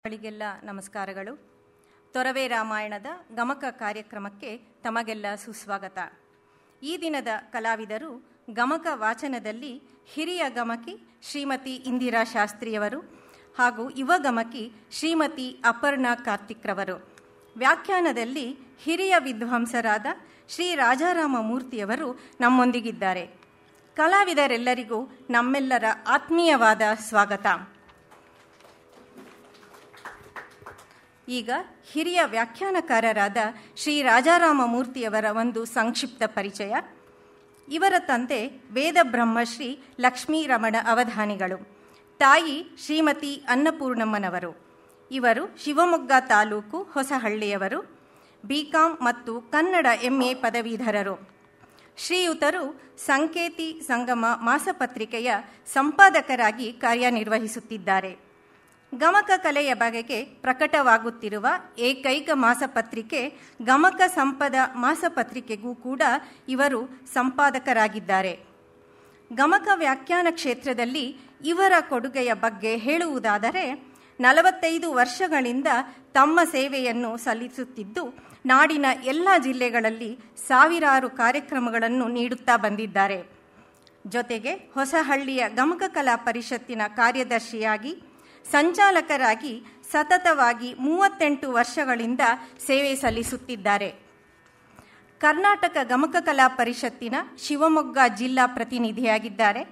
ಗಳಿಗೆಲ್ಲ ನಮಸ್ಕಾರಗಳು. ತೊರವೆ ರಾಮಾಯಣದ ಗಮಕ ಕಾರ್ಯಕ್ರಮಕ್ಕೆ ತಮಗೆಲ್ಲ ಸುಸ್ವಾಗತ. ಈ ದಿನದ ಕಲಾವಿದರು ಗಮಕ ವಾಚನದಲ್ಲಿ ಹಿರಿಯ ಗಮಕಿ ಶ್ರೀಮತಿ ಇಂದಿರಾ ಶಾಸ್ತ್ರಿಯವರು ಹಾಗೂ ಯುವ ಗಮಕಿ ಶ್ರೀಮತಿ ಅಪರ್ಣಾ ಕಾರ್ತಿಕ್ರವರು. ವ್ಯಾಖ್ಯಾನದಲ್ಲಿ ಹಿರಿಯ ವಿದ್ವಾಂಸರಾದ ಶ್ರೀ ರಾಜಾರಾಮ ಮೂರ್ತಿಯವರು ನಮ್ಮೊಂದಿಗಿದ್ದಾರೆ. ಕಲಾವಿದರೆಲ್ಲರಿಗೂ ನಮ್ಮೆಲ್ಲರ ಆತ್ಮೀಯವಾದ ಸ್ವಾಗತ. ಈಗ ಹಿರಿಯ ವ್ಯಾಖ್ಯಾನಕಾರರಾದ ಶ್ರೀ ರಾಜಾರಾಮ ಮೂರ್ತಿಯವರ ಒಂದು ಸಂಕ್ಷಿಪ್ತ ಪರಿಚಯ. ಇವರ ತಂದೆ ವೇದ ಬ್ರಹ್ಮಶ್ರೀ ಲಕ್ಷ್ಮೀರಮಣ ಅವಧಾನಿಗಳು, ತಾಯಿ ಶ್ರೀಮತಿ ಅನ್ನಪೂರ್ಣಮ್ಮನವರು. ಇವರು ಶಿವಮೊಗ್ಗ ತಾಲೂಕು ಹೊಸಹಳ್ಳಿಯವರು. ಬಿಕಾಂ ಮತ್ತು ಕನ್ನಡ MA ಪದವೀಧರರು. ಶ್ರೀಯುತರು ಸಂಕೇತಿ ಸಂಗಮ ಮಾಸಪತ್ರಿಕೆಯ ಸಂಪಾದಕರಾಗಿ ಕಾರ್ಯನಿರ್ವಹಿಸುತ್ತಿದ್ದಾರೆ. ಗಮಕ ಕಲೆಯ ಬಗೆಗೆ ಪ್ರಕಟವಾಗುತ್ತಿರುವ ಏಕೈಕ ಮಾಸಪತ್ರಿಕೆ ಗಮಕ ಸಂಪದ ಮಾಸಪತ್ರಿಕೆಗೂ ಕೂಡ ಇವರು ಸಂಪಾದಕರಾಗಿದ್ದಾರೆ. ಗಮಕ ವ್ಯಾಖ್ಯಾನ ಕ್ಷೇತ್ರದಲ್ಲಿ ಇವರ ಕೊಡುಗೆಯ ಬಗ್ಗೆ ಹೇಳುವುದಾದರೆ 45 ವರ್ಷಗಳಿಂದ ತಮ್ಮ ಸೇವೆಯನ್ನು ಸಲ್ಲಿಸುತ್ತಿದ್ದು ನಾಡಿನ ಎಲ್ಲ ಜಿಲ್ಲೆಗಳಲ್ಲಿ ಸಾವಿರಾರು ಕಾರ್ಯಕ್ರಮಗಳನ್ನು ನೀಡುತ್ತಾ ಬಂದಿದ್ದಾರೆ. ಜೊತೆಗೆ ಹೊಸಹಳ್ಳಿಯ ಗಮಕ ಕಲಾ ಪರಿಷತ್ತಿನ ಕಾರ್ಯದರ್ಶಿಯಾಗಿ ಸಂಚಾಲಕರಾಗಿ ಸತತವಾಗಿ 38 ವರ್ಷಗಳಿಂದ ಸೇವೆ ಸಲ್ಲಿಸುತ್ತಿದ್ದಾರೆ. ಕರ್ನಾಟಕ ಗಮಕ ಕಲಾ ಪರಿಷತ್ತಿನ ಶಿವಮೊಗ್ಗ ಜಿಲ್ಲಾ ಪ್ರತಿನಿಧಿಯಾಗಿದ್ದಾರೆ.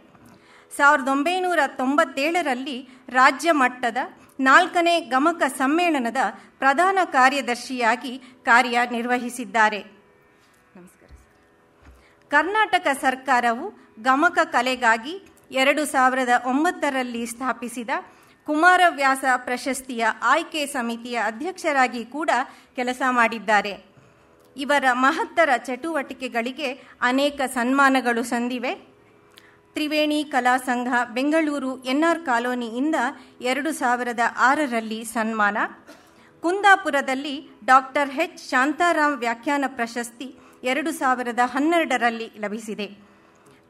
1997ರಲ್ಲಿ ರಾಜ್ಯ ಮಟ್ಟದ 4ನೇ ಗಮಕ ಸಮ್ಮೇಳನದ ಪ್ರಧಾನ ಕಾರ್ಯದರ್ಶಿಯಾಗಿ ಕಾರ್ಯನಿರ್ವಹಿಸಿದ್ದಾರೆ. ಕರ್ನಾಟಕ ಸರ್ಕಾರವು ಗಮಕ ಕಲೆಗಾಗಿ 2009ರಲ್ಲಿ ಸ್ಥಾಪಿಸಿದ ಕುಮಾರವ್ಯಾಸ ಪ್ರಶಸ್ತಿಯ ಆಯ್ಕೆ ಸಮಿತಿಯ ಅಧ್ಯಕ್ಷರಾಗಿ ಕೂಡ ಕೆಲಸ ಮಾಡಿದ್ದಾರೆ. ಇವರ ಮಹತ್ತರ ಚಟುವಟಿಕೆಗಳಿಗೆ ಅನೇಕ ಸನ್ಮಾನಗಳು ಸಂದಿವೆ. ತ್ರಿವೇಣಿ ಕಲಾ ಸಂಘ ಬೆಂಗಳೂರು NR ಕಾಲೋನಿಯಿಂದ 2006ರಲ್ಲಿ ಸನ್ಮಾನ, ಕುಂದಾಪುರದಲ್ಲಿ ಡಾಕ್ಟರ್ H ಶಾಂತಾರಾಮ್ ವ್ಯಾಖ್ಯಾನ ಪ್ರಶಸ್ತಿ 2012ರಲ್ಲಿ ಲಭಿಸಿದೆ.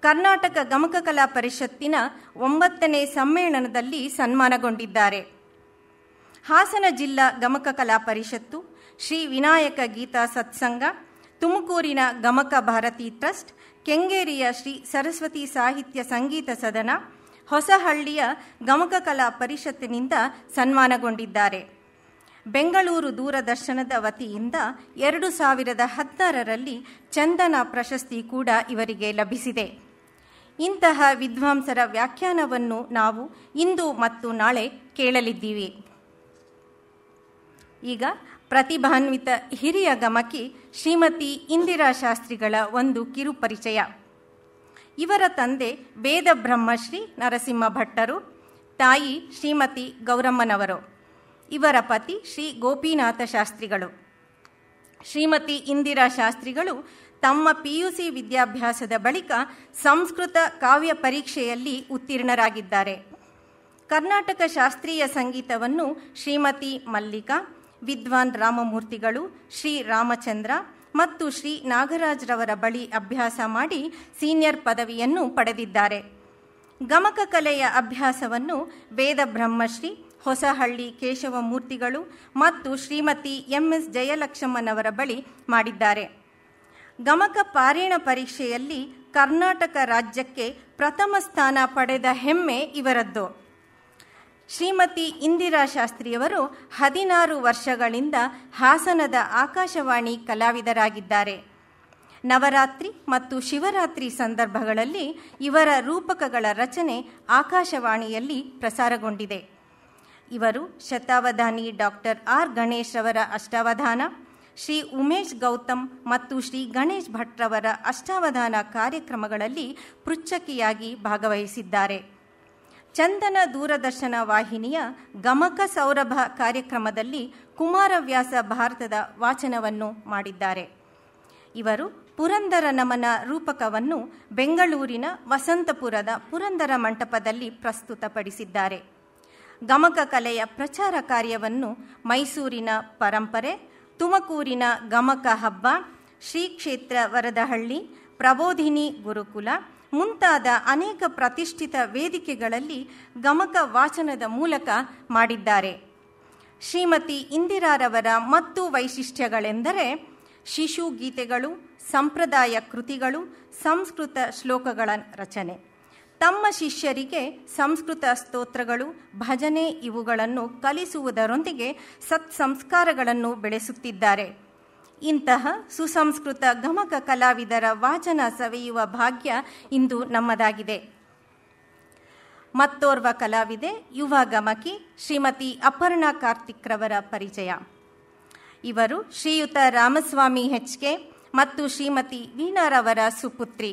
ಕರ್ನಾಟಕ ಗಮಕ ಕಲಾ ಪರಿಷತ್ತಿನ 9ನೇ ಸಮ್ಮೇಳನದಲ್ಲಿ ಸನ್ಮಾನಗೊಂಡಿದ್ದಾರೆ. ಹಾಸನ ಜಿಲ್ಲಾ ಗಮಕ ಕಲಾ ಪರಿಷತ್ತು, ಶ್ರೀ ವಿನಾಯಕ ಗೀತಾ ಸತ್ಸಂಗ, ತುಮಕೂರಿನ ಗಮಕ ಭಾರತಿ ಟ್ರಸ್ಟ್, ಕೆಂಗೇರಿಯ ಶ್ರೀ ಸರಸ್ವತಿ ಸಾಹಿತ್ಯ ಸಂಗೀತ ಸದನ, ಹೊಸಹಳ್ಳಿಯ ಗಮಕ ಕಲಾ ಪರಿಷತ್ತಿನಿಂದ ಸನ್ಮಾನಗೊಂಡಿದ್ದಾರೆ. ಬೆಂಗಳೂರು ದೂರದರ್ಶನದ ವತಿಯಿಂದ 2016ರಲ್ಲಿ ಚಂದನ ಪ್ರಶಸ್ತಿ ಕೂಡ ಇವರಿಗೆ ಲಭಿಸಿದೆ. ಇಂತಹ ವಿದ್ವಾಂಸರ ವ್ಯಾಖ್ಯಾನವನ್ನು ನಾವು ಇಂದು ಮತ್ತು ನಾಳೆ ಕೇಳಲಿದ್ದೀವಿ. ಈಗ ಪ್ರತಿಭಾನ್ವಿತ ಹಿರಿಯ ಗಮಕಿ ಶ್ರೀಮತಿ ಇಂದಿರಾ ಶಾಸ್ತ್ರಿಗಳ ಒಂದು ಕಿರು ಪರಿಚಯ. ಇವರ ತಂದೆ ವೇದ ಬ್ರಹ್ಮಶ್ರೀ ನರಸಿಂಹ ಭಟ್ಟರು, ತಾಯಿ ಶ್ರೀಮತಿ ಗೌರಮ್ಮನವರು. ಇವರ ಪತಿ ಶ್ರೀ ಗೋಪಿನಾಥ ಶಾಸ್ತ್ರಿಗಳು. ಶ್ರೀಮತಿ ಇಂದಿರಾ ಶಾಸ್ತ್ರಿಗಳು ತಮ್ಮ PUC ವಿದ್ಯಾಭ್ಯಾಸದ ಬಳಿಕ ಸಂಸ್ಕೃತ ಕಾವ್ಯ ಪರೀಕ್ಷೆಯಲ್ಲಿ ಉತ್ತೀರ್ಣರಾಗಿದ್ದಾರೆ. ಕರ್ನಾಟಕ ಶಾಸ್ತ್ರೀಯ ಸಂಗೀತವನ್ನು ಶ್ರೀಮತಿ ಮಲ್ಲಿಕಾ, ವಿದ್ವಾನ್ ರಾಮಮೂರ್ತಿಗಳು, ಶ್ರೀ ರಾಮಚಂದ್ರ ಮತ್ತು ಶ್ರೀ ನಾಗರಾಜ್ರವರ ಬಳಿ ಅಭ್ಯಾಸ ಮಾಡಿ ಸೀನಿಯರ್ ಪದವಿಯನ್ನು ಪಡೆದಿದ್ದಾರೆ. ಗಮಕ ಕಲೆಯ ಅಭ್ಯಾಸವನ್ನು ವೇದ ಬ್ರಹ್ಮಶ್ರೀ ಹೊಸಹಳ್ಳಿ ಕೇಶವಮೂರ್ತಿಗಳು ಮತ್ತು ಶ್ರೀಮತಿ MS ಜಯಲಕ್ಷ್ಮಮ್ಮನವರ ಬಳಿ ಮಾಡಿದ್ದಾರೆ. ಗಮಕ ಪಾರೇಣ ಪರೀಕ್ಷೆಯಲ್ಲಿ ಕರ್ನಾಟಕ ರಾಜ್ಯಕ್ಕೆ ಪ್ರಥಮ ಸ್ಥಾನ ಪಡೆದ ಹೆಮ್ಮೆ ಇವರದ್ದು. ಶ್ರೀಮತಿ ಇಂದಿರಾ ಶಾಸ್ತ್ರಿಯವರು 16 ವರ್ಷಗಳಿಂದ ಹಾಸನದ ಆಕಾಶವಾಣಿ ಕಲಾವಿದರಾಗಿದ್ದಾರೆ. ನವರಾತ್ರಿ ಮತ್ತು ಶಿವರಾತ್ರಿ ಸಂದರ್ಭಗಳಲ್ಲಿ ಇವರ ರೂಪಕಗಳ ರಚನೆ ಆಕಾಶವಾಣಿಯಲ್ಲಿ ಪ್ರಸಾರಗೊಂಡಿದೆ. ಇವರು ಶತಾವಧಾನಿ ಡಾಕ್ಟರ್ R ಗಣೇಶ್ ರವರ ಅಷ್ಟಾವಧಾನ, ಶ್ರೀ ಉಮೇಶ್ ಗೌತಮ್ ಮತ್ತು ಶ್ರೀ ಗಣೇಶ್ ಭಟ್ರವರ ಅಷ್ಟಾವಧಾನ ಕಾರ್ಯಕ್ರಮಗಳಲ್ಲಿ ಪೃಚ್ಛಕಿಯಾಗಿ ಭಾಗವಹಿಸಿದ್ದಾರೆ. ಚಂದನ ದೂರದರ್ಶನ ವಾಹಿನಿಯ ಗಮಕ ಸೌರಭ ಕಾರ್ಯಕ್ರಮದಲ್ಲಿ ಕುಮಾರವ್ಯಾಸ ಭಾರತದ ವಾಚನವನ್ನು ಮಾಡಿದ್ದಾರೆ. ಇವರು ಪುರಂದರ ನಮನ ರೂಪಕವನ್ನು ಬೆಂಗಳೂರಿನ ವಸಂತಪುರದ ಪುರಂದರ ಮಂಟಪದಲ್ಲಿ ಪ್ರಸ್ತುತಪಡಿಸಿದ್ದಾರೆ. ಗಮಕ ಕಲೆಯ ಪ್ರಚಾರ ಕಾರ್ಯವನ್ನು ಮೈಸೂರಿನ ಪರಂಪರೆ, ತುಮಕೂರಿನ ಗಮಕ ಹಬ್ಬ, ಶ್ರೀ ಕ್ಷೇತ್ರ ವರದಹಳ್ಳಿ, ಪ್ರಬೋಧಿನಿ ಗುರುಕುಲ ಮುಂತಾದ ಅನೇಕ ಪ್ರತಿಷ್ಠಿತ ವೇದಿಕೆಗಳಲ್ಲಿ ಗಮಕ ವಾಚನದ ಮೂಲಕ ಮಾಡಿದ್ದಾರೆ. ಶ್ರೀಮತಿ ಇಂದಿರಾರವರ ಮತ್ತು ವೈಶಿಷ್ಟ್ಯಗಳೆಂದರೆ ಶಿಶು ಗೀತೆಗಳು, ಸಂಪ್ರದಾಯ ಕೃತಿಗಳು, ಸಂಸ್ಕೃತ ಶ್ಲೋಕಗಳ ರಚನೆ. ತಮ್ಮ ಶಿಷ್ಯರಿಗೆ ಸಂಸ್ಕೃತ ಸ್ತೋತ್ರಗಳು, ಭಜನೆ ಇವುಗಳನ್ನು ಕಲಿಸುವುದರೊಂದಿಗೆ ಸತ್ಸಂಸ್ಕಾರಗಳನ್ನು ಬೆಳೆಸುತ್ತಿದ್ದಾರೆ. ಇಂತಹ ಸುಸಂಸ್ಕೃತ ಗಮಕ ಕಲಾವಿದರ ವಾಚನ ಸವಿಯುವ ಭಾಗ್ಯ ಇಂದು ನಮ್ಮದಾಗಿದೆ. ಮತ್ತೋರ್ವ ಕಲಾವಿದೆ, ಯುವ ಗಮಕಿ ಶ್ರೀಮತಿ ಅಪರ್ಣಾ ಕಾರ್ತಿಕ್ರವರ ಪರಿಚಯ. ಇವರು ಶ್ರೀಯುತ ರಾಮಸ್ವಾಮಿ ಹೆಚ್ಕೆ ಮತ್ತು ಶ್ರೀಮತಿ ವೀಣಾರವರ ಸುಪುತ್ರಿ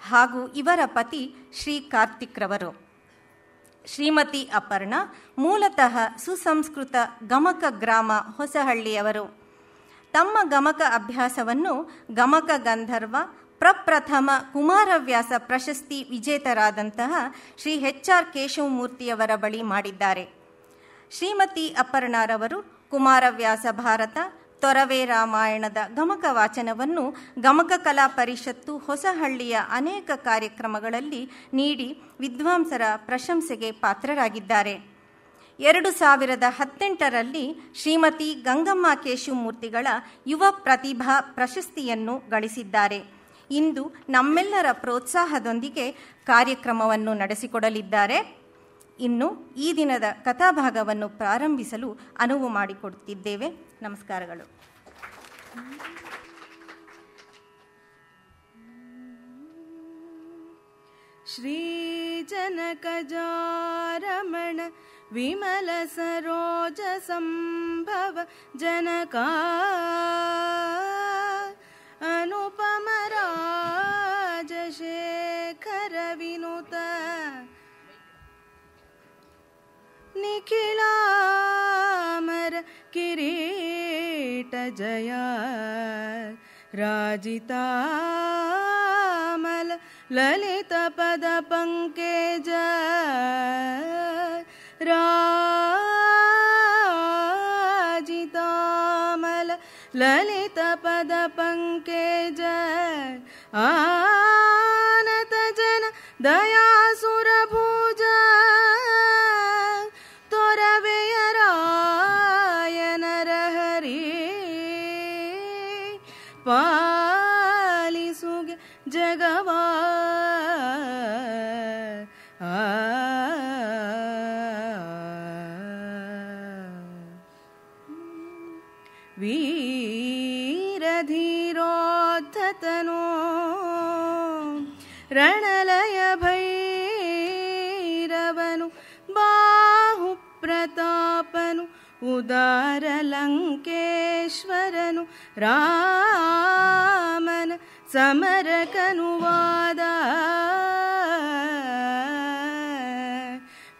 ಹಾಗೂ ಇವರ ಪತಿ ಶ್ರೀ ಕಾರ್ತಿಕ್ರವರು. ಶ್ರೀಮತಿ ಅಪರ್ಣಾ ಮೂಲತಃ ಸುಸಂಸ್ಕೃತ ಗಮಕ ಗ್ರಾಮ ಹೊಸಹಳ್ಳಿಯವರು. ತಮ್ಮ ಗಮಕ ಅಭ್ಯಾಸವನ್ನು ಗಮಕ ಗಂಧರ್ವ, ಪ್ರಪ್ರಥಮ ಕುಮಾರವ್ಯಾಸ ಪ್ರಶಸ್ತಿ ವಿಜೇತರಾದಂತಹ ಶ್ರೀ HR ಕೇಶವಮೂರ್ತಿಯವರ ಬಳಿ ಮಾಡಿದ್ದಾರೆ. ಶ್ರೀಮತಿ ಅಪರ್ಣಾರವರು ಕುಮಾರವ್ಯಾಸ ಭಾರತ, ತೊರವೆ ರಾಮಾಯಣದ ಗಮಕ ವಾಚನವನ್ನು ಗಮಕ ಕಲಾ ಪರಿಷತ್ತು ಹೊಸಹಳ್ಳಿಯ ಅನೇಕ ಕಾರ್ಯಕ್ರಮಗಳಲ್ಲಿ ನೀಡಿ ವಿದ್ವಾಂಸರ ಪ್ರಶಂಸೆಗೆ ಪಾತ್ರರಾಗಿದ್ದಾರೆ. 2018ರಲ್ಲಿ ಶ್ರೀಮತಿ ಗಂಗಮ್ಮ ಕೇಶವಮೂರ್ತಿಗಳ ಯುವ ಪ್ರತಿಭಾ ಪ್ರಶಸ್ತಿಯನ್ನು ಗಳಿಸಿದ್ದಾರೆ. ಇಂದು ನಮ್ಮೆಲ್ಲರ ಪ್ರೋತ್ಸಾಹದೊಂದಿಗೆ ಕಾರ್ಯಕ್ರಮವನ್ನು ನಡೆಸಿಕೊಡಲಿದ್ದಾರೆ. ಇನ್ನು ಈ ದಿನದ ಕಥಾಭಾಗವನ್ನು ಪ್ರಾರಂಭಿಸಲು ಅನುವು ಮಾಡಿಕೊಡುತ್ತಿದ್ದೇವೆ. ನಮಸ್ಕಾರಗಳು. ಶ್ರೀ ಜನಕಜಾರಮಣ ವಿಮಲ ಸರೋಜ ಸಂಭವ ಜನಕ ಅನುಪಮ ರಾಜಶೇಖರ ವಿನುತ ನಿಖಿಲಾಮರ ಕಿರೀಟ ಜಯ ರಾಜಿತಾಮಲ ಲಲಿತ ಪದ ಪಂಕಜ ರಾಜಿತಾಮಲ ಲಲಿತ ಪದ ಪಂಕಜ ಆನತ ಜನ ದಯಾಸುರ ಭುಜ ತೊರವೆಯ ರಾಯನರ ಹರಿ ಪಾಲಿಸುಗೆ ಜಗವಾ ವೀರಧೀರೋದ್ಧತನೋ ರಣಲಯ ಭೈರವನು ಬಾಹು ಪ್ರತಾಪನು ಉದಾರ ಲಂಕೇಶ್ವರನು ರಾಮನ ಸಮರಕನುವಾದ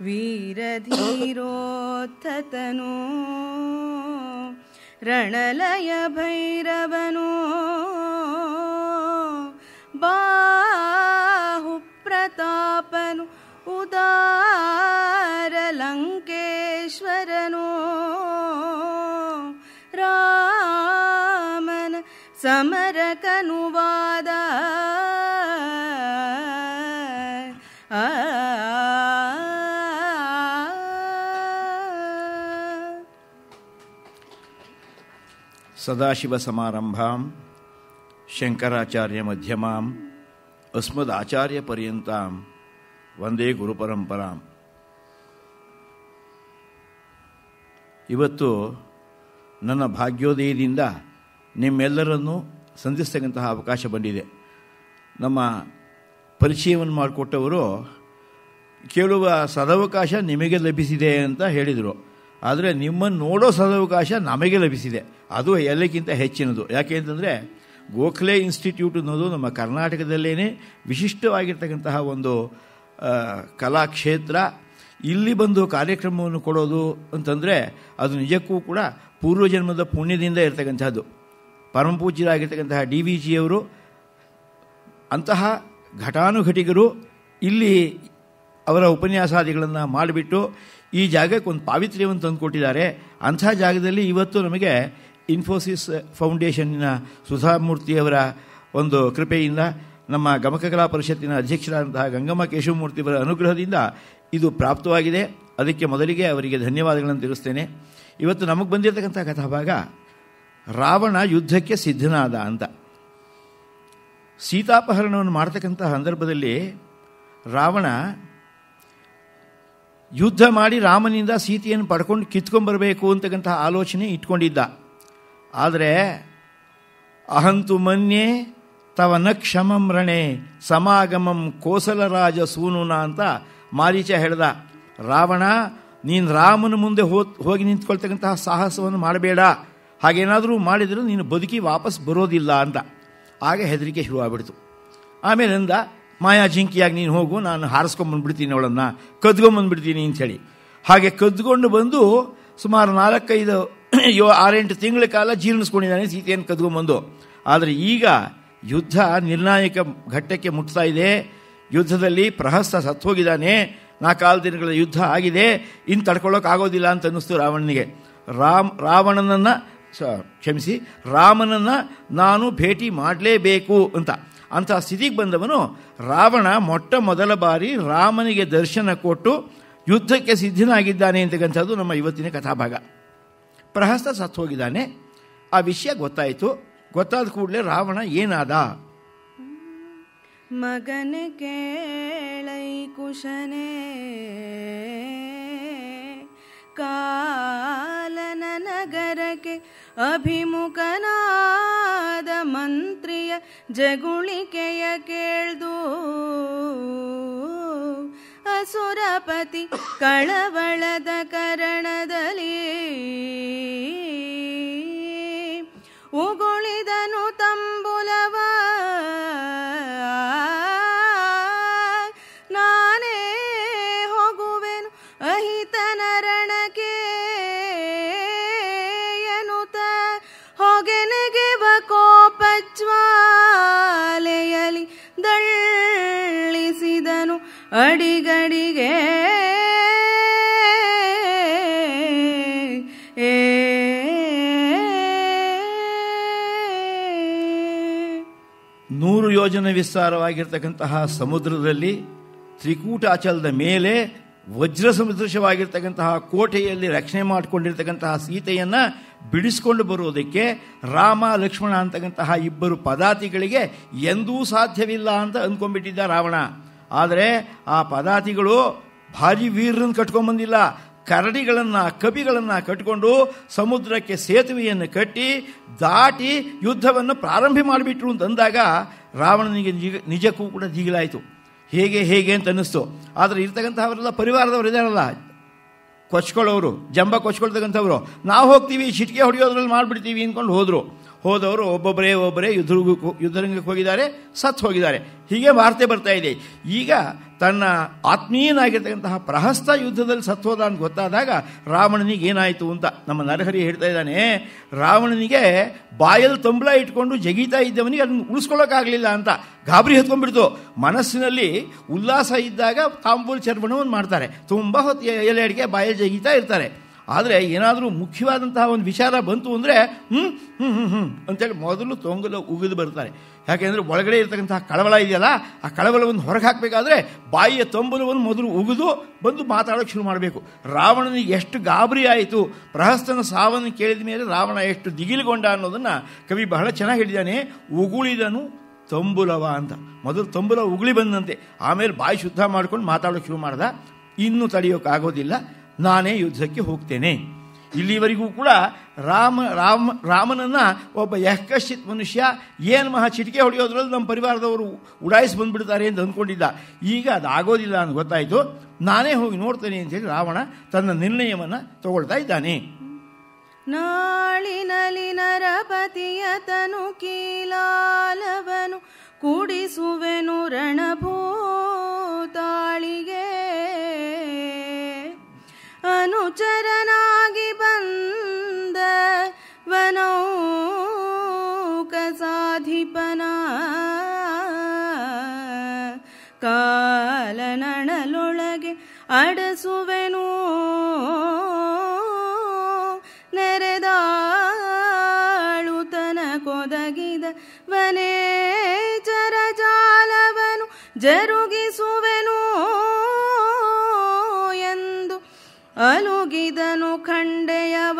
ವೀರಧೀರೋದ್ಧತನು ರಣಲಯ ಭೈರವನು ಬಾಹು ಪ್ರತಾಪನು ಉದಾರ ಲಂಕೇಶ್ವರನು ರಾಮನ ಸಮರಕನುವಾದ ಸದಾಶಿವ ಸಮಾರಂಭಾಂ ಶಂಕರಾಚಾರ್ಯ ಮಧ್ಯಮಾಂ ಅಸ್ಮದಾಚಾರ್ಯ ಪರ್ಯಂತಾಂ ವಂದೇ ಗುರುಪರಂಪರಾಂ. ಇವತ್ತು ನನ್ನ ಭಾಗ್ಯೋದಯದಿಂದ ನಿಮ್ಮೆಲ್ಲರನ್ನೂ ಸಂಧಿಸ್ತಕ್ಕಂತಹ ಅವಕಾಶ ಬಂದಿದೆ. ನಮ್ಮ ಪರಿಚಯವನ್ನು ಮಾಡಿಕೊಟ್ಟವರು ಕೇಳುವ ಸದವಕಾಶ ನಿಮಗೆ ಲಭಿಸಿದೆ ಅಂತ ಹೇಳಿದರು. ಆದರೆ ನಿಮ್ಮನ್ನು ನೋಡೋ ಸದವಕಾಶ ನಮಗೆ ಲಭಿಸಿದೆ. ಅದು ಎಲ್ಲಕ್ಕಿಂತ ಹೆಚ್ಚಿನದು. ಯಾಕೆ ಅಂತಂದರೆ ಗೋಖಲೆ ಇನ್ಸ್ಟಿಟ್ಯೂಟ್ ಅನ್ನೋದು ನಮ್ಮ ಕರ್ನಾಟಕದಲ್ಲೇ ವಿಶಿಷ್ಟವಾಗಿರ್ತಕ್ಕಂತಹ ಒಂದು ಕಲಾಕ್ಷೇತ್ರ. ಇಲ್ಲಿ ಬಂದು ಕಾರ್ಯಕ್ರಮವನ್ನು ಕೊಡೋದು ಅಂತಂದರೆ ಅದು ನಿಜಕ್ಕೂ ಕೂಡ ಪೂರ್ವಜನ್ಮದ ಪುಣ್ಯದಿಂದ ಇರತಕ್ಕಂಥದ್ದು. ಪರಮಪೂಜ್ಯರಾಗಿರ್ತಕ್ಕಂತಹ DVG ಅವರು ಅಂತಹ ಘಟಾನುಘಟಿಗರು ಇಲ್ಲಿ ಅವರ ಉಪನ್ಯಾಸಾದಿಗಳನ್ನು ಮಾಡಿಬಿಟ್ಟು ಈ ಜಾಗಕ್ಕೆ ಒಂದು ಪಾವಿತ್ರ್ಯವನ್ನು ತಂದುಕೊಟ್ಟಿದ್ದಾರೆ. ಅಂಥ ಜಾಗದಲ್ಲಿ ಇವತ್ತು ನಮಗೆ ಇನ್ಫೋಸಿಸ್ ಫೌಂಡೇಶನ್ನಿನ ಸುಧಾಮೂರ್ತಿಯವರ ಒಂದು ಕೃಪೆಯಿಂದ, ನಮ್ಮ ಗಮಕಕಲಾ ಪರಿಷತ್ತಿನ ಅಧ್ಯಕ್ಷರಾದಂತಹ ಗಂಗಮ್ಮ ಕೇಶವಮೂರ್ತಿಯವರ ಅನುಗ್ರಹದಿಂದ ಇದು ಪ್ರಾಪ್ತವಾಗಿದೆ. ಅದಕ್ಕೆ ಮೊದಲಿಗೆ ಅವರಿಗೆ ಧನ್ಯವಾದಗಳನ್ನು ತಿಳಿಸ್ತೇನೆ. ಇವತ್ತು ನಮಗೆ ಬಂದಿರತಕ್ಕಂಥ ಕಥಾಭಾಗ ರಾವಣ ಯುದ್ಧಕ್ಕೆ ಸಿದ್ಧನಾದ ಅಂತ. ಸೀತಾಪಹರಣವನ್ನು ಮಾಡ್ತಕ್ಕಂಥ ಸಂದರ್ಭದಲ್ಲಿ ರಾವಣ ಯುದ್ಧ ಮಾಡಿ ರಾಮನಿಂದ ಸೀತೆಯನ್ನು ಪಡ್ಕೊಂಡು ಕಿತ್ಕೊಂಡ್ಬರಬೇಕು ಅಂತಕ್ಕಂಥ ಆಲೋಚನೆ ಇಟ್ಕೊಂಡಿದ್ದ. ಆದರೆ ಅಹಂತು ಮನ್ಯೆ ತವ ನ ಕ್ಷಮಂ ರಣೆ ಸಮಾಗಮಂ ಕೋಸಲರಾಜ ಸೂನುನ ಅಂತ ಮಾರೀಚ ಹೇಳ್ದ. ರಾವಣ, ನೀನು ರಾಮನ ಮುಂದೆ ಹೋಗಿ ನಿಂತ್ಕೊಳ್ತಕ್ಕಂತಹ ಸಾಹಸವನ್ನು ಮಾಡಬೇಡ, ಹಾಗೇನಾದರೂ ಮಾಡಿದರೂ ನೀನು ಬದುಕಿ ವಾಪಸ್ ಬರೋದಿಲ್ಲ ಅಂತ. ಆಗ ಹೆದರಿಕೆ ಶುರುವಾಗ್ಬಿಡ್ತು. ಆಮೇಲೆ ಅಂದ, ಮಾಯಾಜಿಂಕಿಯಾಗಿ ನೀನು ಹೋಗು, ನಾನು ಹಾರಿಸ್ಕೊಂಬಂದ್ಬಿಡ್ತೀನಿ, ಅವಳನ್ನು ಕದ್ಕೊಂಬಂದ್ಬಿಡ್ತೀನಿ ಅಂಥೇಳಿ. ಹಾಗೆ ಕದ್ಕೊಂಡು ಬಂದು ಸುಮಾರು 4-5-6-8 ತಿಂಗಳ ಕಾಲ ಜೀರ್ಣಿಸ್ಕೊಂಡಿದ್ದಾನೆ ಸೀತೆಯನ್ನು ಕದ್ಕೊಂಬಂದು. ಆದರೆ ಈಗ ಯುದ್ಧ ನಿರ್ಣಾಯಕ ಘಟ್ಟಕ್ಕೆ ಮುಟ್ತಾ ಇದೆ. ಯುದ್ಧದಲ್ಲಿ ಪ್ರಹಸ್ತ ಸತ್ತೋಗಿದ್ದಾನೆ, 4 ದಿನಗಳ ಯುದ್ಧ ಆಗಿದೆ, ಇನ್ನು ತಡ್ಕೊಳ್ಳೋಕ್ಕಾಗೋದಿಲ್ಲ ಅಂತ ಅನ್ನಿಸ್ತು ರಾವಣನಿಗೆ. ರಾಮನನ್ನು ನಾನು ಭೇಟಿ ಮಾಡಲೇಬೇಕು ಅಂತ. ಅಂಥ ಸ್ಥಿತಿಗೆ ಬಂದವನು ರಾವಣ ಮೊಟ್ಟ ಮೊದಲ ಬಾರಿ ರಾಮನಿಗೆ ದರ್ಶನ ಕೊಟ್ಟು ಯುದ್ಧಕ್ಕೆ ಸಿದ್ಧನಾಗಿದ್ದಾನೆ ಅಂತಕ್ಕಂಥದ್ದು ನಮ್ಮ ಇವತ್ತಿನ ಕಥಾಭಾಗ. ಪ್ರಹಸ್ತ ಸತ್ತು ಹೋಗಿದ್ದಾನೆ, ಆ ವಿಷಯ ಗೊತ್ತಾಯಿತು. ಗೊತ್ತಾದ ಕೂಡಲೇ ರಾವಣ ಏನಾದ? ಮಗನ ಕೇಳೈ ಕುಶನೇ ಕಾಲನ ನಗರಕ್ಕೆ ಅಭಿಮುಖನಾದ ಮಂತ್ರಿಯ ಜಗುಳಿಕೆಯ ಕೇಳ್ದು ಅಸುರಪತಿ ಕಳವಳದ ಕರಣದಲ್ಲಿ ಉಗುಳಿದನು ತಂಬುಲವ ನಾನೇ ಹೋಗುವೆನು ಅಹಿತನ ರಣಕ್ಕೆ ಎನ್ನುತ್ತ ಹೊಗೆನೆಗೆವ ಕೋಪಜ್ವಾಲೆಯಲಿ ದಳ್ಳಿಸಿದನು ಅಡಿಗಡಿಗೆ. ನೂರು ಯೋಜನೆ ವಿಸ್ತಾರವಾಗಿರ್ತಕ್ಕಂತಹ ಸಮುದ್ರದಲ್ಲಿ ತ್ರಿಕೂಟಾಚಲದ ಮೇಲೆ ವಜ್ರ ಸದೃಶವಾಗಿರ್ತಕ್ಕಂತಹ ಕೋಟೆಯಲ್ಲಿ ರಕ್ಷಣೆ ಮಾಡಿಕೊಂಡಿರ್ತಕ್ಕಂತಹ ಸೀತೆಯನ್ನು ಬಿಡಿಸಿಕೊಂಡು ಬರುವುದಕ್ಕೆ ರಾಮ ಲಕ್ಷ್ಮಣ ಅಂತಕ್ಕಂತಹ ಇಬ್ಬರು ಪದಾತಿಗಳಿಗೆ ಎಂದೂ ಸಾಧ್ಯವಿಲ್ಲ ಅಂತ ಅಂದ್ಕೊಂಡ್ಬಿಟ್ಟಿದ್ದ ರಾವಣ. ಆದರೆ ಆ ಪದಾತಿಗಳು ಭಾರಿ ವೀರರನ್ನು ಕಟ್ಕೊಂಡ್ಬಂದಿಲ್ಲ, ಕರಡಿಗಳನ್ನು ಕಪಿಗಳನ್ನು ಕಟ್ಟಿಕೊಂಡು ಸಮುದ್ರಕ್ಕೆ ಸೇತುವೆಯನ್ನು ಕಟ್ಟಿ ದಾಟಿ ಯುದ್ಧವನ್ನು ಪ್ರಾರಂಭ ಮಾಡಿಬಿಟ್ರು ಅಂತಂದಾಗ ರಾವಣನಿಗೆ ನಿಜಕ್ಕೂ ಕೂಡ ದಿಗಿಲಾಯಿತು. ಹೇಗೆ ಅಂತ ಅನ್ನಿಸ್ತು. ಆದರೆ ಇರ್ತಕ್ಕಂಥವರೆಲ್ಲ ಪರಿವಾರದವರು ಇದ್ದಾರಲ್ಲ, ಕೊಚ್ಕೊಳ್ಳೋರು, ಜಂಬ ಕೊಚ್ಕೊಳ್ತಕ್ಕಂಥವ್ರು, ನಾವು ಹೋಗ್ತೀವಿ ಚಿಟಿಕೆ ಹೊಡೆಯೋದ್ರಲ್ಲಿ ಮಾಡಿಬಿಡ್ತೀವಿ ಅಂದ್ಕೊಂಡು ಹೋದವರು ಒಬ್ಬೊಬ್ಬರೇ ಯುದ್ಧರಂಗಕ್ಕೆ ಹೋಗಿದ್ದಾರೆ, ಸತ್ತು ಹೋಗಿದ್ದಾರೆ. ಹೀಗೆ ವಾರ್ತೆ ಬರ್ತಾ ಇದೆ. ಈಗ ತನ್ನ ಆತ್ಮೀಯನಾಗಿರ್ತಕ್ಕಂತಹ ಪ್ರಹಸ್ತ ಯುದ್ಧದಲ್ಲಿ ಸತ್ತೋದ ಅಂತ ಗೊತ್ತಾದಾಗ ರಾವಣನಿಗೆ ಏನಾಯಿತು ಅಂತ ನಮ್ಮ ನರಹರಿ ಹೇಳ್ತಾ ಇದ್ದಾನೆ. ರಾವಣನಿಗೆ ಬಾಯಲ್ಲಿ ತಂಬಳ ಇಟ್ಕೊಂಡು ಜಗೀತಾ ಇದ್ದವನಿಗೆ ಅದನ್ನು ಉಳಿಸ್ಕೊಳ್ಳೋಕ್ಕಾಗಲಿಲ್ಲ ಅಂತ ಗಾಬರಿ ಹೊತ್ಕೊಂಡ್ಬಿಡ್ತು. ಮನಸ್ಸಿನಲ್ಲಿ ಉಲ್ಲಾಸ ಇದ್ದಾಗ ತಾಂಬೂಲ ಚರ್ವಣವನ್ನು ಮಾಡ್ತಾರೆ, ತುಂಬ ಹೊತ್ತು ಎಲೆ ಅಡಿಕೆ ಬಾಯಲ್ಲಿ ಜಗೀತಾ ಇರ್ತಾರೆ. ಆದರೆ ಏನಾದರೂ ಮುಖ್ಯವಾದಂತಹ ಒಂದು ವಿಚಾರ ಬಂತು ಅಂದರೆ ಅಂತೇಳಿ ಮೊದಲು ತೊಂಗಲು ಉಗಿದು ಬರ್ತಾರೆ. ಯಾಕೆಂದರೆ ಒಳಗಡೆ ಇರತಕ್ಕಂತಹ ಕಳವಳ ಇದೆಯಲ್ಲ, ಆ ಕಳವಳವನ್ನು ಹೊರಗೆ ಹಾಕಬೇಕಾದ್ರೆ ಬಾಯಿಯ ತಂಬಲವನ್ನು ಮೊದಲು ಉಗಿದು ಬಂದು ಮಾತಾಡೋಕ್ಕೆ ಶುರು ಮಾಡಬೇಕು. ರಾವಣನಿಗೆ ಎಷ್ಟು ಗಾಬರಿ ಆಯಿತು, ಪ್ರಹಸ್ತನ ಸಾವನ್ನು ಕೇಳಿದ ಮೇಲೆ ರಾವಣ ಎಷ್ಟು ದಿಗಿಲುಗೊಂಡ ಅನ್ನೋದನ್ನು ಕವಿ ಬಹಳ ಚೆನ್ನಾಗಿ ಹೇಳಿದ್ದಾನೆ. ಉಗುಳಿದನು ತಂಬುಲವ ಅಂತ. ಮೊದಲು ತಂಬುಲ ಉಗುಳಿ ಬಂದಂತೆ, ಆಮೇಲೆ ಬಾಯಿ ಶುದ್ಧ ಮಾಡ್ಕೊಂಡು ಮಾತಾಡೋಕ್ಕೆ ಶುರು ಮಾಡ್ದ. ಇನ್ನೂ ತಡೆಯೋಕ್ಕಾಗೋದಿಲ್ಲ, ನಾನೇ ಯುದ್ಧಕ್ಕೆ ಹೋಗ್ತೇನೆ. ಇಲ್ಲಿವರೆಗೂ ಕೂಡ ರಾಮನನ್ನು ಒಬ್ಬ ಯಃಕಶ್ಚಿತ್ ಮನುಷ್ಯ ಏನು ಮಹಾ ಚಿಟಿಕೆ ಹೊಡೆಯೋದ್ರಲ್ಲಿ ನಮ್ಮ ಪರಿವಾರದವರು ಉಡಾಯಿಸಿ ಬಂದುಬಿಡ್ತಾರೆ ಅಂತ ಅಂದ್ಕೊಂಡಿದ್ದ. ಈಗ ಅದಾಗೋದಿಲ್ಲ ಅಂತ ಗೊತ್ತಾಯಿತು. ನಾನೇ ಹೋಗಿ ನೋಡ್ತೇನೆ ಅಂತೇಳಿ ರಾವಣ ತನ್ನ ನಿರ್ಣಯವನ್ನು ತಗೊಳ್ತಾ ಇದ್ದಾನೆ. ನಾಳಿನಲ್ಲಿ ನರಪತಿಯ ತನು ಕೀಲಾಲವನು ಕೂಡಿಸುವೆನು ರಣಭೂತಾಳಿಗೆ ಅನುಚರನಾಗಿ ಬಂದ ವನೌಕ ಸಾಧಿಪನ ಕಾಲನಳಲೊಳಗೆ ಅಡಸುವೆನು ನೆರೆದಾಳುತನ ಕೊದಗಿದ ವನೇಚರ ಜಾಲವನು ಜರುಗಿಸುವೆನು ಎಂದು ಅಲುಗಿದನು ಖಂಡೆಯವ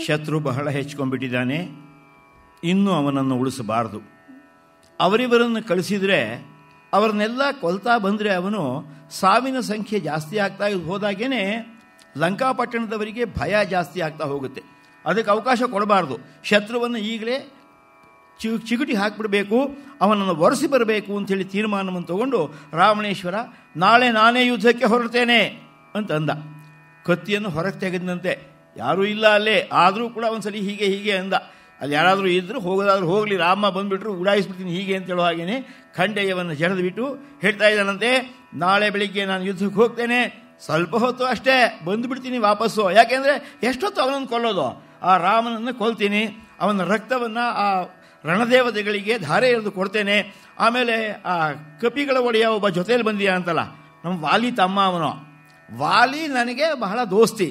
ಶತ್ರು ಬಹಳ ಹೆಚ್ಕೊಂಡ್ಬಿಟ್ಟಿದ್ದಾನೆ, ಇನ್ನೂ ಅವನನ್ನು ಉಳಿಸಬಾರದು. ಅವರಿವರನ್ನು ಕಳಿಸಿದರೆ ಅವರನ್ನೆಲ್ಲ ಕೊಲ್ತಾ ಬಂದರೆ ಅವನು ಸಾವಿನ ಸಂಖ್ಯೆ ಜಾಸ್ತಿ ಆಗ್ತಾ ಹೋದಾಗೇನೆ ಲಂಕಾಪಟ್ಟಣದವರಿಗೆ ಭಯ ಜಾಸ್ತಿ ಆಗ್ತಾ ಹೋಗುತ್ತೆ. ಅದಕ್ಕೆ ಅವಕಾಶ ಕೊಡಬಾರ್ದು. ಶತ್ರುವನ್ನು ಈಗಲೇ ಚಿಗುಟಿ ಹಾಕಿಬಿಡಬೇಕು, ಅವನನ್ನು ಒರೆಸಿ ಬರಬೇಕು ಅಂಥೇಳಿ ತೀರ್ಮಾನವನ್ನು ತಗೊಂಡು ರಾವಣೇಶ್ವರ ನಾಳೆ ನಾನೇ ಯುದ್ಧಕ್ಕೆ ಹೊರಡ್ತೇನೆ ಅಂತ ಅಂದ. ಕತ್ತಿಯನ್ನು ಹೊರಗೆ ತೆಗೆದಂತೆ, ಯಾರೂ ಇಲ್ಲ ಅಲ್ಲೇ, ಆದರೂ ಕೂಡ ಒಂದ್ಸಲಿ ಹೀಗೆ ಹೀಗೆ ಅಂದ. ಅಲ್ಲಿ ಯಾರಾದರೂ ಇದ್ದರೂ ಹೋಗೋದಾದ್ರೂ ಹೋಗಲಿ, ರಾಮ ಬಂದುಬಿಟ್ರು ಉಡಾಯಿಸ್ಬಿಡ್ತೀನಿ ಹೀಗೆ ಅಂತ ಹೇಳೋ ಹಾಗೇನೆ ಖಂಡೆಯವನ್ನು ಜಡಿದ್ಬಿಟ್ಟು ಹೇಳ್ತಾ ಇದ್ದಾನಂತೆ, ನಾಳೆ ಬೆಳಿಗ್ಗೆ ನಾನು ಯುದ್ಧಕ್ಕೆ ಹೋಗ್ತೇನೆ, ಸ್ವಲ್ಪ ಹೊತ್ತು ಅಷ್ಟೇ ಬಂದುಬಿಡ್ತೀನಿ ವಾಪಸ್ಸು. ಯಾಕೆಂದರೆ ಎಷ್ಟೊತ್ತು ಅವನನ್ನು ಕೊಲ್ಲೋದು, ಆ ರಾಮನನ್ನು ಕೊಲ್ತೀನಿ, ಅವನ ರಕ್ತವನ್ನು ಆ ರಣದೇವತೆಗಳಿಗೆ ಧಾರೆ ಎರೆದು ಕೊಡ್ತೇನೆ. ಆಮೇಲೆ ಆ ಕಪಿಗಳ ಒಡೆಯ ಒಬ್ಬ ಜೊತೆಯಲ್ಲಿ ಬಂದೀಯ ಅಂತಲ್ಲ, ನಮ್ಮ ವಾಲಿ ತಮ್ಮ ಅವನು. ವಾಲಿ ನನಗೆ ಬಹಳ ದೋಸ್ತಿ.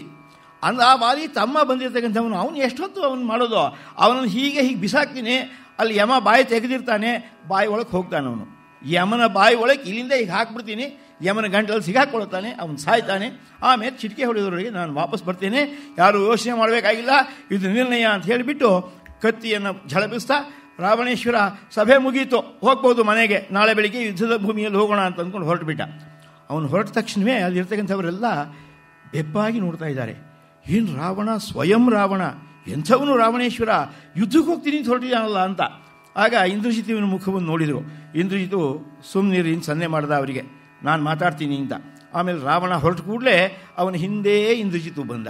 ಆ ವಾಲಿ ತಮ್ಮ ಬಂದಿರ್ತಕ್ಕಂಥವನು, ಅವನು ಎಷ್ಟೊತ್ತು ಅವನು ಮಾಡೋದು, ಅವನನ್ನು ಹೀಗೆ ಬಿಸಾಕ್ತೀನಿ. ಅಲ್ಲಿ ಯಮ ಬಾಯಿ ತೆಗೆದಿರ್ತಾನೆ, ಬಾಯಿ ಒಳಗೆ ಹೋಗ್ತಾನೆ ಅವನು. ಯಮನ ಬಾಯಿ ಒಳಗೆ ಇಲ್ಲಿಂದ ಈಗ ಹಾಕ್ಬಿಡ್ತೀನಿ, ಯಮನ ಗಂಟಲಲ್ಲಿ ಸಿಗಾಕ್ಕೊಳ್ತಾನೆ, ಅವನು ಸಾಯ್ತಾನೆ. ಆಮೇಲೆ ಚಿಟಿಕೆ ಹೊಡೆಯೋದ್ರೊಳಗೆ ನಾನು ವಾಪಸ್ ಬರ್ತೇನೆ, ಯಾರು ಯೋಚನೆ ಮಾಡಬೇಕಾಗಿಲ್ಲ, ಇದು ನಿರ್ಣಯ ಅಂತ ಹೇಳಿಬಿಟ್ಟು ಕತ್ತಿಯನ್ನು ಝಳಪಿಸ್ತಾ ರಾವಣೇಶ್ವರ ಸಭೆ ಮುಗೀತು, ಹೋಗ್ಬೋದು ಮನೆಗೆ, ನಾಳೆ ಬೆಳಿಗ್ಗೆ ಯುದ್ಧದ ಭೂಮಿಯಲ್ಲಿ ಹೋಗೋಣ ಅಂತ ಅಂದ್ಕೊಂಡು ಹೊರಟುಬಿಟ್ಟ. ಅವನು ಹೊರಟ ತಕ್ಷಣವೇ ಅಲ್ಲಿರ್ತಕ್ಕಂಥವರೆಲ್ಲ ಬೆಪ್ಪಾಗಿ ನೋಡ್ತಾ ಇದ್ದಾರೆ. ಏನು ರಾವಣ, ಸ್ವಯಂ ರಾವಣ, ಎಂಥವನು ರಾವಣೇಶ್ವರ, ಯುದ್ಧಕ್ಕೆ ಹೋಗ್ತೀನಿ ಅಂತ ಹೊರಟಿದ್ದಾನಲ್ಲ ಅಂತ. ಆಗ ಇಂದ್ರಜಿತುವಿನ ಮುಖವನ್ನು ನೋಡಿದರು. ಇಂದ್ರಜಿತು ಸುಮ್ಮನಿರಿ ಅಂತ ಸನ್ನೆ ಮಾಡ್ದ ಅವರಿಗೆ, ನಾನು ಮಾತಾಡ್ತೀನಿ ಅಂತ. ಆಮೇಲೆ ರಾವಣ ಹೊರಟು ಕೂಡಲೇ ಅವನ ಹಿಂದೆ ಇಂದ್ರಜಿತು ಬಂದ.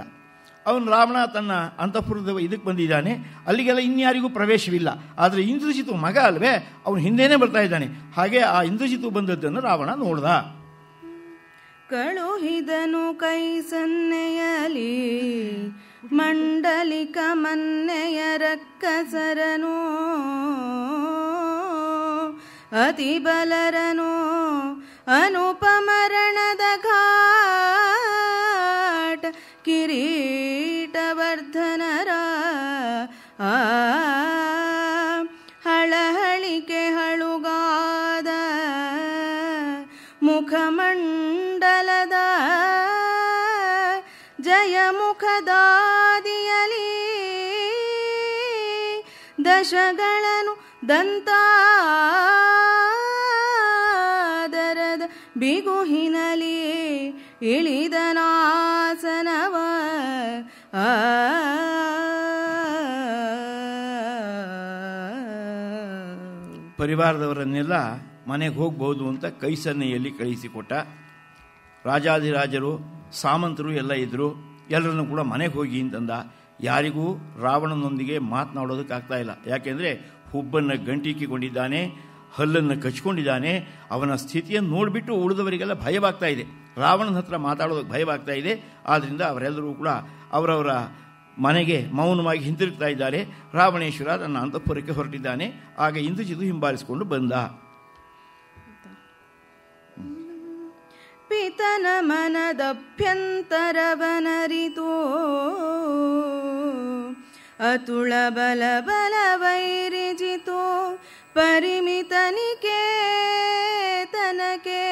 ಅವನು ರಾವಣ ತನ್ನ ಅಂತಃಪುರದ ಇದಕ್ಕೆ ಬಂದಿದ್ದಾನೆ, ಅಲ್ಲಿಗೆಲ್ಲ ಇನ್ಯಾರಿಗೂ ಪ್ರವೇಶವಿಲ್ಲ. ಆದರೆ ಇಂದ್ರಜಿತು ಮಗ ಅಲ್ವೇ, ಅವನು ಹಿಂದೇನೆ ಬರ್ತಾ ಇದ್ದಾನೆ. ಹಾಗೆ ಆ ಇಂದ್ರಜಿತು ಬಂದದ್ದನ್ನು ರಾವಣ ನೋಡ್ದ. ಕಳುಹಿದನು ಕೈ ಸನ್ನೆಯಲಿ ಮಂಡಲಿಕ ಮನ್ನೆಯ ರಕ್ಕಸರನು ಅತಿ ಬಲರನು ಅನುಪಮರಣದ ಘಾಟ ಕಿರೀಟವರ್ಧನರ ಹಳಹಳಿಕೆ ಹಳುಗಾದ ಮುಖಮಂಡಲದ ಜಯಮುಖದಾದಿಯಲಿ ದಶಗಳನ್ನು ದಂತಾದರದ ಬಿಗುಹಿನಲಿ ಇಳಿದನಾಸನವ ಪರಿವಾರದವರನ್ನೆಲ್ಲ ಮನೆಗೆ ಹೋಗ್ಬೋದು ಅಂತ ಕೈ ಸನ್ನೆಯಲ್ಲಿ ಕಳಿಸಿಕೊಟ್ಟ. ರಾಜಾಧಿರಾಜರು ಸಾಮಂತರು ಎಲ್ಲ ಇದ್ದರು, ಎಲ್ಲರನ್ನು ಕೂಡ ಮನೆಗೆ ಹೋಗಿ ಅಂತಂದ. ಯಾರಿಗೂ ರಾವಣನೊಂದಿಗೆ ಮಾತನಾಡೋದಕ್ಕಾಗ್ತಾ ಇಲ್ಲ. ಯಾಕೆಂದರೆ ಹುಬ್ಬನ್ನು ಗಂಟಿಕ್ಕಿಕೊಂಡಿದ್ದಾನೆ, ಹಲ್ಲನ್ನು ಕಚ್ಕೊಂಡಿದ್ದಾನೆ. ಅವನ ಸ್ಥಿತಿಯನ್ನು ನೋಡಿಬಿಟ್ಟು ಉಳಿದವರಿಗೆಲ್ಲ ಭಯವಾಗ್ತಾ ಇದೆ, ರಾವಣನ ಹತ್ರ ಮಾತಾಡೋದಕ್ಕೆ ಭಯವಾಗ್ತಾ ಇದೆ. ಆದ್ದರಿಂದ ಅವರೆಲ್ಲರೂ ಕೂಡ ಅವರವರ ಮನೆಗೆ ಮೌನವಾಗಿ ಹಿಂತಿರುಗ್ತಾ ಇದ್ದಾರೆ. ರಾವಣೇಶ್ವರ ತನ್ನ ಅಂತಃಪುರಕ್ಕೆ ಹೊರಟಿದ್ದಾನೆ. ಆಗ ಇಂದ್ರಜಿತು ಹಿಂಬಾಲಿಸಿಕೊಂಡು ಬಂದ. ಪಿತನ ಮನದಭ್ಯಂತರವನರಿತು ಅತುಳ ಬಲ ಬಲವೈರಿಜಿತು ಪರಿಮಿತನಿಕೆ ತನಕೆ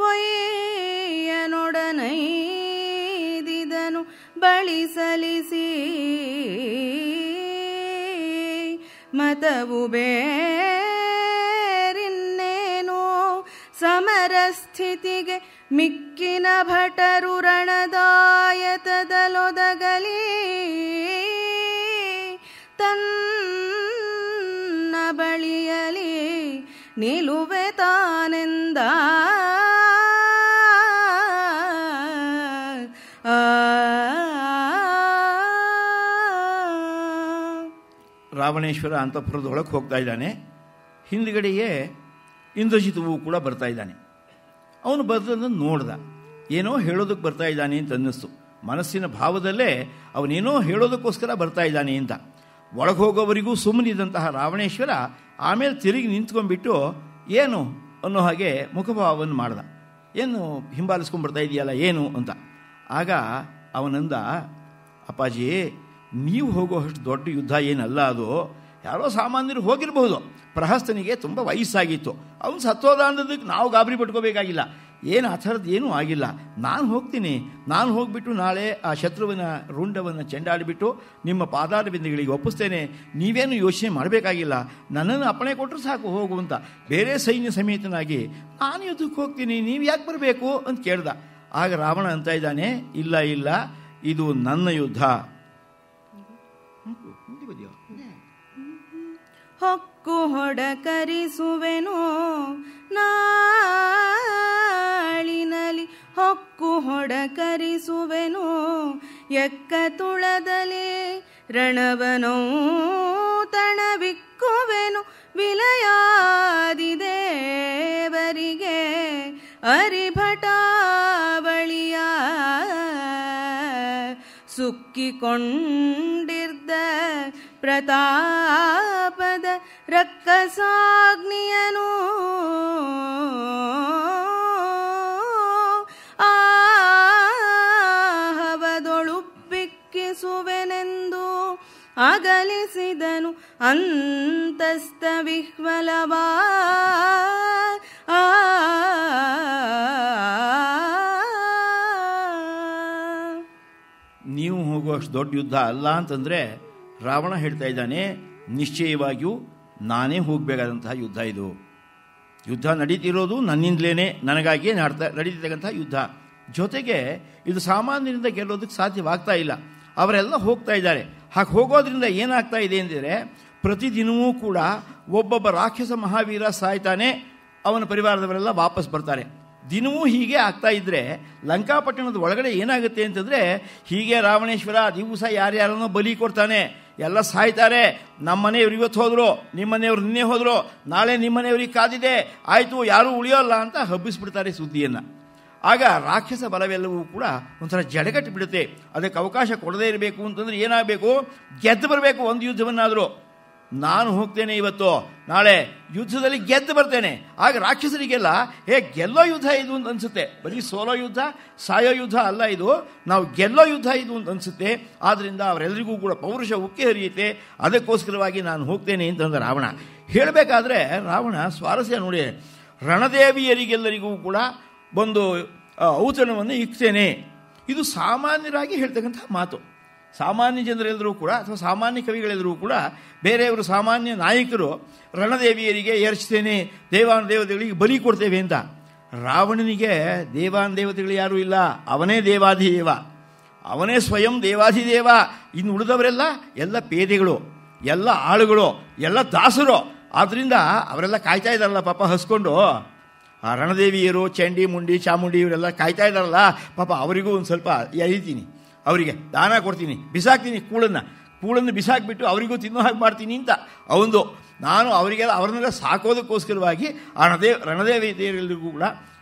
ಒಯ್ಯನೊಡನೈದಿದನು ಬಳಿ ಸಲಿಸಿ ಮತವು ಬೇರಿನ್ನೇನು ಸಮರಸ್ಥಿತಿಗೆ ಮಿಕ್ಕಿನ ಭಟರು ರಣದಾಯತದಲೊದಗಲಿ ತನ್ನ ಬಳಿಯಲಿ ನಿಲುವೆ ತಾನೆಂದ ರಾವಣೇಶ್ವರ ಅಂತಃಪುರದೊಳಗೆ ಹೋಗ್ತಾ ಇದ್ದಾನೆ. ಹಿಂದುಗಡೆಯೇ ಇಂದ್ರಜಿತುವು ಕೂಡ ಬರ್ತಾ ಇದ್ದಾನೆ. ಅವನು ಬರ್ತದನ್ನು ನೋಡ್ದ, ಏನೋ ಹೇಳೋದಕ್ಕೆ ಬರ್ತಾ ಇದ್ದಾನೆ ಅಂತ ಅನ್ನಿಸ್ತು. ಮನಸ್ಸಿನ ಭಾವದಲ್ಲೇ ಅವನೇನೋ ಹೇಳೋದಕ್ಕೋಸ್ಕರ ಬರ್ತಾ ಇದ್ದಾನೆ ಅಂತ. ಒಳಗೆ ಹೋಗೋವರಿಗೂ ಸುಮ್ಮನಿದ್ದಂತಹ ರಾವಣೇಶ್ವರ ಆಮೇಲೆ ತಿರುಗಿ ನಿಂತ್ಕೊಂಡ್ಬಿಟ್ಟು ಏನು ಅನ್ನೋ ಹಾಗೆ ಮುಖಭಾವವನ್ನು ಮಾಡ್ದ. ಏನು ಹಿಂಬಾಲಿಸ್ಕೊಂಡು ಬರ್ತಾ ಇದೆಯಲ್ಲ ಏನು ಅಂತ. ಆಗ ಅವನಂದ, ಅಪ್ಪಾಜಿ ನೀವು ಹೋಗೋಷ್ಟು ದೊಡ್ಡ ಯುದ್ಧ ಏನಲ್ಲ ಅದು, ಯಾರೋ ಸಾಮಾನ್ಯರು ಹೋಗಿರಬಹುದು. ಪ್ರಹಸ್ತನಿಗೆ ತುಂಬ ವಯಸ್ಸಾಗಿತ್ತು, ಅವನು ಸತ್ತೋದ ಅಂದದಕ್ಕೆ ನಾವು ಗಾಬರಿ ಪಟ್ಕೋಬೇಕಾಗಿಲ್ಲ. ಏನು ಆ ಥರದ್ದು ಏನೂ ಆಗಿಲ್ಲ, ನಾನು ಹೋಗ್ತೀನಿ, ನಾನು ಹೋಗಿಬಿಟ್ಟು ನಾಳೆ ಆ ಶತ್ರುವಿನ ರುಂಡವನ್ನು ಚೆಂಡಾಡಿಬಿಟ್ಟು ನಿಮ್ಮ ಪಾದಾರ ಬಿಂದುಗಳಿಗೆ ಒಪ್ಪಿಸ್ತೇನೆ, ನೀವೇನು ಯೋಚನೆ ಮಾಡಬೇಕಾಗಿಲ್ಲ, ನನ್ನನ್ನು ಅಪ್ಪಣೆ ಕೊಟ್ಟರು ಸಾಕು ಹೋಗು ಅಂತ. ಬೇರೆ ಸೈನ್ಯ ಸಮೇತನಾಗಿ ನಾನು ಯುದ್ಧಕ್ಕೆ ಹೋಗ್ತೀನಿ, ನೀವು ಯಾಕೆ ಬರಬೇಕು ಅಂತ ಕೇಳ್ದ. ಆಗ ರಾವಣ ಅಂತ ಇದ್ದಾನೆ, ಇಲ್ಲ ಇಲ್ಲ, ಇದು ನನ್ನ ಯುದ್ಧ. ಹೊಕ್ಕು ಹೊಡಕರಿಸುವೆನು ನಾಳಿನಲಿ, ಹೊಕ್ಕು ಹೊಡಕರಿಸುವೆನು ಎಕ್ಕ ತುಳದಲೇ, ರಣವನೋ ತಣವಿಕ್ಕುವೆನು ವಿಲಯಾದಿ ದೇವರಿಗೆ, ಅರಿಭಟಾವಳಿಯ ಸುಕ್ಕಿಕೊಂಡಿರ್ದ ಪ್ರತಾಪದ ರಕ್ಕಸಾಗ್ನಿಯನು, ಆಹವದೊಳುಪ್ಪಿಕ್ಕಿಸುವೆನೆಂದು ಅಗಲಿಸಿದನು ಅಂತಸ್ಥ ವಿಹ್ವಲವಾ. ನೀವು ಹೋಗುವಷ್ಟು ದೊಡ್ಡ ಯುದ್ಧ ಅಲ್ಲ ಅಂತಂದರೆ ರಾವಣ ಹೇಳ್ತಾ ಇದ್ದಾನೆ, ನಿಶ್ಚಯವಾಗಿಯೂ ನಾನೇ ಹೋಗಬೇಕಾದಂತಹ ಯುದ್ಧ ಇದು. ಯುದ್ಧ ನಡೀತಿರೋದು ನನ್ನಿಂದಲೇ, ನನಗಾಗಿಯೇ ನಡೀತಿರ್ತಕ್ಕಂಥ ಯುದ್ಧ. ಜೊತೆಗೆ ಇದು ಸಾಮಾನ್ಯರಿಂದ ಗೆಲ್ಲೋದಕ್ಕೆ ಸಾಧ್ಯವಾಗ್ತಾ ಇಲ್ಲ. ಅವರೆಲ್ಲ ಹೋಗ್ತಾ ಇದ್ದಾರೆ. ಹಾಗೆ ಹೋಗೋದ್ರಿಂದ ಏನಾಗ್ತಾ ಇದೆ ಅಂದರೆ, ಪ್ರತಿದಿನವೂ ಕೂಡ ಒಬ್ಬೊಬ್ಬ ರಾಕ್ಷಸ ಮಹಾವೀರ ಸಾಯ್ತಾನೆ, ಅವನ ಪರಿವಾರದವರೆಲ್ಲ ವಾಪಸ್ ಬರ್ತಾರೆ. ದಿನವೂ ಹೀಗೆ ಆಗ್ತಾ ಇದ್ದರೆ ಲಂಕಾಪಟ್ಟಣದ ಒಳಗಡೆ ಏನಾಗುತ್ತೆ ಅಂತಂದರೆ, ಹೀಗೆ ರಾವಣೇಶ್ವರ ದಿವಸ ಯಾರ್ಯಾರನ್ನೋ ಬಲಿ ಕೊಡ್ತಾನೆ, ಎಲ್ಲ ಸಾಯ್ತಾರೆ. ನಮ್ಮ ಮನೆಯವ್ರು ಇವತ್ತು ಹೋದರು, ನಿಮ್ಮ ಮನೆಯವ್ರು ನಿನ್ನೆ ಹೋದರು, ನಾಳೆ ನಿಮ್ಮ ಮನೆಯವ್ರಿಗೆ ಕಾದಿದೆ, ಆಯಿತು ಯಾರೂ ಉಳಿಯೋಲ್ಲ ಅಂತ ಹಬ್ಬಿಸ್ಬಿಡ್ತಾರೆ ಸುದ್ದಿಯನ್ನು. ಆಗ ರಾಕ್ಷಸ ಬಲವೆಲ್ಲವೂ ಕೂಡ ಒಂಥರ ಜಡಗಟ್ಟು ಬಿಡುತ್ತೆ. ಅದಕ್ಕೆ ಅವಕಾಶ ಕೊಡದೇ ಇರಬೇಕು ಅಂತಂದರೆ ಏನಾಗಬೇಕು, ಗೆದ್ದು ಬರಬೇಕು ಒಂದು ಯುದ್ಧವನ್ನಾದರೂ. ನಾನು ಹೋಗ್ತೇನೆ ಇವತ್ತು, ನಾಳೆ ಯುದ್ಧದಲ್ಲಿ ಗೆದ್ದು ಬರ್ತೇನೆ. ಆಗ ರಾಕ್ಷಸರಿಗೆಲ್ಲ ಗೆಲ್ಲೋ ಯುದ್ಧ ಇದು ಅಂತ ಅನಿಸುತ್ತೆ. ಬರೀ ಸೋಲೋ ಯುದ್ಧ, ಸಾಯೋ ಯುದ್ಧ ಅಲ್ಲ ಇದು, ನಾವು ಗೆಲ್ಲೋ ಯುದ್ಧ ಇದು ಅಂತ ಅನಿಸುತ್ತೆ. ಆದ್ದರಿಂದ ಅವರೆಲ್ಲರಿಗೂ ಕೂಡ ಪೌರುಷ ಉಕ್ಕಿ ಹರಿಯುತ್ತೆ. ಅದಕ್ಕೋಸ್ಕರವಾಗಿ ನಾನು ಹೋಗ್ತೇನೆ ಅಂತಂದ ರಾವಣ. ಹೇಳಬೇಕಾದ್ರೆ ರಾವಣ ಸ್ವಾರಸ್ಯ ನೋಡಿ, ರಣದೇವಿಯರಿಗೆಲ್ಲರಿಗೂ ಕೂಡ ಒಂದು ಔತಣವನ್ನು ಇಕ್ತೇನೆ. ಇದು ಸಾಮಾನ್ಯರಾಗಿ ಹೇಳ್ತಕ್ಕಂಥ ಮಾತು. ಸಾಮಾನ್ಯ ಜನರೆಲ್ಲರೂ ಕೂಡ ಅಥವಾ ಸಾಮಾನ್ಯ ಕವಿಗಳೆಲ್ಲರೂ ಕೂಡ ಬೇರೆಯವರು ಸಾಮಾನ್ಯ ನಾಯಕರು ರಣದೇವಿಯರಿಗೆ ಏರಿಸ್ತೇನೆ, ದೇವಾನು ದೇವತೆಗಳಿಗೆ ಬಲಿ ಕೊಡ್ತೇವೆ ಅಂತ. ರಾವಣನಿಗೆ ದೇವಾನು ದೇವತೆಗಳು ಯಾರೂ ಇಲ್ಲ, ಅವನೇ ದೇವಾಧಿದೇವ, ಅವನೇ ಸ್ವಯಂ ದೇವಾಧಿದೇವ. ಇನ್ನು ಉಳಿದವರೆಲ್ಲ ಎಲ್ಲ ಪೇದೆಗಳು, ಎಲ್ಲ ಆಳುಗಳು, ಎಲ್ಲ ದಾಸರು. ಆದ್ದರಿಂದ ಅವರೆಲ್ಲ ಕಾಯ್ತಾ ಇದ್ದಾರಲ್ಲ ಪಾಪ ಹಸ್ಕೊಂಡು. ಆ ರಣದೇವಿಯರು ಚಂಡಿ ಮುಂಡಿ ಚಾಮುಂಡಿ ಇವರೆಲ್ಲ ಕಾಯ್ತಾ ಇದ್ದಾರಲ್ಲ ಪಾಪ, ಅವರಿಗೂ ಒಂದು ಸ್ವಲ್ಪ ಎಳಿತೀನಿ, ಅವರಿಗೆ ದಾನ ಕೊಡ್ತೀನಿ, ಬಿಸಾಕ್ತೀನಿ, ಕೂಳನ್ನು ಬಿಸಾಕ್ಬಿಟ್ಟು ಅವರಿಗೂ ತಿನ್ನೋ ಹಾಗೆ ಮಾಡ್ತೀನಿ ಅಂತ ಅವಂದು. ನಾನು ಅವರಿಗೆಲ್ಲ ಅವ್ರನ್ನೆಲ್ಲ ಸಾಕೋದಕ್ಕೋಸ್ಕರವಾಗಿ ಆ ರಣದೇವಿಯರಿಗೂ ಕೂಡ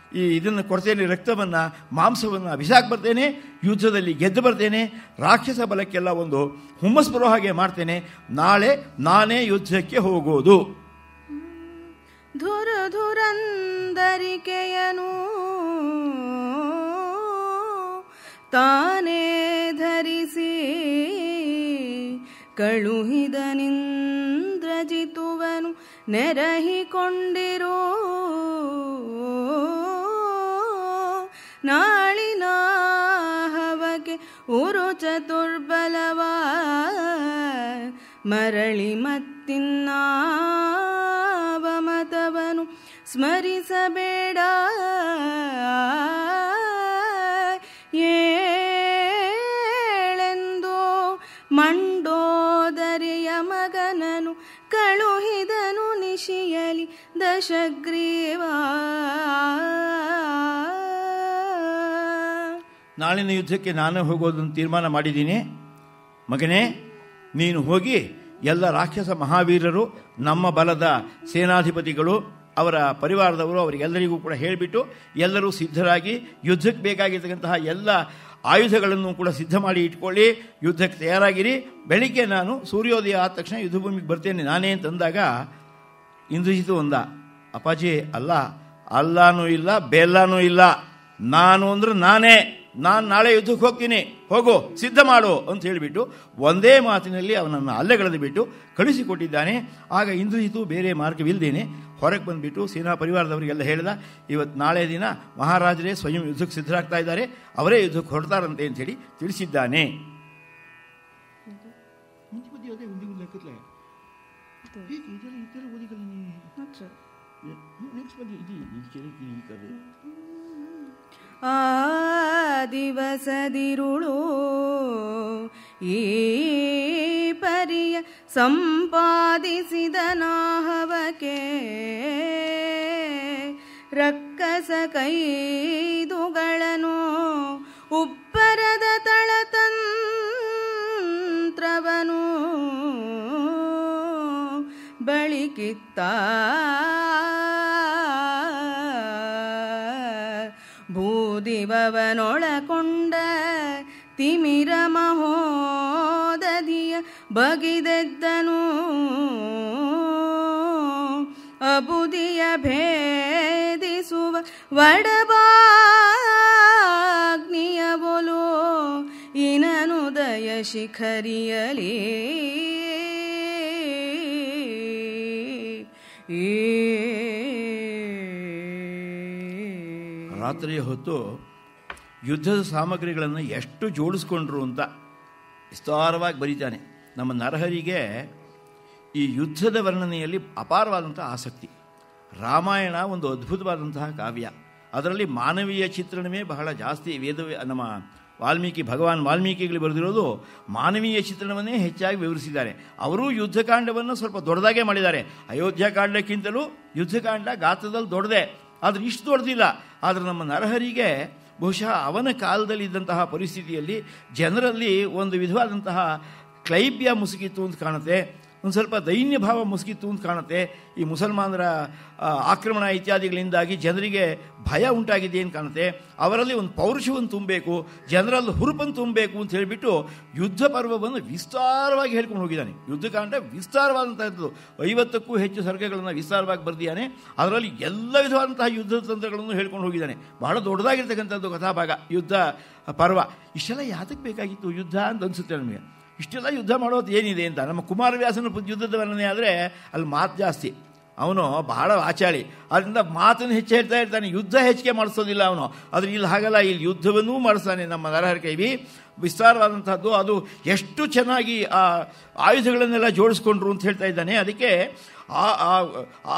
ಇದನ್ನು ಕೊಡ್ತೇನೆ, ರಕ್ತವನ್ನು ಮಾಂಸವನ್ನು ಬಿಸಾಕಿ ಬರ್ತೇನೆ, ಯುದ್ಧದಲ್ಲಿ ಗೆದ್ದು ಬರ್ತೇನೆ, ರಾಕ್ಷಸ ಬಲಕ್ಕೆಲ್ಲ ಒಂದು ಹುಮ್ಮಸ್ ಬರೋ ಹಾಗೆ ಮಾಡ್ತೇನೆ. ನಾಳೆ ನಾನೇ ಯುದ್ಧಕ್ಕೆ ಹೋಗೋದು. ಧುರಂದರಿಕೆಯನು ತಾನೇ ಧರಿಸಿ ಕಳುಹಿದನಿಂದ್ರಜಿತುವನು ನೆರಹಿಕೊಂಡಿರೋ ನಾಳಿನ ಹವಗೆ ಉರು ಚತುರ್ಬಲವ ಮರಳಿ ಮತ್ತಿನ್ನಾವಮತವನು ಸ್ಮರಿಸಬೇಡ. ಏಳೆಂದು ಮಂಡೋದರಿಯ ಮಗನನು ಕಳುಹಿದನು ನಿಶಿಯಲಿ ದಶಗ್ರೀವ. ನಾಳಿನ ಯುದ್ಧಕ್ಕೆ ನಾನು ಹೋಗೋದನ್ನು ತೀರ್ಮಾನ ಮಾಡಿದ್ದೀನಿ. ಮಗನೇ, ನೀನು ಹೋಗಿ ಎಲ್ಲ ರಾಕ್ಷಸ ಮಹಾವೀರರು, ನಮ್ಮ ಬಲದ ಸೇನಾಧಿಪತಿಗಳು, ಅವರ ಪರಿವಾರದವರು, ಅವರಿಗೆಲ್ಲರಿಗೂ ಕೂಡ ಹೇಳಿಬಿಟ್ಟು ಎಲ್ಲರೂ ಸಿದ್ಧರಾಗಿ ಯುದ್ಧಕ್ಕೆ ಬೇಕಾಗಿರ್ತಕ್ಕಂತಹ ಎಲ್ಲ ಆಯುಧಗಳನ್ನು ಕೂಡ ಸಿದ್ಧ ಮಾಡಿ ಇಟ್ಕೊಳ್ಳಿ, ಯುದ್ಧಕ್ಕೆ ತಯಾರಾಗಿರಿ. ಬೆಳಿಗ್ಗೆ ನಾನು ಸೂರ್ಯೋದಯ ಆದ ತಕ್ಷಣ ಯುದ್ಧಭೂಮಿಗೆ ಬರ್ತೇನೆ ನಾನೇ ಅಂತಂದಾಗ ಇಂದ್ರಜಿತು ಅಂದ, ಅಪ್ಪಾಜಿ ಅಲ್ಲ, ಅಲ್ಲಾನೂ ಇಲ್ಲ ಬೆಲ್ಲಾನೂ ಇಲ್ಲ, ನಾನು ಅಂದ್ರೆ ನಾನೇ, ನಾನು ನಾಳೆ ಯುದ್ಧಕ್ಕೆ ಹೋಗ್ತೀನಿ, ಹೋಗು ಸಿದ್ಧ ಮಾಡು ಅಂತ ಹೇಳಿಬಿಟ್ಟು ಒಂದೇ ಮಾತಿನಲ್ಲಿ ಅವನನ್ನು ಅಲ್ಲೆಗೆಳೆದು ಬಿಟ್ಟು ಕಳಿಸಿಕೊಟ್ಟಿದ್ದಾನೆ. ಆಗ ಇಂದ್ರಜಿತು ಬೇರೆ ಮಾರ್ಗವಿಲ್ಲದೇನೆ ಹೊರಗೆ ಬಂದುಬಿಟ್ಟು ಸೇನಾ ಪರಿವಾರದವರಿಗೆಲ್ಲ ಹೇಳಿದ, ಇವತ್ತು ನಾಳೆ ದಿನ ಮಹಾರಾಜರೇ ಸ್ವಯಂ ಯುದ್ಧಕ್ಕೆ ಸಿದ್ಧರಾಗ್ತಾ ಇದ್ದಾರೆ, ಅವರೇ ಯುದ್ಧಕ್ಕೆ ಹೊರಡ್ತಾರಂತೆ ಅಂಥೇಳಿ ತಿಳಿಸಿದ್ದಾನೆ. ಆ ದಿವಸದಿರುಳು ಈ ಪರಿಯ ಸಂಪಾದಿಸಿದ ನಾಹವಕ್ಕೆ ರಕ್ಕಸ ಕೈದುಗಳನ್ನು ಉಪ್ಪರದ ತಳತಂತ್ರವನು ಬಳಿಕಿತ್ತ ಭೂದಿವವನೊಳಕೊಂಡ ತಿಮಿರ ಮಹೋದಧಿಯ ಬಗಿದೆದ್ದನು ಅಬುದಿಯ ಭೇದಿಸುವ ವಡಬಾಗ್ನಿಯ ಬೊಲು ಇನನುದಯ ಶಿಖರಿಯಲಿ ರಾತ್ರಿಯ ಹೊತ್ತು ಯುದ್ಧದ ಸಾಮಗ್ರಿಗಳನ್ನು ಎಷ್ಟು ಜೋಡಿಸ್ಕೊಂಡ್ರು ಅಂತ ವಿಸ್ತಾರವಾಗಿ ಬರೀತಾನೆ. ನಮ್ಮ ನರಹರಿಗೆ ಈ ಯುದ್ಧದ ವರ್ಣನೆಯಲ್ಲಿ ಅಪಾರವಾದಂಥ ಆಸಕ್ತಿ. ರಾಮಾಯಣ ಒಂದು ಅದ್ಭುತವಾದಂತಹ ಕಾವ್ಯ. ಅದರಲ್ಲಿ ಮಾನವೀಯ ಚಿತ್ರಣವೇ ಬಹಳ ಜಾಸ್ತಿ. ನಮ್ಮ ಭಗವಾನ್ ವಾಲ್ಮೀಕಿಗಳು ಬರೆದಿರೋದು ಮಾನವೀಯ ಚಿತ್ರಣವನ್ನೇ ಹೆಚ್ಚಾಗಿ ವಿವರಿಸಿದ್ದಾರೆ. ಅವರೂ ಯುದ್ಧಕಾಂಡವನ್ನು ಸ್ವಲ್ಪ ದೊಡ್ಡದಾಗೇ ಮಾಡಿದ್ದಾರೆ. ಅಯೋಧ್ಯಕಾಂಡಕ್ಕಿಂತಲೂ ಯುದ್ಧಕಾಂಡ ಗಾತ್ರದಲ್ಲಿ ದೊಡ್ಡದೆ, ಆದರೆ ಇಷ್ಟು ದೊಡ್ಡದಿಲ್ಲ. ಆದರೆ ನಮ್ಮ ನರಹರಿಗೆ ಬಹುಶಃ ಅವನ ಕಾಲದಲ್ಲಿ ಇದ್ದಂತಹ ಪರಿಸ್ಥಿತಿಯಲ್ಲಿ ಜನರಲ್ಲಿ ಒಂದು ವಿಧವಾದಂತಹ ಕ್ಲೈಬ್ಯ ಮುಸುಕಿತ್ತು ಅಂತ ಕಾಣುತ್ತೆ, ಒಂದು ಸ್ವಲ್ಪ ದೈನ್ಯ ಭಾವ ಮುಸುಕಿತ್ತು ಅಂತ ಕಾಣುತ್ತೆ. ಈ ಮುಸಲ್ಮಾನರ ಆಕ್ರಮಣ ಇತ್ಯಾದಿಗಳಿಂದಾಗಿ ಜನರಿಗೆ ಭಯ ಉಂಟಾಗಿದೆ ಅಂತ ಕಾಣುತ್ತೆ. ಅವರಲ್ಲಿ ಒಂದು ಪೌರುಷವನ್ನು ತುಂಬಬೇಕು, ಜನರಲ್ಲಿ ಹುರುಪನ್ನು ತುಂಬಬೇಕು ಅಂತ ಹೇಳಿಬಿಟ್ಟು ಯುದ್ಧ ಪರ್ವವನ್ನು ವಿಸ್ತಾರವಾಗಿ ಹೇಳ್ಕೊಂಡು ಹೋಗಿದ್ದಾನೆ. ಯುದ್ಧಕಾಂಡ ವಿಸ್ತಾರವಾದಂತಹದ್ದು, 50ಕ್ಕೂ ಹೆಚ್ಚು ಸರ್ಗಗಳನ್ನು ವಿಸ್ತಾರವಾಗಿ ಬರೆದಿದ್ದಾನೆ. ಅದರಲ್ಲಿ ಎಲ್ಲ ವಿಧವಾದಂತಹ ಯುದ್ಧ ತಂತ್ರಗಳನ್ನು ಹೇಳ್ಕೊಂಡು ಹೋಗಿದ್ದಾನೆ. ಬಹಳ ದೊಡ್ಡದಾಗಿರ್ತಕ್ಕಂಥದ್ದು ಕಥಾಭಾಗ ಯುದ್ಧ ಪರ್ವ. ಇಷ್ಟೆಲ್ಲ ಯಾತಕ್ಕೆ ಬೇಕಾಗಿತ್ತು ಯುದ್ಧ ಅಂತ ಅನಿಸುತ್ತೆ ನಮಗೆ. ಇಷ್ಟೆಲ್ಲ ಯುದ್ಧ ಮಾಡೋದು ಏನಿದೆ ಅಂತ. ನಮ್ಮ ಕುಮಾರವ್ಯಾಸನ ಯುದ್ಧದ ವರ್ಣನೆ ಆದರೆ ಅಲ್ಲಿ ಮಾತು ಜಾಸ್ತಿ, ಅವನು ಬಹಳ ಆಚಾಳಿ, ಅದರಿಂದ ಮಾತನ್ನು ಹೆಚ್ಚು ಹೇಳ್ತಾ ಇರ್ತಾನೆ, ಯುದ್ಧ ಹೆಚ್ಚಿಗೆ ಮಾಡಿಸೋದಿಲ್ಲ ಅವನು. ಆದರೆ ಇಲ್ಲಿ ಹಾಗಲ್ಲ, ಇಲ್ಲಿ ಯುದ್ಧವನ್ನೂ ಮಾಡಿಸ್ತಾನೆ ನಮ್ಮ ನರಹರ ಕೈವಿ. ವಿಸ್ತಾರವಾದಂಥದ್ದು. ಅದು ಎಷ್ಟು ಚೆನ್ನಾಗಿ ಆ ಆಯುಧಗಳನ್ನೆಲ್ಲ ಜೋಡಿಸ್ಕೊಂಡ್ರು ಅಂತ ಹೇಳ್ತಾ ಇದ್ದಾನೆ. ಅದಕ್ಕೆ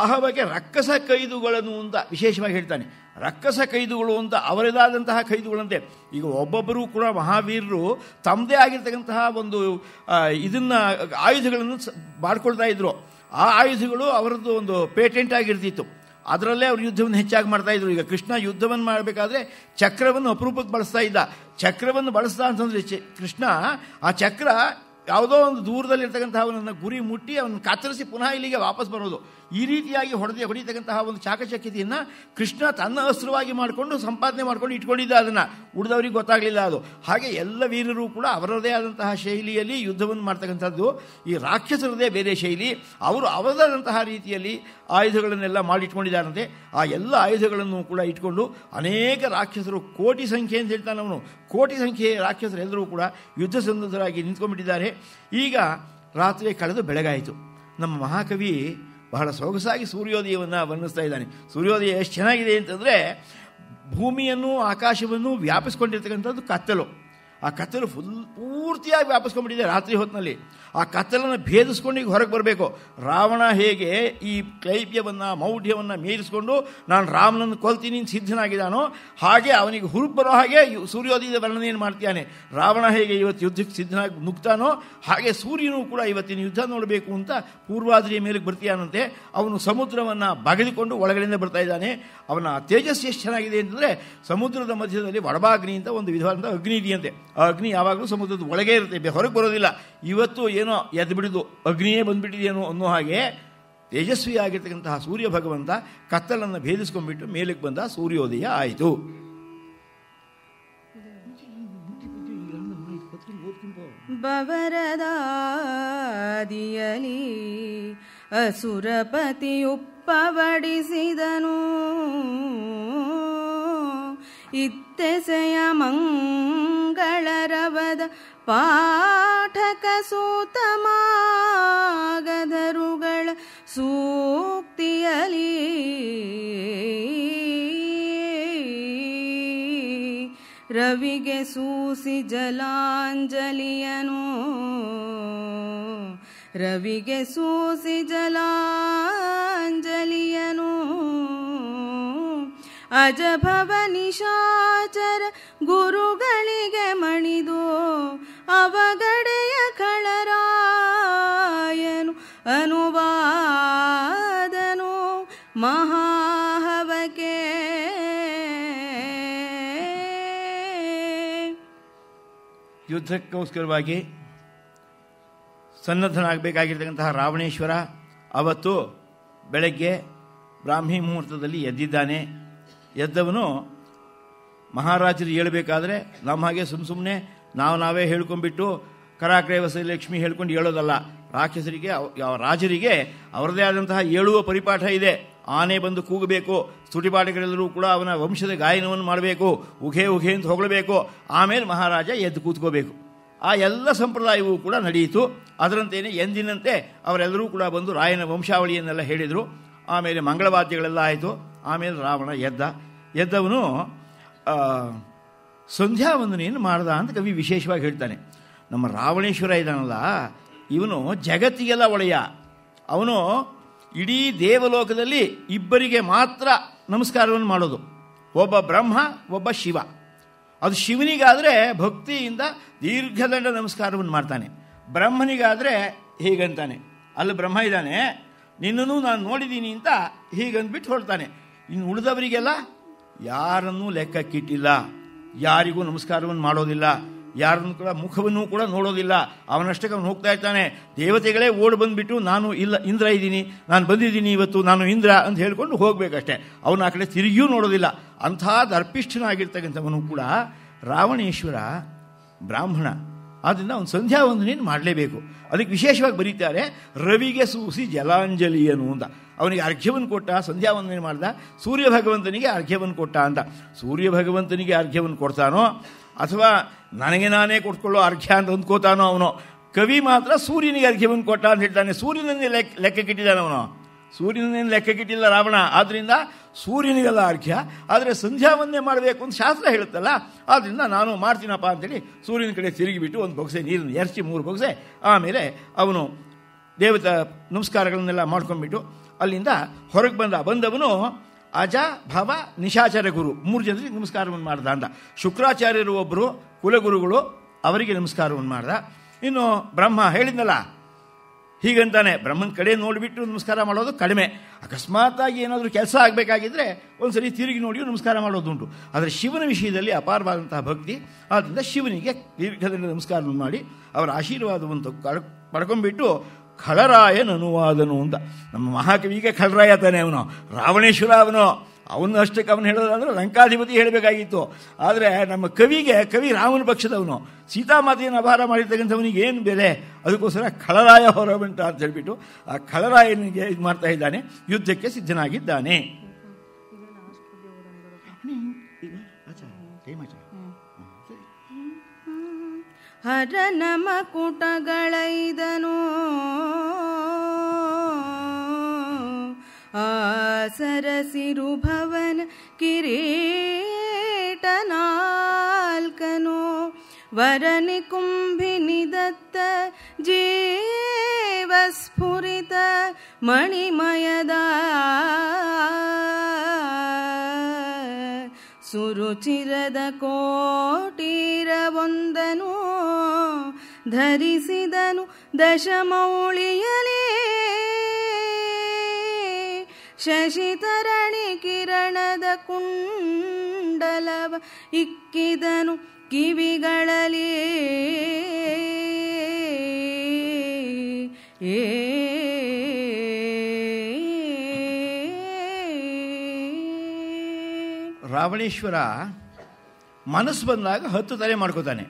ಆಹವಕ್ಕೆ ರಕ್ಕಸ ಕೈದುಗಳನ್ನು ಅಂತ ವಿಶೇಷವಾಗಿ ಹೇಳ್ತಾನೆ. ರಕ್ಕಸ ಕೈದುಗಳು ಅಂತ ಅವರದಾದಂತಹ ಕೈದುಗಳಂತೆ. ಈಗ ಒಬ್ಬೊಬ್ಬರೂ ಕೂಡ ಮಹಾವೀರರು ತಮ್ಮದೇ ಆಗಿರ್ತಕ್ಕಂತಹ ಒಂದು ಇದನ್ನು ಆಯುಧಗಳನ್ನು ಮಾಡ್ಕೊಳ್ತಾ ಇದ್ರು. ಆ ಆಯುಧಗಳು ಅವರದ್ದು ಒಂದು ಪೇಟೆಂಟ್ ಆಗಿರ್ತಿತ್ತು, ಅದರಲ್ಲೇ ಅವರು ಯುದ್ಧವನ್ನು ಹೆಚ್ಚಾಗಿ ಮಾಡ್ತಾಯಿದ್ರು. ಈಗ ಕೃಷ್ಣ ಯುದ್ಧವನ್ನು ಮಾಡಬೇಕಾದ್ರೆ ಚಕ್ರವನ್ನು ಅಪರೂಪಕ್ಕೆ ಬಳಸ್ತಾ ಇದ್ದ. ಚಕ್ರವನ್ನು ಬಳಸ್ತಾ ಅಂತಂದರೆ ಕೃಷ್ಣ ಆ ಚಕ್ರ ಯಾವುದೋ ಒಂದು ದೂರದಲ್ಲಿರ್ತಕ್ಕಂತಹ ಅವನನ್ನು ಗುರಿ ಮುಟ್ಟಿ ಅವನು ಕತ್ತರಿಸಿ ಪುನಃ ಇಲ್ಲಿಗೆ ವಾಪಸ್ ಬರೋದು. ಈ ರೀತಿಯಾಗಿ ಹೊಡಿತಕ್ಕಂತಹ ಒಂದು ಚಾಕಚಕ್ಯತೆಯನ್ನು ಕೃಷ್ಣ ತನ್ನ ಅಸ್ತ್ರವಾಗಿ ಮಾಡಿಕೊಂಡು ಸಂಪಾದನೆ ಮಾಡ್ಕೊಂಡು ಇಟ್ಕೊಂಡಿದ್ದ. ಅದನ್ನು ಉಳಿದವರಿಗೆ ಗೊತ್ತಾಗಲಿಲ್ಲ ಅದು. ಹಾಗೆ ಎಲ್ಲ ವೀರರು ಕೂಡ ಅವರದೇ ಆದಂತಹ ಶೈಲಿಯಲ್ಲಿ ಯುದ್ಧವನ್ನು ಮಾಡ್ತಕ್ಕಂಥದ್ದು. ಈ ರಾಕ್ಷಸರದೇ ಬೇರೆ ಶೈಲಿ. ಅವರು ಅವರದಾದಂತಹ ರೀತಿಯಲ್ಲಿ ಆಯುಧಗಳನ್ನೆಲ್ಲ ಮಾಡಿಟ್ಕೊಂಡಿದ್ದಾರಂತೆ. ಆ ಎಲ್ಲ ಆಯುಧಗಳನ್ನು ಕೂಡ ಇಟ್ಕೊಂಡು ಅನೇಕ ರಾಕ್ಷಸರು, ಕೋಟಿ ಸಂಖ್ಯೆ ಅಂತ ಹೇಳ್ತಾನೆ ಅವನು, ಕೋಟಿ ಸಂಖ್ಯೆಯ ರಾಕ್ಷಸರೆಲ್ಲರೂ ಕೂಡ ಯುದ್ಧ ಸನ್ನದ್ಧರಾಗಿ ನಿಂತ್ಕೊಂಡ್ಬಿಟ್ಟಿದ್ದಾರೆ. ಈಗ ರಾತ್ರಿ ಕಳೆದು ಬೆಳಗಾಯಿತು. ನಮ್ಮ ಮಹಾಕವಿ ಬಹಳ ಸೊಗಸಾಗಿ ಸೂರ್ಯೋದಯವನ್ನು ವರ್ಣಿಸ್ತಾ ಇದ್ದಾನೆ. ಸೂರ್ಯೋದಯ ಎಷ್ಟು ಚೆನ್ನಾಗಿದೆ ಅಂತಂದರೆ, ಭೂಮಿಯನ್ನು ಆಕಾಶವನ್ನು ವ್ಯಾಪಿಸ್ಕೊಂಡಿರ್ತಕ್ಕಂಥದ್ದು ಕತ್ತಲು. ಆ ಕತ್ತಲು ಪೂರ್ತಿಯಾಗಿ ವ್ಯಾಪಿಸ್ಕೊಂಡ್ಬಿಟ್ಟಿದೆ ರಾತ್ರಿ ಹೊತ್ತಿನಲ್ಲಿ. ಆ ಕತ್ತಲನ್ನು ಭೇದಿಸ್ಕೊಂಡು ಈಗ ಹೊರಗೆ ಬರಬೇಕು. ರಾವಣ ಹೇಗೆ ಈ ಕ್ಲೈಬ್ಯವನ್ನು ಮೌಢ್ಯವನ್ನು ಮೀರಿಸಿಕೊಂಡು ನಾನು ರಾಮನನ್ನು ಕೊಲ್ತೀನಿ ಸಿದ್ಧನಾಗಿದ್ದಾನೋ, ಹಾಗೆ ಅವನಿಗೆ ಹುರುಪು ಬರೋ ಹಾಗೆ ಸೂರ್ಯೋದಯದ ವರ್ಣನೆಯನ್ನು ಮಾಡ್ತಾನೆ. ರಾವಣ ಹೇಗೆ ಇವತ್ತು ಯುದ್ಧಕ್ಕೆ ಸಿದ್ಧನಾಗಿ ನುಗ್ತಾನೋ ಹಾಗೆ ಸೂರ್ಯನೂ ಕೂಡ ಇವತ್ತಿನ ಯುದ್ಧ ನೋಡಬೇಕು ಅಂತ ಪೂರ್ವಾದ್ರಿಯ ಮೇಲೆ ಬರ್ತೀಯಾನಂತೆ. ಅವನು ಸಮುದ್ರವನ್ನು ಬಗೆದುಕೊಂಡು ಒಳಗಡೆಯಿಂದ ಬರ್ತಾ ಇದ್ದಾನೆ. ಅವನ ತೇಜಸ್ಸು ಎಷ್ಟು ಚೆನ್ನಾಗಿದೆ ಅಂತಂದರೆ, ಸಮುದ್ರದ ಮಧ್ಯದಲ್ಲಿ ವಡಬಾಗ್ನಿ ಅಂತ ಒಂದು ವಿಧವಾದಂಥ ಅಗ್ನಿ ಇದೆಯಂತೆ. ಆ ಅಗ್ನಿ ಯಾವಾಗಲೂ ಸಮುದ್ರದ ಒಳಗೆ ಇರುತ್ತೆ, ಹೊರಗೆ ಬರೋದಿಲ್ಲ. ಇವತ್ತು ಏನೋ ಎದ್ದು ಬಿಡಿದು ಅಗ್ನಿಯೇ ಬಂದುಬಿಟ್ಟಿದೆಯೇನೋ ಅನ್ನೋ ಹಾಗೆ ತೇಜಸ್ವಿಯಾಗಿರ್ತಕ್ಕಂತಹ ಸೂರ್ಯ ಭಗವಂತ ಕತ್ತಲನ್ನು ಭೇದಿಸ್ಕೊಂಡ್ಬಿಟ್ಟು ಮೇಲಕ್ಕೆ ಬಂದ. ಸೂರ್ಯೋದಯ ಆಯಿತು. ಬವರದಾದಿಯಲಿ ಅಸುರಪತಿಯುಪ್ಪವಡಿಸಿದನು. ಇತ್ತೆಸೆಯ ಮಂಗಳರವದ ಪಾಠಕ ಸೂತಮಾಗಧರುಗಳ ಸೂಕ್ತಿಯ ಖರಿಯಲಿ ರವಿಗೆ ಸೂಸಿ ಜಲಾಂಜಲಿಯನು ರವಿಗೆ ಸೂಸಿ ಜಲಾಂಜಲಿಯನು ಅಜಭವ ನಿಶಾಚರ ಗುರುಗಳಿಗೆ ಮಣಿದು ಅವಗಡೆಯ ಖಳರಾಯನು ಅನುವಾದನು ಮಹಾಹವಕೆ ಯುದ್ಧಕ್ಕೋಸ್ಕರವಾಗಿ ಸನ್ನದ್ಧನಾಗಬೇಕಾಗಿರ್ತಕ್ಕಂತಹ ರಾವಣೇಶ್ವರ ಅವತ್ತು ಬೆಳಗ್ಗೆ ಬ್ರಾಹ್ಮಿ ಮುಹೂರ್ತದಲ್ಲಿ ಎದ್ದಿದ್ದಾನೆ. ಎದ್ದವನು ಮಹಾರಾಜರು ಹೇಳಬೇಕಾದ್ರೆ ನಮ್ಮ ಹಾಗೆ ಸುಮ್ಮನೆ ನಾವೇ ಹೇಳ್ಕೊಂಡ್ಬಿಟ್ಟು ಕರಾಕ್ರೇವಸ ಲಕ್ಷ್ಮಿ ಹೇಳ್ಕೊಂಡು ಹೇಳೋದಲ್ಲ. ರಾಕ್ಷಸರಿಗೆ ರಾಜರಿಗೆ ಅವರದೇ ಆದಂತಹ ಹೇಳುವ ಪರಿಪಾಠ ಇದೆ. ಆನೆ ಬಂದು ಕೂಗಬೇಕು, ಸ್ತುತಿಪಾಠಗಳೆಲ್ಲರೂ ಕೂಡ ಅವನ ವಂಶದ ಗಾಯನವನ್ನು ಮಾಡಬೇಕು, ಉಘೆ ಉಘೆ ಅಂತ ಹೊಗಳಬೇಕು, ಆಮೇಲೆ ಮಹಾರಾಜ ಎದ್ದು ಕೂತ್ಕೋಬೇಕು. ಆ ಎಲ್ಲ ಸಂಪ್ರದಾಯವೂ ಕೂಡ ನಡೆಯಿತು. ಅದರಂತೆಯೇ ಎಂದಿನಂತೆ ಅವರೆಲ್ಲರೂ ಕೂಡ ಬಂದು ರಾಯನ ವಂಶಾವಳಿಯನ್ನೆಲ್ಲ ಹೇಳಿದರು. ಆಮೇಲೆ ಮಂಗಳವಾದ್ಯಗಳೆಲ್ಲ ಆಯಿತು. ಆಮೇಲೆ ರಾವಣ ಎದ್ದವನು ಸಂಧ್ಯಾ ವಂದನೆಯನ್ನು ಮಾಡ್ದ ಅಂತ ಕವಿ ವಿಶೇಷವಾಗಿ ಹೇಳ್ತಾನೆ. ನಮ್ಮ ರಾವಣೇಶ್ವರ ಇದ್ದಾನಲ್ಲ, ಇವನು ಜಗತ್ತಿಗೆಲ್ಲ ಒಳೆಯ. ಅವನು ಇಡೀ ದೇವಲೋಕದಲ್ಲಿ ಇಬ್ಬರಿಗೆ ಮಾತ್ರ ನಮಸ್ಕಾರವನ್ನು ಮಾಡೋದು, ಒಬ್ಬ ಬ್ರಹ್ಮ, ಒಬ್ಬ ಶಿವ. ಅದು ಶಿವನಿಗಾದರೆ ಭಕ್ತಿಯಿಂದ ದೀರ್ಘದಂಡ ನಮಸ್ಕಾರವನ್ನು ಮಾಡ್ತಾನೆ. ಬ್ರಹ್ಮನಿಗಾದರೆ ಹೀಗಂತಾನೆ, ಅಲ್ಲಿ ಬ್ರಹ್ಮ ಇದ್ದಾನೆ, ನಿನ್ನನ್ನು ನಾನು ನೋಡಿದ್ದೀನಿ ಅಂತ ಹೀಗಂದ್ಬಿಟ್ಟು ಹೊರಡ್ತಾನೆ. ಇನ್ನು ಉಳಿದವರಿಗೆಲ್ಲ ಯಾರನ್ನೂ ಲೆಕ್ಕಕ್ಕಿಟ್ಟಿಲ್ಲ, ಯಾರಿಗೂ ನಮಸ್ಕಾರವನ್ನು ಮಾಡೋದಿಲ್ಲ, ಯಾರನ್ನು ಕೂಡ ಮುಖವನ್ನು ಕೂಡ ನೋಡೋದಿಲ್ಲ. ಅವನಷ್ಟಕ್ಕೆ ಅವನು ಹೋಗ್ತಾ ಇರ್ತಾನೆ. ದೇವತೆಗಳೇ ಓಡಿ ಬಂದುಬಿಟ್ಟು ನಾನು ಇಲ್ಲ ಇಂದ್ರ ಇದ್ದೀನಿ, ನಾನು ಬಂದಿದ್ದೀನಿ ಇವತ್ತು, ನಾನು ಇಂದ್ರ ಅಂತ ಹೇಳ್ಕೊಂಡು ಹೋಗಬೇಕಷ್ಟೆ. ಅವನು ಆ ಕಡೆ ತಿರುಗಿಯೂ ನೋಡೋದಿಲ್ಲ. ಅಂಥ ದರ್ಪಿಷ್ಠನಾಗಿರ್ತಕ್ಕಂಥವನು ಕೂಡ ರಾವಣೇಶ್ವರ ಬ್ರಾಹ್ಮಣ. ಆದ್ದರಿಂದ ಅವನು ಸಂಧ್ಯಾ ವಂದನೆಯನ್ನು ಮಾಡಲೇಬೇಕು. ಅದಕ್ಕೆ ವಿಶೇಷವಾಗಿ ಬರೀತಾರೆ, ರವಿಗೆ ಸೂಸಿ ಜಲಾಂಜಲಿಯನು ಅಂತ. ಅವನಿಗೆ ಅರ್ಘ್ಯವನ್ನು ಕೊಟ್ಟ, ಸಂಧ್ಯಾ ವಂದನೆ ಮಾಡ್ದ. ಸೂರ್ಯ ಭಗವಂತನಿಗೆ ಅರ್ಘ್ಯವನ್ನು ಕೊಟ್ಟ ಅಂತ. ಸೂರ್ಯ ಭಗವಂತನಿಗೆ ಅರ್ಘ್ಯವನ್ನು ಕೊಡ್ತಾನೋ ಅಥವಾ ನನಗೆ ನಾನೇ ಕೊಟ್ಕೊಳ್ಳೋ ಅರ್ಘ್ಯ ಅಂತ ಅಂದ್ಕೋತಾನೋ ಅವನು. ಕವಿ ಮಾತ್ರ ಸೂರ್ಯನಿಗೆ ಅರ್ಘ್ಯವನ್ನು ಕೊಟ್ಟ ಅಂತ ಹೇಳ್ತಾನೆ. ಸೂರ್ಯನನ್ನೇ ಲೆಕ್ಕಕ್ಕಿಟ್ಟಿದ್ದಾನೆ ಅವನು. ಸೂರ್ಯನನ್ನೇನು ಲೆಕ್ಕಕ್ಕಿಟ್ಟಿಲ್ಲ ರಾವಣ. ಆದ್ದರಿಂದ ಸೂರ್ಯನಿಗೆಲ್ಲ ಅರ್ಘ್ಯ. ಆದರೆ ಸಂಧ್ಯಾ ವಂದನೆ ಮಾಡಬೇಕು ಅಂತ ಶಾಸ್ತ್ರ ಹೇಳುತ್ತಲ್ಲ, ಆದ್ದರಿಂದ ನಾನು ಮಾಡ್ತೀನಪ್ಪ ಅಂತೇಳಿ ಸೂರ್ಯನ ಕಡೆ ತಿರುಗಿಬಿಟ್ಟು ಒಂದು ಬೊಗಸೆ ನೀರನ್ನು ಎರಚಿ 3 ಬೊಗಸೆ ಆಮೇಲೆ ಅವನು ದೇವತಾ ನಮಸ್ಕಾರಗಳನ್ನೆಲ್ಲ ಮಾಡ್ಕೊಂಡ್ಬಿಟ್ಟು ಅಲ್ಲಿಂದ ಹೊರಗೆ ಬಂದವನು ಅಜ ಭವ ನಿಶಾಚಾರ್ಯ ಗುರು 3 ಜನರಿಗೆ ನಮಸ್ಕಾರವನ್ನು ಮಾಡ್ದ ಅಂತ. ಶುಕ್ರಾಚಾರ್ಯರು ಒಬ್ಬರು ಕುಲಗುರುಗಳು, ಅವರಿಗೆ ನಮಸ್ಕಾರವನ್ನು ಮಾಡ್ದ. ಇನ್ನು ಬ್ರಹ್ಮ ಹೇಳಿದ್ನಲ್ಲ ಹೀಗಂತಾನೆ, ಬ್ರಹ್ಮನ ಕಡೆ ನೋಡಿಬಿಟ್ಟು ನಮಸ್ಕಾರ ಮಾಡೋದು ಕಡಿಮೆ. ಅಕಸ್ಮಾತ್ತಾಗಿ ಏನಾದರೂ ಕೆಲಸ ಆಗಬೇಕಾಗಿದ್ದರೆ ಒಂದು ಸರಿ ತಿರುಗಿ ನೋಡಿಯೂ ನಮಸ್ಕಾರ ಮಾಡೋದುಂಟು. ಆದರೆ ಶಿವನ ವಿಷಯದಲ್ಲಿ ಅಪಾರವಾದಂತಹ ಭಕ್ತಿ. ಆದ್ದರಿಂದ ಶಿವನಿಗೆ ದೀರ್ಘದಿಂದ ನಮಸ್ಕಾರವನ್ನು ಮಾಡಿ ಅವರ ಆಶೀರ್ವಾದವನ್ನು ಪಡ್ಕೊಂಡ್ಬಿಟ್ಟು ಖಳರಾಯನ ಅನುವಾದನು ಅಂತ. ನಮ್ಮ ಮಹಾಕವಿಗೆ ಖಳರಾಯ ತಾನೆ ಅವನು, ರಾವಣೇಶ್ವರ ಅವನು ಅಷ್ಟಕ್ಕೆ ಅವನು ಹೇಳೋದಾದ್ರೆ ಲಂಕಾಧಿಪತಿ ಹೇಳಬೇಕಾಗಿತ್ತು. ಆದರೆ ನಮ್ಮ ಕವಿ ರಾಮನ ಪಕ್ಷದವನು, ಸೀತಾಮಾತೆಯನ್ನು ಅಪಹಾರ ಮಾಡಿರ್ತಕ್ಕಂಥವನಿಗೆ ಏನು ಬೆಲೆ, ಅದಕ್ಕೋಸ್ಕರ ಖಳರಾಯ ಹೊರಬಂಟ ಅಂತ ಹೇಳಿಬಿಟ್ಟು ಆ ಖಳರಾಯನಿಗೆ ಇದು ಮಾಡ್ತಾ ಇದ್ದಾನೆ. ಯುದ್ಧಕ್ಕೆ ಸಿದ್ಧನಾಗಿದ್ದಾನೆ. ಹರನ ಮಕುಟಗಳೈದನು ಆಸರಸಿರು ಭವನ ಕಿರೀಟನಾಲ್ಕನು ವರನಿ ಕುಂಭಿನಿ ದತ್ತ ಜೀವಸ್ಫುರಿತ ಮಣಿಮಯದ ಸುರುಚಿರದ ಕೋಟೀರವೊಂದನು ಧರಿಸಿದನು ದಶಮೌಳಿಯಲೇ ಶಶಿತರಣಿ ಕಿರಣದ ಕುಂಡಲವ ಇಕ್ಕಿದನು ಕಿವಿಗಳಲ್ಲಿ ರಾವಣೇಶ್ವರ ಮನಸ್ಸು ಬಂದಾಗ 10 ತಲೆ ಮಾಡ್ಕೋತಾನೆ.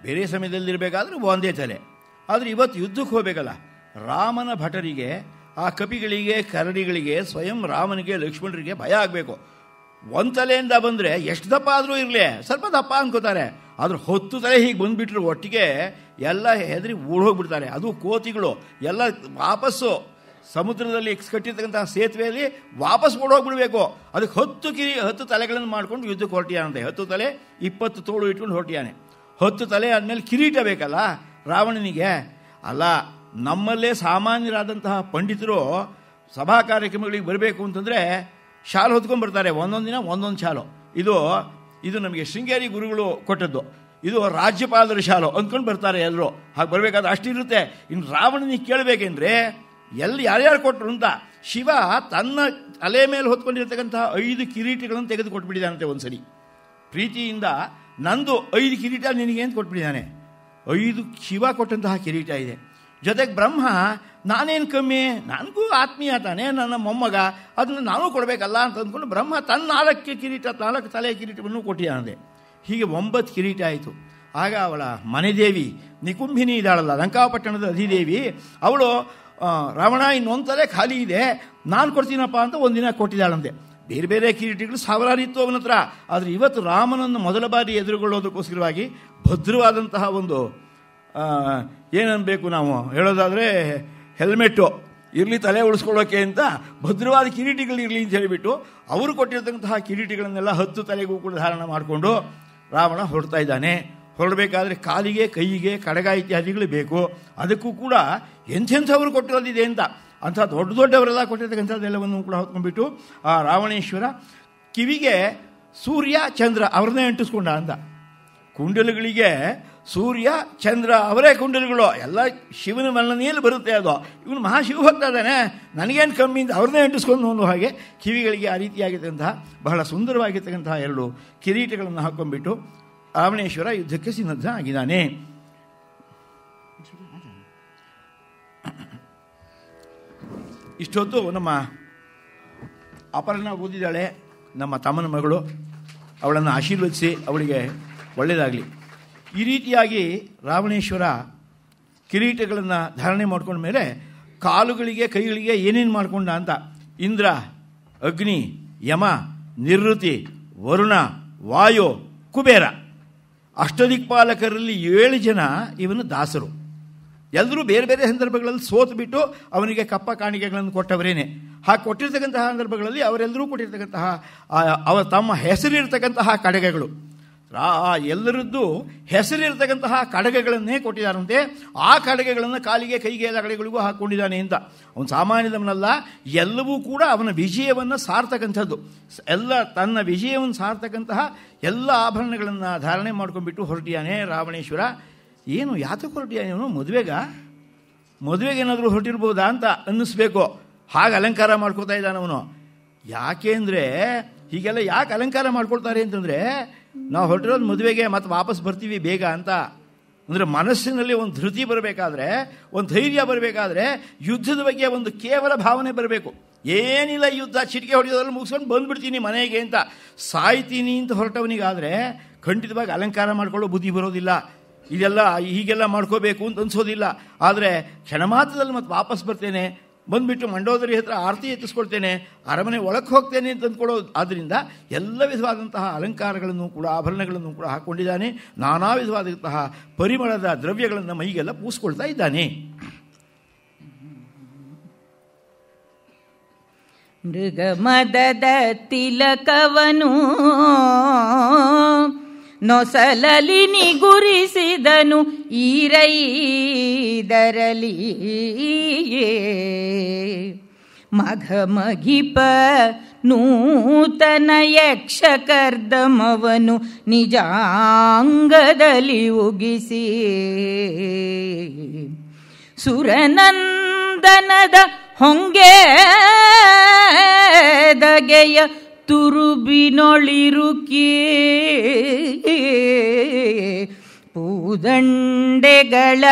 ಬೇರೆ ಸಮಯದಲ್ಲಿರಬೇಕಾದ್ರೆ ಒಂದೇ ತಲೆ. ಆದರೆ ಇವತ್ತು ಯುದ್ಧಕ್ಕೆ ಹೋಗಬೇಕಲ್ಲ, ರಾಮನ ಭಟರಿಗೆ, ಆ ಕಪಿಗಳಿಗೆ, ಕರಡಿಗಳಿಗೆ, ಸ್ವಯಂ ರಾಮನಿಗೆ, ಲಕ್ಷ್ಮಣರಿಗೆ ಭಯ ಆಗಬೇಕು. ಒಂದು ತಲೆಯಿಂದ ಬಂದರೆ ಎಷ್ಟು ದಪ್ಪ ಆದರೂ ಇರಲಿ, ಸ್ವಲ್ಪ ದಪ್ಪ ಅನ್ಕೋತಾರೆ. ಆದ್ರೆ 10 ತಲೆ ಹೀಗೆ ಬಂದುಬಿಟ್ರು ಒಟ್ಟಿಗೆ ಎಲ್ಲ ಹೆದರಿ ಓಡೋಗ್ಬಿಡ್ತಾರೆ. ಅದು ಕೋತಿಗಳು ಎಲ್ಲ ವಾಪಸ್ಸು ಸಮುದ್ರದಲ್ಲಿ ಕಟ್ಟಿರ್ತಕ್ಕಂತಹ ಸೇತುವೆಯಲ್ಲಿ ವಾಪಸ್ ಓಡೋಗ್ಬಿಡ್ಬೇಕು. ಅದಕ್ಕೆ 10 ತಲೆಗಳನ್ನು ಮಾಡ್ಕೊಂಡು ಯುದ್ಧಕ್ಕೆ ಹೊರಟಿಯಾನಂತೆ. 10 ತಲೆ 20 ತೋಳು ಇಟ್ಕೊಂಡು ಹೊರಟಿಯಾನೆ. 10 ತಲೆ ಆದಮೇಲೆ ಕಿರೀಟ ಬೇಕಲ್ಲ ರಾವಣನಿಗೆ. ಅಲ್ಲ, ನಮ್ಮಲ್ಲೇ ಸಾಮಾನ್ಯರಾದಂತಹ ಪಂಡಿತರು ಸಭಾ ಕಾರ್ಯಕ್ರಮಗಳಿಗೆ ಬರಬೇಕು ಅಂತಂದರೆ ಶಾಲು ಹೊತ್ಕೊಂಡು ಬರ್ತಾರೆ. ಒಂದೊಂದು ದಿನ ಒಂದೊಂದು ಶಾಲು. ಇದು ನಮಗೆ ಶೃಂಗೇರಿ ಗುರುಗಳು ಕೊಟ್ಟದ್ದು. ಇದು ರಾಜ್ಯಪಾಲರ ಶಾಲು ಅಂದ್ಕೊಂಡು ಬರ್ತಾರೆ ಎಲ್ಲರೂ. ಹಾಗೆ ಬರಬೇಕಾದ್ರೆ ಅಷ್ಟಿರುತ್ತೆ. ಇನ್ನು ರಾವಣನಿಗೆ ಕೇಳಬೇಕೆಂದ್ರೆ ಯಾರ್ಯಾರು ಕೊಟ್ಟರು ಅಂತ. ಶಿವ ತನ್ನ ತಲೆ ಮೇಲೆ ಹೊತ್ಕೊಂಡಿರ್ತಕ್ಕಂತಹ 5 ಕಿರೀಟಗಳನ್ನು ತೆಗೆದು ಕೊಟ್ಬಿಟ್ಟಿದ್ದಾನಂತೆ ಒಂದ್ಸರಿ. ಪ್ರೀತಿಯಿಂದ ನಂದು 5 ಕಿರೀಟ ನಿನಗೆ ಅಂತ ಕೊಟ್ಬಿಟ್ಟಿದ್ದಾನೆ. 5 ಶಿವ ಕೊಟ್ಟಂತಹ ಕಿರೀಟ ಇದೆ. ಜೊತೆಗೆ ಬ್ರಹ್ಮ ನಾನೇನು ಕಮ್ಮಿ, ನನಗೂ ಆತ್ಮೀಯ ತಾನೆ, ನನ್ನ ಮೊಮ್ಮಗ, ಅದನ್ನು ನಾನು ಕೊಡಬೇಕಲ್ಲ ಅಂತ ಅಂದ್ಕೊಂಡು ಬ್ರಹ್ಮ ತನ್ನ 4 ತಲೆಯ ಕಿರೀಟವನ್ನು ಕೊಟ್ಟಿದ್ದಾನಂತೆ. ಹೀಗೆ 9 ಕಿರೀಟ ಆಯಿತು. ಆಗ ಅವಳ ಮನೆದೇವಿ ನಿಕುಂಭಿನಿ ಇದ್ದಾಳಲ್ಲ, ಲಂಕಾಪಟ್ಟಣದ ಅಧಿದೇವಿ, ಅವಳು ರಾವಣ ಇನ್ನೊಂದು ತಲೆ ಖಾಲಿ ಇದೆ, ನಾನು ಕೊಡ್ತೀನಪ್ಪ ಅಂತ ಒಂದಿನ ಕೊಟ್ಟಿದ್ದಾಳಂತೆ. ಬೇರೆ ಬೇರೆ ಕಿರೀಟಗಳು ಸಾವಿರಾರು ಇತ್ತು ಅವನ ಹತ್ರ. ಆದರೆ ಇವತ್ತು ರಾಮನನ್ನು ಮೊದಲ ಬಾರಿ ಎದುರುಗೊಳ್ಳೋದಕ್ಕೋಸ್ಕರವಾಗಿ ಭದ್ರವಾದಂತಹ ಒಂದು ಏನನ್ಬೇಕು ನಾವು ಹೇಳೋದಾದರೆ ಹೆಲ್ಮೆಟ್ಟು ಇರಲಿ ತಲೆ ಉಳಿಸ್ಕೊಳ್ಳೋಕೆ ಅಂತ ಭದ್ರವಾದ ಕಿರೀಟಿಗಳಿರಲಿ ಅಂತ ಹೇಳಿಬಿಟ್ಟು ಅವರು ಕೊಟ್ಟಿರ್ತಕ್ಕಂತಹ ಕಿರೀಟಿಗಳನ್ನೆಲ್ಲ 10 ತಲೆಗೂ ಕೂಡ ಧಾರಣ ಮಾಡಿಕೊಂಡು ರಾವಣ ಹೊರಡ್ತಾ ಇದ್ದಾನೆ. ಹೊರಡಬೇಕಾದ್ರೆ ಕಾಲಿಗೆ ಕೈಗೆ ಕಡಗ ಇತ್ಯಾದಿಗಳು ಬೇಕು. ಅದಕ್ಕೂ ಕೂಡ ಎಂಥೆಂಥವ್ರು ಕೊಟ್ಟಿರೋದಿದೆ ಅಂಥ ದೊಡ್ಡವರೆಲ್ಲ ಕೊಟ್ಟಿರ್ತಕ್ಕಂಥದ್ದೆಲ್ಲವನ್ನು ಕೂಡ ಹೊತ್ಕೊಂಡ್ಬಿಟ್ಟು ಆ ರಾವಣೇಶ್ವರ ಕಿವಿಗೆ ಸೂರ್ಯ ಚಂದ್ರ ಅವ್ರನ್ನೇ ಅಂಟಿಸ್ಕೊಂಡ ಅಂತ. ಕುಂಡಲಗಳಿಗೆ ಸೂರ್ಯ ಚಂದ್ರ ಅವರೇ ಕುಂಡಲಗಳು, ಎಲ್ಲ ಶಿವನ ವರ್ಣನೆಯಲ್ಲಿ ಬರುತ್ತೆ. ಅದು ಇವನು ಮಹಾಶಿವಭಕ್ತ ಅದಾನೆ, ನನಗೇನು ಕಮ್ಮಿ ಅಂತ ಅವ್ರನ್ನೇ ಅಂಟಿಸ್ಕೊಂಡು ಅನ್ನೋ ಹಾಗೆ ಕಿವಿಗಳಿಗೆ ಆ ರೀತಿಯಾಗಿರ್ತಕ್ಕಂತಹ ಬಹಳ ಸುಂದರವಾಗಿರ್ತಕ್ಕಂತಹ 2 ಕಿರೀಟಗಳನ್ನು ಹಾಕ್ಕೊಂಡ್ಬಿಟ್ಟು ರಾವಣೇಶ್ವರ ಯುದ್ಧಕ್ಕೆ ಸಿದ್ಧ ಆಗಿದ್ದಾನೆ. ಇಷ್ಟೊತ್ತು ನಮ್ಮ ಅಪರ್ಣ ಓದಿದ್ದಾಳೆ, ನಮ್ಮ ತಮ್ಮನ ಮಗಳು. ಅವಳನ್ನು ಆಶೀರ್ವದಿಸಿ ಅವಳಿಗೆ ಒಳ್ಳೆಯದಾಗಲಿ. ಈ ರೀತಿಯಾಗಿ ರಾವಣೇಶ್ವರ ಕಿರೀಟಗಳನ್ನು ಧಾರಣೆ ಮಾಡ್ಕೊಂಡ ಮೇಲೆ ಕಾಲುಗಳಿಗೆ ಕೈಗಳಿಗೆ ಏನೇನು ಮಾಡಿಕೊಂಡ ಅಂತ ಇಂದ್ರ, ಅಗ್ನಿ, ಯಮ, ನಿವೃತ್ತಿ, ವರುಣ, ವಾಯು, ಕುಬೇರ ಅಷ್ಟದಿಕ್ಪಾಲಕರಲ್ಲಿ 7 ಜನ ಇವನು ದಾಸರು. ಎಲ್ಲರೂ ಬೇರೆ ಬೇರೆ ಸಂದರ್ಭಗಳಲ್ಲಿ ಸೋತು ಬಿಟ್ಟು ಅವನಿಗೆ ಕಪ್ಪ ಕಾಣಿಕೆಗಳನ್ನು ಕೊಟ್ಟವರೇನೆ. ಹಾಗೆ ಕೊಟ್ಟಿರ್ತಕ್ಕಂತಹ ಸಂದರ್ಭಗಳಲ್ಲಿ ಅವರೆಲ್ಲರೂ ಕೊಟ್ಟಿರ್ತಕ್ಕಂತಹ ಅವರ ತಮ್ಮ ಹೆಸರಿರ್ತಕ್ಕಂತಹ ಕಡೆಗೆಗಳು, ಎಲ್ಲರದ್ದು ಹೆಸರಿರ್ತಕ್ಕಂತಹ ಕಡಗಗಳನ್ನೇ ಕೊಟ್ಟಿದ್ದಾರಂತೆ. ಆ ಕಡಗಗಳನ್ನು ಕಾಲಿಗೆ ಕೈಗೆ ಎಲ್ಲ ಕಡೆಗಳಿಗೂ ಹಾಕ್ಕೊಂಡಿದ್ದಾನೆ ಅಂತ. ಅವನು ಸಾಮಾನ್ಯದವನಲ್ಲ, ಎಲ್ಲವೂ ಕೂಡ ಅವನ ವಿಜಯವನ್ನು ಸಾರ್ತಕ್ಕಂಥದ್ದು. ಎಲ್ಲ ತನ್ನ ವಿಜಯವನ್ನು ಸಾರ್ತಕ್ಕಂತಹ ಎಲ್ಲ ಆಭರಣಗಳನ್ನು ಧಾರಣೆ ಮಾಡ್ಕೊಂಡ್ಬಿಟ್ಟು ಹೊರಟಿಯಾನೆ ರಾವಣೇಶ್ವರ. ಏನು ಯಾತಕ್ಕೆ ಹೊರಟಿಯಾನೆ ಅವನು? ಮದುವೆಗೆ ಏನಾದರೂ ಹೊರಟಿರ್ಬೋದಾ ಅಂತ ಅನ್ನಿಸ್ಬೇಕು. ಹಾಗೆ ಅಲಂಕಾರ ಮಾಡ್ಕೋತಾ ಇದ್ದಾನವನು. ಯಾಕೆಂದರೆ ಹೀಗೆಲ್ಲ ಯಾಕೆ ಅಲಂಕಾರ ಮಾಡ್ಕೊಳ್ತಾರೆ ಅಂತಂದರೆ, ನಾವು ಹೊರಟಿರೋದು ಮದುವೆಗೆ ಮತ್ತೆ ವಾಪಸ್ ಬರ್ತೀವಿ ಬೇಗ ಅಂತ. ಅಂದರೆ ಮನಸ್ಸಿನಲ್ಲಿ ಒಂದು ಧೃತಿ ಬರಬೇಕಾದ್ರೆ, ಒಂದು ಧೈರ್ಯ ಬರಬೇಕಾದ್ರೆ ಯುದ್ಧದ ಬಗ್ಗೆ ಒಂದು ಕೇವಲ ಭಾವನೆ ಬರಬೇಕು. ಏನಿಲ್ಲ ಯುದ್ಧ ಚಿಟಿಕೆ ಹೊಡೆಯೋದ್ರಲ್ಲಿ ಮುಗಿಸ್ಕೊಂಡು ಬಂದುಬಿಡ್ತೀನಿ ಮನೆಗೆ ಅಂತ ಸಾಯ್ತೀನಿ ಅಂತ ಹೊರಟವನಿಗಾದರೆ ಖಂಡಿತವಾಗಿ ಅಲಂಕಾರ ಮಾಡ್ಕೊಳ್ಳೋ ಬುದ್ಧಿ ಬರೋದಿಲ್ಲ. ಇದೆಲ್ಲ ಹೀಗೆಲ್ಲ ಮಾಡ್ಕೋಬೇಕು ಅಂತ ಅನ್ಸೋದಿಲ್ಲ. ಆದರೆ ಕ್ಷಣ ಮಾತ್ರದಲ್ಲಿ ಮತ್ತೆ ವಾಪಸ್ ಬರ್ತೇನೆ, ಬಂದುಬಿಟ್ಟು ಮಂಡೋದರಿ ಹತ್ರ ಆರತಿ ಎತ್ತಿಸ್ಕೊಳ್ತೇನೆ, ಅರಮನೆ ಒಳಕ್ಕೆ ಹೋಗ್ತೇನೆ ಅಂತ ಅಂದ್ಕೊಳ್ಳೋದು. ಆದ್ದರಿಂದ ಎಲ್ಲ ವಿಧವಾದಂತಹ ಅಲಂಕಾರಗಳನ್ನು ಕೂಡ ಆಭರಣಗಳನ್ನು ಕೂಡ ಹಾಕ್ಕೊಂಡಿದ್ದಾನೆ. ನಾನಾ ವಿಧವಾದಂತಹ ಪರಿಮಳದ ದ್ರವ್ಯಗಳನ್ನು ಮೈಗೆಲ್ಲ ಪೂಸ್ಕೊಳ್ತಾ ಇದ್ದಾನೆ. ಮೃಗಮದದ ತಿಲಕವನು ನೊಸಲಲಿ ನಿಗುರಿಸಿದನು ಈರೈದರಲಿ ಮಘಮಘಿಪ ನೂತನ ಯಕ್ಷಕರ್ದಮವನು ನಿಜಾಂಗದಲ್ಲಿ ಉಗಿಸಿ ಸುರನಂದನದ ಹೊಂಗೆ ದಗೆಯ ತುರುಬಿನೊಳಿರುಕಿ ಪೂದಂಡೆಗಳ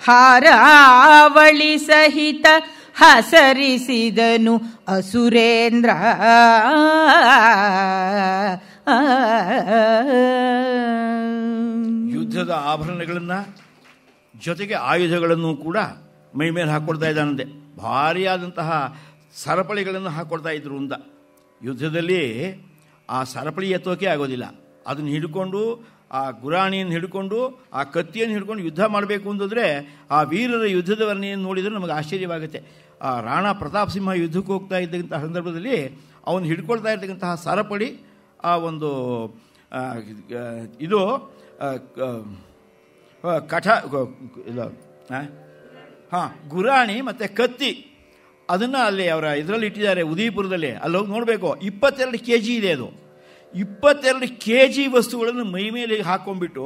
ಹಾರಾವಳಿ ಸಹಿತ ಹಸರಿಸಿದನು ಅಸುರೇಂದ್ರ. ಯುದ್ಧದ ಆಭರಣಗಳನ್ನು ಜೊತೆಗೆ ಆಯುಧಗಳನ್ನು ಕೂಡ ಮೈ ಮೇಲೆ ಹಾಕ್ಕೊಳ್ತಾ ಇದ್ದಾನಂತೆ. ಭಾರಿಯಾದಂತಹ ಸರಪಳಿಗಳನ್ನು ಹಾಕ್ಕೊಳ್ತಾ ಇದ್ರು ಅಂತ. ಯುದ್ಧದಲ್ಲಿ ಆ ಸರಪಳಿ ಎತ್ತೋಕೆ ಆಗೋದಿಲ್ಲ, ಅದನ್ನು ಹಿಡ್ಕೊಂಡು ಆ ಗುರಾಣಿಯನ್ನು ಹಿಡ್ಕೊಂಡು ಆ ಕತ್ತಿಯನ್ನು ಹಿಡ್ಕೊಂಡು ಯುದ್ಧ ಮಾಡಬೇಕು ಅಂತಂದರೆ ಆ ವೀರರ ಯುದ್ಧದ ವರ್ಣೆಯನ್ನು ನೋಡಿದರೆ ನಮಗೆ ಆಶ್ಚರ್ಯವಾಗುತ್ತೆ. ಆ ರಾಣಾ ಪ್ರತಾಪ್ ಸಿಂಹ ಯುದ್ಧಕ್ಕೆ ಹೋಗ್ತಾ ಇದ್ದಂಥ ಸಂದರ್ಭದಲ್ಲಿ ಅವನು ಹಿಡ್ಕೊಳ್ತಾ ಇರ್ತಕ್ಕಂತಹ ಸರಪಳಿ, ಆ ಒಂದು ಇದು ಕಠ ಇಲ್ಲ ಗುರಾಣಿ ಮತ್ತು ಕತ್ತಿ, ಅದನ್ನು ಅಲ್ಲಿ ಅವರ ಇದರಲ್ಲಿ ಇಟ್ಟಿದ್ದಾರೆ ಉದಯಪುರದಲ್ಲಿ. ಅಲ್ಲಿ ಹೋಗಿ ನೋಡಬೇಕು. 22 kg ಇದೆ ಅದು. 22 kg ವಸ್ತುಗಳನ್ನು ಮೈ ಮೇಲೆ ಹಾಕ್ಕೊಂಡ್ಬಿಟ್ಟು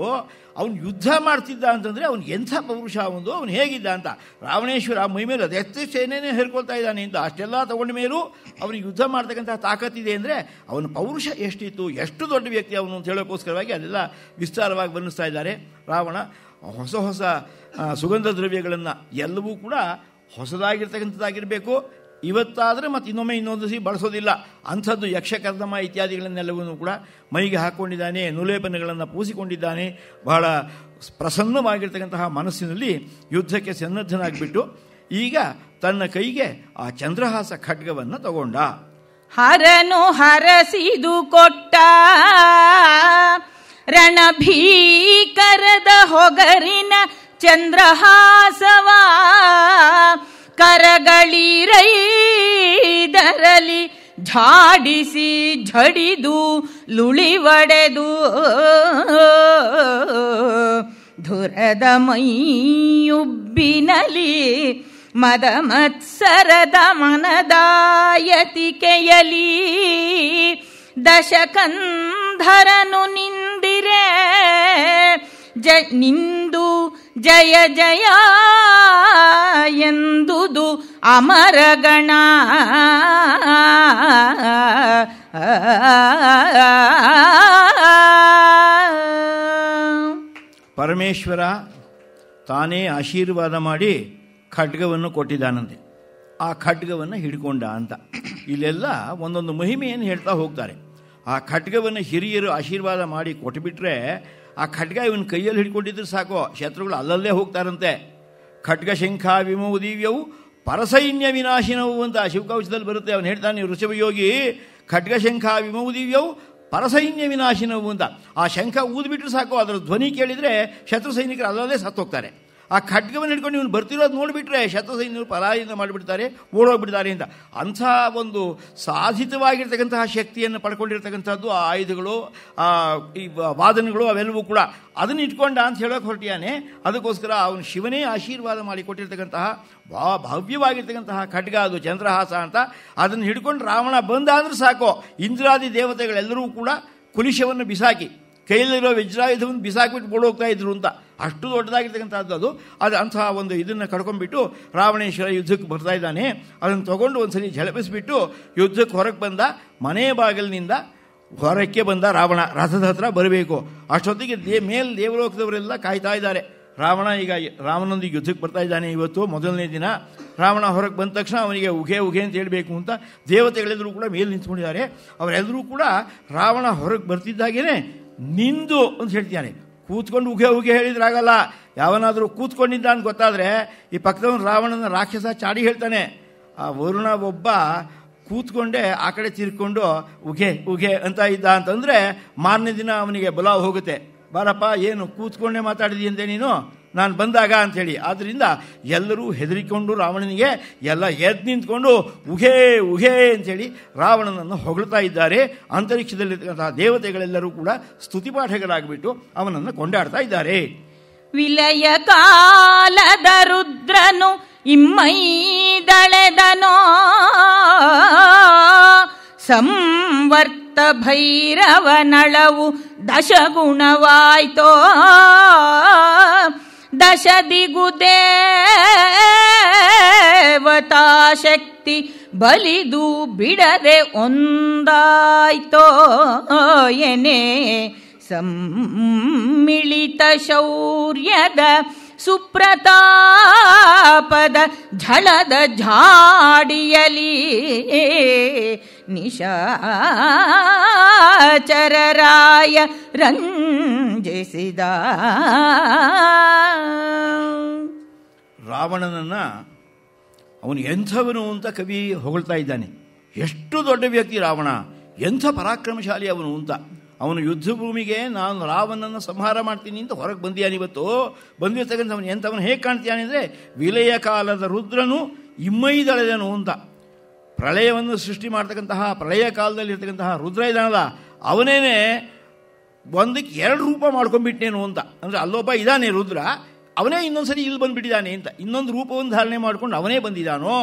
ಅವನು ಯುದ್ಧ ಮಾಡ್ತಿದ್ದ ಅಂತಂದರೆ ಅವನು ಎಂಥ ಪೌರುಷ ಅವನು ಹೇಗಿದ್ದ ಅಂತ. ರಾವಣೇಶ್ವರ ಮೈ ಮೇಲೆ ಅದು ಎಷ್ಟು ಏನೇನೇ ಹೇರ್ಕೊಳ್ತಾ ಇದ್ದಾನೆ ಅಂತ ಅಷ್ಟೆಲ್ಲ ತಗೊಂಡ ಮೇಲೂ ಅವನಿಗೆ ಯುದ್ಧ ಮಾಡ್ತಕ್ಕಂಥ ತಾಕತ್ತಿದೆ ಅಂದರೆ ಅವನ ಪೌರುಷ ಎಷ್ಟಿತ್ತು, ಎಷ್ಟು ದೊಡ್ಡ ವ್ಯಕ್ತಿ ಅವನು ಅಂತ ಹೇಳೋಕ್ಕೋಸ್ಕರವಾಗಿ ಅದೆಲ್ಲ ವಿಸ್ತಾರವಾಗಿ ವರ್ಣಿಸ್ತಾ ಇದ್ದಾರೆ. ರಾವಣ ಹೊಸ ಹೊಸ ಸುಗಂಧ ದ್ರವ್ಯಗಳನ್ನು ಎಲ್ಲವೂ ಕೂಡ ಹೊಸದಾಗಿರ್ತಕ್ಕಂಥದ್ದಾಗಿರಬೇಕು. ಇವತ್ತಾದರೆ ಮತ್ತು ಇನ್ನೊಂದು ಸಿ ಬಳಸೋದಿಲ್ಲ ಅಂಥದ್ದು. ಯಕ್ಷಕರ್ದಮ ಇತ್ಯಾದಿಗಳನ್ನೆಲ್ಲವನ್ನೂ ಕೂಡ ಮೈಗೆ ಹಾಕ್ಕೊಂಡಿದ್ದಾನೆ, ನುಲೇಪನಗಳನ್ನು ಪೂಸಿಕೊಂಡಿದ್ದಾನೆ. ಬಹಳ ಪ್ರಸನ್ನವಾಗಿರ್ತಕ್ಕಂತಹ ಮನಸ್ಸಿನಲ್ಲಿ ಯುದ್ಧಕ್ಕೆ ಸನ್ನದ್ಧನಾಗಿಬಿಟ್ಟು ಈಗ ತನ್ನ ಕೈಗೆ ಆ ಚಂದ್ರಹಾಸ ಖಡ್ಗವನ್ನು ತಗೊಂಡ. ಹರನು ಹರಸಿದು ಕೊಟ್ಟ ರಣಭೀಕರದ ಹೊಗರಿನ ಚಂದ್ರಹಾಸವ ಕರಗಳಿರೈದರಲಿ ಝಾಡಿಸಿ ಝಡಿದು ಲುಳಿವಡೆದು ಧುರದ ಮೈಯುಬ್ಬಿನಲಿ ಮದ ಮತ್ಸರದ ಮನದಾಯತಿಕೆಯಲಿ ದಶಕಂಧರನು ನಿಂದಿರೆ ನಿಂದು ಜಯ ಜಯ ಎಂದುದು ಅಮರಗಣ. ಪರಮೇಶ್ವರ ತಾನೇ ಆಶೀರ್ವಾದ ಮಾಡಿ ಖಡ್ಗವನ್ನು ಕೊಟ್ಟಿದ್ದಾನಂತೆ. ಆ ಖಡ್ಗವನ್ನು ಹಿಡ್ಕೊಂಡ ಅಂತ ಇಲ್ಲೆಲ್ಲ ಒಂದೊಂದು ಮಹಿಮೆಯನ್ನು ಹೇಳ್ತಾ ಹೋಗ್ತಾರೆ. ಆ ಖಡ್ಗವನ್ನು ಹಿರಿಯರು ಆಶೀರ್ವಾದ ಮಾಡಿ ಕೊಟ್ಟುಬಿಟ್ರೆ ಆ ಖಡ್ಗ ಇವನ ಕೈಯಲ್ಲಿ ಹಿಡ್ಕೊಂಡಿದ್ರೆ ಸಾಕು, ಶತ್ರುಗಳು ಅಲ್ಲಲ್ಲೇ ಹೋಗ್ತಾರಂತೆ. ಖಡ್ಗ ಶಂಖ ವಿಮೌದೀವ್ಯವು ಪರಸೈನ್ಯ ವಿನಾಶಿನವು ಅಂತ ಶಿವಕವಚದಲ್ಲಿ ಬರುತ್ತೆ. ಅವನು ಹೇಳ್ತಾನೆ, ಋಷಭಯೋಗಿ ಖಡ್ಗ ಶಂಖ ವಿಮೌದೀವ್ಯವು ಪರಸೈನ್ಯ ವಿನಾಶಿನವು ಅಂತ. ಆ ಶಂಖ ಊದ್ಬಿಟ್ರೆ ಸಾಕು, ಅದರ ಧ್ವನಿ ಕೇಳಿದರೆ ಶತ್ರು ಸೈನಿಕರು ಅಲ್ಲಲ್ಲೇ ಸತ್ತೋಗ್ತಾರೆ. ಆ ಖಡ್ಗವನ್ನು ಹಿಡ್ಕೊಂಡು ಇವನು ಬರ್ತಿರೋದು ನೋಡಿಬಿಟ್ರೆ ಶತ್ರು ಸೈನ್ಯರು ಪಲಾಯನ ಮಾಡಿಬಿಡ್ತಾರೆ, ಓಡೋಗ್ಬಿಡ್ತಾರೆ ಅಂತ. ಅಂಥ ಒಂದು ಸಾಧಿತವಾಗಿರ್ತಕ್ಕಂತಹ ಶಕ್ತಿಯನ್ನು ಪಡ್ಕೊಂಡಿರ್ತಕ್ಕಂಥದ್ದು ಆ ಆಯುಧಗಳು, ಈ ವಾದನಗಳು ಅವೆಲ್ಲವೂ ಕೂಡ. ಅದನ್ನು ಇಟ್ಕೊಂಡ ಅಂತ ಹೇಳೋಕೆ ಹೊರಟಿಯಾನೆ. ಅದಕ್ಕೋಸ್ಕರ ಅವನು ಶಿವನೇ ಆಶೀರ್ವಾದ ಮಾಡಿ ಕೊಟ್ಟಿರ್ತಕ್ಕಂತಹ ಭವ್ಯವಾಗಿರ್ತಕ್ಕಂತಹ ಖಡ್ಗ ಅದು ಚಂದ್ರಹಾಸ ಅಂತ. ಅದನ್ನು ಹಿಡ್ಕೊಂಡು ರಾವಣ ಬಂದ ಅಂದ್ರೆ ಸಾಕು, ಇಂದ್ರಾದಿ ದೇವತೆಗಳೆಲ್ಲರೂ ಕೂಡ ಕುಲಿಶವನ್ನು ಬಿಸಾಕಿ ಕೈಯಲ್ಲಿರೋ ವಜ್ರಾಯುಧವನ್ನು ಬಿಸಾಕಿಬಿಟ್ಟು ಓಡೋಗ್ತಾ ಇದ್ರು ಅಂತ. ಅಷ್ಟು ದೊಡ್ಡದಾಗಿರ್ತಕ್ಕಂಥದ್ದು ಅದು. ಅಂತಹ ಒಂದು ಇದನ್ನು ಕಡ್ಕೊಂಡ್ಬಿಟ್ಟು ರಾವಣೇಶ್ವರ ಯುದ್ಧಕ್ಕೆ ಬರ್ತಾ ಇದ್ದಾನೆ. ಅದನ್ನು ತೊಗೊಂಡು ಒಂದ್ಸಲಿ ಝಳಪಿಸ್ಬಿಟ್ಟು ಯುದ್ಧಕ್ಕೆ ಹೊರಗೆ ಬಂದ. ಮನೆ ಬಾಗಿಲಿನಿಂದ ಹೊರಕ್ಕೆ ಬಂದ ರಾವಣ. ರಥದ ಹತ್ರ ಬರಬೇಕು. ಅಷ್ಟೊತ್ತಿಗೆ ದೇವಲೋಕದವರೆಲ್ಲ ಕಾಯ್ತಾ ಇದ್ದಾರೆ. ರಾವಣ ಈಗ ರಾಮನೊಂದಿಗೆ ಯುದ್ಧಕ್ಕೆ ಬರ್ತಾ ಇದ್ದಾನೆ. ಇವತ್ತು ಮೊದಲನೇ ದಿನ. ರಾವಣ ಹೊರಗೆ ಬಂದ ತಕ್ಷಣ ಅವನಿಗೆ ಉಘೆ ಉಘೆ ಅಂತ ಹೇಳಬೇಕು ಅಂತ ದೇವತೆಗಳೆಲ್ಲರೂ ಕೂಡ ಮೇಲೆ ನಿಂತ್ಕೊಂಡಿದ್ದಾರೆ. ಅವರೆಲ್ಲರೂ ಕೂಡ ರಾವಣ ಹೊರಗೆ ಬರ್ತಿದ್ದಾಗೇನೆ ನಿಂದು ಅಂತ ಹೇಳ್ತಿದ್ದಾನೆ. ಕೂತ್ಕೊಂಡು ಉಘೆ ಉಘೆ ಹೇಳಿದ್ರಾಗಲ್ಲ. ಯಾವನಾದರೂ ಕೂತ್ಕೊಂಡಿದ್ದ ಅಂತ ಗೊತ್ತಾದರೆ ಈ ಪಕ್ಕದವನು ರಾವಣನ ರಾಕ್ಷಸ ಚಾಡಿ ಹೇಳ್ತಾನೆ. ಆ ವರುಣ ಒಬ್ಬ ಕೂತ್ಕೊಂಡೆ ಆ ಕಡೆ ತಿರ್ಕೊಂಡು ಉಘೆ ಉಘೆ ಅಂತ ಇದ್ದ ಅಂತಂದರೆ ಮಾರನೇ ದಿನ ಅವನಿಗೆ ಬಲ ಹೋಗುತ್ತೆ. ಬಾರಪ್ಪ, ಏನು ಕೂತ್ಕೊಂಡೇ ಮಾತಾಡಿದೀಯಂತೆ ನೀನು, ನಾನು ಬಂದಾಗ ಅಂಥೇಳಿ. ಆದ್ದರಿಂದ ಎಲ್ಲರೂ ಹೆದರಿಕೊಂಡು ರಾವಣನಿಗೆ ಎಲ್ಲ ಎದ್ದು ನಿಂತ್ಕೊಂಡು ಉಘೇ ಉಘೇ ಅಂಥೇಳಿ ರಾವಣನನ್ನು ಹೊಗಳ್ತಾ ಇದ್ದಾರೆ. ಅಂತರಿಕ್ಷದಲ್ಲಿರ್ತಕ್ಕಂತಹ ದೇವತೆಗಳೆಲ್ಲರೂ ಕೂಡ ಸ್ತುತಿಪಾಠಗಳಾಗಿಬಿಟ್ಟು ಅವನನ್ನು ಕೊಂಡಾಡ್ತಾ ಇದ್ದಾರೆ. ವಿಲಯ ಕಾಲದ ರುದ್ರನು ಇಮ್ಮೈದಳೆದನೋ ಸಂವರ್ತ ಭೈರವನಳವು ದಶಗುಣವಾಯ್ತೋ ದಶದಿಗು ದೇವತಾ ಶಕ್ತಿ ಬಲಿದು ಬಿಡದೆ ಒಂದಾಯ್ತೋ ಎನೆ ಸಮ್ಮಿಳಿತ ಶೌರ್ಯದ ಸುಪ್ರತಾಪದ ಝಳದ ಝಾಡಿಯಲಿ ನಿಶಾಚರರಾಯ ರಂಜಿಸಿದ. ರಾವಣನನ್ನು ಅವನು ಎಂಥವನು ಅಂತ ಕವಿ ಹೊಗಳ್ತಾ ಇದ್ದಾನೆ. ಎಷ್ಟು ದೊಡ್ಡ ವ್ಯಕ್ತಿ ರಾವಣ, ಎಂಥ ಪರಾಕ್ರಮಶಾಲಿ ಅವನು ಅಂತ. ಅವನು ಯುದ್ಧ ಭೂಮಿಗೆ ನಾನು ರಾವಣನನ್ನು ಸಂಹಾರ ಮಾಡ್ತೀನಿ ಅಂತ ಹೊರಗೆ ಬಂದಿಯಾನೆ. ಇವತ್ತು ಬಂದಿರ್ತಕ್ಕಂಥವನು ಎಂಥವನು ಹೇಗೆ ಕಾಣ್ತೀಯಾನೆ ಅಂದರೆ, ವಿಲಯ ಕಾಲದ ರುದ್ರನು ಇಮ್ಮೈದಳೆದನು ಅಂತ. ಪ್ರಳಯವನ್ನು ಸೃಷ್ಟಿ ಮಾಡ್ತಕ್ಕಂತಹ ಪ್ರಳಯ ಕಾಲದಲ್ಲಿರ್ತಕ್ಕಂತಹ ರುದ್ರ ಇದಾನಲ್ಲ, ಅವನೇನೆ ಒಂದಕ್ಕೆ 2 ರೂಪ ಮಾಡ್ಕೊಂಡ್ಬಿಟ್ಟೇನು ಅಂತ. ಅಂದರೆ ಅಲ್ಲೊಬ್ಬ ಇದ್ದಾನೆ ರುದ್ರ, ಅವನೇ ಇನ್ನೊಂದು ಸರಿ ಇಲ್ಲಿ ಬಂದುಬಿಟ್ಟಿದ್ದಾನೆ ಅಂತ ಇನ್ನೊಂದು ರೂಪವನ್ನು ಧಾರಣೆ ಮಾಡಿಕೊಂಡು ಅವನೇ ಬಂದಿದ್ದಾನೋ,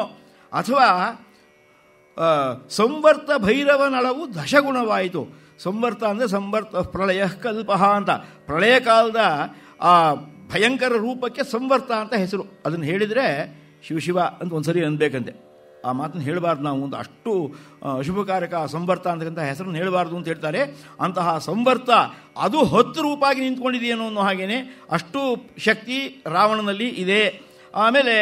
ಅಥವಾ ಸಂವರ್ತ ಭೈರವನಳವು ದಶಗುಣವಾಯಿತು. ಸಂವರ್ತ ಅಂದರೆ ಸಂವರ್ತ ಪ್ರಳಯ ಕಲ್ಪಃ ಅಂತ, ಪ್ರಳಯ ಕಾಲದ ಆ ಭಯಂಕರ ರೂಪಕ್ಕೆ ಸಂವರ್ತ ಅಂತ ಹೆಸರು. ಅದನ್ನು ಹೇಳಿದರೆ ಶಿವ ಅಂತ ಒಂದು ಸರಿ ಅನ್ಬೇಕಂತೆ. ಆ ಮಾತನ್ನು ಹೇಳಬಾರ್ದು ನಾವು, ಒಂದು ಅಷ್ಟು ಅಶುಭಕಾರಕ ಸಂವರ್ತ ಅಂತಕ್ಕಂಥ ಹೆಸರನ್ನು ಹೇಳಬಾರ್ದು ಅಂತ ಹೇಳ್ತಾರೆ. ಅಂತಹ ಸಂವರ್ತ ಅದು 10 ರೂಪಾಗಿ ನಿಂತ್ಕೊಂಡಿದೆಯೇನೋ ಅನ್ನೋ ಹಾಗೇನೆ ಅಷ್ಟು ಶಕ್ತಿ ರಾವಣನಲ್ಲಿ ಇದೆ. ಆಮೇಲೆ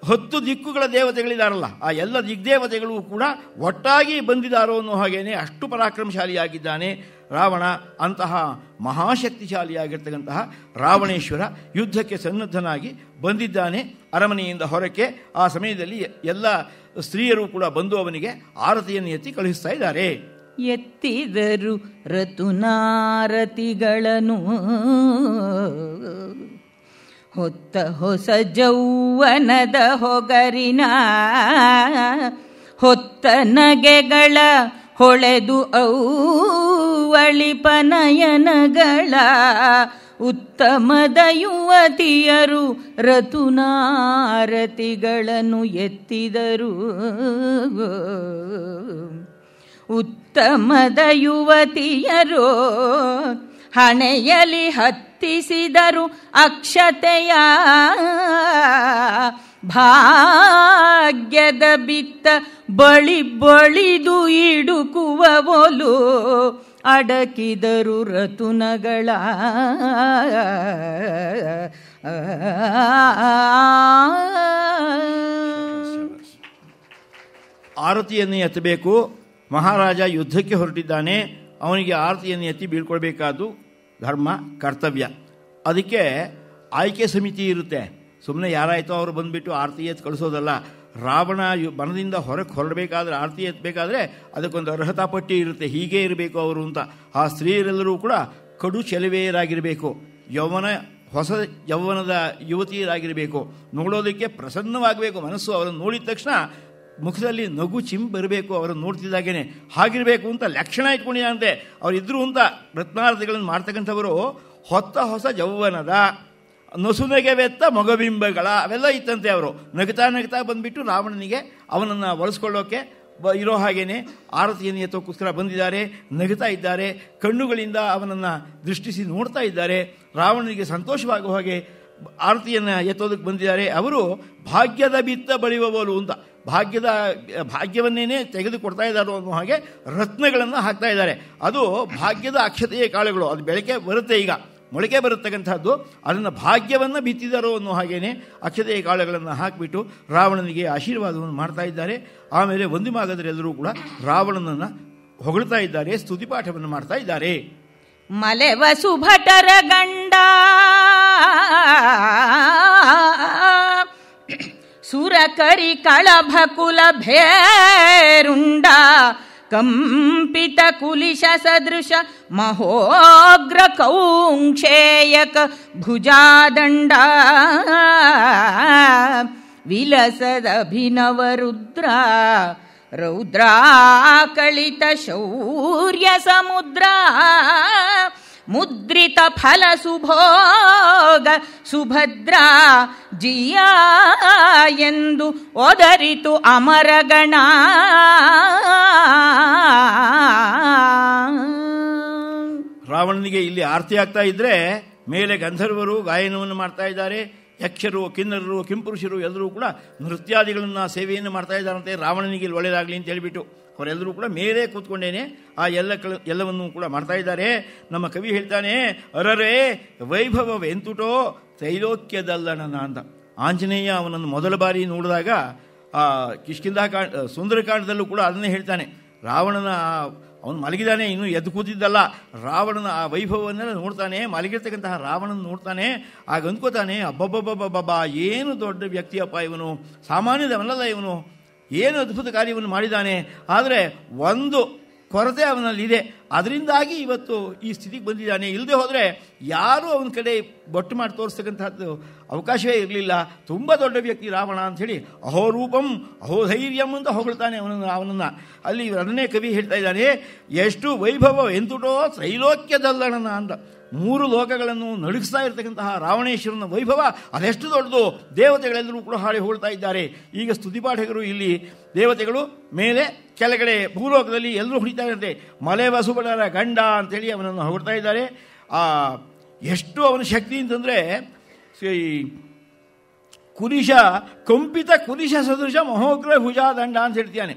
10 ದಿಕ್ಕುಗಳ ದೇವತೆಗಳಿದಾರಲ್ಲ, ಆ ಎಲ್ಲ ದಿಗ್ದೇವತೆಗಳು ಕೂಡ ಒಟ್ಟಾಗಿ ಬಂದಿದ್ದಾರೋ ಅನ್ನೋ ಹಾಗೇನೆ ಅಷ್ಟು ಪರಾಕ್ರಮಶಾಲಿಯಾಗಿದ್ದಾನೆ ರಾವಣ. ಅಂತಹ ಮಹಾಶಕ್ತಿಶಾಲಿಯಾಗಿರ್ತಕ್ಕಂತಹ ರಾವಣೇಶ್ವರ ಯುದ್ಧಕ್ಕೆ ಸನ್ನದ್ಧನಾಗಿ ಬಂದಿದ್ದಾನೆ ಅರಮನೆಯಿಂದ ಹೊರಕ್ಕೆ. ಆ ಸಮಯದಲ್ಲಿ ಎಲ್ಲ ಸ್ತ್ರೀಯರು ಕೂಡ ಬಂದು ಅವನಿಗೆ ಆರತಿಯನ್ನು ಎತ್ತಿ ಕಳುಹಿಸ್ತಾ ಇದ್ದಾರೆ. ಎತ್ತಿದರು ರತುನಾರತಿಗಳನ್ನು ಹೊತ್ತ ಹೊಸ ಜೌವನದ ಹೊಗರಿನ ಹೊತ್ತ ನಗೆಗಳ ಹೊಳೆದು ಔವಳಿಪನಯನಗಳ ಉತ್ತಮದ ಯುವತಿಯರು ರತುನಾರತಿಗಳನ್ನು ಎತ್ತಿದರು. ಉತ್ತಮದ ಯುವತಿಯರು ಹಣೆಯಲಿ ಹತ್ತಿಸಿದರು ಅಕ್ಷತೆಯ. ಭಾಗ್ಯದ ಬಿತ್ತ ಬಳಿ ಬಳಿದು ಇಡುಕುವ ಒಲು ಅಡಕಿದರು ರತುನಗಳ. ಆರತಿಯನ್ನು ಎತ್ತಬೇಕು. ಮಹಾರಾಜ ಯುದ್ಧಕ್ಕೆ ಹೊರಟಿದ್ದಾನೆ, ಅವನಿಗೆ ಆರತಿಯನ್ನು ಎತ್ತಿ ಬೀಳ್ಕೊಳ್ಬೇಕಾದ್ದು ಧರ್ಮ, ಕರ್ತವ್ಯ. ಅದಕ್ಕೆ ಆಯ್ಕೆ ಸಮಿತಿ ಇರುತ್ತೆ. ಸುಮ್ಮನೆ ಯಾರಾಯ್ತೋ ಅವರು ಬಂದುಬಿಟ್ಟು ಆರತಿ ಎತ್ತು ಕಳಿಸೋದಲ್ಲ. ರಾವಣ ಬನದಿಂದ ಹೊರಡಬೇಕಾದ್ರೆ, ಆರತಿ ಎತ್ತಬೇಕಾದ್ರೆ ಅದಕ್ಕೊಂದು ಅರ್ಹತಾ ಪಟ್ಟಿ ಇರುತ್ತೆ, ಹೀಗೇ ಇರಬೇಕು ಅವರು ಅಂತ. ಆ ಸ್ತ್ರೀಯರೆಲ್ಲರೂ ಕೂಡ ಕಡು ಚೆಲುವೆಯರಾಗಿರಬೇಕು, ಹೊಸ ಯೌವನದ ಯುವತಿಯರಾಗಿರಬೇಕು, ನೋಡೋದಕ್ಕೆ ಪ್ರಸನ್ನವಾಗಬೇಕು ಮನಸ್ಸು. ಅವರನ್ನು ನೋಡಿದ ತಕ್ಷಣ ಮುಖದಲ್ಲಿ ನಗು ಬರಬೇಕು, ಅವರನ್ನು ನೋಡ್ತಿದ್ದಾಗೇನೆ ಹಾಗಿರಬೇಕು ಅಂತ ಲಕ್ಷಣ ಇಟ್ಕೊಂಡಿದ್ದಾನಂತೆ ಅವರಿದ್ದರು ಅಂತ. ರತ್ನಾರತಿಗಳನ್ನು ಮಾಡ್ತಕ್ಕಂಥವರು ಹೊಸ ಯೌವನದ ನಸುನೆಗೆ ವೆತ್ತ ಮೊಗಬಿಂಬಗಳ ಅವೆಲ್ಲ ಇತ್ತಂತೆ. ಅವರು ನಗ್ತಾ ಬಂದುಬಿಟ್ಟು ರಾವಣನಿಗೆ ಅವನನ್ನು ಒಲಿಸ್ಕೊಳ್ಳೋಕೆ ಇರೋ ಹಾಗೇನೆ ಆರತಿಯನ್ನು ಎತ್ತೋಕ್ಕೋಸ್ಕರ ಬಂದಿದ್ದಾರೆ. ನಗ್ತಾ ಇದ್ದಾರೆ, ಕಣ್ಣುಗಳಿಂದ ಅವನನ್ನು ದೃಷ್ಟಿಸಿ ನೋಡ್ತಾ ಇದ್ದಾರೆ. ರಾವಣನಿಗೆ ಸಂತೋಷವಾಗುವ ಹಾಗೆ ಆರತಿಯನ್ನು ಎತ್ತೋದಕ್ಕೆ ಬಂದಿದ್ದಾರೆ. ಅವರು ಭಾಗ್ಯದ ಬಿತ್ತ ಬಳಿಯುವವಳು ಅಂತ, ಭಾಗ್ಯವನ್ನೇನೆ ತೆಗೆದುಕೊಡ್ತಾ ಇದ್ದಾರೋ ಅನ್ನೋ ಹಾಗೆ ರತ್ನಗಳನ್ನು ಹಾಕ್ತಾ ಇದ್ದಾರೆ. ಅದು ಭಾಗ್ಯದ ಅಕ್ಷತೆಯ ಕಾಳುಗಳು, ಅದು ಬೆಳಕೆ ಬರುತ್ತೆ, ಈಗ ಮೊಳಕೆ ಬರತಕ್ಕಂಥದ್ದು. ಅದನ್ನು ಭಾಗ್ಯವನ್ನು ಬಿತ್ತಿದಾರೋ ಅನ್ನೋ ಹಾಗೇನೆ ಅಕ್ಷತೆಯ ಕಾಳುಗಳನ್ನು ಹಾಕಿಬಿಟ್ಟು ರಾವಣನಿಗೆ ಆಶೀರ್ವಾದವನ್ನು ಮಾಡ್ತಾ ಇದ್ದಾರೆ. ಆಮೇಲೆ ಒಂದು ಮಾಗದರೆಲ್ಲರೂ ಕೂಡ ರಾವಣನನ್ನು ಹೊಗಳ್ತಾ ಇದ್ದಾರೆ, ಸ್ತುತಿಪಾಠವನ್ನು ಮಾಡ್ತಾ ಇದ್ದಾರೆ. ಮಲೆವ ಸುಭಟರ ಗಂಡ ಸುರಕರಿ ಕಳಭಕುಲ ಭೇರುಂಡ ಕಂಪಿತ ಕುಲಿಶ ಸದೃಶ ಮಹೋಗ್ರ ಕೌಂಕ್ಷೇಯಕ ಭುಜಾದಂಡ ವಿಲಸದ ಅಭಿನವ ರುದ್ರ ರೌದ್ರಾಕಳಿತ ಶೌರ್ಯ ಸಮುದ್ರ ಮುದ್ರಿತ ಫಲ ಸುಭೋಗ ಸುಭದ್ರ ಜಿಯ ಎಂದು ಒದರಿತು ಅಮರಗಣ. ರಾವಣನಿಗೆ ಇಲ್ಲಿ ಆರತಿ ಆಗ್ತಾ ಇದ್ರೆ ಮೇಲೆ ಗಂಧರ್ವರು ಗಾಯನವನ್ನು ಮಾಡ್ತಾ ಇದ್ದಾರೆ. ಯಕ್ಷರು, ಕಿನ್ನರರು, ಕಿಂಪುರುಷರು ಎಲ್ಲರೂ ಕೂಡ ನೃತ್ಯಾದಿಗಳನ್ನು ಸೇವೆಯನ್ನು ಮಾಡ್ತಾ ಇದ್ದಾರಂತೆ. ರಾವಣನಿಗೆ ಇಲ್ಲಿ ಒಳ್ಳೆಯದಾಗಲಿ ಅಂತ ಹೇಳಿಬಿಟ್ಟು ಅವರೆಲ್ಲರೂ ಕೂಡ ಮೇಲೆ ಕೂತ್ಕೊಂಡೇನೆ ಆ ಎಲ್ಲವನ್ನೂ ಕೂಡ ಮಾಡ್ತಾ ಇದ್ದಾರೆ. ನಮ್ಮ ಕವಿ ಹೇಳ್ತಾನೆ, ಅರರೇ ವೈಭವವೆಂತುಟೋ ತ್ರೈಲೋಕ್ಯದಲ್ಲಣ ಅಂತ. ಆಂಜನೇಯ ಅವನನ್ನು ಮೊದಲ ಬಾರಿ ನೋಡಿದಾಗ ಆ ಸುಂದರಕಾಂಡದಲ್ಲೂ ಕೂಡ ಅದನ್ನೇ ಹೇಳ್ತಾನೆ. ರಾವಣನ ಅವನು ಮಲಗಿದಾನೆ, ಇನ್ನೂ ಎದ್ದು ಕೂತಿದ್ದಲ್ಲ. ರಾವಣನ ಆ ವೈಭವವನ್ನೆಲ್ಲ ನೋಡ್ತಾನೆ, ಮಲಗಿರ್ತಕ್ಕಂತಹ ರಾವಣನ ನೋಡ್ತಾನೆ. ಆಗ ಅಂದ್ಕೋತಾನೆ, ಅಬ್ಬಬ್ಬಬ್ಬಬ್ಬಬ್ಬಾ ಏನು ದೊಡ್ಡ ವ್ಯಕ್ತಿಯಪ್ಪ ಇವನು, ಸಾಮಾನ್ಯದವನಲ್ಲ ಇವನು, ಏನು ಅದ್ಭುತ ಕಾರ್ಯವನ್ನು ಮಾಡಿದ್ದಾನೆ. ಆದರೆ ಒಂದು ಕೊರತೆ ಅವನಲ್ಲಿದೆ. ಅದರಿಂದಾಗಿ ಇವತ್ತು ಈ ಸ್ಥಿತಿಗೆ ಬಂದಿದ್ದಾನೆ. ಇಲ್ಲದೆ ಹೋದರೆ ಯಾರೂ ಅವನ ಕಡೆ ಬೊಟ್ಟು ಮಾಡಿ ತೋರಿಸ್ತಕ್ಕಂಥದ್ದು ಅವಕಾಶವೇ ಇರಲಿಲ್ಲ. ತುಂಬ ದೊಡ್ಡ ವ್ಯಕ್ತಿ ರಾವಣ ಅಂಥೇಳಿ ಅಹೋರೂಪಂ ಅಹೋಧೈರ್ಯಂ ಅಂತ ಹೊಗಳ್ತಾನೆ ಅವನನ್ನು. ಅಲ್ಲಿ ಅದನ್ನೇ ಕವಿ ಹೇಳ್ತಾ ಇದ್ದಾನೆ, ಎಷ್ಟು ವೈಭವ ಎಂತುಟೋ ತ್ರೈಲೋಕ್ಯದಲ್ಲಣ ಅಂತ. 3 ಲೋಕಗಳನ್ನು ನಡುಗಿಸ್ತಾ ಇರತಕ್ಕಂತಹ ರಾವಣೇಶ್ವರನ ವೈಭವ ಅದೆಷ್ಟು ದೊಡ್ಡದು. ದೇವತೆಗಳೆಲ್ಲರೂ ಕೂಡ ಹಾಡಿ ಹೊಗಳ್ತಾ ಇದ್ದಾರೆ. ಈಗ ಸ್ತುತಿಪಾಠಕರು ಇಲ್ಲಿ ದೇವತೆಗಳು ಮೇಲೆ ಕೆಳಗಡೆ ಭೂಲೋಕದಲ್ಲಿ ಎಲ್ಲರೂ ಹೊಡಿತಾ ಇರುತ್ತೆ. ಮಲೆ ವಸುಬಡರ ಗಂಡ ಅಂತೇಳಿ ಅವನನ್ನು ಹೊಗಳ್ತಾ ಇದ್ದಾರೆ. ಎಷ್ಟು ಅವನ ಶಕ್ತಿ ಅಂತಂದರೆ ಕುರಿಶ ಕಂಪಿತ ಕುರಿಶ ಸದೃಶ ಮಹೋಗ್ರ ಭುಜಾದಂಡ ಅಂತ ಹೇಳ್ತಾನೆ.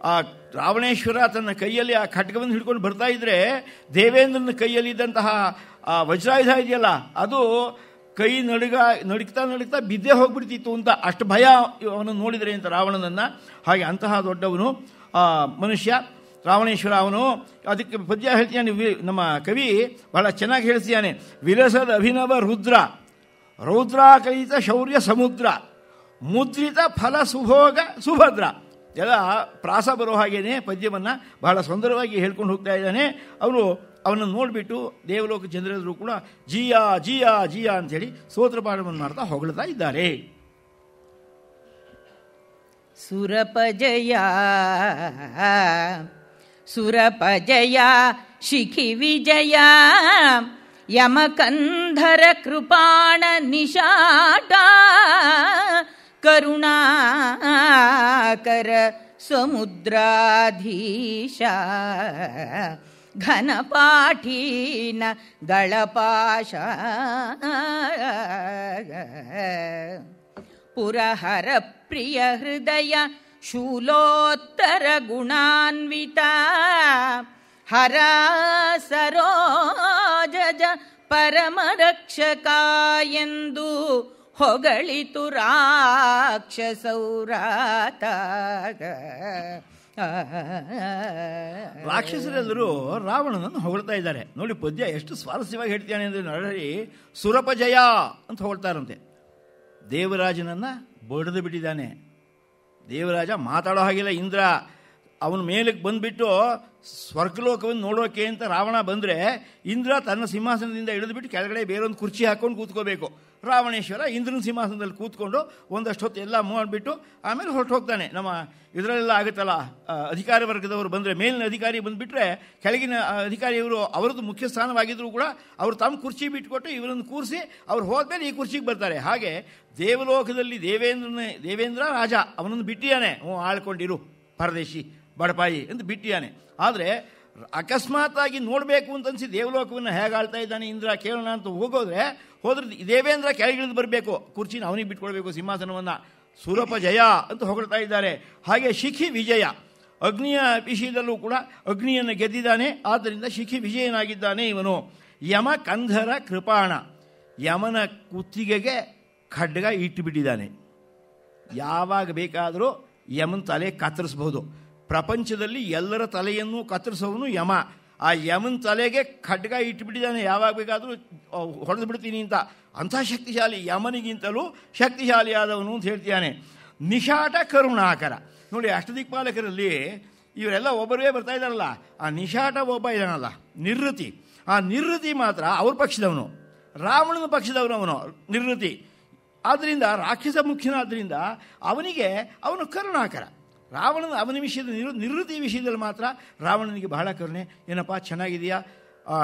ಆ ರಾವಣೇಶ್ವರ ತನ್ನ ಕೈಯಲ್ಲಿ ಆ ಖಡ್ಗವನ್ನು ಹಿಡ್ಕೊಂಡು ಬರ್ತಾ ಇದ್ರೆ ದೇವೇಂದ್ರನ ಕೈಯಲ್ಲಿದ್ದಂತಹ ಆ ವಜ್ರಾಯುಧ ಇದೆಯಲ್ಲ ಅದು ಕೈ ನಡುಕ್ತಾ ಬಿದ್ದೇ ಹೋಗ್ಬಿಡ್ತಿತ್ತು ಅಂತ ಅಷ್ಟು ಭಯ ಅವನು ನೋಡಿದರೆ ಅಂತ ರಾವಣನನ್ನು. ಹಾಗೆ ಅಂತಹ ದೊಡ್ಡವನು ಮನುಷ್ಯ ರಾವಣೇಶ್ವರ. ಅವನು ಅದಕ್ಕೆ ಪದ್ಯ ಹೇಳ್ತಾನೆ ನಮ್ಮ ಕವಿ, ಬಹಳ ಚೆನ್ನಾಗಿ ಹೇಳ್ತಿದ್ದಾನೆ. ವಿರಸದ ಅಭಿನವ ರುದ್ರ ರೌದ್ರಾಕಲಿತ ಶೌರ್ಯ ಸಮುದ್ರ ಮುದ್ರಿತ ಫಲ ಸುಭೋಗ ಸುಭದ್ರ. ಎಲ್ಲ ಪ್ರಾಸ ಬರೋ ಹಾಗೇನೆ ಪದ್ಯವನ್ನು ಬಹಳ ಸುಂದರವಾಗಿ ಹೇಳ್ಕೊಂಡು ಹೋಗ್ತಾ ಇದ್ದಾನೆ. ಅವನನ್ನು ನೋಡಿಬಿಟ್ಟು ದೇವಲೋಕ ಜನರೆಲ್ಲರೂ ಕೂಡ ಜಿಯಾ ಜಿಯಾ ಜಿಯಾ ಅಂಥೇಳಿ ಸ್ತೋತ್ರಪಾಠವನ್ನು ಮಾಡ್ತಾ ಹೊಗಳ್ತಾ ಇದ್ದಾರೆ. ಸುರಪಜಯ ಸುರಪಜಯ ಶಿಖಿ ವಿಜಯ ಯಮಕಂಧರ ಕೃಪಾಣ ನಿಷಾಟ ಕರುಣಾಕರ ಸಮುದ್ರಾಧೀಶ ಘನಪಾಠೀನ ಗಳಪಾಶ ಪುರಹರ ಪ್ರಿಯ ಹೃದಯ ಶೂಲೋತ್ತರ ಗುಣಾನ್ವಿತ ಹರ ಸರೋಜಜ ಪರಮರಕ್ಷಕ ಎಂದು ಹೊಗಳಿತು ರಾಕ್ಷಸೌರಾತ. ರಾಕ್ಷಸರೆಲ್ಲರೂ ರಾವಣನನ್ನು ಹೊಗಳ್ತಾ ಇದ್ದಾರೆ. ನೋಡಿ ಪದ್ಯ ಎಷ್ಟು ಸ್ವಾರಸ್ಯವಾಗಿ ಹೇಳ್ತಾನೆ ಅಂದರೆ, ನರಹರಿ ಸುರಪಜಯ ಅಂತ ಹೊಗಳ್ತಾರಂತೆ. ದೇವರಾಜನನ್ನು ಬಡಿದು ಬಿಟ್ಟಿದ್ದಾನೆ. ದೇವರಾಜ ಮಾತಾಡೋ ಹಾಗಿಲ್ಲ. ಇಂದ್ರ ಅವನ ಮೇಲಕ್ಕೆ ಬಂದುಬಿಟ್ಟು ಸ್ವರ್ಗಲೋಕವನ್ನು ನೋಡೋಕೆ ಅಂತ ರಾವಣ ಬಂದರೆ ಇಂದ್ರ ತನ್ನ ಸಿಂಹಾಸನದಿಂದ ಇಳಿದುಬಿಟ್ಟು ಕೆಳಗಡೆ ಬೇರೊಂದು ಕುರ್ಚಿ ಹಾಕ್ಕೊಂಡು ಕೂತ್ಕೋಬೇಕು. ರಾವಣೇಶ್ವರ ಇಂದ್ರನ ಸಿಂಹಾಸನದಲ್ಲಿ ಕೂತ್ಕೊಂಡು ಒಂದಷ್ಟು ಹೊತ್ತು ಎಲ್ಲ ಮಾಡಿಬಿಟ್ಟು ಆಮೇಲೆ ಹೊರಟು ಹೋಗ್ತಾನೆ. ನಮ್ಮ ಇದರಲ್ಲೆಲ್ಲ ಆಗುತ್ತಲ್ಲ, ಅಧಿಕಾರಿ ವರ್ಗದವರು ಬಂದರೆ ಮೇಲಿನ ಅಧಿಕಾರಿ ಬಂದುಬಿಟ್ರೆ ಕೆಳಗಿನ ಅಧಿಕಾರಿಯವರು ಅವರದ್ದು ಮುಖ್ಯ ಸ್ಥಾನವಾಗಿದ್ದರೂ ಕೂಡ ಅವರು ತಮ್ಮ ಕುರ್ಚಿ ಬಿಟ್ಟುಕೊಟ್ಟು ಇವರನ್ನು ಕೂರಿಸಿ ಅವ್ರು ಹೋದ್ಮೇಲೆ ಈ ಕುರ್ಚಿಗೆ ಬರ್ತಾರೆ. ಹಾಗೆ ದೇವಲೋಕದಲ್ಲಿ ದೇವೇಂದ್ರ ರಾಜ ಅವನನ್ನು ಬಿಟ್ಟಿಯಾನೆ. ಆಳ್ಕೊಂಡಿರು ಪರದೇಶಿ ಬಡಪಾಯಿ ಅಂತ ಬಿಟ್ಟಿಯಾನೆ. ಆದರೆ ಅಕಸ್ಮಾತ್ತಾಗಿ ನೋಡಬೇಕು ಅಂತ ಅನಿಸಿ ದೇವಲೋಕವನ್ನು ಹೇಗೆ ಆಳ್ತಾ ಇದ್ದಾನೆ ಇಂದ್ರ ಕೇಳೋಣ ಅಂತ ಹೋದ್ರೆ ದೇವೇಂದ್ರ ಕೆಳಗಿಳಿದು ಬರಬೇಕು, ಕುರ್ಚಿನ ಅವನಿಗೆ ಬಿಟ್ಕೊಳ್ಬೇಕು ಸಿಂಹಾಸನವನ್ನು. ಸುರಪಜಯ ಅಂತ ಹೊಗಳ್ತಾ ಇದ್ದಾರೆ. ಹಾಗೆ ಶಿಖಿ ವಿಜಯ, ಅಗ್ನಿಯ ವಿಷಯದಲ್ಲೂ ಕೂಡ ಅಗ್ನಿಯನ್ನು ಗೆದ್ದಿದ್ದಾನೆ. ಆದ್ದರಿಂದ ಶಿಖಿ ವಿಜಯನಾಗಿದ್ದಾನೆ ಇವನು. ಯಮ ಕಂಧರ ಕೃಪಾಣ, ಯಮನ ಕುತ್ತಿಗೆಗೆ ಖಡ್ಗ ಇಟ್ಟುಬಿಟ್ಟಿದ್ದಾನೆ. ಯಾವಾಗ ಬೇಕಾದರೂ ಯಮನ ತಲೆ ಕತ್ತರಿಸಬಹುದು. ಪ್ರಪಂಚದಲ್ಲಿ ಎಲ್ಲರ ತಲೆಯನ್ನು ಕತ್ತರಿಸೋವನು ಯಮ. ಆ ಯಮನ ತಲೆಗೆ ಖಡ್ಗ ಇಟ್ಟುಬಿಟ್ಟಿದ್ದಾನೆ. ಯಾವಾಗ ಬೇಕಾದರೂ ಹೊಡೆದು ಬಿಡ್ತೀನಿ ಅಂತ. ಅಂಥ ಶಕ್ತಿಶಾಲಿ, ಯಮನಿಗಿಂತಲೂ ಶಕ್ತಿಶಾಲಿಯಾದವನು ಅಂತ ಹೇಳ್ತಿದ್ದಾನೆ. ನಿಷಾಟ ಕರುಣಾಕರ. ನೋಡಿ ಅಷ್ಟದಿಕ್ಪಾಲಕರಲ್ಲಿ ಇವರೆಲ್ಲ ಒಬ್ಬರೇ ಬರ್ತಾ ಇದ್ದಾರಲ್ಲ, ಆ ನಿಷಾಟ ಒಬ್ಬ ಇದ್ದಾನಲ್ಲ ನಿವೃತ್ತಿ. ಆ ನಿವೃತ್ತಿ ಮಾತ್ರ ಅವ್ರ ಪಕ್ಷದವನು, ರಾವಣನ ಪಕ್ಷದವನು ಅವನು ನಿವೃತ್ತಿ. ಆದ್ದರಿಂದ ರಾಕ್ಷಸ ಮುಖ್ಯನಾದ್ದರಿಂದ ಅವನು ಕರುಣಾಕರ. ಅವನ ವಿಷಯದ ನಿವೃತ್ತಿ ವಿಷಯದಲ್ಲಿ ಮಾತ್ರ ರಾವಣನಿಗೆ ಬಹಳ ಕರುಣೆ. ಏನಪ್ಪ ಚೆನ್ನಾಗಿದೆಯಾ,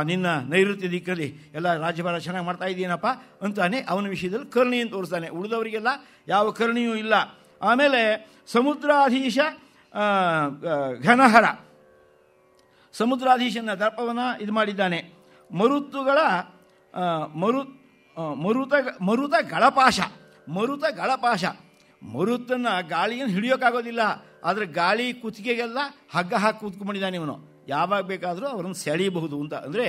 ನಿನ್ನ ನೈಋತ್ಯ ದಿಕ್ಕಲ್ಲಿ ಎಲ್ಲ ರಾಜ್ಯಭಾರ ಚೆನ್ನಾಗಿ ಮಾಡ್ತಾ ಇದೆಯೇನಪ್ಪ ಅಂತಾನೆ ಅವನ ವಿಷಯದಲ್ಲಿ ಕರುಣೆಯನ್ನು ತೋರಿಸ್ತಾನೆ. ಉಳಿದವರಿಗೆಲ್ಲ ಯಾವ ಕರುಣೆಯೂ ಇಲ್ಲ. ಆಮೇಲೆ ಸಮುದ್ರಾಧೀಶ ಘನಹರ, ಸಮುದ್ರಾಧೀಶನ ದರ್ಪವನ್ನು ಇದು ಮಾಡಿದ್ದಾನೆ. ಮರುತುಗಳ ಮರುತ ಗಳಪಾಶ, ಮರುತನ್ನು ಗಾಳಿಯನ್ನು ಹಿಡಿಯೋಕ್ಕಾಗೋದಿಲ್ಲ. ಆದರೆ ಗಾಳಿ ಕುತ್ತಿಗೆಗೆಲ್ಲ ಹಗ್ಗ ಹಾಕಿ ಕೂತ್ಕೊಂಡಿದ್ದಾನೆ ಇವನು. ಯಾವಾಗ ಬೇಕಾದರೂ ಅವರನ್ನು ಸೆಳೆಯಬಹುದು ಅಂತ. ಅಂದರೆ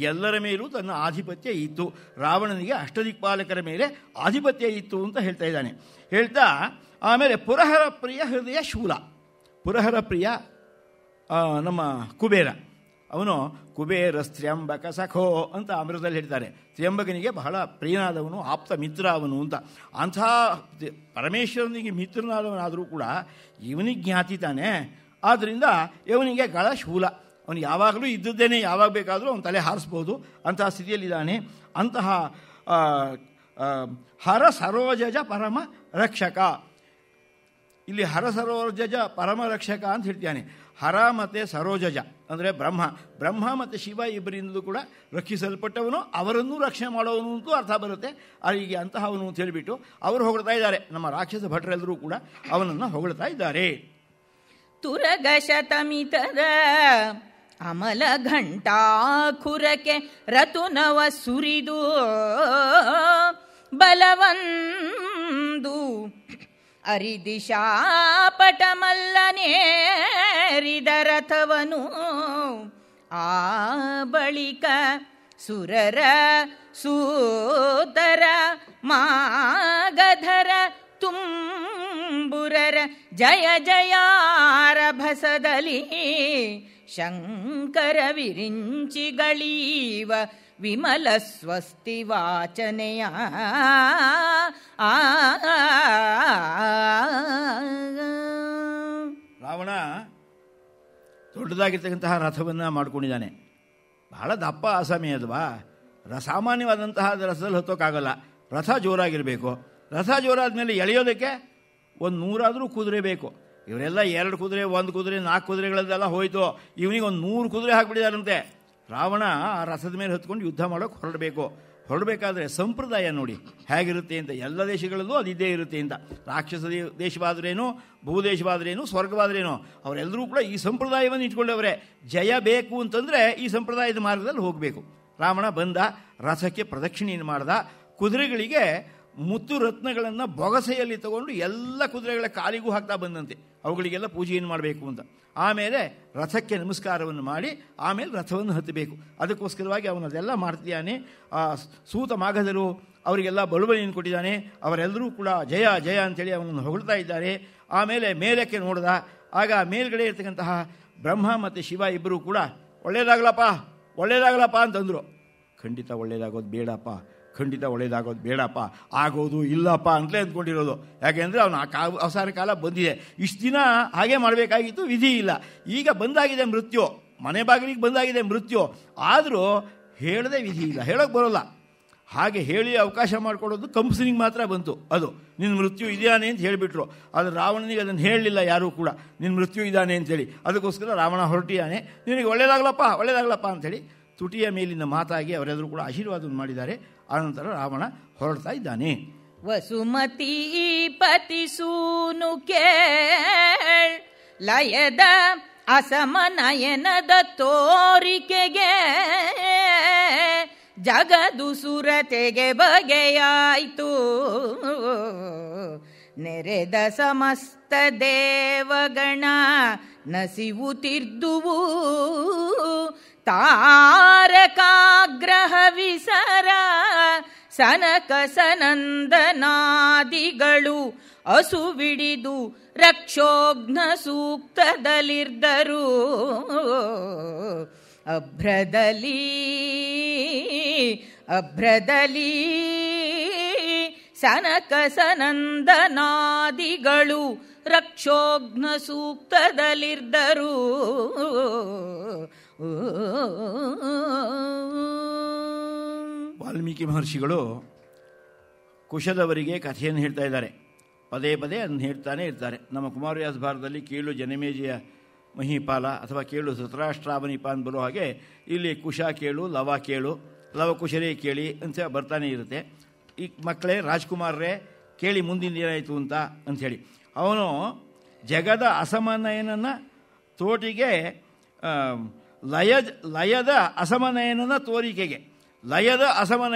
ಎಲ್ಲರ ಮೇಲೂ ತನ್ನ ಆಧಿಪತ್ಯ ಇತ್ತು. ರಾವಣನಿಗೆ ಅಷ್ಟದಿಕ್ಪಾಲಕರ ಮೇಲೆ ಆಧಿಪತ್ಯ ಇತ್ತು ಅಂತ ಹೇಳ್ತಾ ಇದ್ದಾನೆ. ಹೇಳ್ತಾ ಆಮೇಲೆ ಪುರಹರ ಪ್ರಿಯ ಹೃದಯ ಶೂಲ. ಪುರಹರ ಪ್ರಿಯ ನಮ್ಮ ಕುಬೇರ, ಅವನು ಕುಬೇರ ತ್ರ್ಯಂಬಕ ಸಖೋ ಅಂತ ಅಮೃತದಲ್ಲಿ ಹೇಳ್ತಾರೆ. ತ್ರ್ಯಂಬಕನಿಗೆ ಬಹಳ ಪ್ರಿಯನಾದವನು, ಆಪ್ತ ಮಿತ್ರ ಅವನು ಅಂತ. ಅಂಥ ಪರಮೇಶ್ವರನಿಗೆ ಮಿತ್ರನಾದವನಾದರೂ ಕೂಡ ಇವನಿಗೆ ಜ್ಞಾತಿ ತಾನೆ. ಆದ್ದರಿಂದ ಇವನಿಗೆ ಗಳ ಶೂಲ, ಅವನು ಯಾವಾಗಲೂ ಇದ್ದದ್ದೇನೆ, ಯಾವಾಗ ಬೇಕಾದರೂ ಅವನು ತಲೆ ಹಾರಿಸ್ಬೋದು, ಅಂತಹ ಸ್ಥಿತಿಯಲ್ಲಿದ್ದಾನೆ. ಅಂತಹ ಹರ ಸರೋಜಜ ಪರಮ ರಕ್ಷಕ. ಇಲ್ಲಿ ಹರ ಸರೋಜಜ ಪರಮ ರಕ್ಷಕ ಅಂತ ಹೇಳ್ತಾನೆ. ಹರ ಮತ್ತು ಸರೋಜಜ ಅಂದರೆ ಬ್ರಹ್ಮ ಮತ್ತು ಶಿವ ಇಬ್ಬರಿಂದಲೂ ಕೂಡ ರಕ್ಷಿಸಲ್ಪಟ್ಟವನು, ಅವರನ್ನೂ ರಕ್ಷಣೆ ಮಾಡೋವನು ಅಂತೂ ಅರ್ಥ ಬರುತ್ತೆ. ಈಗ ಅಂತಹವನು ಅಂತ ಹೇಳಿಬಿಟ್ಟು ಅವರು ಹೊಗಳ್ತಾ ಇದ್ದಾರೆ. ನಮ್ಮ ರಾಕ್ಷಸ ಭಟ್ರೆಲ್ಲರೂ ಕೂಡ ಅವನನ್ನು ಹೊಗಳ್ತಾ ಇದ್ದಾರೆ. ತುರಗ ಶತಮಿತದ ಅಮಲ ಘಂಟಾಖುರಕ್ಕೆ ರತುನವ ಸುರಿದು ಬಲವಂದು ಅರಿದಿಶಾಪಟಮಲ್ಲನೇರಿದ ರಥವನು. ಆ ಬಳಿಕ ಸುರರ ಸೂತರ ಮಾಗಧರ ತುಂಬುರರ ಜಯ ಜಯಾರಭಸದಲ್ಲಿ ಶಂಕರ ವಿರಿಂಚಿಗಳೀವ ವಿಮಲ ಸ್ವಸ್ತಿ ವಾಚನೆಯ ರಾವಣ ದೊಡ್ಡದಾಗಿರ್ತಕ್ಕಂತಹ ರಥವನ್ನು ಮಾಡ್ಕೊಂಡಿದ್ದಾನೆ. ಬಹಳ ದಪ್ಪ ಆಸಾಮಿ ಅಲ್ವಾ, ಸಾಮಾನ್ಯವಾದಂತಹ ರಥದಲ್ಲಿ ಹತ್ತೋಕ್ಕಾಗಲ್ಲ. ರಥ ಜೋರಾಗಿರಬೇಕು. ರಥ ಜೋರಾದ ಮೇಲೆ ಎಳೆಯೋದಕ್ಕೆ 100 ಕುದುರೆ ಬೇಕು. ಇವರೆಲ್ಲ 2 ಕುದುರೆ, 1 ಕುದುರೆ, 4 ಕುದುರೆಗಳದ್ದೆಲ್ಲ ಹೋಯಿತು. ಇವನಿಗೆ 100 ಕುದುರೆ ಹಾಕಿಬಿಟ್ಟಿದಾರಂತೆ. ರಾವಣ ಆ ರಥದ ಮೇಲೆ ಹತ್ಕೊಂಡು ಯುದ್ಧ ಮಾಡೋಕ್ಕೆ ಹೊರಡಬೇಕಾದ್ರೆ ಸಂಪ್ರದಾಯ ನೋಡಿ ಹೇಗಿರುತ್ತೆ ಅಂತ. ಎಲ್ಲ ದೇಶಗಳಲ್ಲೂ ಅದಿದ್ದೇ ಇರುತ್ತೆ ಅಂತ. ರಾಕ್ಷಸ ದೇಶವಾದ್ರೇನು, ಭೂದೇಶವಾದ್ರೇನು, ಸ್ವರ್ಗವಾದ್ರೇನು, ಅವರೆಲ್ಲರೂ ಕೂಡ ಈ ಸಂಪ್ರದಾಯವನ್ನು ಇಟ್ಕೊಂಡವರೇ. ಜಯ ಬೇಕು ಅಂತಂದರೆ ಈ ಸಂಪ್ರದಾಯದ ಮಾರ್ಗದಲ್ಲಿ ಹೋಗಬೇಕು. ರಾವಣ ಬಂದ, ರಥಕ್ಕೆ ಪ್ರದಕ್ಷಿಣೆಯನ್ನು ಮಾಡ್ದ. ಕುದುರೆಗಳಿಗೆ ಮುತ್ತು ರತ್ನಗಳನ್ನು ಬೊಗಸೆಯಲ್ಲಿ ತಗೊಂಡು ಎಲ್ಲ ಕುದುರೆಗಳ ಕಾಲಿಗೂ ಹಾಕ್ತಾ ಬಂದಂತೆ. ಅವುಗಳಿಗೆಲ್ಲ ಪೂಜೆಯನ್ನು ಮಾಡಬೇಕು ಅಂತ. ಆಮೇಲೆ ರಥಕ್ಕೆ ನಮಸ್ಕಾರವನ್ನು ಮಾಡಿ ಆಮೇಲೆ ರಥವನ್ನು ಹತ್ತಬೇಕು. ಅದಕ್ಕೋಸ್ಕರವಾಗಿ ಅವನು ಅದೆಲ್ಲ ಮಾಡ್ತಿದ್ದಾನೆ. ಸೂತ ಮಾಗಧರು ಅವರಿಗೆಲ್ಲ ಬಳುವಳಿಯನ್ನು ಕೊಟ್ಟಿದ್ದಾನೆ. ಅವರೆಲ್ಲರೂ ಕೂಡ ಜಯ ಜಯ ಅಂತೇಳಿ ಅವನನ್ನು ಹೊಗಳ್ತಾ ಇದ್ದಾರೆ. ಆಮೇಲೆ ಮೇಲಕ್ಕೆ ನೋಡಿದ. ಆಗ ಮೇಲ್ಗಡೆ ಇರ್ತಕ್ಕಂತಹ ಬ್ರಹ್ಮ ಮತ್ತು ಶಿವ ಇಬ್ಬರು ಕೂಡ ಒಳ್ಳೇದಾಗಲಪ್ಪ ಅಂತಂದರು. ಖಂಡಿತ ಒಳ್ಳೇದಾಗೋದು ಬೇಡಪ್ಪ, ಖಂಡಿತ ಒಳ್ಳೇದಾಗೋದು ಬೇಡಪ್ಪ, ಆಗೋದು ಇಲ್ಲಪ್ಪ ಅಂತಲೇ ಅಂದ್ಕೊಂಡಿರೋದು. ಯಾಕೆಂದರೆ ಅವನು ಅವಸಾನ ಕಾಲ ಬಂದಿದೆ. ಇಷ್ಟು ದಿನ ಹಾಗೆ ಮಾಡಬೇಕಾಗಿತ್ತು, ವಿಧಿ ಇಲ್ಲ. ಈಗ ಬಂದಾಗಿದೆ ಮೃತ್ಯು, ಮನೆ ಬಾಗಿಲಿಗೆ ಬಂದಾಗಿದೆ ಮೃತ್ಯು. ಆದರೂ ಹೇಳದೆ ವಿಧಿ ಇಲ್ಲ, ಹೇಳೋಕ್ಕೆ ಬರೋಲ್ಲ. ಹಾಗೆ ಹೇಳಿ ಅವಕಾಶ ಮಾಡಿಕೊಡೋದು ಕಂಸನಿಗೆ ಮಾತ್ರ ಬಂತು. ಅದು ನಿನ್ನ ಮೃತ್ಯು ಇದ್ದಾನೆ ಅಂತ ಹೇಳಿಬಿಟ್ರು. ಆದರೆ ರಾವಣನಿಗೆ ಅದನ್ನು ಹೇಳಲಿಲ್ಲ ಯಾರೂ ಕೂಡ, ನಿನ್ನ ಮೃತ್ಯು ಇದ್ದಾನೆ ಅಂತೇಳಿ. ಅದಕ್ಕೋಸ್ಕರ ರಾವಣ ಹೊರಟಿಯಾನೆ. ನಿನಗೆ ಒಳ್ಳೇದಾಗಲಪ್ಪ ಅಂಥೇಳಿ ತುಟಿಯ ಮೇಲಿನ ಮಾತಾಗಿ ಅವರೆಲ್ಲರೂ ಕೂಡ ಆಶೀರ್ವಾದವನ್ನು ಮಾಡಿದ್ದಾರೆ. ಆನಂತರ ರಾವಣ ಹೊರಡ್ತಾ ಇದ್ದಾನೆ. ವಸುಮತೀಪತಿ ಸೂನು ಕೇಳ್ ಲಯದ ಅಸಮನಯನದ ತೋರಿಕೆಗೆ ಜಗದು ಸುರತೆಗೆ ಬಗೆಯಾಯಿತು. ನೆರೆದ ಸಮಸ್ತ ದೇವಗಣ ನಸಿವುತಿರ್ದುವು. ತಾರಕಾಗ್ರಹ ವಿಸರ ಸನಕ ಸನಂದನಾದಿಗಳು ಅಸುವಿಡಿದು ರಕ್ಷೋಘ್ನ ಸೂಕ್ತದಲ್ಲಿರ್ದರು. ಅಭ್ರದಲ್ಲಿ ಸನಕ ಸನಂದನಾದಿಗಳು ರಕ್ಷೋಘ್ನ ಸೂಕ್ತದಲ್ಲಿರ್ದರು. ವಾಲ್ಮೀಕಿ ಮಹರ್ಷಿಗಳು ಕುಶದವರಿಗೆ ಕಥೆಯನ್ನು ಹೇಳ್ತಾ ಇದ್ದಾರೆ. ಪದೇ ಪದೇ ಅದನ್ನು ಹೇಳ್ತಾನೆ ಇರ್ತಾರೆ. ನಮ್ಮ ಕುಮಾರವ್ಯಾಸ ಭಾರತದಲ್ಲಿ ಕೇಳು ಜನಮೇಜಯ ಮಹಿಪಾಲ ಅಥವಾ ಕೇಳು ಧೃತರಾಷ್ಟ್ರಾವನಿಪ ಅಂತ ಬರೋ ಹಾಗೆ ಇಲ್ಲಿ ಕುಶ ಕೇಳು, ಲವ ಕೇಳು, ಲವಕುಶರೇ ಕೇಳಿ ಅಂತ ಬರ್ತಾನೆ ಇರುತ್ತೆ. ಈ ಮಕ್ಕಳೇ, ರಾಜ್ಕುಮಾರರೇ ಕೇಳಿ ಮುಂದಿನ ಏನಾಯಿತು ಅಂತ ಅಂಥೇಳಿ. ಅವನು ಜಗದ ಅಸಮನಯನನ ತೋಟಿಗೆ ಲಯದ ಅಸಮನಯನನ ತೋರಿಕೆಗೆ,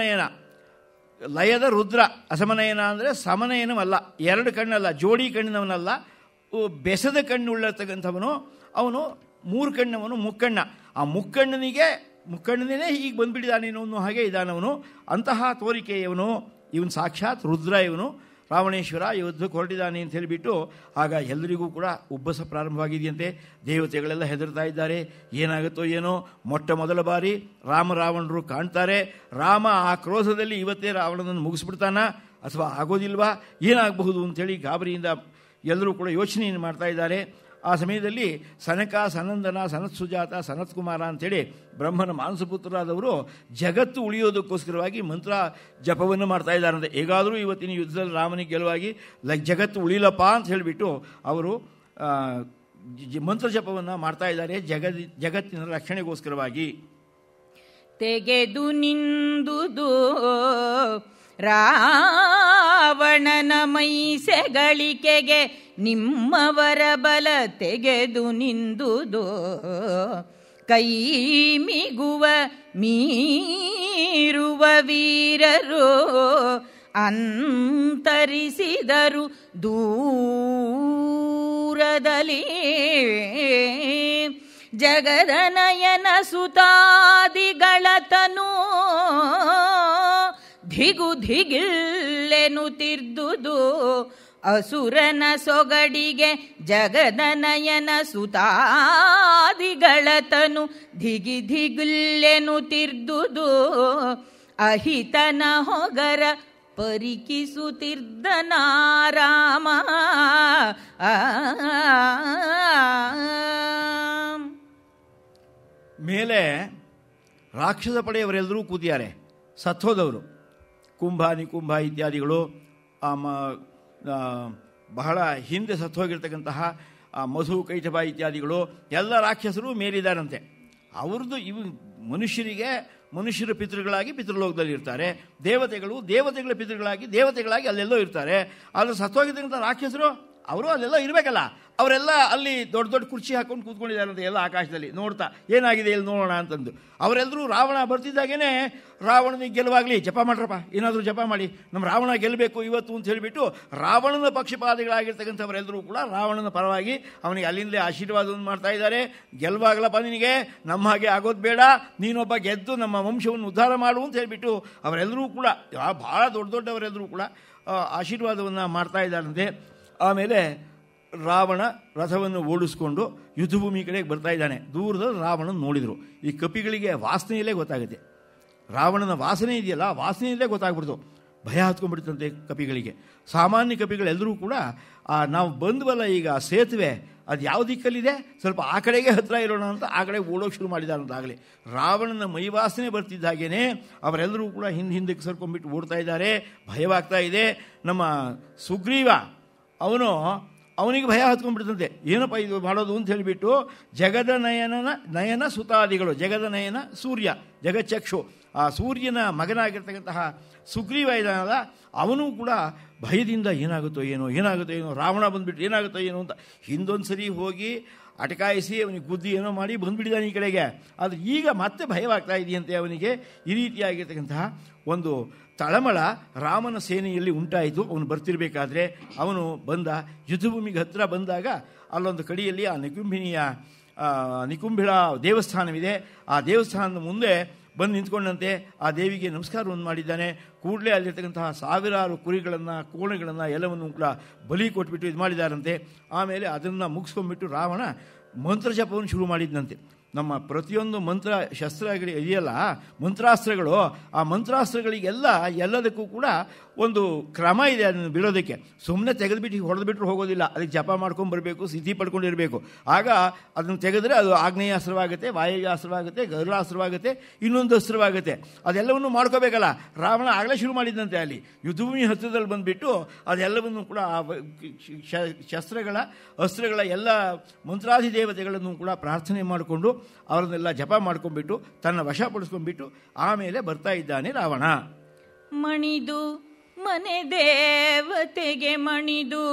ಲಯದ ರುದ್ರ. ಅಸಮನಯನ ಅಂದರೆ ಸಮನಯನವಲ್ಲ, 2 ಕಣ್ಣಲ್ಲ, ಜೋಡಿ ಕಣ್ಣಿನವನಲ್ಲ, ಬೆಸದ ಕಣ್ಣುಳ್ಳತಕ್ಕಂಥವನು. ಅವನು 3 ಕಣ್ಣವನು, ಮುಕ್ಕಣ್ಣ. ಆ ಮುಕ್ಕಣ್ಣನೇ ಹೀಗೆ ಬಂದುಬಿಟ್ಟಿದ್ದಾನೇನೋ ಅನ್ನೋ ಹಾಗೆ ಇದ್ದಾನವನು. ಅಂತಹ ತೋರಿಕೆಯವನು ಇವನು, ಸಾಕ್ಷಾತ್ ರುದ್ರ ಇವನು. ರಾವಣೇಶ್ವರ ಯುದ್ಧಕ್ಕೆ ಹೊರಟಿದ್ದಾನೆ ಅಂತ ಹೇಳಿಬಿಟ್ಟು ಆಗ ಎಲ್ಲರಿಗೂ ಕೂಡ ಉಬ್ಬಸ ಪ್ರಾರಂಭವಾಗಿದೆಯಂತೆ. ದೇವತೆಗಳೆಲ್ಲ ಹೆದರ್ತಾ ಇದ್ದಾರೆ, ಏನಾಗುತ್ತೋ ಏನೋ. ಮೊಟ್ಟ ಮೊದಲ ಬಾರಿ ರಾವಣರು ಕಾಣ್ತಾರೆ. ರಾಮ ಆ ಕ್ರೋಧದಲ್ಲಿ ಇವತ್ತೇ ರಾವಣನನ್ನು ಮುಗಿಸ್ಬಿಡ್ತಾನ ಅಥವಾ ಆಗೋದಿಲ್ವಾ, ಏನಾಗಬಹುದು ಅಂಥೇಳಿ ಗಾಬರಿಯಿಂದ ಎಲ್ಲರೂ ಕೂಡ ಯೋಚನೆಯನ್ನು ಮಾಡ್ತಾ ಇದ್ದಾರೆ. ಆ ಸಮಯದಲ್ಲಿ ಸನಕ, ಸನಂದನ, ಸನತ್ ಸುಜಾತ, ಸನತ್ ಕುಮಾರ ಅಂತೇಳಿ ಬ್ರಹ್ಮನ ಮಾನಸಪುತ್ರರಾದವರು ಜಗತ್ತು ಉಳಿಯೋದಕ್ಕೋಸ್ಕರವಾಗಿ ಮಂತ್ರ ಜಪವನ್ನು ಮಾಡ್ತಾ ಇದ್ದಾರಂತೆ. ಹೇಗಾದರೂ ಇವತ್ತಿನ ಯುದ್ಧದಲ್ಲಿ ರಾಮನಿಗೆ ಗೆಲುವಾಗಿ ಜಗತ್ತು ಉಳಿಲಪ್ಪ ಅಂತ ಹೇಳಿಬಿಟ್ಟು ಅವರು ಮಂತ್ರ ಜಪವನ್ನು ಮಾಡ್ತಾ ಇದ್ದಾರೆ ಜಗತ್ತಿನ ರಕ್ಷಣೆಗೋಸ್ಕರವಾಗಿ. ತೆಗೆದು ನಿಂದುದು ರಾವಣನ ಮೈಸೆಗಳಿಕೆಗೆ ನಿಮ್ಮವರ ಬಲ ತೆಗೆದು ನಿಂದುದು ಕೈ ಮಿಗುವ ಮೀರುವ ವೀರರು ಅಂತರಿಸಿದರು ದೂರದಲ್ಲಿ ಜಗದನಯನ ಸುತಾದಿಗಳತನು ಧಿಗು ಧಿಗಿಲ್ಲೆನುತ್ತಿದ್ದುದು ಅಸುರನ ಸೊಗಡಿಗೆ ಜಗದನಯನ ಸುತಾದಿಗಳತನು ಧಿಗಿ ಧಿಗಿಲ್ಲೆನುತ್ತಿದ್ದುದು ಅಹಿತನ ಹೊಗರ ಪರಿಕಿಸುತ್ತಿರ್ದನ ರಾಮ. ಮೇಲೆ ರಾಕ್ಷಸ ಪಡೆಯವರೆಲ್ಲರೂ ಕೂತಿದ್ದಾರೆ, ಸತ್ತೋದವರು. ಕುಂಭ, ನಿಕುಂಭ ಇತ್ಯಾದಿಗಳು, ಬಹಳ ಹಿಂದೆ ಸತ್ತೋಗಿರ್ತಕ್ಕಂತಹ ಮಧು, ಕೈಟಭ ಇತ್ಯಾದಿಗಳು ಎಲ್ಲ ರಾಕ್ಷಸರು ಮೇಲಿದ್ದಾರಂತೆ. ಅವ್ರದ್ದು ಮನುಷ್ಯರ ಪಿತೃಗಳಾಗಿ ಪಿತೃಲೋಕದಲ್ಲಿ ಇರ್ತಾರೆ, ದೇವತೆಗಳ ಪಿತೃಗಳಾಗಿ ಅಲ್ಲೆಲ್ಲೋ ಇರ್ತಾರೆ. ಆದರೆ ಸತ್ತೋಗಿರ್ತಕ್ಕಂಥ ರಾಕ್ಷಸರು ಅವರು ಅಲ್ಲೆಲ್ಲ ಇರಬೇಕಲ್ಲ, ಅವರೆಲ್ಲ ಅಲ್ಲಿ ದೊಡ್ಡ ದೊಡ್ಡ ಕುರ್ಚಿ ಹಾಕೊಂಡು ಕೂತ್ಕೊಂಡಿದ್ದಾರಂತೆ ಎಲ್ಲ ಆಕಾಶದಲ್ಲಿ ನೋಡ್ತಾ, ಏನಾಗಿದೆ ಇಲ್ಲಿ ನೋಡೋಣ ಅಂತಂದು. ಅವರೆಲ್ಲರೂ ರಾವಣ ಬರ್ತಿದ್ದಾಗೇನೆ ರಾವಣನಿಗೆ ಗೆಲುವಾಗಲಿ, ಜಪ ಮಾಡ್ರಪ್ಪ, ಏನಾದರೂ ಜಪ ಮಾಡಿ, ನಮ್ಮ ರಾವಣ ಗೆಲ್ಲಬೇಕು ಇವತ್ತು ಅಂತ ಹೇಳಿಬಿಟ್ಟು ರಾವಣನ ಪಕ್ಷಪಾತಿಗಳಾಗಿರ್ತಕ್ಕಂಥವರೆಲ್ಲರೂ ಕೂಡ ರಾವಣನ ಪರವಾಗಿ ಅವನಿಗೆ ಅಲ್ಲಿಂದಲೇ ಆಶೀರ್ವಾದವನ್ನು ಮಾಡ್ತಾ ಇದ್ದಾರೆ. ಗೆಲ್ಲುವಾಗಲಪ್ಪ, ನಿನಗೆ ನಮ್ಮ ಹಾಗೆ ಆಗೋದು ಬೇಡ, ನೀನೊಬ್ಬ ಗೆದ್ದು ನಮ್ಮ ವಂಶವನ್ನು ಉದ್ಧಾರ ಮಾಡು ಅಂತ ಹೇಳಿಬಿಟ್ಟು ಅವರೆಲ್ಲರೂ ಕೂಡ ಭಾಳ ದೊಡ್ಡವರೆಲ್ಲರೂ ಕೂಡ ಆಶೀರ್ವಾದವನ್ನು ಮಾಡ್ತಾ ಇದ್ದಾರಂತೆ. ಆಮೇಲೆ ರಾವಣ ರಥವನ್ನು ಓಡಿಸ್ಕೊಂಡು ಯುದ್ಧಭೂಮಿ ಕಡೆಗೆ ಬರ್ತಾ ಇದ್ದಾನೆ. ದೂರದಲ್ಲಿ ರಾವಣನ ನೋಡಿದರು. ಈ ಕಪಿಗಳಿಗೆ ವಾಸನೆಯಲ್ಲೇ ಗೊತ್ತಾಗುತ್ತೆ, ರಾವಣನ ವಾಸನೆ ಇದೆಯಲ್ಲ, ವಾಸನೆಯಲ್ಲೇ ಗೊತ್ತಾಗ್ಬಿಡ್ತು. ಭಯ ಹತ್ಕೊಂಡ್ಬಿಡ್ತಂತೆ ಕಪಿಗಳಿಗೆ. ಸಾಮಾನ್ಯ ಕಪಿಗಳೆಲ್ಲರೂ ಕೂಡ ನಾವು ಬಂದ್ವಲ್ಲ ಈಗ ಸೇತುವೆ, ಅದು ಯಾವ ದಿಕ್ಕಲ್ಲಿದೆ, ಸ್ವಲ್ಪ ಆ ಕಡೆಗೆ ಹತ್ತಿರ ಇರೋಣ ಅಂತ ಆ ಕಡೆಗೆ ಓಡೋಕೆ ಶುರು ಮಾಡಿದಾರಂತಾಗಲಿ ರಾವಣನ ಮೈವಾಸನೆ ಬರ್ತಿದ್ದ ಹಾಗೇನೆ ಅವರೆಲ್ಲರೂ ಕೂಡ ಹಿಂದಕ್ಕೆ ಸರ್ಕೊಂಡ್ಬಿಟ್ಟು ಓಡ್ತಾ ಇದ್ದಾರೆ. ಭಯವಾಗ್ತಾ ಇದೆ. ನಮ್ಮ ಸುಗ್ರೀವ ಅವನಿಗೆ ಭಯ ಹತ್ಕೊಂಡ್ಬಿಡ್ತಂತೆ, ಏನಪ್ಪ ಇದು ಮಾಡೋದು ಅಂತ ಹೇಳಿಬಿಟ್ಟು ನಯನ ಸುತಾದಿಗಳು, ಜಗದನಯನ ಸೂರ್ಯ, ಜಗಚ್ಚಕ್ಷು, ಆ ಸೂರ್ಯನ ಮಗನಾಗಿರ್ತಕ್ಕಂತಹ ಸುಗ್ರೀವ ಇದ್ದಾನಲ್ಲ, ಅವನು ಕೂಡ ಭಯದಿಂದ ಏನಾಗುತ್ತೋ ಏನೋ ರಾವಣ ಬಂದುಬಿಟ್ಟು ಏನಾಗುತ್ತೋ ಏನೋ ಅಂತ ಹಿಂದೊಂದು ಸರಿ ಹೋಗಿ ಅಟಕಾಯಿಸಿ ಅವನಿಗೆ ಬುದ್ಧಿ ಏನೋ ಮಾಡಿ ಬಂದುಬಿಟ್ಟಿದ್ದಾನೆ ಈ ಕಡೆಗೆ. ಆದರೆ ಈಗ ಮತ್ತೆ ಭಯವಾಗ್ತಾ ಇದೆಯಂತೆ ಅವನಿಗೆ. ಈ ರೀತಿಯಾಗಿರ್ತಕ್ಕಂತಹ ಒಂದು ತಳಮಳ ರಾಮನ ಸೇನೆಯಲ್ಲಿ ಉಂಟಾಯಿತು. ಅವನು ಬರ್ತಿರಬೇಕಾದ್ರೆ ಅವನು ಯುದ್ಧಭೂಮಿಗೆ ಹತ್ತಿರ ಬಂದಾಗ ಅಲ್ಲೊಂದು ಕಡೆಯಲ್ಲಿ ಆ ನಿಕುಂಭಿಳ ದೇವಸ್ಥಾನವಿದೆ. ಆ ದೇವಸ್ಥಾನದ ಮುಂದೆ ಬಂದು ನಿಂತ್ಕೊಂಡಂತೆ ಆ ದೇವಿಗೆ ನಮಸ್ಕಾರವನ್ನು ಮಾಡಿದ್ದಾನೆ. ಕೂಡಲೇ ಅಲ್ಲಿರ್ತಕ್ಕಂತಹ ಸಾವಿರಾರು ಕುರಿಗಳನ್ನು, ಕೋಣೆಗಳನ್ನು ಎಲ್ಲವನ್ನು ಕೂಡ ಬಲಿ ಕೊಟ್ಬಿಟ್ಟು ಇದು ಮಾಡಿದಾರಂತೆ. ಆಮೇಲೆ ಅದನ್ನು ಮುಗಿಸ್ಕೊಂಡ್ಬಿಟ್ಟು ರಾವಣ ಮಂತ್ರಜಪವನ್ನು ಶುರು ಮಾಡಿದ್ದಂತೆ. ನಮ್ಮ ಪ್ರತಿಯೊಂದು ಮಂತ್ರ ಶಸ್ತ್ರಗಳು ಇದೆಯಲ್ಲ, ಮಂತ್ರಾಸ್ತ್ರಗಳು, ಆ ಮಂತ್ರಾಸ್ತ್ರಗಳಿಗೆಲ್ಲ ಎಲ್ಲದಕ್ಕೂ ಕೂಡ ಒಂದು ಕ್ರಮ ಇದೆ ಅದನ್ನು ಬಿಡೋದಕ್ಕೆ. ಸುಮ್ಮನೆ ತೆಗೆದುಬಿಟ್ಟು ಹೊಡೆದುಬಿಟ್ರು ಹೋಗೋದಿಲ್ಲ, ಅದಕ್ಕೆ ಜಪ ಮಾಡ್ಕೊಂಡ್ಬರಬೇಕು, ಸಿದ್ಧಿ ಪಡ್ಕೊಂಡಿರಬೇಕು. ಆಗ ಅದನ್ನು ತೆಗೆದ್ರೆ ಅದು ಆಗ್ನೇಯ ಅಸ್ತ್ರವಾಗುತ್ತೆ, ವಾಯವ್ಯ ಅಸ್ತ್ರವಾಗುತ್ತೆ, ಗರುಡಾಸ್ತ್ರವಾಗುತ್ತೆ, ಇನ್ನೊಂದು ಅಸ್ತ್ರವಾಗುತ್ತೆ. ಅದೆಲ್ಲವನ್ನು ಮಾಡ್ಕೋಬೇಕಲ್ಲ. ರಾವಣ ಆಗಲೇ ಶುರು ಮಾಡಿದ್ದಂತೆ ಅಲ್ಲಿ ಯುದ್ಧಭೂಮಿ ಹತ್ತಿರದಲ್ಲಿ ಬಂದುಬಿಟ್ಟು ಅದೆಲ್ಲವನ್ನು ಕೂಡ ಅಸ್ತ್ರಗಳ ಎಲ್ಲ ಮಂತ್ರಾಧಿದೇವತೆಗಳನ್ನು ಕೂಡ ಪ್ರಾರ್ಥನೆ ಮಾಡಿಕೊಂಡು ಅವರನ್ನೆಲ್ಲ ಜಪ ಮಾಡ್ಕೊಂಡ್ಬಿಟ್ಟು ತನ್ನ ವಶಪಡಿಸ್ಕೊಂಡ್ಬಿಟ್ಟು ಆಮೇಲೆ ಬರ್ತಾ ಇದ್ದಾನೆ ರಾವಣ. ಮಣಿದು ಮನೆ ದೇವತೆಗೆ ಮಣಿದು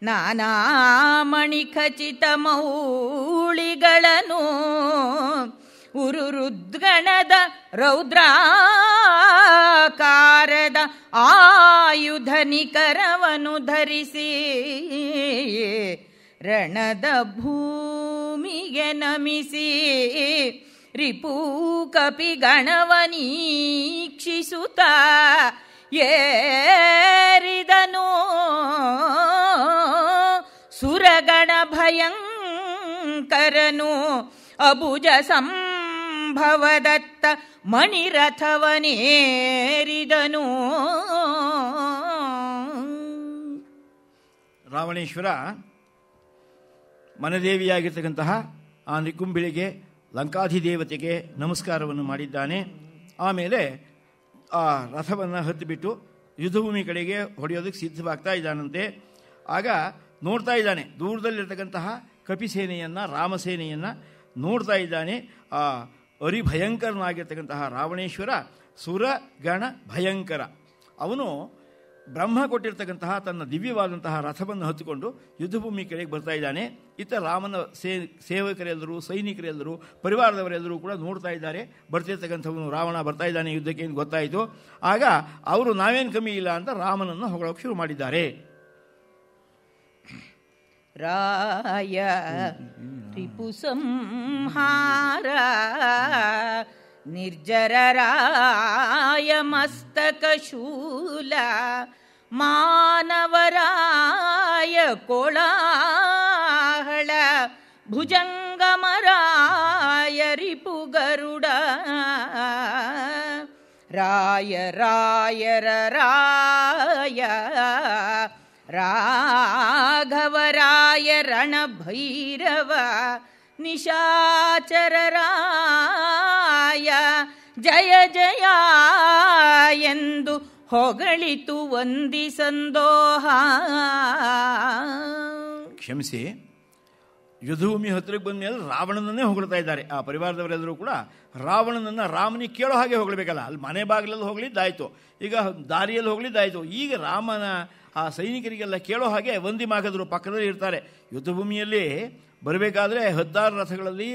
ನಾನಾ ಮಣಿ ಖಚಿತ ಮೌಳಿಗಳನ್ನು ಉರುರುದ್ಗಣದ ರೌದ್ರಾಕಾರದ ಆಯುಧ ನಿಕರವನ್ನು ಧರಿಸಿ ರಣದ ಭೂಮಿಗೆ ನಮಿಸಿ ರಿಪೂ ಕಪಿ ಗಣವನೀಕ್ಷಿಸುತ್ತ ಏರಿದನು ಸುರಗಣ ಭಯಂಕರನು ಅಬುಜ ಸಂಭವದತ್ತ ಮಣಿರಥವನೇರಿದನು. ರಾವಣೇಶ್ವರ ಮನದೇವಿಯಾಗಿರ್ತಕ್ಕಂತಹ ಆ ನಿಕುಂಬಿಳಿಗೆ ಲಂಕಾಧಿದೇವತೆಗೆ ನಮಸ್ಕಾರವನ್ನು ಮಾಡಿದ್ದಾನೆ. ಆಮೇಲೆ ಆ ರಥವನ್ನು ಹತ್ತಿಬಿಟ್ಟು ಯುದ್ಧಭೂಮಿ ಕಡೆಗೆ ಹೊಡೆಯೋದಕ್ಕೆ ಸಿದ್ಧವಾಗ್ತಾ ಇದ್ದಾನಂತೆ. ಆಗ ನೋಡ್ತಾ ಇದ್ದಾನೆ ದೂರದಲ್ಲಿರ್ತಕ್ಕಂತಹ ಕಪಿಸೇನೆಯನ್ನು, ರಾಮಸೇನೆಯನ್ನು ನೋಡ್ತಾ ಇದ್ದಾನೆ. ಆ ಅರಿಭಯಂಕರನಾಗಿರ್ತಕ್ಕಂತಹ ರಾವಣೇಶ್ವರ ಸುರಗಣ ಭಯಂಕರ. ಅವನು ಬ್ರಹ್ಮ ಕೊಟ್ಟಿರ್ತಕ್ಕಂತಹ ತನ್ನ ದಿವ್ಯವಾದಂತಹ ರಥವನ್ನು ಹತ್ತಿಕೊಂಡು ಯುದ್ಧಭೂಮಿ ಕಡೆಗೆ ಬರ್ತಾ ಇದ್ದಾನೆ. ಇತ್ತ ರಾಮನ ಸೇವಕರೆಲ್ಲರೂ, ಸೈನಿಕರೆಲ್ಲರೂ, ಪರಿವಾರದವರೆಲ್ಲರೂ ಕೂಡ ನೋಡ್ತಾ ಇದ್ದಾರೆ. ಬರ್ತಿರ್ತಕ್ಕಂಥವನು ರಾವಣ ಬರ್ತಾ ಇದ್ದಾನೆ ಯುದ್ಧಕ್ಕೆ ಏನು ಗೊತ್ತಾಯಿತು. ಆಗ ಅವರು ನಾವೇನು ಕಮ್ಮಿ ಇಲ್ಲ ಅಂತ ರಾಮನನ್ನು ಹೊಗಳೋಕೆ ಶುರು ಮಾಡಿದ್ದಾರೆ. ರಾಯ ರಿಪು ಸಂಹಾರ ನಿರ್ಜರ ರಾಯ ಮಸ್ತಕ ಶೂಲ ಮಾನವರಾಯ ಕೋಳಾಹಳ ಭುಜಂಗಮರಾಯ ರಿಪು ಗರುಡ ರಾಯ ರಾಯರ ರಾಯ ರಾಘವರಾಯ ರಣಭೈರವ ನಿಶಾಚರರಾಯ ಜಯ ಜಯ ಎಂದು ಹೊಗಳಿತು ವಂದಿಸಂದೋಹ. ಕ್ಷಮಿಸಿ, ಯುದ್ಧಭೂಮಿ ಹತ್ತಿರಕ್ಕೆ ಬಂದ ಮೇಲೆ ರಾವಣನನ್ನೇ ಹೊಗಳ್ತಾ ಇದ್ದಾರೆ. ಆ ಪರಿವಾರದವರೆಲ್ಲರೂ ಕೂಡ ರಾವಣನನ್ನು ರಾಮನಿಗೆ ಕೇಳೋ ಹಾಗೆ ಹೊಗಳಬೇಕಲ್ಲ. ಅಲ್ಲಿ ಮನೆ ಬಾಗಿಲಲ್ಲಿ ಹೋಗಲಿದ್ದಾಯಿತು, ಈಗ ದಾರಿಯಲ್ಲಿ ಹೋಗಲಿದ್ದಾಯಿತು. ಈಗ ರಾಮನ ಆ ಸೈನಿಕರಿಗೆಲ್ಲ ಕೇಳೋ ಹಾಗೆ ವಂದಿ ಮಾಗದರು ಪಕ್ಕದಲ್ಲಿ ಇರ್ತಾರೆ. ಯುದ್ಧಭೂಮಿಯಲ್ಲಿ ಬರಬೇಕಾದ್ರೆ 16 ರಥಗಳಲ್ಲಿ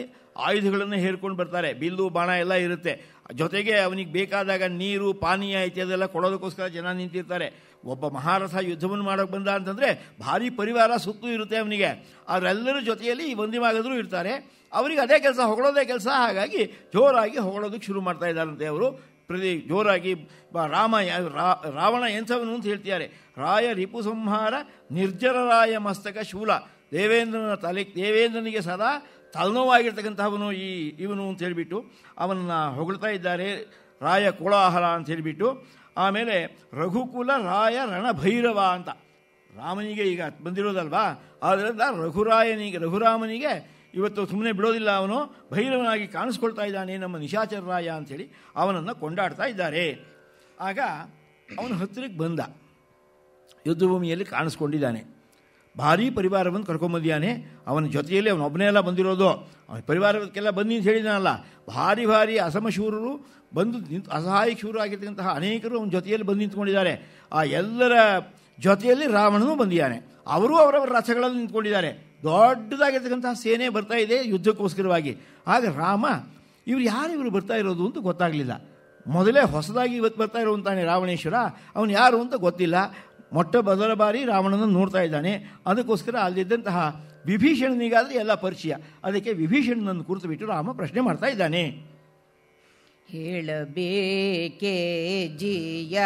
ಆಯುಧಗಳನ್ನು ಹೇರ್ಕೊಂಡು ಬರ್ತಾರೆ. ಬಿಲ್ಲು ಬಾಣ ಎಲ್ಲ ಇರುತ್ತೆ. ಜೊತೆಗೆ ಅವನಿಗೆ ಬೇಕಾದಾಗ ನೀರು, ಪಾನೀಯ ಇತ್ಯಾದೆಲ್ಲ ಕೊಡೋದಕ್ಕೋಸ್ಕರ ಜನ ನಿಂತಿರ್ತಾರೆ. ಒಬ್ಬ ಮಹಾರಥ ಯುದ್ಧವನ್ನು ಮಾಡೋಕೆ ಬಂದ ಅಂತಂದರೆ ಭಾರಿ ಪರಿವಾರ ಸುತ್ತೂ ಇರುತ್ತೆ ಅವನಿಗೆ. ಅವರೆಲ್ಲರ ಜೊತೆಯಲ್ಲಿ ಈ ವಂದಿ ಮಾಗದರು ಇರ್ತಾರೆ. ಅವರಿಗೆ ಅದೇ ಕೆಲಸ, ಹೊಗಳೋದೇ ಕೆಲಸ. ಹಾಗಾಗಿ ಜೋರಾಗಿ ಹೊಗಳೋದಕ್ಕೆ ಶುರು ಮಾಡ್ತಾ ಇದ್ದಾರಂತೆ ಅವರು. ಜೋರಾಗಿ ರಾವಣ ಎಂಥವನು ಅಂತ ಹೇಳ್ತಿದ್ದಾರೆ. ರಾಯ ರಿಪು ಸಂಹಾರ ನಿರ್ಜರ ರಾಯ ಮಸ್ತಕ ಶೂಲ. ದೇವೇಂದ್ರನಿಗೆ ಸದಾ ತಲೆನೋವಾಗಿರ್ತಕ್ಕಂಥವನು ಇವನು ಅಂತ ಹೇಳಿಬಿಟ್ಟು ಅವನನ್ನು ಹೊಗಳ್ತಾ ಇದ್ದಾರೆ. ರಾಯ ಕೋಳಾಹಲ ಅಂತ ಹೇಳಿಬಿಟ್ಟು. ಆಮೇಲೆ ರಘುಕುಲ ರಾಯ ರಣಭೈರವ ಅಂತ ರಾಮನಿಗೆ ಈಗ ಬಂದಿರೋದಲ್ವಾ, ಆದ್ದರಿಂದ ರಘುರಾಮನಿಗೆ ಇವತ್ತು ಸುಮ್ಮನೆ ಬಿಡೋದಿಲ್ಲ. ಅವನು ಭೈರವನಾಗಿ ಕಾಣಿಸ್ಕೊಳ್ತಾ ಇದ್ದಾನೆ ನಮ್ಮ ನಿಶಾಚರ ರಾಯ ಅಂಥೇಳಿ ಅವನನ್ನು ಕೊಂಡಾಡ್ತಾ ಇದ್ದಾರೆ. ಆಗ ಅವನು ಹತ್ತಿರಕ್ಕೆ ಬಂದ, ಯುದ್ಧಭೂಮಿಯಲ್ಲಿ ಕಾಣಿಸ್ಕೊಂಡಿದ್ದಾನೆ. ಭಾರೀ ಪರಿವಾರವನ್ನು ಕರ್ಕೊಂಬಂದಿದ್ದಾನೆ. ಅವನ ಜೊತೆಯಲ್ಲಿ ಅವನೊಬ್ಬನೇ ಎಲ್ಲ ಬಂದಿರೋದು. ಅವನ ಪರಿವಾರಕ್ಕೆಲ್ಲ ಬಂದು ಅಂತ ಹೇಳಿದಾನಲ್ಲ, ಭಾರಿ ಅಸಮಶೂರರು ಬಂದು ಅಸಹಾಯ ಶೂರು ಆಗಿರ್ತಕ್ಕಂತಹ ಅನೇಕರು ಅವನ ಜೊತೆಯಲ್ಲಿ ಬಂದು ನಿಂತ್ಕೊಂಡಿದ್ದಾರೆ. ಆ ಎಲ್ಲರ ಜೊತೆಯಲ್ಲಿ ರಾವಣನೂ ಬಂದಿದ್ದಾನೆ. ಅವರು ಅವರವರ ರಥಗಳಲ್ಲಿ ನಿಂತ್ಕೊಂಡಿದ್ದಾರೆ. ದೊಡ್ಡದಾಗಿರ್ತಕ್ಕಂತಹ ಸೇನೆ ಬರ್ತಾ ಇದೆ ಯುದ್ಧಕ್ಕೋಸ್ಕರವಾಗಿ. ಆಗ ರಾಮ ಇವರು ಬರ್ತಾ ಇರೋದು ಅಂತ ಗೊತ್ತಾಗಲಿಲ್ಲ. ಮೊದಲೇ ಹೊಸದಾಗಿ ಇವತ್ತು ಬರ್ತಾ ಇರೋವಂತಾನೆ ರಾವಣೇಶ್ವರ, ಅವನು ಯಾರು ಅಂತ ಗೊತ್ತಿಲ್ಲ. ಮೊದಲ ಬಾರಿ ರಾವಣನನ್ನು ನೋಡ್ತಾ ಇದ್ದಾನೆ. ಅದಕ್ಕೋಸ್ಕರ ಅಲ್ಲಿದ್ದಂತಹ ವಿಭೀಷಣನಿಗಾದರೆ ಎಲ್ಲ ಪರಿಚಯ. ಅದಕ್ಕೆ ವಿಭೀಷಣನನ್ನು ಕುರಿತು ಬಿಟ್ಟು ರಾಮ ಪ್ರಶ್ನೆ ಮಾಡ್ತಾ ಇದ್ದಾನೆ. ಹೇಳಬೇಕೇ ಜಿಯ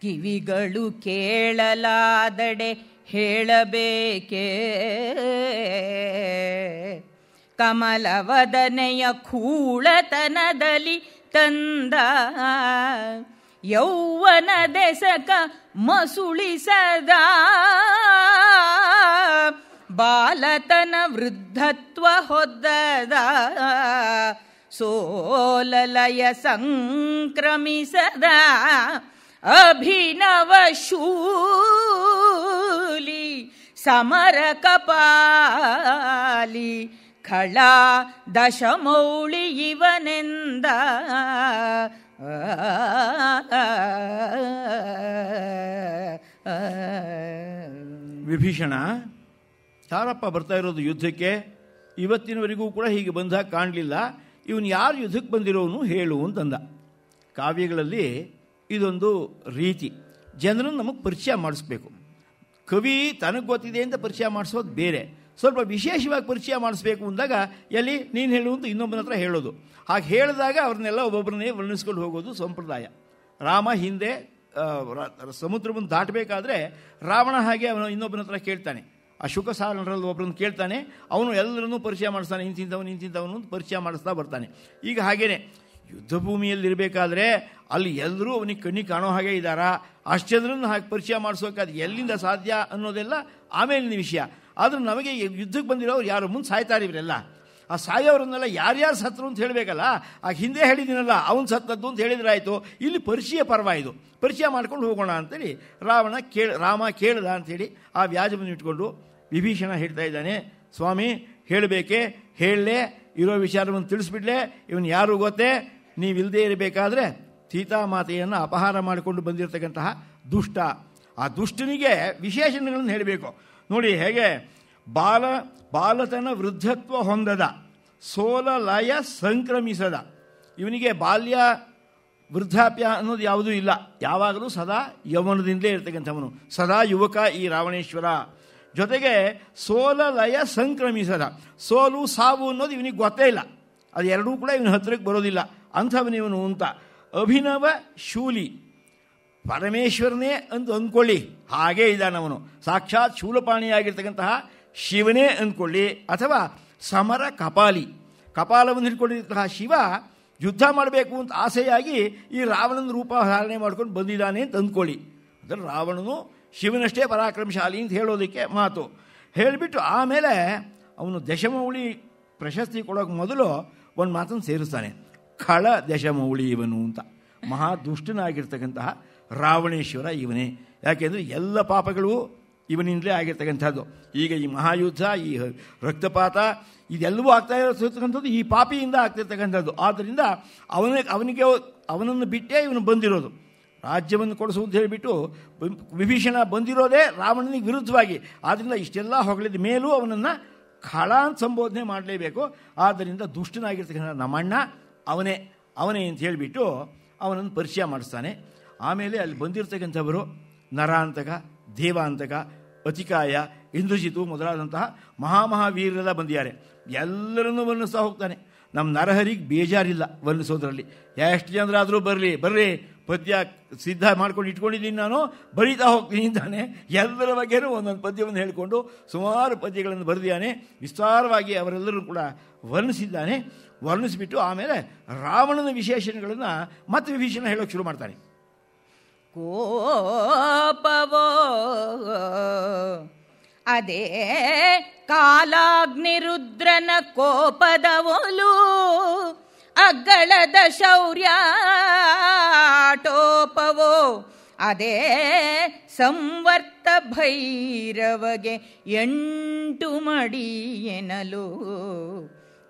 ಕಿವಿಗಳು ಕೇಳಲಾದಡೆ ಹೇಳಬೇಕೇ ಕಮಲವದನೆಯ ಕೂಳತನದಲ್ಲಿ ತಂದ ಯೌವನ ದೆಸಕ ಮಸುಳಿಸದ ಬಾಲತನ ವೃದ್ಧತ್ವ ಹೊದ್ದದ ಸೋಲಲಯ ಸಂಕ್ರಮಿಸದ ಅಭಿನವ ಶೂಲಿ ಸಮರ ಕಪಾಲಿ ಖಳಾ ದಶಮೌಳಿ ಇವನೆಂದ ವಿಭೀಷಣ, ಯಾರಪ್ಪ ಬರ್ತಾ ಇರೋದು ಯುದ್ಧಕ್ಕೆ? ಇವತ್ತಿನವರೆಗೂ ಕೂಡ ಹೀಗೆ ಬಂದಾಗ ಕಾಣಲಿಲ್ಲ. ಇವನು ಯಾರು ಯುದ್ಧಕ್ಕೆ ಬಂದಿರೋನು ಹೇಳು ಅಂತಂದ. ಕಾವ್ಯಗಳಲ್ಲಿ ಇದೊಂದು ರೀತಿ, ಜನರನ್ನು ನಮಗೆ ಪರಿಚಯ ಮಾಡಿಸ್ಬೇಕು. ಕವಿ ತನಗೆ ಗೊತ್ತಿದೆ ಅಂತ ಪರಿಚಯ ಮಾಡಿಸೋದು ಬೇರೆ, ಸ್ವಲ್ಪ ವಿಶೇಷವಾಗಿ ಪರಿಚಯ ಮಾಡಿಸ್ಬೇಕು ಅಂದಾಗ ಎಲ್ಲಿ ನೀನು ಹೇಳು ಅಂತ ಇನ್ನೊಬ್ಬನ ಹತ್ರ ಹೇಳೋದು. ಹಾಗೆ ಹೇಳಿದಾಗ ಅವ್ರನ್ನೆಲ್ಲ ಒಬ್ಬೊಬ್ಬರನ್ನೇ ವರ್ಣಿಸ್ಕೊಂಡು ಹೋಗೋದು ಸಂಪ್ರದಾಯ. ರಾಮ ಹಿಂದೆ ಸಮುದ್ರವನ್ನು ದಾಟಬೇಕಾದ್ರೆ ರಾವಣ ಹಾಗೆ ಅವನು ಇನ್ನೊಬ್ಬನ ಹತ್ರ ಕೇಳ್ತಾನೆ. ಆ ಶುಕಸಾರಣರಲ್ಲಿ ಒಬ್ಬರನ್ನು ಕೇಳ್ತಾನೆ. ಅವನು ಎಲ್ಲರನ್ನೂ ಪರಿಚಯ ಮಾಡಿಸ್ತಾನೆ. ಇಂತಿಂಥವನು ಅಂತ ಪರಿಚಯ ಮಾಡಿಸ್ತಾ ಬರ್ತಾನೆ. ಈಗ ಹಾಗೇನೆ ಯುದ್ಧ ಭೂಮಿಯಲ್ಲಿರಬೇಕಾದ್ರೆ ಅಲ್ಲಿ ಎಲ್ಲರೂ ಅವನಿಗೆ ಕಣ್ಣಿಗೆ ಕಾಣೋ ಹಾಗೆ ಇದ್ದಾರಾ, ಅಷ್ಟು ಜನರನ್ನು ಹಾಗೆ ಪರಿಚಯ ಮಾಡಿಸೋಕೆ ಅದು ಎಲ್ಲಿಂದ ಸಾಧ್ಯ ಅನ್ನೋದೆಲ್ಲ ಆಮೇಲಿನ ವಿಷಯ. ಆದರೂ ನಮಗೆ ಯುದ್ಧಕ್ಕೆ ಬಂದಿರೋರು ಯಾರು ಮುಂದೆ ಸಾಯ್ತಾರೆ ಇವರೆಲ್ಲ. ಆ ಸಾಯೋರನ್ನೆಲ್ಲ ಯಾರ್ಯಾರು ಸತ್ರು ಅಂತ ಹೇಳಬೇಕಲ್ಲ. ಆ ಹಿಂದೆ ಹೇಳಿದ್ದೀನಲ್ಲ ಅವನು ಸತ್ತದ್ದು ಅಂತ ಹೇಳಿದ್ರಾಯಿತು. ಇಲ್ಲಿ ಪರಿಚಯ ಪರ್ವ ಇದು, ಪರಿಚಯ ಮಾಡ್ಕೊಂಡು ಹೋಗೋಣ ಅಂತೇಳಿ ರಾಮ ಕೇಳ್ದ ಅಂಥೇಳಿ ಆ ವ್ಯಾಜವನ್ನು ಇಟ್ಕೊಂಡು ವಿಭೀಷಣ ಹೇಳ್ತಾ ಇದ್ದಾನೆ, ಸ್ವಾಮಿ ಹೇಳಬೇಕೆ, ಹೇಳಲೇ, ಇರೋ ವಿಚಾರವನ್ನು ತಿಳಿಸ್ಬಿಡ್ಲೆ, ಇವನು ಯಾರು ಗೊತ್ತೇ, ನೀವಿಲ್ಲದೆ ಇರಬೇಕಾದ್ರೆ ಸೀತಾಮಾತೆಯನ್ನು ಅಪಹಾರ ಮಾಡಿಕೊಂಡು ಬಂದಿರತಕ್ಕಂತಹ ದುಷ್ಟ. ಆ ದುಷ್ಟನಿಗೆ ವಿಶೇಷಣಗಳನ್ನು ಹೇಳಬೇಕು ನೋಡಿ. ಹೇಗೆ ಬಾಲತನ ವೃದ್ಧತ್ವ ಹೊಂದದ, ಸೋಲ ಲಯ ಸಂಕ್ರಮಿಸದ, ಇವನಿಗೆ ಬಾಲ್ಯ ವೃದ್ಧಾಪ್ಯ ಅನ್ನೋದು ಯಾವುದೂ ಇಲ್ಲ, ಯಾವಾಗಲೂ ಸದಾ ಯೌವನದಿಂದಲೇ ಇರ್ತಕ್ಕಂಥವನು, ಸದಾ ಯುವಕ ಈ ರಾವಣೇಶ್ವರ. ಜೊತೆಗೆ ಸೋಲ ಲಯ ಸಂಕ್ರಮಿಸದ, ಸೋಲು ಸಾವು ಅನ್ನೋದು ಇವನಿಗೆ ಗೊತ್ತೇ ಇಲ್ಲ, ಅದು ಎರಡೂ ಕೂಡ ಇವನ ಹತ್ತಿರಕ್ಕೆ ಬರೋದಿಲ್ಲ, ಅಂಥವನಿವನು ಅಂತ. ಅಭಿನವ ಶೂಲಿ, ಪರಮೇಶ್ವರನೇ ಅಂತ ಅಂದ್ಕೊಳ್ಳಿ, ಹಾಗೇ ಇದ್ದಾನವನು, ಸಾಕ್ಷಾತ್ ಶೂಲಪಾಣಿಯಾಗಿರ್ತಕ್ಕಂತಹ ಶಿವನೇ ಅಂದ್ಕೊಳ್ಳಿ. ಅಥವಾ ಸಮರ ಕಪಾಲಿ, ಕಪಾಲವನ್ನು ಹಿಡ್ಕೊಂಡಿರ್ತಕ್ಕಂತಹ ಶಿವ ಯುದ್ಧ ಮಾಡಬೇಕು ಅಂತ ಆಸೆಯಾಗಿ ಈ ರಾವಣನ ರೂಪ ಧಾರಣೆ ಮಾಡ್ಕೊಂಡು ಬಂದಿದ್ದಾನೆ ಅಂತ ಅಂದ್ಕೊಳ್ಳಿ. ಅಂದರೆ ರಾವಣನು ಶಿವನಷ್ಟೇ ಪರಾಕ್ರಮಶಾಲಿ ಅಂತ ಹೇಳೋದಕ್ಕೆ ಮಾತು ಹೇಳಿಬಿಟ್ಟು ಆಮೇಲೆ ಅವನು ದಶಮೌಳಿ ಪ್ರಶಸ್ತಿ ಕೊಡೋಕೆ ಮೊದಲು ಒಂದು ಮಾತನ್ನು ಸೇರಿಸ್ತಾನೆ, ಖಳ ದಶಮೌಳಿ ಇವನು ಅಂತ. ಮಹಾ ದುಷ್ಟನಾಗಿರ್ತಕ್ಕಂತಹ ರಾವಣೇಶ್ವರ ಇವನೇ. ಯಾಕೆಂದರೆ ಎಲ್ಲ ಪಾಪಗಳು ಇವನಿಂದಲೇ ಆಗಿರ್ತಕ್ಕಂಥದ್ದು. ಈಗ ಈ ಮಹಾಯುದ್ಧ, ಈ ರಕ್ತಪಾತ ಇದೆಲ್ಲವೂ ಆಗ್ತಾ ಇರತಕ್ಕಂಥದ್ದು ಈ ಪಾಪಿಯಿಂದ ಆಗ್ತಿರ್ತಕ್ಕಂಥದ್ದು. ಆದ್ದರಿಂದ ಅವನನ್ನು ಬಿಟ್ಟೇ ಇವನು ಬಂದಿರೋದು, ರಾಜ್ಯವನ್ನು ಕೊಡಿಸುವಂತ ಹೇಳಿಬಿಟ್ಟು ವಿಭೀಷಣ ಬಂದಿರೋದೇ ರಾವಣನಿಗೆ ವಿರುದ್ಧವಾಗಿ. ಆದ್ದರಿಂದ ಇಷ್ಟೆಲ್ಲ ಹೊಗಳಿದ ಮೇಲೂ ಅವನನ್ನು ಖಳ ಅಂತ ಸಂಬೋಧನೆ ಮಾಡಲೇಬೇಕು. ಆದ್ದರಿಂದ ದುಷ್ಟನಾಗಿರ್ತಕ್ಕಂಥ ನಮ್ಮಣ್ಣ ಅವನೇ ಅಂತ ಹೇಳಿಬಿಟ್ಟು ಅವನನ್ನು ಪರಿಚಯ ಮಾಡಿಸ್ತಾನೆ. ಆಮೇಲೆ ಅಲ್ಲಿ ಬಂದಿರತಕ್ಕಂಥವರು ನರಾಂತಕ, ದೇವಾಂತಕ, ಅತಿಕಾಯ, ಇಂದ್ರಜಿತು ಮೊದಲಾದಂತಹ ಮಹಾವೀರರೆಲ್ಲ ಬಂದಿದ್ದಾರೆ. ಎಲ್ಲರನ್ನೂ ವರ್ಣಿಸ್ತಾ ಹೋಗ್ತಾನೆ. ನಮ್ಮ ನರಹರಿಗೆ ಬೇಜಾರಿಲ್ಲ ವರ್ಣಿಸೋದ್ರಲ್ಲಿ. ಎಷ್ಟು ಜನರಾದರೂ ಬರ್ರಿ ಪದ್ಯ ಸಿದ್ಧ ಮಾಡ್ಕೊಂಡು ಇಟ್ಕೊಂಡಿದ್ದೀನಿ, ನಾನು ಬರೀತಾ ಹೋಗ್ತೀನಿ ಅಂತಾನೆ. ಎಲ್ಲರ ಬಗ್ಗೆನೂ ಒಂದೊಂದು ಪದ್ಯವನ್ನು ಹೇಳಿಕೊಂಡು ಸುಮಾರು ಪದ್ಯಗಳನ್ನು ಬರೆದಿದ್ದಾನೆ. ವಿಸ್ತಾರವಾಗಿ ಅವರೆಲ್ಲರೂ ಕೂಡ ವರ್ಣಿಸಿದ್ದಾನೆ. ವರ್ಣಿಸಿಬಿಟ್ಟು ಆಮೇಲೆ ರಾವಣನ ವಿಶೇಷಣಗಳನ್ನು ಮತ್ತೆ ವಿಭೀಷಣ ಹೇಳೋಕ್ಕೆ ಶುರು ಮಾಡ್ತಾನೆ. ಕೋಪವೋ ಅದೇ ಕಾಲಾಗ್ನಿರುದ್ರನ ಕೋಪದ ಒಲು, ಅಗ್ಗಳದ ಶೌರ್ಯಾಟೋಪವೋ ಅದೇ ಸಂವರ್ತ ಭೈರವಗೆ 8 ಮಡಿ ಎನ್ನಲು.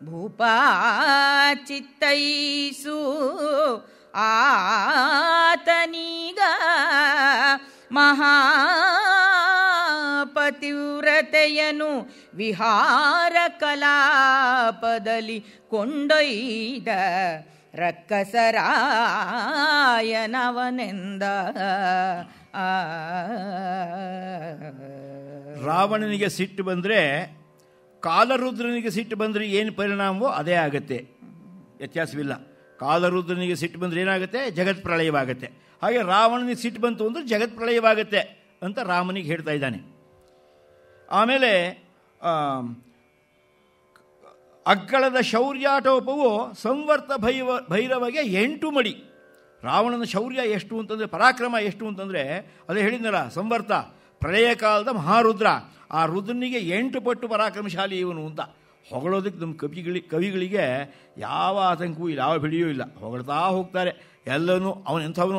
ಭೂಪಾಚಿತ್ತೈಸು ಆತನೀಗ ಮಹಾಪತಿವ್ರತೆಯನು ವಿಹಾರ ಕಲಾಪದಲ್ಲಿ ಕೊಂಡೊಯ್ದ ರಕ್ಕಸರಾಯನವನೆಂದ. ರಾವಣನಿಗೆ ಸಿಟ್ಟು ಬಂದರೆ, ಕಾಲರುದ್ರನಿಗೆ ಸಿಟ್ಟು ಬಂದರೆ ಏನು ಪರಿಣಾಮವೋ ಅದೇ ಆಗುತ್ತೆ, ವ್ಯತ್ಯಾಸವಿಲ್ಲ. ಕಾಲರುದ್ರನಿಗೆ ಸಿಟ್ಟು ಬಂದರೆ ಏನಾಗುತ್ತೆ? ಜಗತ್ ಪ್ರಳಯವಾಗುತ್ತೆ. ಹಾಗೆ ರಾವಣನಿಗೆ ಸಿಟ್ಟು ಬಂತು ಅಂದರೆ ಜಗತ್ ಪ್ರಳಯವಾಗುತ್ತೆ ಅಂತ ರಾಮನಿಗೆ ಹೇಳ್ತಾ ಇದ್ದಾನೆ. ಆಮೇಲೆ ಅಗ್ಗಳದ ಶೌರ್ಯಾಟೋಪವು ಸಂವರ್ತ ಭೈರವಗೆ 8 ಮಡಿ. ರಾವಣನ ಶೌರ್ಯ ಎಷ್ಟು ಅಂತಂದರೆ, ಪರಾಕ್ರಮ ಎಷ್ಟು ಅಂತಂದರೆ, ಅದೇ ಹೇಳಿದ್ನಲ್ಲ, ಸಂವರ್ತ ಪ್ರಳಯ ಕಾಲದ ಮಹಾರುದ್ರ. ಆ ರುದ್ರನಿಗೆ 8 ಪಟ್ಟು ಪರಾಕ್ರಮಶಾಲಿ ಇವನು ಅಂತ ಹೊಗಳೋದಕ್ಕೆ ನಮ್ಮ ಕವಿಗಳಿಗೆ ಯಾವ ಆತಂಕವೂ ಇಲ್ಲ, ಯಾವ ಬಿಡಿಯೂ ಇಲ್ಲ. ಹೊಗಳ್ತಾ ಹೋಗ್ತಾರೆ ಎಲ್ಲನೂ.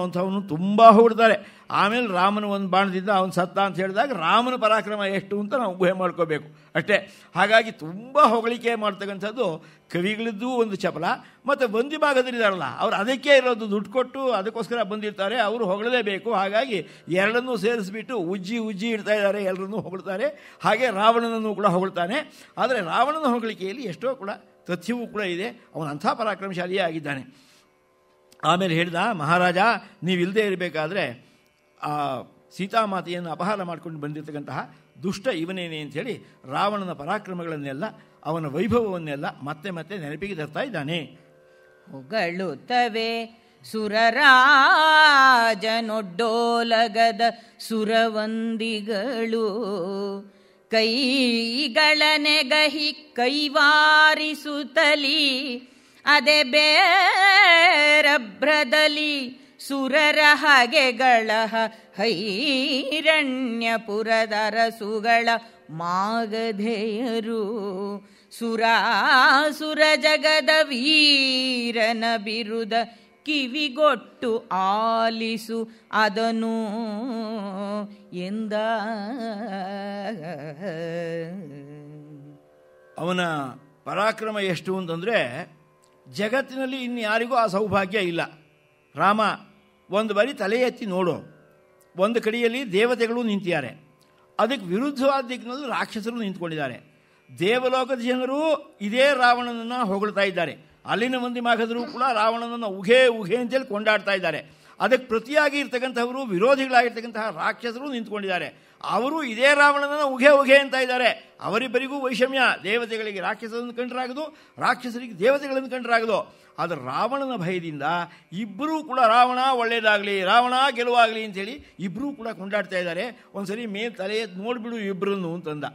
ಅಂಥವನು ತುಂಬ ಹೊಗಳ್ತಾರೆ. ಆಮೇಲೆ ರಾಮನ ಒಂದು ಬಾಣದಿಂದ ಅವನು ಸತ್ತ ಅಂತ ಹೇಳಿದಾಗ ರಾಮನ ಪರಾಕ್ರಮ ಎಷ್ಟು ಅಂತ ನಾವು ಊಹೆ ಮಾಡ್ಕೋಬೇಕು ಅಷ್ಟೇ. ಹಾಗಾಗಿ ತುಂಬ ಹೊಗಳಿಕೆ ಮಾಡ್ತಕ್ಕಂಥದ್ದು ಕವಿಗಳದ್ದು ಒಂದು ಚಪಲ. ಮತ್ತು ಬಂದಿ ಭಾಗದಲ್ಲಿದ್ದಾರಲ್ಲ, ಅವ್ರು ಅದಕ್ಕೆ ಇರೋದು, ದುಡ್ಡು ಕೊಟ್ಟು ಅದಕ್ಕೋಸ್ಕರ ಬಂದಿರ್ತಾರೆ, ಅವರು ಹೊಗಳಲೇಬೇಕು. ಹಾಗಾಗಿ ಎರಡನ್ನೂ ಸೇರಿಸ್ಬಿಟ್ಟು ಉಜ್ಜಿ ಇಡ್ತಾ ಇದ್ದಾರೆ, ಎಲ್ಲರನ್ನೂ ಹೊಗಳ್ತಾರೆ. ಹಾಗೆ ರಾವಣನನ್ನು ಕೂಡ ಹೊಗಳ್ತಾನೆ. ಆದರೆ ರಾವಣನ ಹೊಗಳಿಕೆಯಲ್ಲಿ ಎಷ್ಟೋ ಕೂಡ ತಥ್ಯವೂ ಕೂಡ ಇದೆ, ಅವನು ಅಂಥ ಪರಾಕ್ರಮಶಾಲಿಯೇ ಆಗಿದ್ದಾನೆ. ಆಮೇಲೆ ಹೇಳಿದ, ಮಹಾರಾಜ ನೀವಿಲ್ಲದೆ ಇರಬೇಕಾದ್ರೆ ಆ ಸೀತಾಮಾತೆಯನ್ನು ಅಪಹಾರ ಮಾಡ್ಕೊಂಡು ಬಂದಿರತಕ್ಕಂತಹ ದುಷ್ಟ ಇವನೇನೆ ಅಂಥೇಳಿ ರಾವಣನ ಪರಾಕ್ರಮಗಳನ್ನೆಲ್ಲ, ಅವನ ವೈಭವವನ್ನೆಲ್ಲ ಮತ್ತೆ ಮತ್ತೆ ನೆನಪಿಗೆ ತರ್ತಾ ಇದ್ದಾನೆ. ಹೊಗಳುತ್ತವೆ ಸುರರಾಜನೊಡ್ಡೋಲಗದ ಸುರವಂದಿಗಳು, ಕೈಗಳ ನೆಗಹಿ ಕೈವಾರಿಸುತ್ತಲಿ ಅದೆ ಬೇರಭ್ರದಲ್ಲಿ ಸುರರ ಹಗೆಗಳ ಹೈರಣ್ಯಪುರದರಸುಗಳ ಮಾಗಧೆಯರು ಸುರಾಸುರ ಜಗದ ವೀರನ ಬಿರುದ ಕಿವಿಗೊಟ್ಟು ಆಲಿಸು ಅದನು ಎಂದ. ಅವನ ಪರಾಕ್ರಮ ಎಷ್ಟು ಅಂತಂದರೆ ಜಗತ್ತಿನಲ್ಲಿ ಇನ್ಯಾರಿಗೂ ಆ ಸೌಭಾಗ್ಯ ಇಲ್ಲ. ರಾಮ ಒಂದು ಬಾರಿ ತಲೆ ಎತ್ತಿ ನೋಡು, ಒಂದು ಕಡೆಯಲ್ಲಿ ದೇವತೆಗಳು ನಿಂತಿದ್ದಾರೆ, ಅದಕ್ಕೆ ವಿರುದ್ಧವಾದ ದಿಕ್ಕಿನಲ್ಲಿ ರಾಕ್ಷಸರು ನಿಂತ್ಕೊಂಡಿದ್ದಾರೆ. ದೇವಲೋಕದ ಜನರು ಇದೇ ರಾವಣನನ್ನು ಹೊಗಳ್ತಾ ಇದ್ದಾರೆ, ಅಲ್ಲಿನ ಮಂದಿ ಮಾಗಧರು ಕೂಡ ರಾವಣನನ್ನು ಉಘೆ ಉಘೆ ಅಂತೇಳಿ ಕೊಂಡಾಡ್ತಾ ಇದ್ದಾರೆ. ಅದಕ್ಕೆ ಪ್ರತಿಯಾಗಿ ಇರ್ತಕ್ಕಂಥವರು ವಿರೋಧಿಗಳಾಗಿರ್ತಕ್ಕಂತಹ ರಾಕ್ಷಸರು ನಿಂತ್ಕೊಂಡಿದ್ದಾರೆ, ಅವರು ಇದೇ ರಾವಣನನ್ನು ಉಘೆ ಉಘೆ ಅಂತ ಇದ್ದಾರೆ. ಅವರಿಬ್ಬರಿಗೂ ವೈಷಮ್ಯ, ದೇವತೆಗಳಿಗೆ ರಾಕ್ಷಸರನ್ನು ಕಂಡ್ರಾಗದು, ರಾಕ್ಷಸರಿಗೆ ದೇವತೆಗಳನ್ನು ಕಂಡ್ರಾಗದು. ಆದರೆ ರಾವಣನ ಭಯದಿಂದ ಇಬ್ಬರೂ ಕೂಡ ರಾವಣ ಒಳ್ಳೆಯದಾಗಲಿ, ರಾವಣ ಗೆಲುವಾಗಲಿ ಅಂತೇಳಿ ಇಬ್ಬರೂ ಕೂಡ ಕೊಂಡಾಡ್ತಾ ಇದ್ದಾರೆ. ಒಂದು ಸರಿ ಮೇಲೆ ತಲೆ ನೋಡಿಬಿಡು ಇಬ್ಬರನ್ನು ಅಂತಂದ.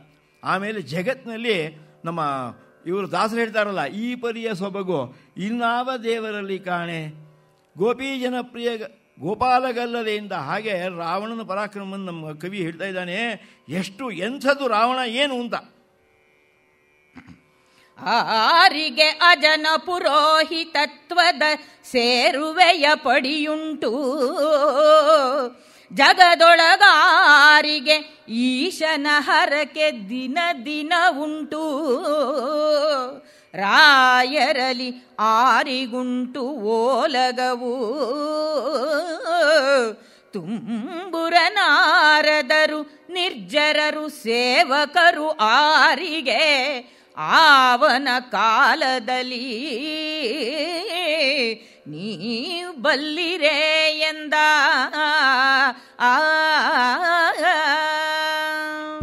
ಆಮೇಲೆ ಜಗತ್ತಿನಲ್ಲಿ ನಮ್ಮ ಇವರು ದಾಸರು ಹೇಳ್ತಾರಲ್ಲ, ಈ ಪರಿಯ ಸೊಬಗು ಇನ್ನಾವ ದೇವರಲ್ಲಿ ಕಾಣೆ, ಗೋಪಿ ಜನಪ್ರಿಯ ಗೋಪಾಲಗಲ್ಲದೆಯಿಂದ. ಹಾಗೆ ರಾವಣನ ಪರಾಕ್ರಮವನ್ನು ನಮ್ಮ ಕವಿ ಹೇಳ್ತಾ ಇದ್ದಾನೆ. ಎಷ್ಟು ಎಂಥದ್ದು ರಾವಣ ಏನು ಅಂತ. ಆರಿಗೆ ಅಜನ ಪುರೋಹಿತತ್ವದ ಸೇರುವೆಯ ಪಡಿಯುಂಟು, ಜಗದೊಳಗಾರಿಗೆ ಈಶನ ಹರಕೆ ದಿನ ದಿನ ಉಂಟು. ರಾಯರಲಿ ಆರಿಗುಂಟು ಓಲಗವು, ತುಂಬುರ ನಾರದರು ನಿರ್ಜರರು ಸೇವಕರು ಆರಿಗೆ ಆವನ ಕಾಲದಲ್ಲಿ ನೀವು ಬಲ್ಲಿರೇ ಎಂದ.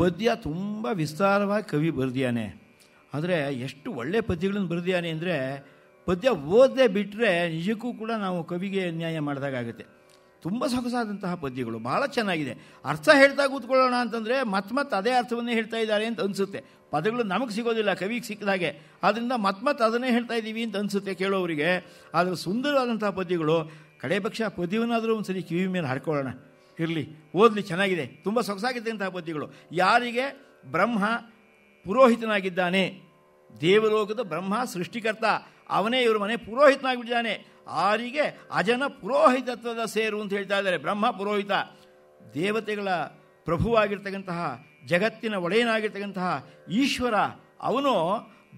ಪದ್ಯ ತುಂಬ ವಿಸ್ತಾರವಾಗಿ ಕವಿ ಬರೆದಿಯಾನೆ. ಆದರೆ ಎಷ್ಟು ಒಳ್ಳೆ ಪದ್ಯಗಳನ್ನು ಬರೆದಿಯಾನೆ ಅಂದರೆ, ಪದ್ಯ ಓದದೆ ಬಿಟ್ಟರೆ ನಿಜಕ್ಕೂ ಕೂಡ ನಾವು ಕವಿಗೆ ನ್ಯಾಯ ಮಾಡಿದಾಗುತ್ತೆ. ತುಂಬ ಸೊಗಸಾದಂತಹ ಪದ್ಯಗಳು, ಭಾಳ ಚೆನ್ನಾಗಿದೆ. ಅರ್ಥ ಹೇಳ್ತಾ ಕೂತ್ಕೊಳ್ಳೋಣ ಅಂತಂದರೆ ಮತ್ತೆ ಅದೇ ಅರ್ಥವನ್ನೇ ಹೇಳ್ತಾ ಇದ್ದಾರೆ ಅಂತ ಅನಿಸುತ್ತೆ. ಪದಗಳು ನಮಗೆ ಸಿಗೋದಿಲ್ಲ, ಕವಿಗೆ ಸಿಕ್ಕಿದ ಹಾಗೆ. ಆದ್ದರಿಂದ ಮತ್ತೆ ಅದನ್ನೇ ಹೇಳ್ತಾ ಇದ್ದೀವಿ ಅಂತ ಅನಿಸುತ್ತೆ ಕೇಳೋರಿಗೆ. ಆದರೆ ಸುಂದರವಾದಂತಹ ಪದ್ಯಗಳು. ಕಡೆ ಪಕ್ಷ ಪದ್ಯವನ್ನಾದರೂ ಒಂದು ಸರಿ ಕಿವಿ ಮೇಲೆ ಹಾಡ್ಕೊಳ್ಳೋಣ, ಇರಲಿ, ಓದಲಿ, ಚೆನ್ನಾಗಿದೆ, ತುಂಬ ಸೊಗಸಾಗಿದ್ದಂತಹ ಪದ್ಯಗಳು. ಯಾರಿಗೆ ಬ್ರಹ್ಮ ಪುರೋಹಿತನಾಗಿದ್ದಾನೆ, ದೇವಲೋಕದ ಬ್ರಹ್ಮ ಸೃಷ್ಟಿಕರ್ತ, ಅವನೇ ಇವ್ರ ಮನೆ ಪುರೋಹಿತನಾಗಿಬಿಟ್ಟಿದ್ದಾನೆ. ಆರಿಗೆ ಅಜನ ಪುರೋಹಿತತ್ವದ ಸೇರು ಅಂತ ಹೇಳ್ತಾ ಇದ್ದಾರೆ. ಬ್ರಹ್ಮ ಪುರೋಹಿತ, ದೇವತೆಗಳ ಪ್ರಭುವಾಗಿರ್ತಕ್ಕಂತಹ, ಜಗತ್ತಿನ ಒಡೆಯನಾಗಿರ್ತಕ್ಕಂತಹ ಈಶ್ವರ, ಅವನು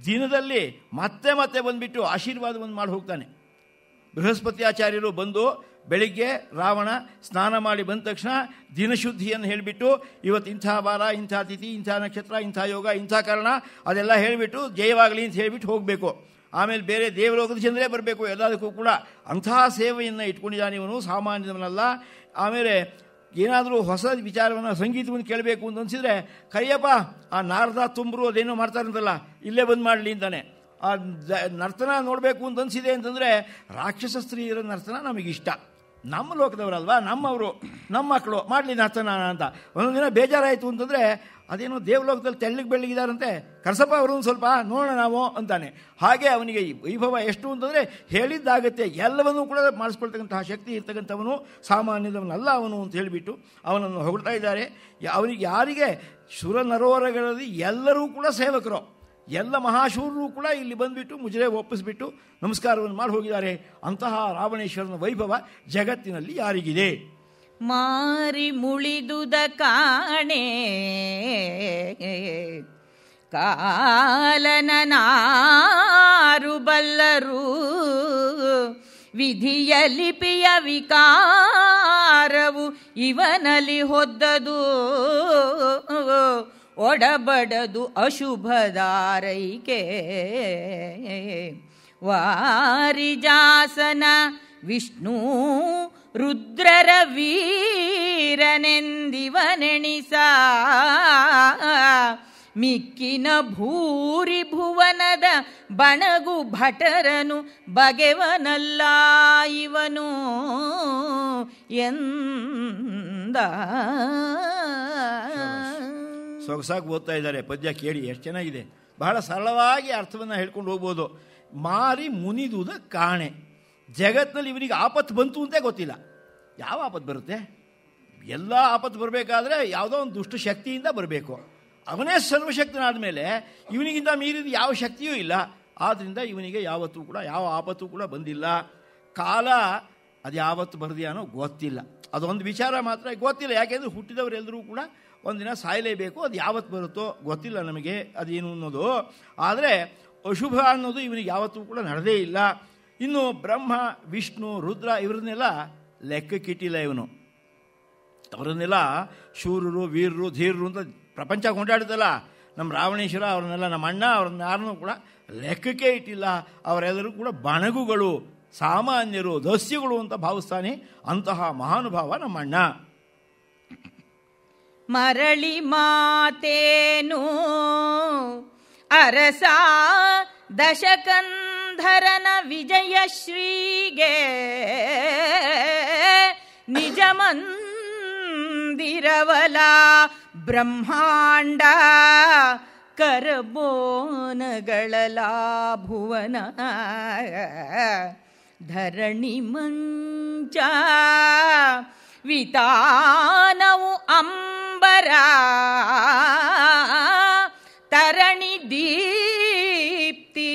ದಿನದಲ್ಲಿ ಮತ್ತೆ ಮತ್ತೆ ಬಂದುಬಿಟ್ಟು ಆಶೀರ್ವಾದವನ್ನು ಮಾಡಿ ಹೋಗ್ತಾನೆ. ಬೃಹಸ್ಪತಿ ಆಚಾರ್ಯರು ಬಂದು ಬೆಳಿಗ್ಗೆ ರಾವಣ ಸ್ನಾನ ಮಾಡಿ ಬಂದ ತಕ್ಷಣ ದಿನಶುದ್ಧಿಯನ್ನು ಹೇಳಿಬಿಟ್ಟು, ಇವತ್ತು ಇಂಥ ವಾರ, ಇಂಥ ತಿಥಿ, ಇಂಥ ನಕ್ಷತ್ರ, ಇಂಥ ಯೋಗ, ಇಂಥ ಕಾರಣ ಅದೆಲ್ಲ ಹೇಳಿಬಿಟ್ಟು ಜಯವಾಗಲಿ ಅಂತ ಹೇಳಿಬಿಟ್ಟು ಹೋಗಬೇಕು. ಆಮೇಲೆ ಬೇರೆ ದೇವಲೋಕದ ಜನರೇ ಬರಬೇಕು ಎಲ್ಲದಕ್ಕೂ ಕೂಡ. ಅಂತಹ ಸೇವೆಯನ್ನು ಇಟ್ಕೊಂಡಿದ್ದಾನೆ ಇವನು, ಸಾಮಾನ್ಯದವನಲ್ಲ. ಆಮೇಲೆ ಏನಾದರೂ ಹೊಸ ವಿಚಾರವನ್ನು, ಸಂಗೀತವನ್ನು ಕೇಳಬೇಕು ಅಂತ ಅನಿಸಿದರೆ, ಕರಿಯಪ್ಪ ಆ ನಾರದ ತುಂಬ್ರು ಅದೇನೋ ಮಾಡ್ತಾರಂತಲ್ಲ, ಇಲ್ಲೇ ಬಂದು ಮಾಡಲಿ ಅಂತಾನೆ. ಆ ನರ್ತನ ನೋಡಬೇಕು ಅಂತ ಅನಿಸಿದೆ ಅಂತಂದರೆ, ರಾಕ್ಷಸ ಸ್ತ್ರೀಯರ ನರ್ತನ ನಮಗಿಷ್ಟ, ನಮ್ಮ ಲೋಕದವರಲ್ವಾ, ನಮ್ಮವರು, ನಮ್ಮ ಮಕ್ಕಳು ಮಾಡಲಿ ನರ್ತನ ಅಂತ. ಒಂದೊಂದು ದಿನ ಬೇಜಾರಾಯಿತು ಅಂತಂದರೆ, ಅದೇನೋ ದೇವಲೋಕದಲ್ಲಿ ತೆಳ್ಳಗೆ ಬೆಳ್ಳಗಿದಾರಂತೆ, ಕರ್ಸಪ್ಪ ಅವರು ಒಂದು ಸ್ವಲ್ಪ ನೋಡೋಣ ನಾವು ಅಂತಾನೆ. ಹಾಗೆ ಅವನಿಗೆ ವೈಭವ ಎಷ್ಟು ಅಂತಂದರೆ ಹೇಳಿದ್ದಾಗತ್ತೆ. ಎಲ್ಲವನ್ನೂ ಕೂಡ ಮಾಡಿಸ್ಕೊಳ್ತಕ್ಕಂತಹ ಶಕ್ತಿ ಇರ್ತಕ್ಕಂಥವನು, ಸಾಮಾನ್ಯದವನಲ್ಲ ಅವನು ಅಂತ ಹೇಳಿಬಿಟ್ಟು ಅವನನ್ನು ಹೊಗಳ್ತಾ ಇದ್ದಾರೆ. ಅವನಿಗೆ ಯಾರಿಗೆ ಶುರ ನರೋರಗಳಲ್ಲಿ ಎಲ್ಲರೂ ಕೂಡ ಸೇವಕರು, ಎಲ್ಲ ಮಹಾಶೂರರು ಕೂಡ ಇಲ್ಲಿ ಬಂದುಬಿಟ್ಟು ಮುಜರೆ ಒಪ್ಪಿಸ್ಬಿಟ್ಟು ನಮಸ್ಕಾರವನ್ನು ಮಾಡಿ ಹೋಗಿದ್ದಾರೆ. ಅಂತಹ ರಾವಣೇಶ್ವರನ ವೈಭವ ಜಗತ್ತಿನಲ್ಲಿ ಯಾರಿಗಿದೆ? ಮಾರಿ ಮುಳಿದುದ ಕಾಣೆ ಕಾಲನನಾರು ಬಲ್ಲರು, ವಿಧಿಯ ಲಿಪಿಯ ವಿಕಾರವು ಇವನಲ್ಲಿ ಹೊದ್ದದು, ಒಡಬಡದು ಅಶುಭದಾರೈಕೆ. ವಾರಿಜಾಸನ ವಿಷ್ಣು ರುದ್ರರ ವೀರನೆಂದಿವನೆಣಿಸ, ಮಿಕ್ಕಿನ ಭೂರಿ ಭುವನದ ಬಣಗು ಭಟರನು ಬಗೆವನಲ್ಲ ಇವನು ಎಂದ. ಸೊಗಸಾಗಿ ಓದ್ತಾ ಇದ್ದಾರೆ ಪದ್ಯ, ಕೇಳಿ ಎಷ್ಟು ಚೆನ್ನಾಗಿದೆ. ಬಹಳ ಸರಳವಾಗಿ ಅರ್ಥವನ್ನು ಹೇಳ್ಕೊಂಡು ಹೋಗ್ಬೋದು. ಮಾರಿ ಮುನಿದುದ ಕಾಣೆ, ಜಗತ್ತಿನಲ್ಲಿ ಇವನಿಗೆ ಆಪತ್ತು ಬಂತು ಅಂತ ಗೊತ್ತಿಲ್ಲ. ಯಾವ ಆಪತ್ತು ಬರುತ್ತೆ? ಎಲ್ಲ ಆಪತ್ತು ಬರಬೇಕಾದ್ರೆ ಯಾವುದೋ ಒಂದು ದುಷ್ಟ ಶಕ್ತಿಯಿಂದ ಬರಬೇಕು. ಅವನೇ ಸರ್ವಶಕ್ತನಾದ ಮೇಲೆ ಇವನಿಗಿಂತ ಮೀರಿದ ಯಾವ ಶಕ್ತಿಯೂ ಇಲ್ಲ. ಆದ್ದರಿಂದ ಇವನಿಗೆ ಯಾವತ್ತೂ ಕೂಡ ಯಾವ ಆಪತ್ತು ಕೂಡ ಬಂದಿಲ್ಲ. ಕಾಲ ಅದು ಯಾವತ್ತು ಬರದಿಯಾನೋ ಗೊತ್ತಿಲ್ಲ. ಅದೊಂದು ವಿಚಾರ ಮಾತ್ರ ಗೊತ್ತಿಲ್ಲ. ಯಾಕೆಂದರೆ ಹುಟ್ಟಿದವರೆಲ್ಲರೂ ಕೂಡ ಒಂದಿನ ಸಾಯಲೇಬೇಕು. ಅದು ಯಾವತ್ತು ಬರುತ್ತೋ ಗೊತ್ತಿಲ್ಲ ನಮಗೆ ಅದೇನು ಅನ್ನೋದು. ಆದರೆ ಅಶುಭ ಅನ್ನೋದು ಇವನಿಗೆ ಯಾವತ್ತೂ ಕೂಡ ನಡೆದೇ ಇಲ್ಲ. ಇನ್ನು ಬ್ರಹ್ಮ, ವಿಷ್ಣು, ರುದ್ರ ಇವರನ್ನೆಲ್ಲ ಲೆಕ್ಕಕ್ಕಿಟ್ಟಿಲ್ಲ ಇವನು. ಅವರನ್ನೆಲ್ಲ ಶೂರರು, ವೀರರು, ಧೀರರು ಅಂತ ಪ್ರಪಂಚ ಕೊಂಡಾಡುತ್ತಲ್ಲ. ನಮ್ಮ ರಾವಣೇಶ್ವರ ಅವ್ರನ್ನೆಲ್ಲ, ನಮ್ಮ ಅಣ್ಣ ಅವ್ರನ್ನ ಯಾರನ್ನೂ ಕೂಡ ಲೆಕ್ಕಕ್ಕೆ ಇಟ್ಟಿಲ್ಲ. ಅವರೆಲ್ಲರೂ ಕೂಡ ಬಣಗುಗಳು, ಸಾಮಾನ್ಯರು, ದಸ್ಯುಗಳು ಅಂತ ಭಾವಿಸ್ತಾನೆ. ಅಂತಹ ಮಹಾನುಭಾವ ನಮ್ಮಣ್ಣ. ಮರಳಿ ಮಾತೇನು ಅರಸ ದಶಕಂಧರನ ವಿಜಯಶ್ರೀಗೆ ನಿಜ ಮಂದಿರವಲ ಬ್ರಹ್ಮಾಂಡ ಕರಬೋನಗಳ ಭುವನ ಧರಣಿ ಮಂಚ ವಿತಾನವು ಅಂಬರ ತರಣಿ ದೀಪ್ತಿ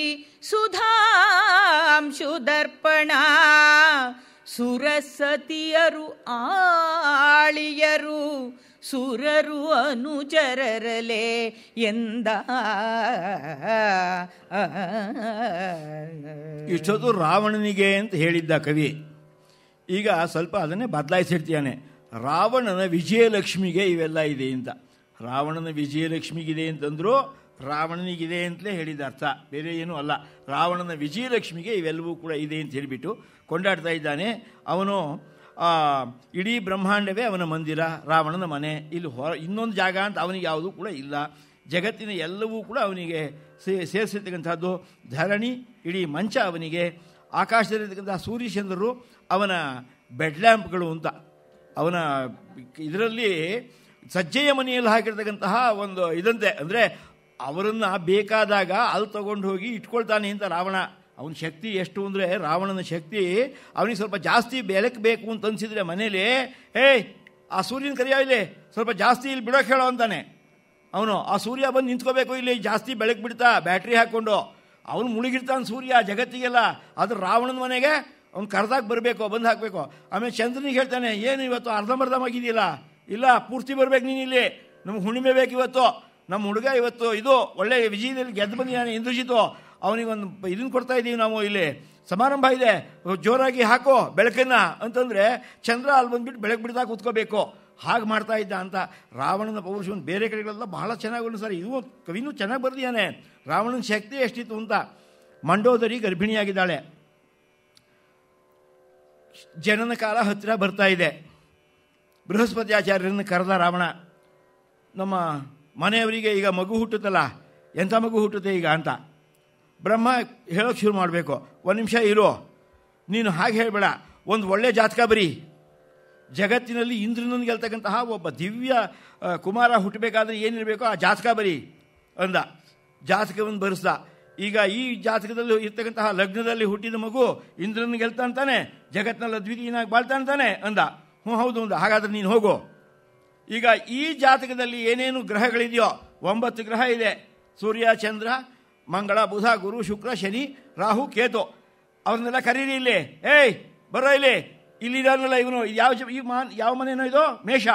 ಸುಧಾಂಶು ದರ್ಪಣ ಸುರಸತಿಯರು ಆಳಿಯರು ಸುರರು ಅನುಚರರಲೆ ಎಂದ. ಇಷ್ಟೊತ್ತು ರಾವಣನಿಗೆ ಅಂತ ಹೇಳಿದ್ದ ಕವಿ. ಈಗ ಸ್ವಲ್ಪ ಅದನ್ನೇ ಬದಲಾಯಿಸಿರ್ತೀಯಾನೆ. ರಾವಣನ ವಿಜಯಲಕ್ಷ್ಮಿಗೆ ಇವೆಲ್ಲ ಇದೆ ಅಂತ. ರಾವಣನ ವಿಜಯಲಕ್ಷ್ಮಿಗಿದೆ ಅಂತಂದ್ರು ರಾವಣನಿಗಿದೆ ಅಂತಲೇ ಹೇಳಿದ ಅರ್ಥ, ಬೇರೆ ಏನೂ ಅಲ್ಲ. ರಾವಣನ ವಿಜಯಲಕ್ಷ್ಮಿಗೆ ಇವೆಲ್ಲವೂ ಕೂಡ ಇದೆ ಅಂತ ಹೇಳಿಬಿಟ್ಟು ಕೊಂಡಾಡ್ತಾ ಇದ್ದಾನೆ. ಅವನು ಇಡೀ ಬ್ರಹ್ಮಾಂಡವೇ ಅವನ ಮಂದಿರ, ರಾವಣನ ಮನೆ. ಇಲ್ಲಿ ಇನ್ನೊಂದು ಜಾಗ ಅಂತ ಅವನಿಗೆ ಯಾವುದೂ ಕೂಡ ಇಲ್ಲ. ಜಗತ್ತಿನ ಎಲ್ಲವೂ ಕೂಡ ಅವನಿಗೆ ಸೇರಿಸಿರ್ತಕ್ಕಂಥದ್ದು. ಧರಣಿ ಇಡೀ ಮಂಚ ಅವನಿಗೆ. ಆಕಾಶದಲ್ಲಿರ್ತಕ್ಕಂಥ ಸೂರ್ಯಚಂದ್ರರು ಅವನ ಬೆಡ್ ಲ್ಯಾಂಪ್ಗಳು ಅಂತ. ಅವನ ಇದರಲ್ಲಿ ಸಜ್ಜೆಯ ಮನೆಯಲ್ಲಿ ಹಾಕಿರ್ತಕ್ಕಂತಹ ಒಂದು ಇದಂತೆ, ಅಂದರೆ ಅವರನ್ನು ಬೇಕಾದಾಗ ಅಲ್ಲಿ ತಗೊಂಡು ಹೋಗಿ ಇಟ್ಕೊಳ್ತಾನೆ ಅಂತ ರಾವಣ. ಅವನ ಶಕ್ತಿ ಎಷ್ಟು ಅಂದರೆ, ರಾವಣನ ಶಕ್ತಿ ಅವನಿಗೆ ಸ್ವಲ್ಪ ಜಾಸ್ತಿ ಬೆಳಕು ಬೇಕು ಅಂತ ಅನಿಸಿದರೆ ಮನೇಲಿ, ಆ ಸೂರ್ಯನ ಕರಿಯೋ ಇಲ್ಲಿ ಸ್ವಲ್ಪ ಜಾಸ್ತಿ ಇಲ್ಲಿ ಬಿಡೋಕೆ ಹೇಳೋ ಅಂತಾನೆ ಅವನು. ಆ ಸೂರ್ಯ ಬಂದು ನಿಂತ್ಕೋಬೇಕು ಇಲ್ಲಿ, ಜಾಸ್ತಿ ಬೆಳಕು ಬಿಡ್ತಾ ಬ್ಯಾಟ್ರಿ ಹಾಕ್ಕೊಂಡು. ಅವನು ಮುಳುಗಿರ್ತಾನೆ ಸೂರ್ಯ ಜಗತ್ತಿಗೆಲ್ಲ. ಆದ್ರೆ ರಾವಣನ ಮನೆಗೆ ಅವ್ನು ಕರೆದಾಗ ಬರಬೇಕು, ಬಂದು ಹಾಕಬೇಕು. ಆಮೇಲೆ ಚಂದ್ರನಿಗೆ ಹೇಳ್ತಾನೆ, ಏನು ಇವತ್ತು ಅರ್ಧಂಬರ್ಧವಾಗಿದೆಯಲ್ಲ, ಇಲ್ಲ ಪೂರ್ತಿ ಬರ್ಬೇಕು ನೀನು ಇಲ್ಲಿ, ನಮ್ಗೆ ಹುಣ್ಣಿಮೆ ಬೇಕು ಇವತ್ತು, ನಮ್ಮ ಹುಡುಗ ಇವತ್ತು ಇದು ಒಳ್ಳೆ ವಿಜಯದಲ್ಲಿ ಗೆದ್ದು ಬಂದಿದ್ದಾನೆ ಇಂದ್ರಜಿತು, ಅವನಿಗೊಂದು ಇದನ್ನು ಕೊಡ್ತಾ ಇದ್ದೀವಿ ನಾವು, ಇಲ್ಲಿ ಸಮಾರಂಭ ಇದೆ, ಜೋರಾಗಿ ಹಾಕೋ ಬೆಳಕನ್ನು ಅಂತಂದರೆ ಚಂದ್ರ ಅಲ್ಲಿ ಬಂದುಬಿಟ್ಟು ಬೆಳಕು ಬಿಡ್ದಾಗ ಕೂತ್ಕೋಬೇಕು. ಹಾಗೆ ಮಾಡ್ತಾ ಇದ್ದ ಅಂತ. ರಾವಣನ ಪೌರುಷವನ್ನು ಬೇರೆ ಕಡೆಗಳೆಲ್ಲ ಬಹಳ ಚೆನ್ನಾಗಿ ಸರ್. ಇದು ಕವಿನೂ ಚೆನ್ನಾಗಿ ಬರೆದಿದ್ದಾನೆ. ರಾವಣನ ಶಕ್ತಿ ಎಷ್ಟಿತ್ತು ಅಂತ. ಮಂಡೋದರಿ ಗರ್ಭಿಣಿಯಾಗಿದ್ದಾಳೆ. ಜನನ ಕಾಲ ಹತ್ತಿರ ಬರ್ತಾ ಇದೆ. ಬೃಹಸ್ಪತಿ ಆಚಾರ್ಯರನ್ನು ಕರೆದ ರಾವಣ, ನಮ್ಮ ಮನೆಯವರಿಗೆ ಈಗ ಮಗು ಹುಟ್ಟುತ್ತಲ್ಲ, ಎಂಥ ಮಗು ಹುಟ್ಟುತ್ತೆ ಈಗ ಅಂತ. ಬ್ರಹ್ಮ ಹೇಳೋಕ್ಕೆ ಶುರು ಮಾಡಬೇಕು. ಒಂದು ನಿಮಿಷ ಇರು, ನೀನು ಹಾಗೆ ಹೇಳಬೇಡ, ಒಂದು ಒಳ್ಳೆ ಜಾತಕ ಬರೀ. ಜಗತ್ತಿನಲ್ಲಿ ಇಂದ್ರನನ್ನು ಗೆಲ್ತಕ್ಕಂತಹ ಒಬ್ಬ ದಿವ್ಯ ಕುಮಾರ ಹುಟ್ಟಬೇಕಾದ್ರೆ ಏನಿರಬೇಕೋ ಆ ಜಾತಕ ಬರೀ ಅಂದ. ಜಾತಕವನ್ನು ಬರೆಸ್ದ. ಈಗ ಈ ಜಾತಕದಲ್ಲಿ ಇರ್ತಕ್ಕಂತಹ ಲಗ್ನದಲ್ಲಿ ಹುಟ್ಟಿದ ಮಗು ಇಂದ್ರನ ಗೆಲ್ತಾಂತಾನೆ, ಜಗತ್ತಿನಲ್ಲಿ ಅದ್ವಿತೀಯನಾಗಿ ಬಾಳ್ತಾಂತಾನೆ ಅಂದ. ಹೌದು ಅಂದ. ಹಾಗಾದ್ರೆ ನೀನು ಹೋಗು. ಈಗ ಈ ಜಾತಕದಲ್ಲಿ ಏನೇನು ಗ್ರಹಗಳಿದೆಯೋ 9 ಗ್ರಹ ಇದೆ. ಸೂರ್ಯ, ಚಂದ್ರ, ಮಂಗಳ, ಬುಧ, ಗುರು, ಶುಕ್ರ, ಶನಿ, ರಾಹು, ಕೇತು. ಅವ್ರನ್ನೆಲ್ಲ ಕರೀರಿ ಇಲ್ಲಿ. ಬರೋ ಇಲ್ಲಿ, ಇಲ್ಲಿದ್ದಾನಲ್ಲ ಇವನು. ಯಾವ ಮನೆನೋ ಇದು? ಮೇಷ.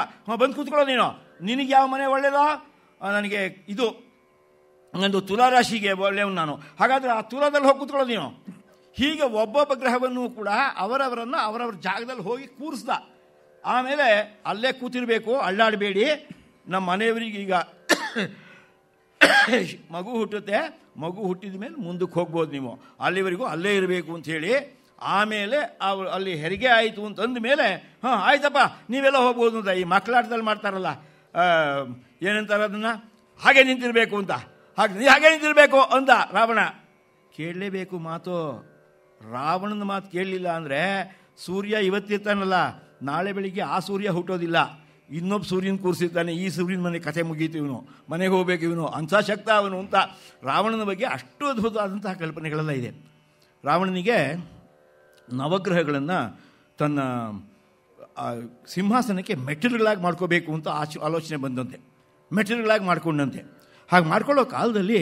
ಬಂದು ಕೂತ್ಕೊಳ್ಳೋ ನೀನು. ನಿನಗೆ ಯಾವ ಮನೆ ಒಳ್ಳೇದೋ? ನನಗೆ ಇದು ನಂದು ತುಲಾರಾಶಿಗೆ ಒಳ್ಳೆಯವನು ನಾನು. ಹಾಗಾದರೆ ಆ ತುಲಾದಲ್ಲಿ ಹೋಗಿ ಕೂತ್ಕೊಳ್ಳೋ ನೀನು. ಹೀಗೆ ಒಬ್ಬೊಬ್ಬ ಗ್ರಹವನ್ನು ಕೂಡ ಅವರವರನ್ನು ಅವರವ್ರ ಜಾಗದಲ್ಲಿ ಹೋಗಿ ಕೂರಿಸ್ದ. ಆಮೇಲೆ ಅಲ್ಲೇ ಕೂತಿರಬೇಕು, ಅಳ್ಳಾಡಬೇಡಿ. ನಮ್ಮ ಮನೆಯವರಿಗೆ ಈಗ ಮಗು ಹುಟ್ಟುತ್ತೆ, ಮಗು ಹುಟ್ಟಿದ ಮೇಲೆ ಮುಂದಕ್ಕೆ ಹೋಗ್ಬೋದು ನೀವು, ಅಲ್ಲಿವರೆಗೂ ಅಲ್ಲೇ ಇರಬೇಕು ಅಂಥೇಳಿ. ಆಮೇಲೆ ಅವರು ಅಲ್ಲಿ ಹೆರಿಗೆ ಆಯಿತು ಅಂತಂದ ಮೇಲೆ ಆಯ್ತಪ್ಪ ನೀವೆಲ್ಲ ಹೋಗ್ಬೋದು ಅಂತ. ಈ ಮಕ್ಕಳಾಟದಲ್ಲಿ ಮಾಡ್ತಾರಲ್ಲ, ಏನಂತಾರೆ ಅದನ್ನು, ಹಾಗೆ ನಿಂತಿರಬೇಕು ಅಂತ. ಹಾಗೆ ನಿಂತಿರಬೇಕು ಅಂದ ರಾವಣ. ಕೇಳಲೇಬೇಕು ಮಾತು. ರಾವಣನ ಮಾತು ಕೇಳಲಿಲ್ಲ ಅಂದರೆ ಸೂರ್ಯ ಇವತ್ತಿರ್ತಾನಲ್ಲ, ನಾಳೆ ಬೆಳಿಗ್ಗೆ ಆ ಸೂರ್ಯ ಹುಟ್ಟೋದಿಲ್ಲ, ಇನ್ನೊಬ್ಬ ಸೂರ್ಯನ ಕೂರಿಸಿರ್ತಾನೆ. ಈ ಸೂರ್ಯನ ಮನೆ ಕಥೆ ಮುಗೀತು, ಇವನು ಮನೆಗೆ ಹೋಗ್ಬೇಕು, ಇವನು ಅಂಥ ಶಕ್ತ ಅವನು ಅಂತ. ರಾವಣನ ಬಗ್ಗೆ ಅಷ್ಟು ಅದ್ಭುತವಾದಂತಹ ಕಲ್ಪನೆಗಳೆಲ್ಲ ಇದೆ. ರಾವಣನಿಗೆ ನವಗ್ರಹಗಳನ್ನು ತನ್ನ ಸಿಂಹಾಸನಕ್ಕೆ ಮೆಟ್ಟಿಲುಗಳಾಗಿ ಮಾಡ್ಕೋಬೇಕು ಅಂತ ಆಲೋಚನೆ ಬಂದಂತೆ. ಮೆಟೀರಿಯಲ್ ಆಗಿ ಮಾಡ್ಕೊಂಡಂತೆ. ಹಾಗೆ ಮಾಡ್ಕೊಳ್ಳೋ ಕಾಲದಲ್ಲಿ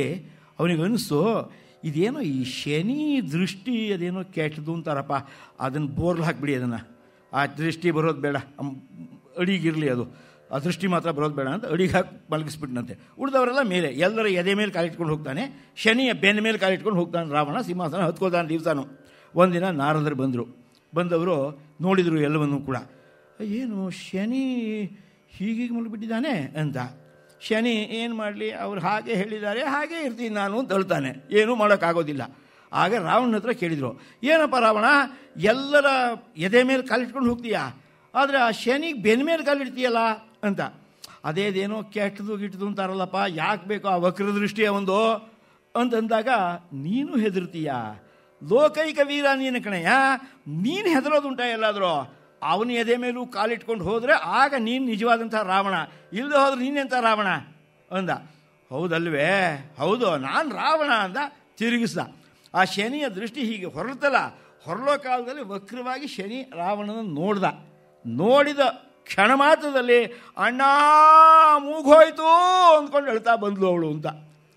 ಅವನಿಗೆ ಅನ್ನಿಸ್ತು, ಇದೇನೋ ಈ ಶನಿ ದೃಷ್ಟಿ ಅದೇನೋ ಕೆಟ್ಟದು ಅಂತಾರಪ್ಪ, ಅದನ್ನು ಬೋರ್ಲ್ ಹಾಕಿಬಿಡಿ, ಅದನ್ನು ಆ ದೃಷ್ಟಿ ಬರೋದು ಬೇಡ, ಅಡಿಗಿರಲಿ, ಅದು ಆ ದೃಷ್ಟಿ ಮಾತ್ರ ಬರೋದು ಬೇಡ ಅಂತ ಅಡಿಗೆ ಹಾಕಿ ಮಲಗಿಸ್ಬಿಟ್ನಂತೆ. ಉಳಿದವರೆಲ್ಲ ಮೇಲೆ, ಎಲ್ಲರ ಎದೆ ಮೇಲೆ ಕಾಲಿಟ್ಕೊಂಡು ಹೋಗ್ತಾನೆ, ಶನಿಯ ಬೆನ್ನ ಮೇಲೆ ಕಾಲಿಟ್ಕೊಂಡು ಹೋಗ್ತಾನೆ ರಾವಣ. ಸಿಂಹಾಸನ ಹತ್ಕೋತಾನೆ ದಿವಸನೂ. ಒಂದಿನ ನಾರದರು ಬಂದವರು ನೋಡಿದರು ಎಲ್ಲವನ್ನೂ ಕೂಡ. ಏನು ಶನಿ ಹೀಗೀಗೆ ಮಲಗಿಬಿಟ್ಟಿದ್ದಾನೆ ಅಂತ. ಶನಿ ಏನು ಮಾಡಲಿ, ಅವ್ರು ಹಾಗೆ ಹೇಳಿದ್ದಾರೆ, ಹಾಗೆ ಇರ್ತೀನಿ ನಾನು ಅಂತ ಹೇಳ್ತಾನೆ, ಏನೂ ಮಾಡೋಕ್ಕಾಗೋದಿಲ್ಲ. ಆಗ ರಾವಣನ ಹತ್ರ ಕೇಳಿದರು, ಏನಪ್ಪ ರಾವಣ, ಎಲ್ಲರ ಎದೆ ಮೇಲೆ ಕಾಲಿಟ್ಕೊಂಡು ಹೋಗ್ತೀಯಾ, ಆದರೆ ಆ ಶನಿಗೆ ಬೆನ್ನ ಮೇಲೆ ಕಾಲಿಡ್ತೀಯಲ್ಲ ಅಂತ. ಅದೇದೇನೋ ಕೆಟ್ಟದು ಗಿಟ್ಟದು ಅಂತಾರಲ್ಲಪ್ಪ, ಯಾಕೆ ಬೇಕೋ ಆ ವಕ್ರದೃಷ್ಟಿಯ ಒಂದು ಅಂತಂದಾಗ, ನೀನು ಹೆದರ್ತೀಯ, ಲೋಕೈಕ ವೀರ ನೀನು ಕಣಯ್ಯ, ನೀನು ಹೆದರೋದುಂಟ ಎಲ್ಲಾದರೂ. ಅವನ ಎದೆ ಮೇಲೂ ಕಾಲಿಟ್ಕೊಂಡು ಹೋದರೆ ಆಗ ನೀನು ನಿಜವಾದಂಥ ರಾವಣ, ಇಲ್ಲದೆ ಹೋದ್ರೆ ನೀನೆಂಥ ರಾವಣ ಅಂದ. ಹೌದಲ್ವೇ, ಹೌದು ನಾನು ರಾವಣ ಅಂದ, ತಿರುಗಿಸ್ದ. ಆ ಶನಿಯ ದೃಷ್ಟಿ ಹೀಗೆ ಹೊರತಲ್ಲ, ಹೊರಲೋ ಕಾಲದಲ್ಲಿ ವಕ್ರವಾಗಿ ಶನಿ ರಾವಣನ ನೋಡಿದ ಕ್ಷಣ ಮಾತ್ರದಲ್ಲಿ ಅಣ್ಣ ಮೂಗೋಯ್ತು ಅಂದ್ಕೊಂಡು ಹೇಳ್ತಾ ಬಂದ್ಲು ಅವಳು ಅಂತ.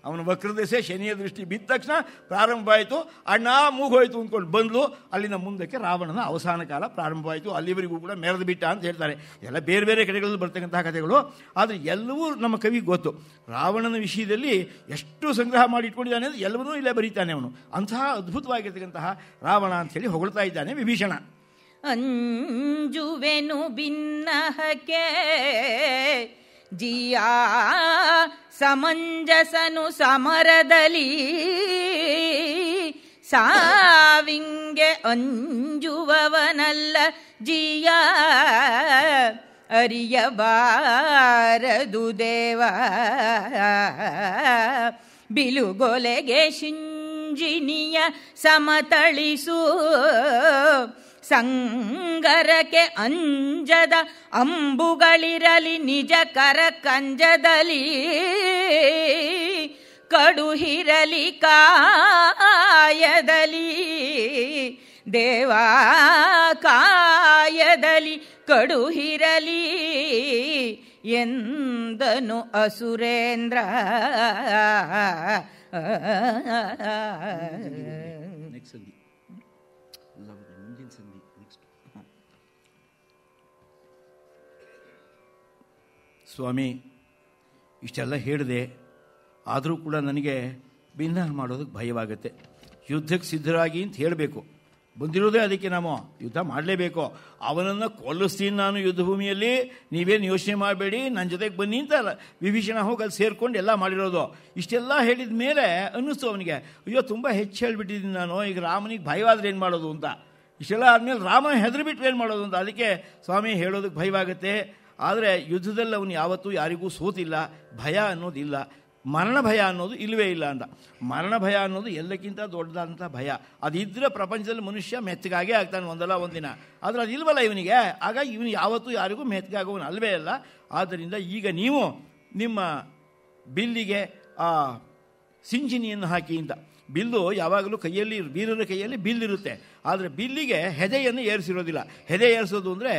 ಅವನ ವಕ್ರದೆಸೆ ಶನಿಯ ದೃಷ್ಟಿ ಬಿದ್ದ ತಕ್ಷಣ ಪ್ರಾರಂಭವಾಯಿತು, ಅಣ್ಣ ಮೂಗೋಯ್ತು ಅಂದ್ಕೊಂಡು ಬಂದ್ಲು. ಅಲ್ಲಿನ ಮುಂದಕ್ಕೆ ರಾವಣನ ಅವಸಾನ ಕಾಲ ಪ್ರಾರಂಭವಾಯಿತು. ಅಲ್ಲಿವರೆಗೂ ಕೂಡ ಮೆರೆದು ಬಿಟ್ಟ ಅಂತ ಹೇಳ್ತಾರೆ. ಎಲ್ಲ ಬೇರೆ ಬೇರೆ ಕಡೆಗಳಲ್ಲಿ ಬರ್ತಕ್ಕಂತಹ ಕಥೆಗಳು, ಆದರೆ ಎಲ್ಲವೂ ನಮ್ಮ ಕವಿಗೆ ಗೊತ್ತು. ರಾವಣನ ವಿಷಯದಲ್ಲಿ ಎಷ್ಟು ಸಂಗ್ರಹ ಮಾಡಿ ಇಟ್ಕೊಂಡಿದ್ದಾನೆ ಅಂದರೆ ಎಲ್ಲವನ್ನೂ ಇಲ್ಲೇ ಬರೀತಾನೆ ಅವನು. ಅಂತಹ ಅದ್ಭುತವಾಗಿರ್ತಕ್ಕಂತಹ ರಾವಣ ಅಂಥೇಳಿ ಹೊಗಳ್ತಾ ಇದ್ದಾನೆ ವಿಭೀಷಣ. ಅಂಜುವೆನು ಭಿನ್ನಹಕ್ಕೆ ಜಿಯಾ ಸಮಂಜಸನು ಸಮರದಲ್ಲಿ ಸಾವಿಂಗೆ ಅಂಜುವವನಲ್ಲ ಜಿಯ ಅರಿಯಬಾರದು ದೇವ ಬಿಲುಗೊಲೆಗೆ ಶಿಂಜಿನಿಯ ಸಮತಳಿಸು ಸಂಗರಕ್ಕೆ ಅಂಜದ ಅಂಬುಗಳಿರಲಿ ನಿಜ ಕರ ಕಂಜದಲ್ಲಿ ಕಡುಹಿರಲಿ ಕಾಯದಲ್ಲಿ ದೇವಾ ಕಾಯದಲ್ಲಿ ಕಡುಹಿರಲಿ ಎಂದನು ಅಸುರೇಂದ್ರ. ಸ್ವಾಮಿ, ಇಷ್ಟೆಲ್ಲ ಹೇಳಿದೆ, ಆದರೂ ಕೂಡ ನನಗೆ ಭಿನ್ನ ಮಾಡೋದಕ್ಕೆ ಭಯವಾಗುತ್ತೆ. ಯುದ್ಧಕ್ಕೆ ಸಿದ್ಧರಾಗಿ ಅಂತ ಹೇಳಬೇಕು, ಬಂದಿರೋದೇ ಅದಕ್ಕೆ. ನಾವು ಯುದ್ಧ ಮಾಡಲೇಬೇಕು. ಅವನನ್ನು ಕೊಲ್ಲಿಸ್ತೀನಿ ನಾನು ಯುದ್ಧ ಭೂಮಿಯಲ್ಲಿ, ನೀವೇನು ಯೋಚನೆ ಮಾಡಬೇಡಿ, ನನ್ನ ಜೊತೆಗೆ ಬನ್ನಿ ಅಂತ ವಿಭೀಷಣ ಹೋಗಿ ಅಲ್ಲಿ ಸೇರ್ಕೊಂಡು ಎಲ್ಲ ಮಾಡಿರೋದು. ಇಷ್ಟೆಲ್ಲ ಹೇಳಿದ ಮೇಲೆ ಅನ್ನಿಸ್ತು ಅವನಿಗೆ, ಅಯ್ಯೋ ತುಂಬ ಹೆಚ್ಚು ಹೇಳಿಬಿಟ್ಟಿದ್ದೀನಿ ನಾನು, ಈಗ ರಾಮನಿಗೆ ಭಯವಾದ್ರೆ ಏನು ಮಾಡೋದು ಅಂತ. ಇಷ್ಟೆಲ್ಲ ಆದಮೇಲೆ ರಾಮ ಹೆದರಿಬಿಟ್ರೆ ಏನು ಮಾಡೋದು ಅಂತ. ಅದಕ್ಕೆ ಸ್ವಾಮಿ ಹೇಳೋದಕ್ಕೆ ಭಯವಾಗುತ್ತೆ. ಆದರೆ ಯುದ್ಧದಲ್ಲಿ ಅವನು ಯಾವತ್ತೂ ಯಾರಿಗೂ ಸೋತಿಲ್ಲ, ಭಯ ಅನ್ನೋದಿಲ್ಲ, ಮರಣ ಭಯ ಅನ್ನೋದು ಇಲ್ಲವೇ ಇಲ್ಲ ಅಂತ. ಮರಣ ಭಯ ಅನ್ನೋದು ಎಲ್ಲಕ್ಕಿಂತ ದೊಡ್ಡದಾದಂಥ ಭಯ. ಅದಿದ್ದರೆ ಪ್ರಪಂಚದಲ್ಲಿ ಮನುಷ್ಯ ಮೆತ್ತಗಾಗೇ ಆಗ್ತಾನೆ ಒಂದಲ್ಲ ಒಂದಿನ. ಆದರೆ ಅದು ಇಲ್ವಲ್ಲ ಇವನಿಗೆ, ಹಾಗಾಗಿ ಇವನು ಯಾವತ್ತೂ ಯಾರಿಗೂ ಮೆತ್ತಗಾಗೋವನು ಅಲ್ವೇ ಅಲ್ಲ. ಆದ್ದರಿಂದ ಈಗ ನೀವು ನಿಮ್ಮ ಬಿಲ್ಲಿಗೆ ಆ ಸಿಂಚಿನಿಯನ್ನು ಹಾಕಿ ಅಂತ. ಬಿಲ್ಲು ಯಾವಾಗಲೂ ಕೈಯಲ್ಲಿ, ವೀರರ ಕೈಯಲ್ಲಿ ಬಿಲ್ಲಿರುತ್ತೆ, ಆದರೆ ಬಿಲ್ಲಿಗೆ ಹೆದೆಯನ್ನು ಏರಿಸಿರೋದಿಲ್ಲ. ಹೆದೆ ಏರಿಸೋದು ಅಂದರೆ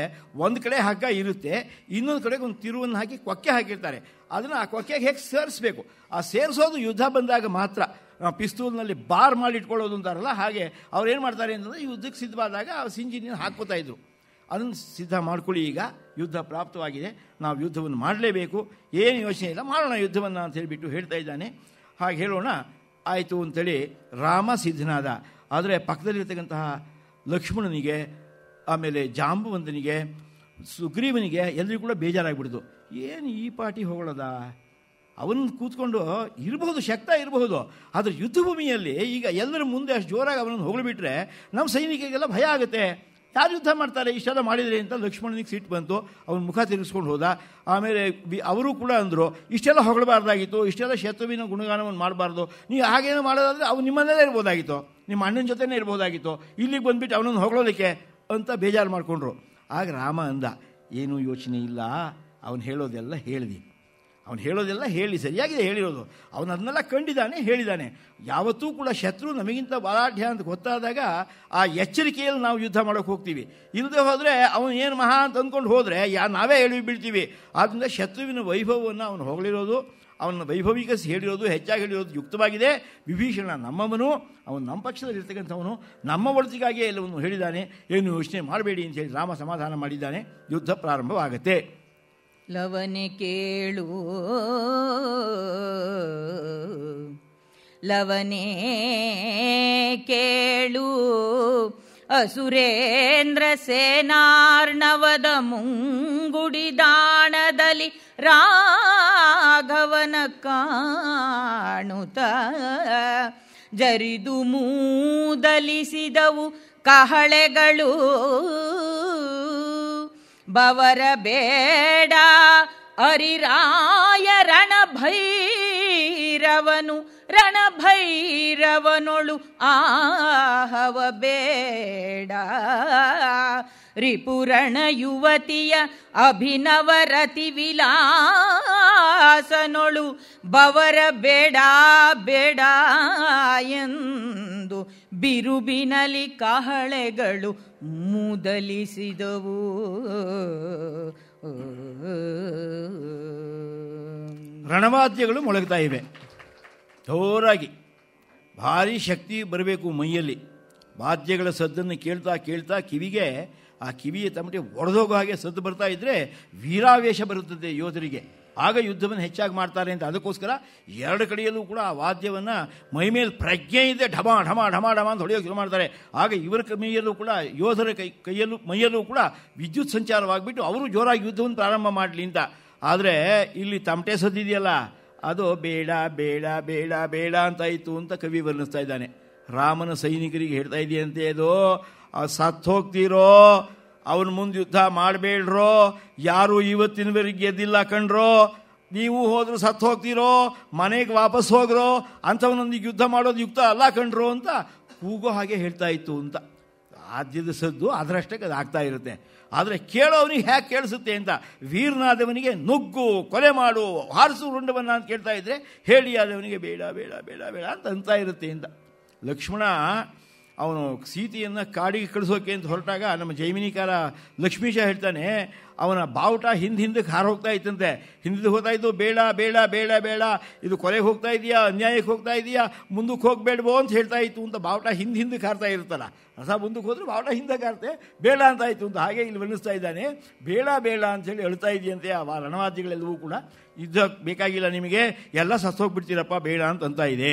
ಒಂದು ಕಡೆ ಹಗ್ಗ ಇರುತ್ತೆ, ಇನ್ನೊಂದು ಕಡೆಗೆ ಒಂದು ತಿರುವನ್ನು ಹಾಕಿ ಕೊಕ್ಕೆ ಹಾಕಿರ್ತಾರೆ. ಅದನ್ನು ಆ ಕೊಕ್ಕೆಗೆ ಹೇಗೆ ಸೇರಿಸ್ಬೇಕು, ಆ ಸೇರಿಸೋದು ಯುದ್ಧ ಬಂದಾಗ ಮಾತ್ರ. ನಾವು ಪಿಸ್ತೂಲ್ನಲ್ಲಿ ಬಾರ್ ಮಾಡಿ ಇಟ್ಕೊಳ್ಳೋದು ಅಂತಾರಲ್ಲ, ಹಾಗೆ ಅವ್ರು ಏನು ಮಾಡ್ತಾರೆ ಅಂತಂದರೆ ಯುದ್ಧಕ್ಕೆ ಸಿದ್ಧವಾದಾಗ ಆ ಸಿಂಚಿನಿಯನ್ನು ಹಾಕ್ಕೋತಾ ಇದ್ರು. ಅದನ್ನು ಸಿದ್ಧ ಮಾಡ್ಕೊಳ್ಳಿ, ಈಗ ಯುದ್ಧ ಪ್ರಾಪ್ತವಾಗಿದೆ, ನಾವು ಯುದ್ಧವನ್ನು ಮಾಡಲೇಬೇಕು, ಏನು ಯೋಚನೆ ಇಲ್ಲ, ಮಾಡೋಣ ಯುದ್ಧವನ್ನು ಅಂತ ಹೇಳಿಬಿಟ್ಟು ಹೇಳ್ತಾ ಇದ್ದಾನೆ. ಹಾಗೆ ಹೇಳೋಣ ಆಯಿತು ಅಂಥೇಳಿ ರಾಮ ಸಿದ್ಧನಾದ. ಆದರೆ ಪಕ್ಕದಲ್ಲಿರ್ತಕ್ಕಂತಹ ಲಕ್ಷ್ಮಣನಿಗೆ, ಆಮೇಲೆ ಜಾಂಬವಂತನಿಗೆ, ಸುಗ್ರೀವನಿಗೆ ಎಲ್ಲರಿಗೂ ಕೂಡ ಬೇಜಾರಾಗ್ಬಿಡ್ತು. ಏನು ಈ ಪಾರ್ಟಿ ಹೊಗಳದ, ಅವನು ಕೂತ್ಕೊಂಡು ಇರಬಹುದು, ಶಕ್ತ ಇರಬಹುದು, ಆದರೆ ಯುದ್ಧ ಭೂಮಿಯಲ್ಲಿ ಈಗ ಎಲ್ಲರ ಮುಂದೆ ಅಷ್ಟು ಜೋರಾಗಿ ಅವನನ್ನು ಹೊಗಳಿಬಿಟ್ರೆ ನಮ್ಮ ಸೈನಿಕರಿಗೆಲ್ಲ ಭಯ ಆಗುತ್ತೆ. ಯಾರು ಯುದ್ಧ ಮಾಡ್ತಾರೆ ಇಷ್ಟೆಲ್ಲ ಮಾಡಿದರೆ ಅಂತ ಲಕ್ಷ್ಮಣನಿಗೆ ಸಿಟ್ಟು ಬಂತು. ಅವನ ಮುಖ ತಿರುಗಿಸ್ಕೊಂಡು ಹೋದ. ಆಮೇಲೆ ಅವರು ಕೂಡ ಅಂದರು, ಇಷ್ಟೆಲ್ಲ ಹೊಗಳಬಾರ್ದಾಗಿತ್ತು, ಇಷ್ಟೆಲ್ಲ ಶತ್ರುವಿನ ಗುಣಗಾನವನ್ನು ಮಾಡಬಾರ್ದು, ನೀವು ಹಾಗೇನೋ ಮಾಡೋದಾದರೆ ಅವ್ನು ನಿಮ್ಮನ್ನಲ್ಲೇ ಇರ್ಬೋದಾಗಿತ್ತು, ನಿಮ್ಮ ಅಣ್ಣನ ಜೊತೆನೇ ಇರ್ಬೋದಾಗಿತ್ತು, ಇಲ್ಲಿಗೆ ಬಂದುಬಿಟ್ಟು ಅವನನ್ನು ಹೊಗಳೋದಕ್ಕೆ ಅಂತ ಬೇಜಾರು ಮಾಡಿಕೊಂಡ್ರು. ಆಗ ರಾಮ ಅಂದ, ಏನೂ ಯೋಚನೆ ಇಲ್ಲ, ಅವನು ಹೇಳೋದೆಲ್ಲ ಹೇಳಿದೆ, ಅವನು ಹೇಳೋದೆಲ್ಲ ಸರಿಯಾಗಿದೆ ಹೇಳಿರೋದು. ಅವನು ಅದನ್ನೆಲ್ಲ ಕಂಡಿದ್ದಾನೆ, ಹೇಳಿದ್ದಾನೆ. ಯಾವತ್ತೂ ಕೂಡ ಶತ್ರು ನಮಗಿಂತ ಬಲಾಢ್ಯ ಅಂತ ಗೊತ್ತಾದಾಗ ಆ ಎಚ್ಚರಿಕೆಯಲ್ಲಿ ನಾವು ಯುದ್ಧ ಮಾಡೋಕ್ಕೆ ಹೋಗ್ತೀವಿ. ಇಲ್ಲದೆ ಹೋದರೆ ಅವನು ಏನು ಮಹಾ ಅಂತ ಅಂದ್ಕೊಂಡು ಹೋದರೆ ನಾವೇ ಎಳವಿ ಬೀಳ್ತೀವಿ. ಆದ್ದರಿಂದ ಶತ್ರುವಿನ ವೈಭವವನ್ನು ಅವನು ಹೊಗಳಿರೋದು, ಅವನ ವೈಭವೀಕರಿಸಿ ಹೇಳಿರೋದು, ಹೆಚ್ಚಾಗಿ ಹೇಳಿರೋದು ಯುಕ್ತವಾಗಿದೆ. ವಿಭೀಷಣ ನಮ್ಮವನು, ಅವನು ನಮ್ಮ ಪಕ್ಷದಲ್ಲಿರ್ತಕ್ಕಂಥವನು, ನಮ್ಮ ಒಳಿತಿಗಾಗಿಯೇ ಎಲ್ಲವನ್ನು ಹೇಳಿದ್ದಾನೆ, ಏನು ಯೋಚನೆ ಮಾಡಬೇಡಿ ಅಂತ ಹೇಳಿ ರಾಮ ಸಮಾಧಾನ ಮಾಡಿದ್ದಾನೆ. ಯುದ್ಧ ಪ್ರಾರಂಭವಾಗುತ್ತೆ. ಲವನೆ ಕೇಳು ಲವನೇ ಕೇಳು ಅಸುರೇಂದ್ರ ಸೇನಾರ್ಣವದ ಮುಂಗುಡಿದಾಣದಲ್ಲಿ ರಾಘವನ ಕಾಣುತ್ತ ಜರಿದು ಮೂದಲಿಸಿದವು ಕಹಳೆಗಳು. ಬವರ ಬೇಡ ಅರಿರಾಯ ರಣಭೈರವನೊಳು ಆಹವ ಬೇಡ. ರಿಪುರಣ ಯುವತಿಯ ಅಭಿನವರತಿ ವಿಲಾಸನೊಳು ಬವರ ಬೇಡ ಬೇಡ ಎಂದು ಬಿರುಬಿನಲಿ ಕಹಳೆಗಳು ಮೂದಲಿಸಿದವು. ರಣವಾದ್ಯಗಳು ಮೊಳಗ್ತಾ ಇವೆ ಜೋರಾಗಿ. ಭಾರಿ ಶಕ್ತಿ ಬರಬೇಕು ಮೈಯಲ್ಲಿ. ವಾದ್ಯಗಳ ಸದ್ದನ್ನು ಕೇಳ್ತಾ ಕೇಳ್ತಾ ಕಿವಿಗೆ ಆ ಕಿವಿಯ ತಮಟೆ ಒಡೆದೋಗೋ ಹಾಗೆ ಸದ್ದು ಬರ್ತಾ ಇದ್ದರೆ ವೀರಾವೇಶ ಬರುತ್ತದೆ ಯೋಧರಿಗೆ. ಆಗ ಯುದ್ಧವನ್ನು ಹೆಚ್ಚಾಗಿ ಮಾಡ್ತಾರೆ ಅಂತ. ಅದಕ್ಕೋಸ್ಕರ ಎರಡು ಕಡೆಯಲ್ಲೂ ಕೂಡ ಆ ವಾದ್ಯವನ್ನು ಮೈಮೇಲೆ ಪ್ರಜ್ಞೆ ಇದೆ ಢಮ ಢಮ ಢಮ ಢಮ ಅಂತ ಹೊಡೆಯೋಕೆ ಶುರು ಮಾಡ್ತಾರೆ. ಆಗ ಇವರ ಮೈಯಲ್ಲೂ ಕೂಡ ಯೋಧರ ಕೈಯಲ್ಲೂ ಮೈಯಲ್ಲೂ ಕೂಡ ವಿದ್ಯುತ್ ಸಂಚಾರವಾಗಿಬಿಟ್ಟು ಅವರು ಜೋರಾಗಿ ಯುದ್ಧವನ್ನು ಪ್ರಾರಂಭ ಮಾಡಲಿ ಅಂತ. ಆದರೆ ಇಲ್ಲಿ ತಮಟೆ ಸದ್ದಿದೆಯಲ್ಲ, ಅದು ಬೇಡ ಬೇಡ ಬೇಡ ಬೇಡ ಅಂತಾಯಿತು ಅಂತ ಕವಿ ವರ್ಣಿಸ್ತಾ ಇದ್ದಾನೆ. ರಾಮನ ಸೈನಿಕರಿಗೆ ಹೇಳ್ತಾ ಇದೆಯಂತೆ, ಅದು ಸತ್ತು ಹೋಗ್ತೀರೋ, ಅವನ ಮುಂದೆ ಯುದ್ಧ ಮಾಡಬೇಡ್ರೋ, ಯಾರು ಇವತ್ತಿನವರೆಗೆ ಗೆದ್ದಿಲ್ಲ ಕಣ್ರೋ, ನೀವು ಹೋದರೂ ಸತ್ತು ಹೋಗ್ತೀರೋ, ಮನೆಗೆ ವಾಪಸ್ ಹೋಗ್ರೋ, ಅಂಥವನೊಂದಿಗೆ ಯುದ್ಧ ಮಾಡೋದು ಯುಕ್ತ ಅಲ್ಲ ಕಣ್ರೋ ಅಂತ ಕೂಗೋ ಹಾಗೆ ಹೇಳ್ತಾ ಇತ್ತು ಅಂತ. ಆದ್ಯದ ಸದ್ದು ಅದರಷ್ಟಕ್ಕೆ ಅದು ಆಗ್ತಾ ಇರುತ್ತೆ. ಆದರೆ ಕೇಳೋವನಿಗೆ ಹೇಗೆ ಕೇಳಿಸುತ್ತೆ ಅಂತ, ವೀರನಾದವನಿಗೆ ನುಗ್ಗು, ಕೊಲೆ ಮಾಡು, ಹಾರಿಸು ರುಂಡವನ್ನು ಅಂತ ಕೇಳ್ತಾ ಇದ್ದರೆ ಹೇಳಿ ಆದವನಿಗೆ ಬೇಡ ಬೇಡ ಬೇಡ ಬೇಡ ಅಂತ ಇರುತ್ತೆ ಅಂತ. ಲಕ್ಷ್ಮಣ ಅವನು ಸೀತೆಯನ್ನು ಕಾಡಿಗೆ ಕಳಿಸೋಕೆ ಅಂತ ಹೊರಟಾಗ ನಮ್ಮ ಜೈಮಿನಿಕಾರ ಲಕ್ಷ್ಮೀಶ ಹೇಳ್ತಾನೆ, ಅವನ ಬಾವುಟ ಹಿಂದಕ್ಕೆ ಹಾರು ಹೋಗ್ತಾ ಇತ್ತಂತೆ. ಹಿಂದೆ ಹೋಗ್ತಾ ಇದ್ದು ಬೇಡ ಬೇಡ ಬೇಡ ಬೇಡ, ಇದು ಕೊಲೆಗೆ ಹೋಗ್ತಾ ಇದೆಯಾ, ಅನ್ಯಾಯಕ್ಕೆ ಹೋಗ್ತಾ ಇದೆಯಾ, ಮುಂದಕ್ಕೆ ಹೋಗಬೇಡವೋ ಅಂತ ಹೇಳ್ತಾ ಇತ್ತು ಅಂತ. ಬಾವುಟ ಹಿಂದಕ್ಕೆ ಹಾರ್ತಾ ಇರುತ್ತಲ್ಲ, ರಸ ಮುಂದಕ್ಕೆ ಹೋದ್ರೆ ಬಾವುಟ ಹಿಂದಕ್ಕೆ ಹಾರ್ತೆ, ಬೇಡ ಅಂತ ಆಯಿತು ಅಂತ. ಹಾಗೆ ಇಲ್ಲಿ ವರ್ಣಿಸ್ತಾ ಇದ್ದಾನೆ, ಬೇಡ ಬೇಡ ಅಂಥೇಳಿ ಹೇಳ್ತಾ ಇದೆಯಂತೆ. ಆ ರಣವಾದ್ಯಗಳೆಲ್ಲವೂ ಕೂಡ ಯುದ್ಧ ಬೇಕಾಗಿಲ್ಲ ನಿಮಗೆ, ಎಲ್ಲ ಸತ್ತೋಗ್ಬಿಡ್ತೀರಪ್ಪ ಬೇಡ ಅಂತ ಇದೆ.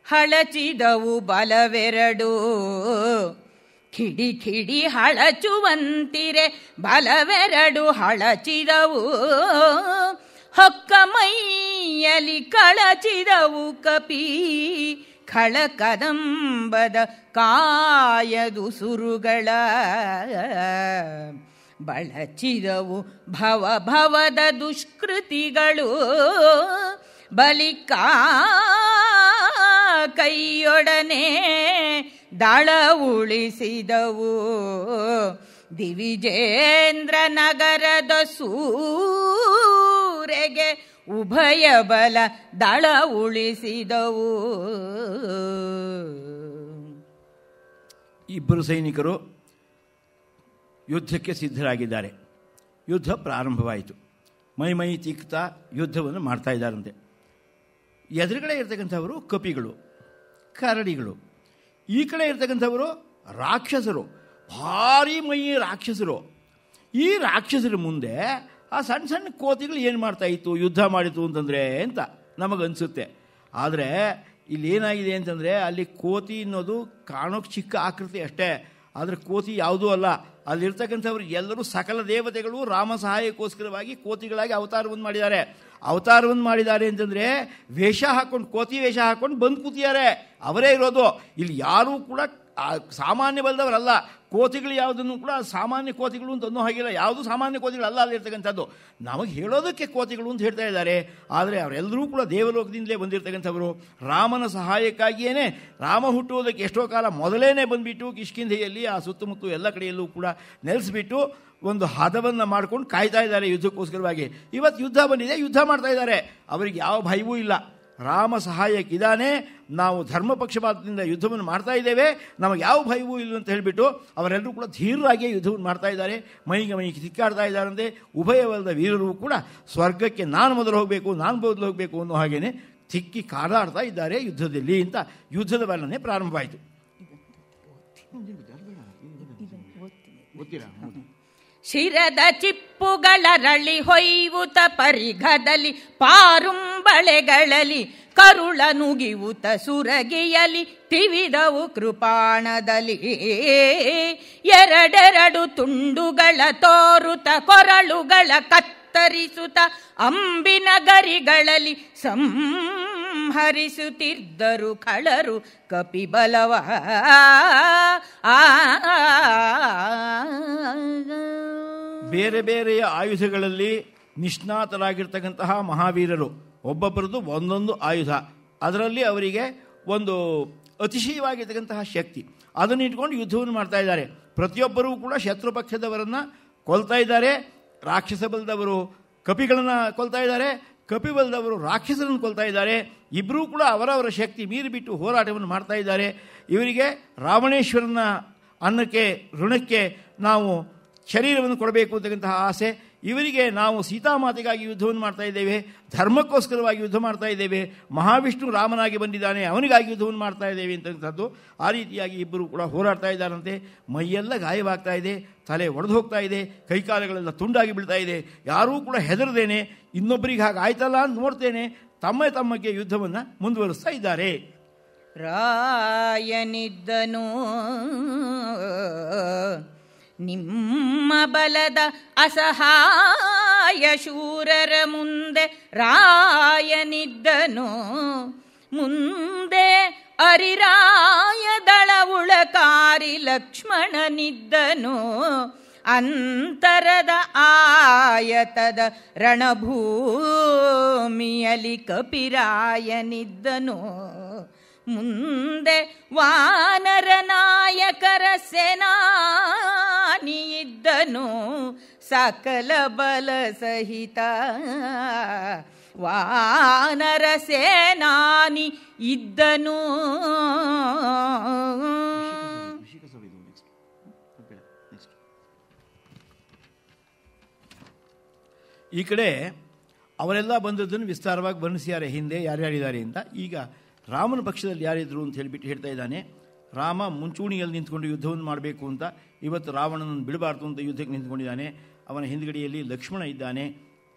ಹಳಚಿದವು ಬಲವೆರಡು ಕಿಡಿ ಕಿಡಿ ಹಳಚುವಂತಿರೆ, ಬಲವೆರಡು ಹಳಚಿದವು ಹೊಕ್ಕ ಮೈಯಲಿ ಕಳಚಿದವು ಕಪಿ ಖಳ ಕದಂಬದ ಕಾಯದು ಸುರುಗಳ. ಬಳಚಿದವು ಭವದ ದುಷ್ಕೃತಿಗಳು ಬಲಿಕ ಕೈಯೊಡನೆ ದಳ ಉಳಿಸಿದವು. ದಿವಿಜೇಂದ್ರ ನಗರದ ಸೂರೆಗೆ ಉಭಯ ಬಲ ದಳ ಉಳಿಸಿದವು. ಇಬ್ಬರು ಸೈನಿಕರು ಯುದ್ಧಕ್ಕೆ ಸಿದ್ಧರಾಗಿದ್ದಾರೆ. ಯುದ್ಧ ಪ್ರಾರಂಭವಾಯಿತು. ಮೈ ತಿಕ್ತಾ ಯುದ್ಧವನ್ನು ಮಾಡ್ತಾ ಇದ್ದಾರಂತೆ. ಎದುರುಗಡೆ ಇರ್ತಕ್ಕಂಥವರು ಕಪಿಗಳು, ಕರಡಿಗಳು. ಈ ಕಡೆ ಇರ್ತಕ್ಕಂಥವರು ರಾಕ್ಷಸರು, ಭಾರಿ ಮೈ ರಾಕ್ಷಸರು. ಈ ರಾಕ್ಷಸರ ಮುಂದೆ ಆ ಸಣ್ಣ ಸಣ್ಣ ಕೋತಿಗಳು ಏನು ಮಾಡ್ತಾ ಇತ್ತು, ಯುದ್ಧ ಮಾಡಿತು ಅಂತಂದರೆ ಅಂತ ನಮಗನ್ಸುತ್ತೆ. ಆದರೆ ಇಲ್ಲಿ ಏನಾಗಿದೆ ಅಂತಂದರೆ, ಅಲ್ಲಿ ಕೋತಿ ಅನ್ನೋದು ಕಾಣೋಕ್ಕೆ ಚಿಕ್ಕ ಆಕೃತಿ ಅಷ್ಟೇ, ಆದರೆ ಕೋತಿ ಯಾವುದೂ ಅಲ್ಲ. ಅಲ್ಲಿರ್ತಕ್ಕಂಥವ್ರು ಎಲ್ಲರೂ ಸಕಲ ದೇವತೆಗಳು ರಾಮ ಸಹಾಯಕ್ಕೋಸ್ಕರವಾಗಿ ಕೋತಿಗಳಾಗಿ ಅವತಾರವನ್ನು ಮಾಡಿದ್ದಾರೆ ಅಂತಂದರೆ ವೇಷ ಹಾಕ್ಕೊಂಡು, ಕೋತಿ ವೇಷ ಹಾಕ್ಕೊಂಡು ಬಂದು ಕೂತಿದ್ದಾರೆ, ಅವರೇ ಇರೋದು. ಇಲ್ಲಿ ಯಾರೂ ಕೂಡ ಸಾಮಾನ್ಯ ಬಲದವರಲ್ಲ. ಕೋತಿಗಳು ಯಾವುದನ್ನು ಕೂಡ ಸಾಮಾನ್ಯ ಕೋತಿಗಳು ಅಂತ ಅನ್ನೋ ಹಾಗಿಲ್ಲ. ಯಾವುದು ಸಾಮಾನ್ಯ ಕೋತಿಗಳಲ್ಲ ಅಲ್ಲಿರ್ತಕ್ಕಂಥದ್ದು. ನಮಗೆ ಹೇಳೋದಕ್ಕೆ ಕೋತಿಗಳು ಅಂತ ಹೇಳ್ತಾ ಇದ್ದಾರೆ. ಆದರೆ ಅವರೆಲ್ಲರೂ ಕೂಡ ದೇವಲೋಕದಿಂದಲೇ ಬಂದಿರತಕ್ಕಂಥವರು. ರಾಮನ ಸಹಾಯಕ್ಕಾಗಿಯೇ ರಾಮ ಹುಟ್ಟುವುದಕ್ಕೆ ಎಷ್ಟೋ ಕಾಲ ಮೊದಲೇನೆ ಬಂದುಬಿಟ್ಟು ಕಿಷ್ಕಿಂಧೆಯಲ್ಲಿ ಆ ಸುತ್ತಮುತ್ತ ಎಲ್ಲ ಕಡೆಯಲ್ಲೂ ಕೂಡ ನೆಲೆಸಿಬಿಟ್ಟು ಒಂದು ಹದವನ್ನು ಮಾಡ್ಕೊಂಡು ಕಾಯ್ತಾ ಇದ್ದಾರೆ ಯುದ್ಧಕ್ಕೋಸ್ಕರವಾಗಿ. ಇವತ್ತು ಯುದ್ಧ ಬಂದಿದೆ, ಯುದ್ಧ ಮಾಡ್ತಾ ಇದ್ದಾರೆ. ಅವರಿಗೆ ಯಾವ ಭಯವೂ ಇಲ್ಲ. ರಾಮ ಸಹಾಯಕ್ಕಿದ್ದಾನೆ, ನಾವು ಧರ್ಮ ಪಕ್ಷಪಾತದಿಂದ ಯುದ್ಧವನ್ನು ಮಾಡ್ತಾ ಇದ್ದೇವೆ, ನಮಗೆ ಯಾವ ಭಯವೂ ಇಲ್ಲ ಅಂತ ಹೇಳಿಬಿಟ್ಟು ಅವರೆಲ್ಲರೂ ಕೂಡ ಧೀರರಾಗಿಯೇ ಯುದ್ಧವನ್ನು ಮಾಡ್ತಾ ಇದ್ದಾರೆ. ಮೈಗೆ ಮೈಗೆ ತಿಕ್ಕಾಡ್ತಾ ಇದ್ದಾರಂತೆ. ಉಭಯವಲ್ಲದ ವೀರರು ಕೂಡ ಸ್ವರ್ಗಕ್ಕೆ ನಾನು ಮೊದಲು ಹೋಗಬೇಕು, ನಾನು ಮೊದಲು ಹೋಗಬೇಕು ಅನ್ನೋ ಹಾಗೇನೆ ತಿಕ್ಕಿ ಕಾದಾಡ್ತಾ ಇದ್ದಾರೆ ಯುದ್ಧದಲ್ಲಿ ಅಂತ ಯುದ್ಧದ ವರ್ಣನೆ ಪ್ರಾರಂಭವಾಯಿತು. ಶಿರದ ಚಿಪ್ಪುಗಳರಳಿ ಹೊಯ್ಯುತ ಪರಿಘದಲ್ಲಿ ಪಾರುಂಬಳೆಗಳಲ್ಲಿ ಕರುಳ ನುಗಿಯುತ ಸುರಗಿಯಲಿ ತಿವಿದವು ಕೃಪಾಣದಲ್ಲಿ ಎರಡೆರಡು ತುಂಡುಗಳ ತೋರುತ ಕೊರಳುಗಳ ಕತ್ತರಿಸುತ್ತ ಅಂಬಿನ ಗರಿಗಳಲ್ಲಿ ಸಂಹರಿಸುತ್ತಿದ್ದರು ಖಳರು ಕಪಿಬಲವ. ಬೇರೆ ಬೇರೆಯ ಆಯುಧಗಳಲ್ಲಿ ನಿಷ್ಣಾತರಾಗಿರ್ತಕ್ಕಂತಹ ಮಹಾವೀರರು, ಒಬ್ಬೊಬ್ಬರದ್ದು ಒಂದೊಂದು ಆಯುಧ, ಅದರಲ್ಲಿ ಅವರಿಗೆ ಒಂದು ಅತಿಶಯವಾಗಿರ್ತಕ್ಕಂತಹ ಶಕ್ತಿ, ಅದನ್ನು ಇಟ್ಕೊಂಡು ಯುದ್ಧವನ್ನು ಮಾಡ್ತಾ ಇದ್ದಾರೆ. ಪ್ರತಿಯೊಬ್ಬರೂ ಕೂಡ ಶತ್ರು ಪಕ್ಷದವರನ್ನು ಕೊಲ್ತಾ ಇದ್ದಾರೆ. ರಾಕ್ಷಸ ಬಲದವರು ಕಪಿಗಳನ್ನು ಕೊಲ್ತಾ ಇದ್ದಾರೆ, ಕಪಿಬಲದವರು ರಾಕ್ಷಸರನ್ನು ಕೊಲ್ತಾ ಇದ್ದಾರೆ. ಇಬ್ಬರೂ ಕೂಡ ಅವರವರ ಶಕ್ತಿ ಮೀರಿಬಿಟ್ಟು ಹೋರಾಟವನ್ನು ಮಾಡ್ತಾ ಇದ್ದಾರೆ. ಇವರಿಗೆ ರಾವಣೇಶ್ವರನ ಅನ್ನಕ್ಕೆ ಋಣಕ್ಕೆ ನಾವು ಶರೀರವನ್ನು ಕೊಡಬೇಕು ಅಂತಕ್ಕಂತಹ ಆಸೆ. ಇವರಿಗೆ ನಾವು ಸೀತಾಮಾತೆಗಾಗಿ ಯುದ್ಧವನ್ನು ಮಾಡ್ತಾ ಇದ್ದೇವೆ, ಧರ್ಮಕ್ಕೋಸ್ಕರವಾಗಿ ಯುದ್ಧ ಮಾಡ್ತಾ ಇದ್ದೇವೆ, ಮಹಾವಿಷ್ಣು ರಾಮನಾಗಿ ಬಂದಿದ್ದಾನೆ ಅವನಿಗಾಗಿ ಯುದ್ಧವನ್ನು ಮಾಡ್ತಾ ಇದ್ದೇವೆ ಅಂತಕ್ಕಂಥದ್ದು. ಆ ರೀತಿಯಾಗಿ ಇಬ್ಬರು ಕೂಡ ಹೋರಾಡ್ತಾ ಇದ್ದಾರಂತೆ. ಮೈಯೆಲ್ಲ ಗಾಯವಾಗ್ತಾ ಇದೆ, ತಲೆ ಒಡೆದು ಹೋಗ್ತಾ ಇದೆ, ಕೈಕಾಲುಗಳೆಲ್ಲ ತುಂಡಾಗಿ ಬೀಳ್ತಾ ಇದೆ. ಯಾರೂ ಕೂಡ ಹೆದರದೇನೆ ಇನ್ನೊಬ್ಬರಿಗೆ ಹಾಗೆ ಆಯ್ತಲ್ಲ ಅಂತ ನೋಡ್ತೇನೆ ತಮಗೆ ಯುದ್ಧವನ್ನು ಮುಂದುವರಿಸ್ತಾ ಇದ್ದಾರೆ. ರಾಯನಿದ್ದನು ನಿಮ್ಮ ಬಲದ ಅಸಹಾಯ ಶೂರರ ಮುಂದೆ ರಾಯನಿದ್ದನು, ಮುಂದೆ ಅರಿರಾಯ ದಳವುಳಕಾರಿ ಲಕ್ಷ್ಮಣನಿದ್ದನು, ಅಂತರದ ಆಯತದ ರಣಭೂಮಿಯಲಿ ಕಪಿರಾಯನಿದ್ದನು, ಮುಂದೆ ವಾನರ ನಾಯಕರ ಸೇನಾನಿಯಿದ್ದನು, ಸಕಲ ಬಲ ಸಹಿತ ವಾನರ ಸೇನಾನಿ ಇದ್ದನು. ಈ ಕಡೆ ಅವರೆಲ್ಲ ಬಂದದ್ದನ್ನು ವಿಸ್ತಾರವಾಗಿ ವರ್ಣಿಸಿದ್ದಾರೆ ಹಿಂದೆ ಯಾರ್ಯಾರಿದ್ದಾರೆ ಅಂತ. ಈಗ ರಾಮನ ಪಕ್ಷದಲ್ಲಿ ಯಾರಿದ್ರು ಅಂತ ಹೇಳಿಬಿಟ್ಟು ಹೇಳ್ತಾ ಇದ್ದಾನೆ. ರಾಮ ಮುಂಚೂಣಿಯಲ್ಲಿ ನಿಂತ್ಕೊಂಡು ಯುದ್ಧವನ್ನು ಮಾಡಬೇಕು ಅಂತ, ಇವತ್ತು ರಾವಣನನ್ನು ಬಿಡಬಾರ್ದು ಅಂತ ಯುದ್ಧಕ್ಕೆ ನಿಂತ್ಕೊಂಡಿದ್ದಾನೆ. ಅವನ ಹಿಂದುಗಡೆಯಲ್ಲಿ ಲಕ್ಷ್ಮಣ ಇದ್ದಾನೆ,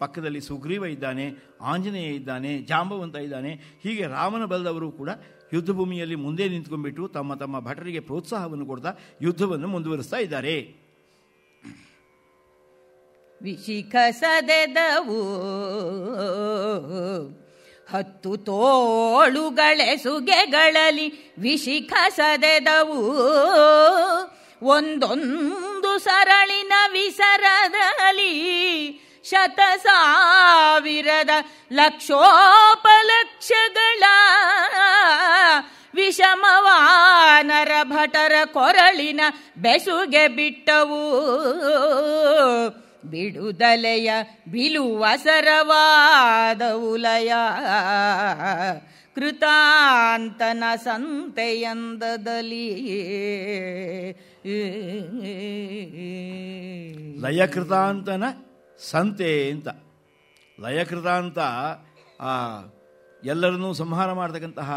ಪಕ್ಕದಲ್ಲಿ ಸುಗ್ರೀವ ಇದ್ದಾನೆ, ಆಂಜನೇಯ ಇದ್ದಾನೆ, ಜಾಂಬವಂತ ಇದ್ದಾನೆ. ಹೀಗೆ ರಾಮನ ಬಲದವರು ಕೂಡ ಯುದ್ಧ ಭೂಮಿಯಲ್ಲಿ ಮುಂದೆ ನಿಂತ್ಕೊಂಡ್ಬಿಟ್ಟು ತಮ್ಮ ತಮ್ಮ ಭಟರಿಗೆ ಪ್ರೋತ್ಸಾಹವನ್ನು ಕೊಡ್ತಾ ಯುದ್ಧವನ್ನು ಮುಂದುವರಿಸ್ತಾ ಇದ್ದಾರೆ. ವಿಶಿಖಸದೆದವು 10 ತೋಳುಗಳೆಸುಗೆಗಳಲ್ಲಿ ವಿಶಿಖಸದೆದವು, ಒಂದೊಂದು ಸರಳಿನ ವಿಸರದಲ್ಲಿ ಶತಸಾವಿರದ ಲಕ್ಷೋಪಲಕ್ಷಗಳ ವಿಷಮವಾನರ ಭಟರ ಕೊರಳಿನ ಬೆಸುಗೆ ಬಿಟ್ಟವು, ಬಿಡುದಲೆಯ ಬಿಲುವಸರವಾದವುಲಯ ಕೃತಾಂತನ ಸಂತೆಯಂದದಲ್ಲಿ. ಲಯಕೃತಾಂತನ ಸಂತೆ ಅಂತ. ಲಯಕೃತಾಂತ ಎಲ್ಲರನ್ನೂ ಸಂಹಾರ ಮಾಡ್ತಕ್ಕಂತಹ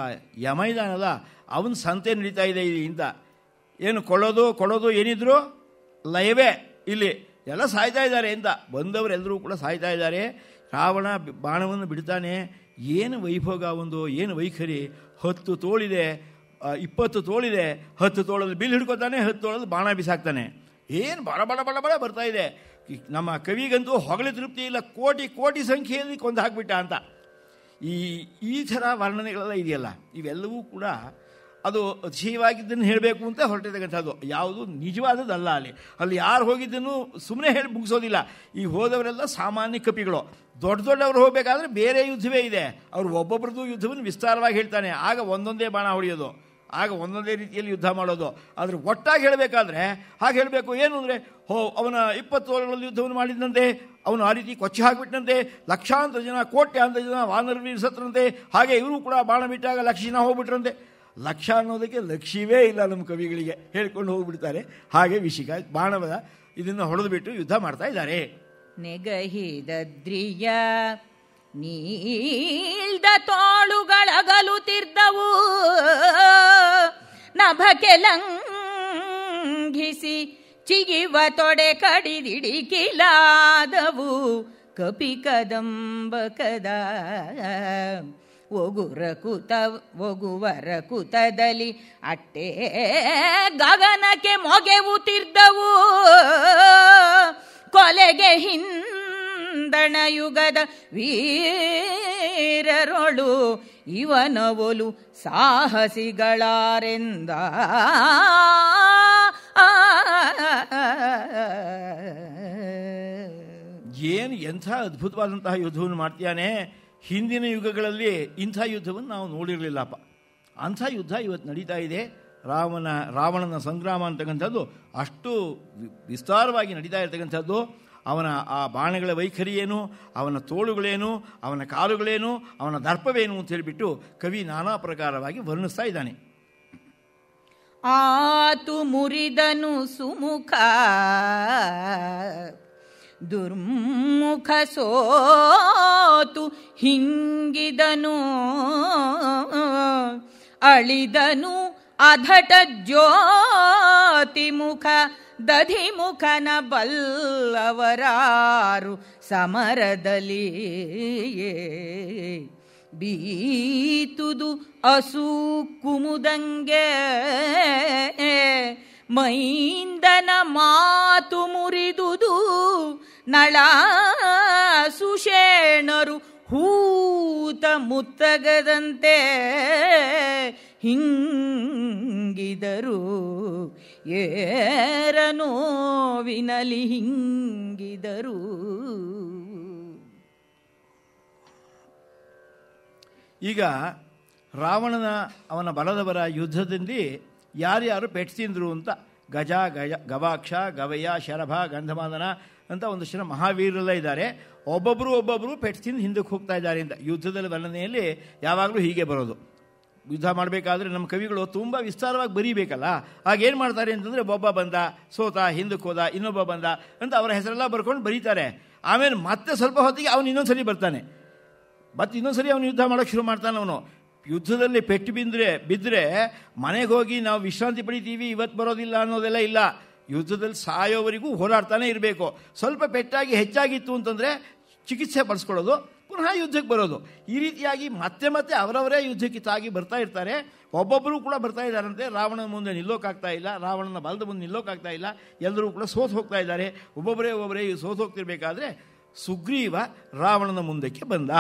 ಯಮ ಇದಾನಲ್ಲ, ಅವನ ಸಂತೆ ನಡೀತಾ ಇದೆ ಅಂತ. ಏನು ಕೊಡೋದು ಏನಿದ್ರು ಲಯವೇ. ಇಲ್ಲಿ ಎಲ್ಲ ಸಾಯ್ತಾ ಇದ್ದಾರೆ ಅಂತ. ಬಂದವರೆಲ್ಲರೂ ಕೂಡ ಸಾಯ್ತಾ ಇದ್ದಾರೆ. ರಾವಣ ಬಾಣವನ್ನು ಬಿಡ್ತಾನೆ. ಏನು ವೈಭೋಗ, ಒಂದು ಏನು ವೈಖರಿ. 10 ತೋಳಿದೆ, 20 ತೋಳಿದೆ, 10 ತೋಳಲ್ಲಿ ಬಿಲ್ ಹಿಡ್ಕೊತಾನೆ, 10 ತೋಳಲ್ಲಿ ಬಾಣ ಬಿಸಾಕ್ತಾನೆ. ಏನು ಬಡ ಬಡ ಬಡ ಬಡ ಬರ್ತಾ ಇದೆ. ನಮ್ಮ ಕವಿಗಂತೂ ಹೊಗಳಿ ತೃಪ್ತಿ ಇಲ್ಲ, ಕೋಟಿ ಕೋಟಿ ಸಂಖ್ಯೆಯಲ್ಲಿ ಕೊಂದು ಹಾಕ್ಬಿಟ್ಟ ಅಂತ. ಈ ಥರ ವರ್ಣನೆಗಳೆಲ್ಲ ಇದೆಯಲ್ಲ, ಇವೆಲ್ಲವೂ ಕೂಡ ಅದು ಅತಿಶಯವಾಗಿದ್ದನ್ನು ಹೇಳಬೇಕು ಅಂತ ಹೊರಟಿರ್ತಕ್ಕಂಥದ್ದು. ಯಾವುದು ನಿಜವಾದದ್ದಲ್ಲ. ಅಲ್ಲಿ ಯಾರು ಹೋಗಿದ್ದನ್ನು ಸುಮ್ಮನೆ ಹೇಳಿ ಮುಗಿಸೋದಿಲ್ಲ. ಈ ಹೋದವರೆಲ್ಲ ಸಾಮಾನ್ಯ ಕಪಿಗಳು. ದೊಡ್ಡವರು ಹೋಗಬೇಕಾದ್ರೆ ಬೇರೆ ಯುದ್ಧವೇ ಇದೆ. ಅವರು ಒಬ್ಬೊಬ್ಬರದ್ದು ಯುದ್ಧವನ್ನು ವಿಸ್ತಾರವಾಗಿ ಹೇಳ್ತಾನೆ. ಆಗ ಒಂದೊಂದೇ ಬಾಣ ಹೊಡೆಯೋದು, ಆಗ ಒಂದೊಂದೇ ರೀತಿಯಲ್ಲಿ ಯುದ್ಧ ಮಾಡೋದು. ಆದರೆ ಒಟ್ಟಾಗಿ ಹೇಳಬೇಕಾದ್ರೆ ಹಾಗೆ ಹೇಳಬೇಕು. ಏನು ಅಂದರೆ, ಅವನ 20 ವರ್ಷಗಳಲ್ಲಿ ಯುದ್ಧವನ್ನು ಮಾಡಿದಂತೆ, ಅವನು ಆ ರೀತಿ ಕೊಚ್ಚಿ ಹಾಕಿಬಿಟ್ಟಂತೆ, ಲಕ್ಷಾಂತರ ಜನ ಕೋಟ್ಯಾಂತರ ಜನ ವಾನರವೀರ ಸತ್ರಂತೆ. ಹಾಗೆ ಇವರು ಕೂಡ ಬಾಣ ಬಿಟ್ಟಾಗ ಲಕ್ಷ ಜನ ಹೋಗ್ಬಿಟ್ರಂತೆ. ಲಕ್ಷ ಅನ್ನೋದಕ್ಕೆ ಲಕ್ಷ್ಯವೇ ಇಲ್ಲ ನಮ್ಮ ಕವಿಗಳಿಗೆ, ಹೇಳ್ಕೊಂಡು ಹೋಗ್ಬಿಡ್ತಾರೆ. ಹಾಗೆ ವಿಷಿಕ ಬಾಣದ ಇದನ್ನು ಹೊಡೆದು ಬಿಟ್ಟು ಯುದ್ಧ ಮಾಡ್ತಾ ಇದ್ದಾರೆ. ನೆಗಹಿದದ್ರಿಯ ನೀಳ್ದ ತೋಳುಗಳಗಲುತ್ತಿದ್ದವು, ನಭಕೆ ಲಂಘಿಸಿ ಚಿಗಿವ ತೊಡೆ ಕಡಿದಿಡಿಕಿಲಾದವು. ಕಪಿ ಕದಂಬಕದ ಒಗುವರ ಕುತದಲ್ಲಿ ಅಟ್ಟೆ ಗಗನಕ್ಕೆ ಮೊಗೆವುತ್ತಿದ್ದವು. ಕೊಲೆಗೆ ಹಿಂದಣ ಯುಗದ ವೀರರೊಳು ಇವನವೊಲು ಸಾಹಸಿಗಳಾರೆಂದ. ಏನು ಎಂಥ ಅದ್ಭುತವಾದಂತಹ ಯುದ್ಧವನ್ನು ಮಾಡ್ತೀಯಾನೆ. ಹಿಂದಿನ ಯುಗಗಳಲ್ಲಿ ಇಂಥ ಯುದ್ಧವನ್ನು ನಾವು ನೋಡಿರಲಿಲ್ಲಪ್ಪ. ಅಂಥ ಯುದ್ಧ ಇವತ್ತು ನಡೀತಾ ಇದೆ. ರಾವಣನ ಸಂಗ್ರಾಮ ಅಂತಕ್ಕಂಥದ್ದು ಅಷ್ಟು ವಿಸ್ತಾರವಾಗಿ ನಡೀತಾ ಇರ್ತಕ್ಕಂಥದ್ದು. ಅವನ ಆ ಬಾಣಗಳ ವೈಖರಿ ಏನು, ಅವನ ತೋಳುಗಳೇನು, ಅವನ ಕಾಲುಗಳೇನು, ಅವನ ದರ್ಪವೇನು ಅಂತ ಹೇಳಿಬಿಟ್ಟು ಕವಿ ನಾನಾ ಪ್ರಕಾರವಾಗಿ ವರ್ಣಿಸ್ತಾ ಇದ್ದಾನೆ. ಆತು ಮುರಿದನು ಸುಮುಖ ದುರ್ಮುಖ ಸೋತು ಹಿಂಗಿದನು, ಅಳಿದನು ಅಧಟ ಜ್ಯೋತಿ ಮುಖ ದಧಿಮುಖನ ಬಲ್ಲವರಾರು ಸಮರದಲ್ಲಿ. ಬೀತುದು ಅಸು ಕುಮುದಂಗೆ ಮೈಂದನ ಮಾತು ಮುರಿದುದು, ನಳ ಸುಷೇಣರು ಹೂತ ಮುತ್ತಗದಂತೆ ಹಿಂಗಿದರು. ಏರನೋವಿನಲಿ ಹಿಂಗಿದರು. ಈಗ ಅವನ ಬಲದವರ ಯುದ್ಧದಲ್ಲಿ ಯಾರ್ಯಾರು ಪೆಟ್ಟು ತಿಂದರು ಅಂತ ಗವಾಕ್ಷ, ಗವಯ, ಶರಭ, ಗಂಧಮಾದನ ಅಂತ ಒಂದಷ್ಟು ಜನ ಮಹಾವೀರರೆಲ್ಲ ಇದ್ದಾರೆ. ಒಬ್ಬೊಬ್ಬರು ಪೆಟ್ಟು ತಿಂದು ಹಿಂದಕ್ಕೆ ಹೋಗ್ತಾ ಇದ್ದಾರೆ ಅಂತ ಯುದ್ಧದಲ್ಲಿ ವರ್ಣನೆಯಲ್ಲಿ ಯಾವಾಗಲೂ ಹೀಗೆ ಬರೋದು. ಯುದ್ಧ ಮಾಡಬೇಕಾದ್ರೆ ನಮ್ಮ ಕವಿಗಳು ತುಂಬ ವಿಸ್ತಾರವಾಗಿ ಬರೀಬೇಕಲ್ಲ. ಆಗೇನು ಮಾಡ್ತಾರೆ ಅಂತಂದರೆ, ಒಬ್ಬ ಬಂದ, ಸೋತ, ಹಿಂದಕ್ಕೆ ಹೋದ, ಇನ್ನೊಬ್ಬ ಬಂದ ಅಂತ ಅವರ ಹೆಸರೆಲ್ಲ ಬರ್ಕೊಂಡು ಬರೀತಾರೆ. ಆಮೇಲೆ ಮತ್ತೆ ಸ್ವಲ್ಪ ಹೊತ್ತಿಗೆ ಅವನು ಇನ್ನೊಂದು ಸರಿ ಬರ್ತಾನೆ, ಮತ್ತು ಇನ್ನೊಂದು ಸರಿ ಅವನು ಯುದ್ಧ ಮಾಡೋಕ್ಕೆ ಶುರು ಮಾಡ್ತಾನೆ. ಅವನು ಯುದ್ಧದಲ್ಲಿ ಪೆಟ್ಟು ಬಿದ್ದರೆ ಮನೆಗೆ ಹೋಗಿ ನಾವು ವಿಶ್ರಾಂತಿ ಪಡಿತೀವಿ, ಇವತ್ತು ಬರೋದಿಲ್ಲ ಅನ್ನೋದೆಲ್ಲ ಇಲ್ಲ. ಯುದ್ಧದಲ್ಲಿ ಸಾಯೋವರೆಗೂ ಹೋರಾಡ್ತಾನೆ ಇರಬೇಕು. ಸ್ವಲ್ಪ ಪೆಟ್ಟಾಗಿ ಹೆಚ್ಚಾಗಿತ್ತು ಅಂತಂದರೆ ಚಿಕಿತ್ಸೆ ಪಡಿಸ್ಕೊಳ್ಳೋದು, ಪುನಃ ಯುದ್ಧಕ್ಕೆ ಬರೋದು. ಈ ರೀತಿಯಾಗಿ ಮತ್ತೆ ಅವರವರೇ ಯುದ್ಧಕ್ಕೆ ತಾಗಿ ಬರ್ತಾ ಇರ್ತಾರೆ. ಒಬ್ಬೊಬ್ಬರು ಕೂಡ ಬರ್ತಾ ಇದ್ದಾರಂತೆ. ರಾವಣನ ಮುಂದೆ ನಿಲ್ಲೋಕ್ಕಾಗ್ತಾ ಇಲ್ಲ, ರಾವಣನ ಬಲದ ಮುಂದೆ ನಿಲ್ಲೋಕ್ಕಾಗ್ತಾ ಇಲ್ಲ. ಎಲ್ಲರೂ ಕೂಡ ಸೋತು ಹೋಗ್ತಾ ಇದ್ದಾರೆ. ಒಬ್ಬೊಬ್ಬರೇ ಸೋತು ಹೋಗ್ತಿರ್ಬೇಕಾದ್ರೆ ಸುಗ್ರೀವ ರಾವಣನ ಮುಂದಕ್ಕೆ ಬಂದ.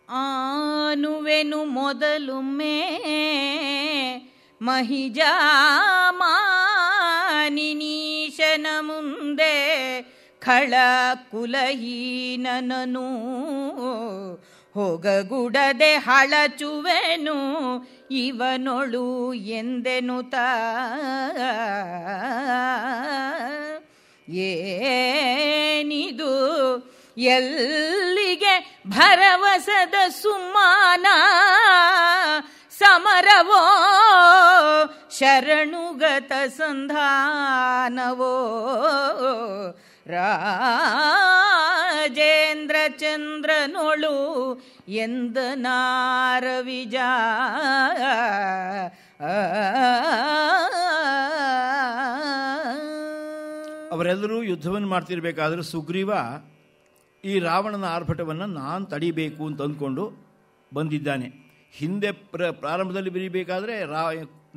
ಆನುವೆನು ಮೊದಲೊಮ್ಮೆ ಮಹಿಜಾಮಾನಿನೀಶನ ಮುಂದೆ ಖಳ ಕುಲಹೀನನನು ಹೊಗಗುಡದೆ ಹಳಚುವೆನು ಇವನೊಳು ಎಂದೆನುತ. ಏನಿದು ಎಲ್ಲಿಗೆ ಭರವಸದ ಸುಮ್ಮಾನ, ಸಮರವೋ ಶರಣುಗತ ಸಂಧಾನವೋ, ರಾಜೇಂದ್ರ ಚಂದ್ರನೊಳು ಎಂದನಾರ ವಿಜ. ಅವರೆಲ್ಲರೂ ಯುದ್ಧವನ್ನು ಮಾಡ್ತಿರ್ಬೇಕಾದ್ರೆ ಸುಗ್ರೀವ ಈ ರಾವಣನ ಆರ್ಭಟವನ್ನು ನಾನು ತಡಿಬೇಕು ಅಂತ ಅಂದ್ಕೊಂಡು ಬಂದಿದ್ದಾನೆ. ಹಿಂದೆ ಪ್ರಾರಂಭದಲ್ಲಿ ಬರೀಬೇಕಾದ್ರೆ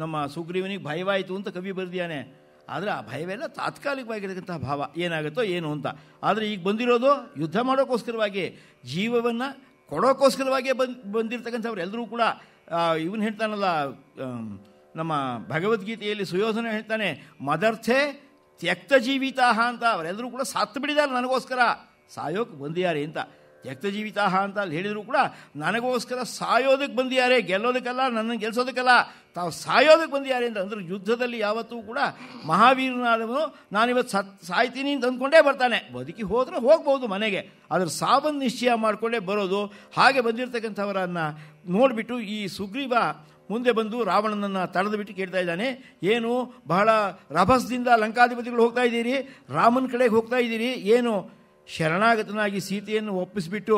ನಮ್ಮ ಸುಗ್ರೀವನಿಗೆ ಭಯವಾಯಿತು ಅಂತ ಕವಿ ಬರೆದಿದ್ದಾನೆ. ಆದರೆ ಆ ಭಯವೆಲ್ಲ ತಾತ್ಕಾಲಿಕವಾಗಿರತಕ್ಕಂಥ ಭಾವ, ಏನಾಗುತ್ತೋ ಏನು ಅಂತ. ಆದರೆ ಈಗ ಬಂದಿರೋದು ಯುದ್ಧ ಮಾಡೋಕ್ಕೋಸ್ಕರವಾಗಿ, ಜೀವವನ್ನು ಕೊಡೋಕ್ಕೋಸ್ಕರವಾಗಿ ಬಂದಿರತಕ್ಕಂಥವ್ರು ಎಲ್ಲರೂ ಕೂಡ ಇವನು ಹೇಳ್ತಾನಲ್ಲ, ನಮ್ಮ ಭಗವದ್ಗೀತೆಯಲ್ಲಿ ಸುಯೋಧನ ಹೇಳ್ತಾನೆ, ಮದರ್ಥೆ ತ್ಯಕ್ತ ಜೀವಿತ ಅಂತ. ಅವರೆಲ್ಲರೂ ಕೂಡ ಸತ್ತು ಬಿಡಿದ್ದಾರೆ ನನಗೋಸ್ಕರ, ಸಾಯೋಕ್ಕೆ ಬಂದಿದ್ದಾರೆ ಅಂತ. ತ್ಯಕ್ತ ಜೀವಿತ ಅಂತ ಅಲ್ಲಿ ಹೇಳಿದ್ರು ಕೂಡ ನನಗೋಸ್ಕರ ಸಾಯೋದಕ್ಕೆ ಬಂದಿದ್ದಾರೆ, ಗೆಲ್ಲೋದಕ್ಕಲ್ಲ, ನನ್ನನ್ನು ಗೆಲ್ಲಿಸೋದಕ್ಕಲ್ಲ, ತಾವು ಸಾಯೋದಕ್ಕೆ ಬಂದಿದ್ದಾರೆ ಅಂತ. ಅಂದ್ರೆ ಯುದ್ಧದಲ್ಲಿ ಯಾವತ್ತೂ ಕೂಡ ಮಹಾವೀರನಾದವನು ನಾನಿವತ್ತು ಸಾಯ್ತೀನಿ ಅಂತ ಅಂದ್ಕೊಂಡೇ ಬರ್ತಾನೆ. ಬದುಕಿ ಹೋದರೆ ಹೋಗ್ಬೋದು ಮನೆಗೆ, ಅದ್ರ ಸಾವನ್ನು ನಿಶ್ಚಯ ಮಾಡಿಕೊಂಡೇ ಬರೋದು. ಹಾಗೆ ಬಂದಿರತಕ್ಕಂಥವರನ್ನು ನೋಡಿಬಿಟ್ಟು ಈ ಸುಗ್ರೀವ ಮುಂದೆ ಬಂದು ರಾವಣನನ್ನು ತಡೆದು ಬಿಟ್ಟು ಕೇಳ್ತಾ ಇದ್ದಾನೆ, ಏನು ಬಹಳ ರಭಸದಿಂದ ಲಂಕಾಧಿಪತಿಗಳು ಹೋಗ್ತಾ ಇದ್ದೀರಿ, ರಾಮನ ಕಡೆಗೆ ಹೋಗ್ತಾ ಇದ್ದೀರಿ, ಏನು ಶರಣಾಗತನಾಗಿ ಸೀತೆಯನ್ನು ಒಪ್ಪಿಸಿಬಿಟ್ಟು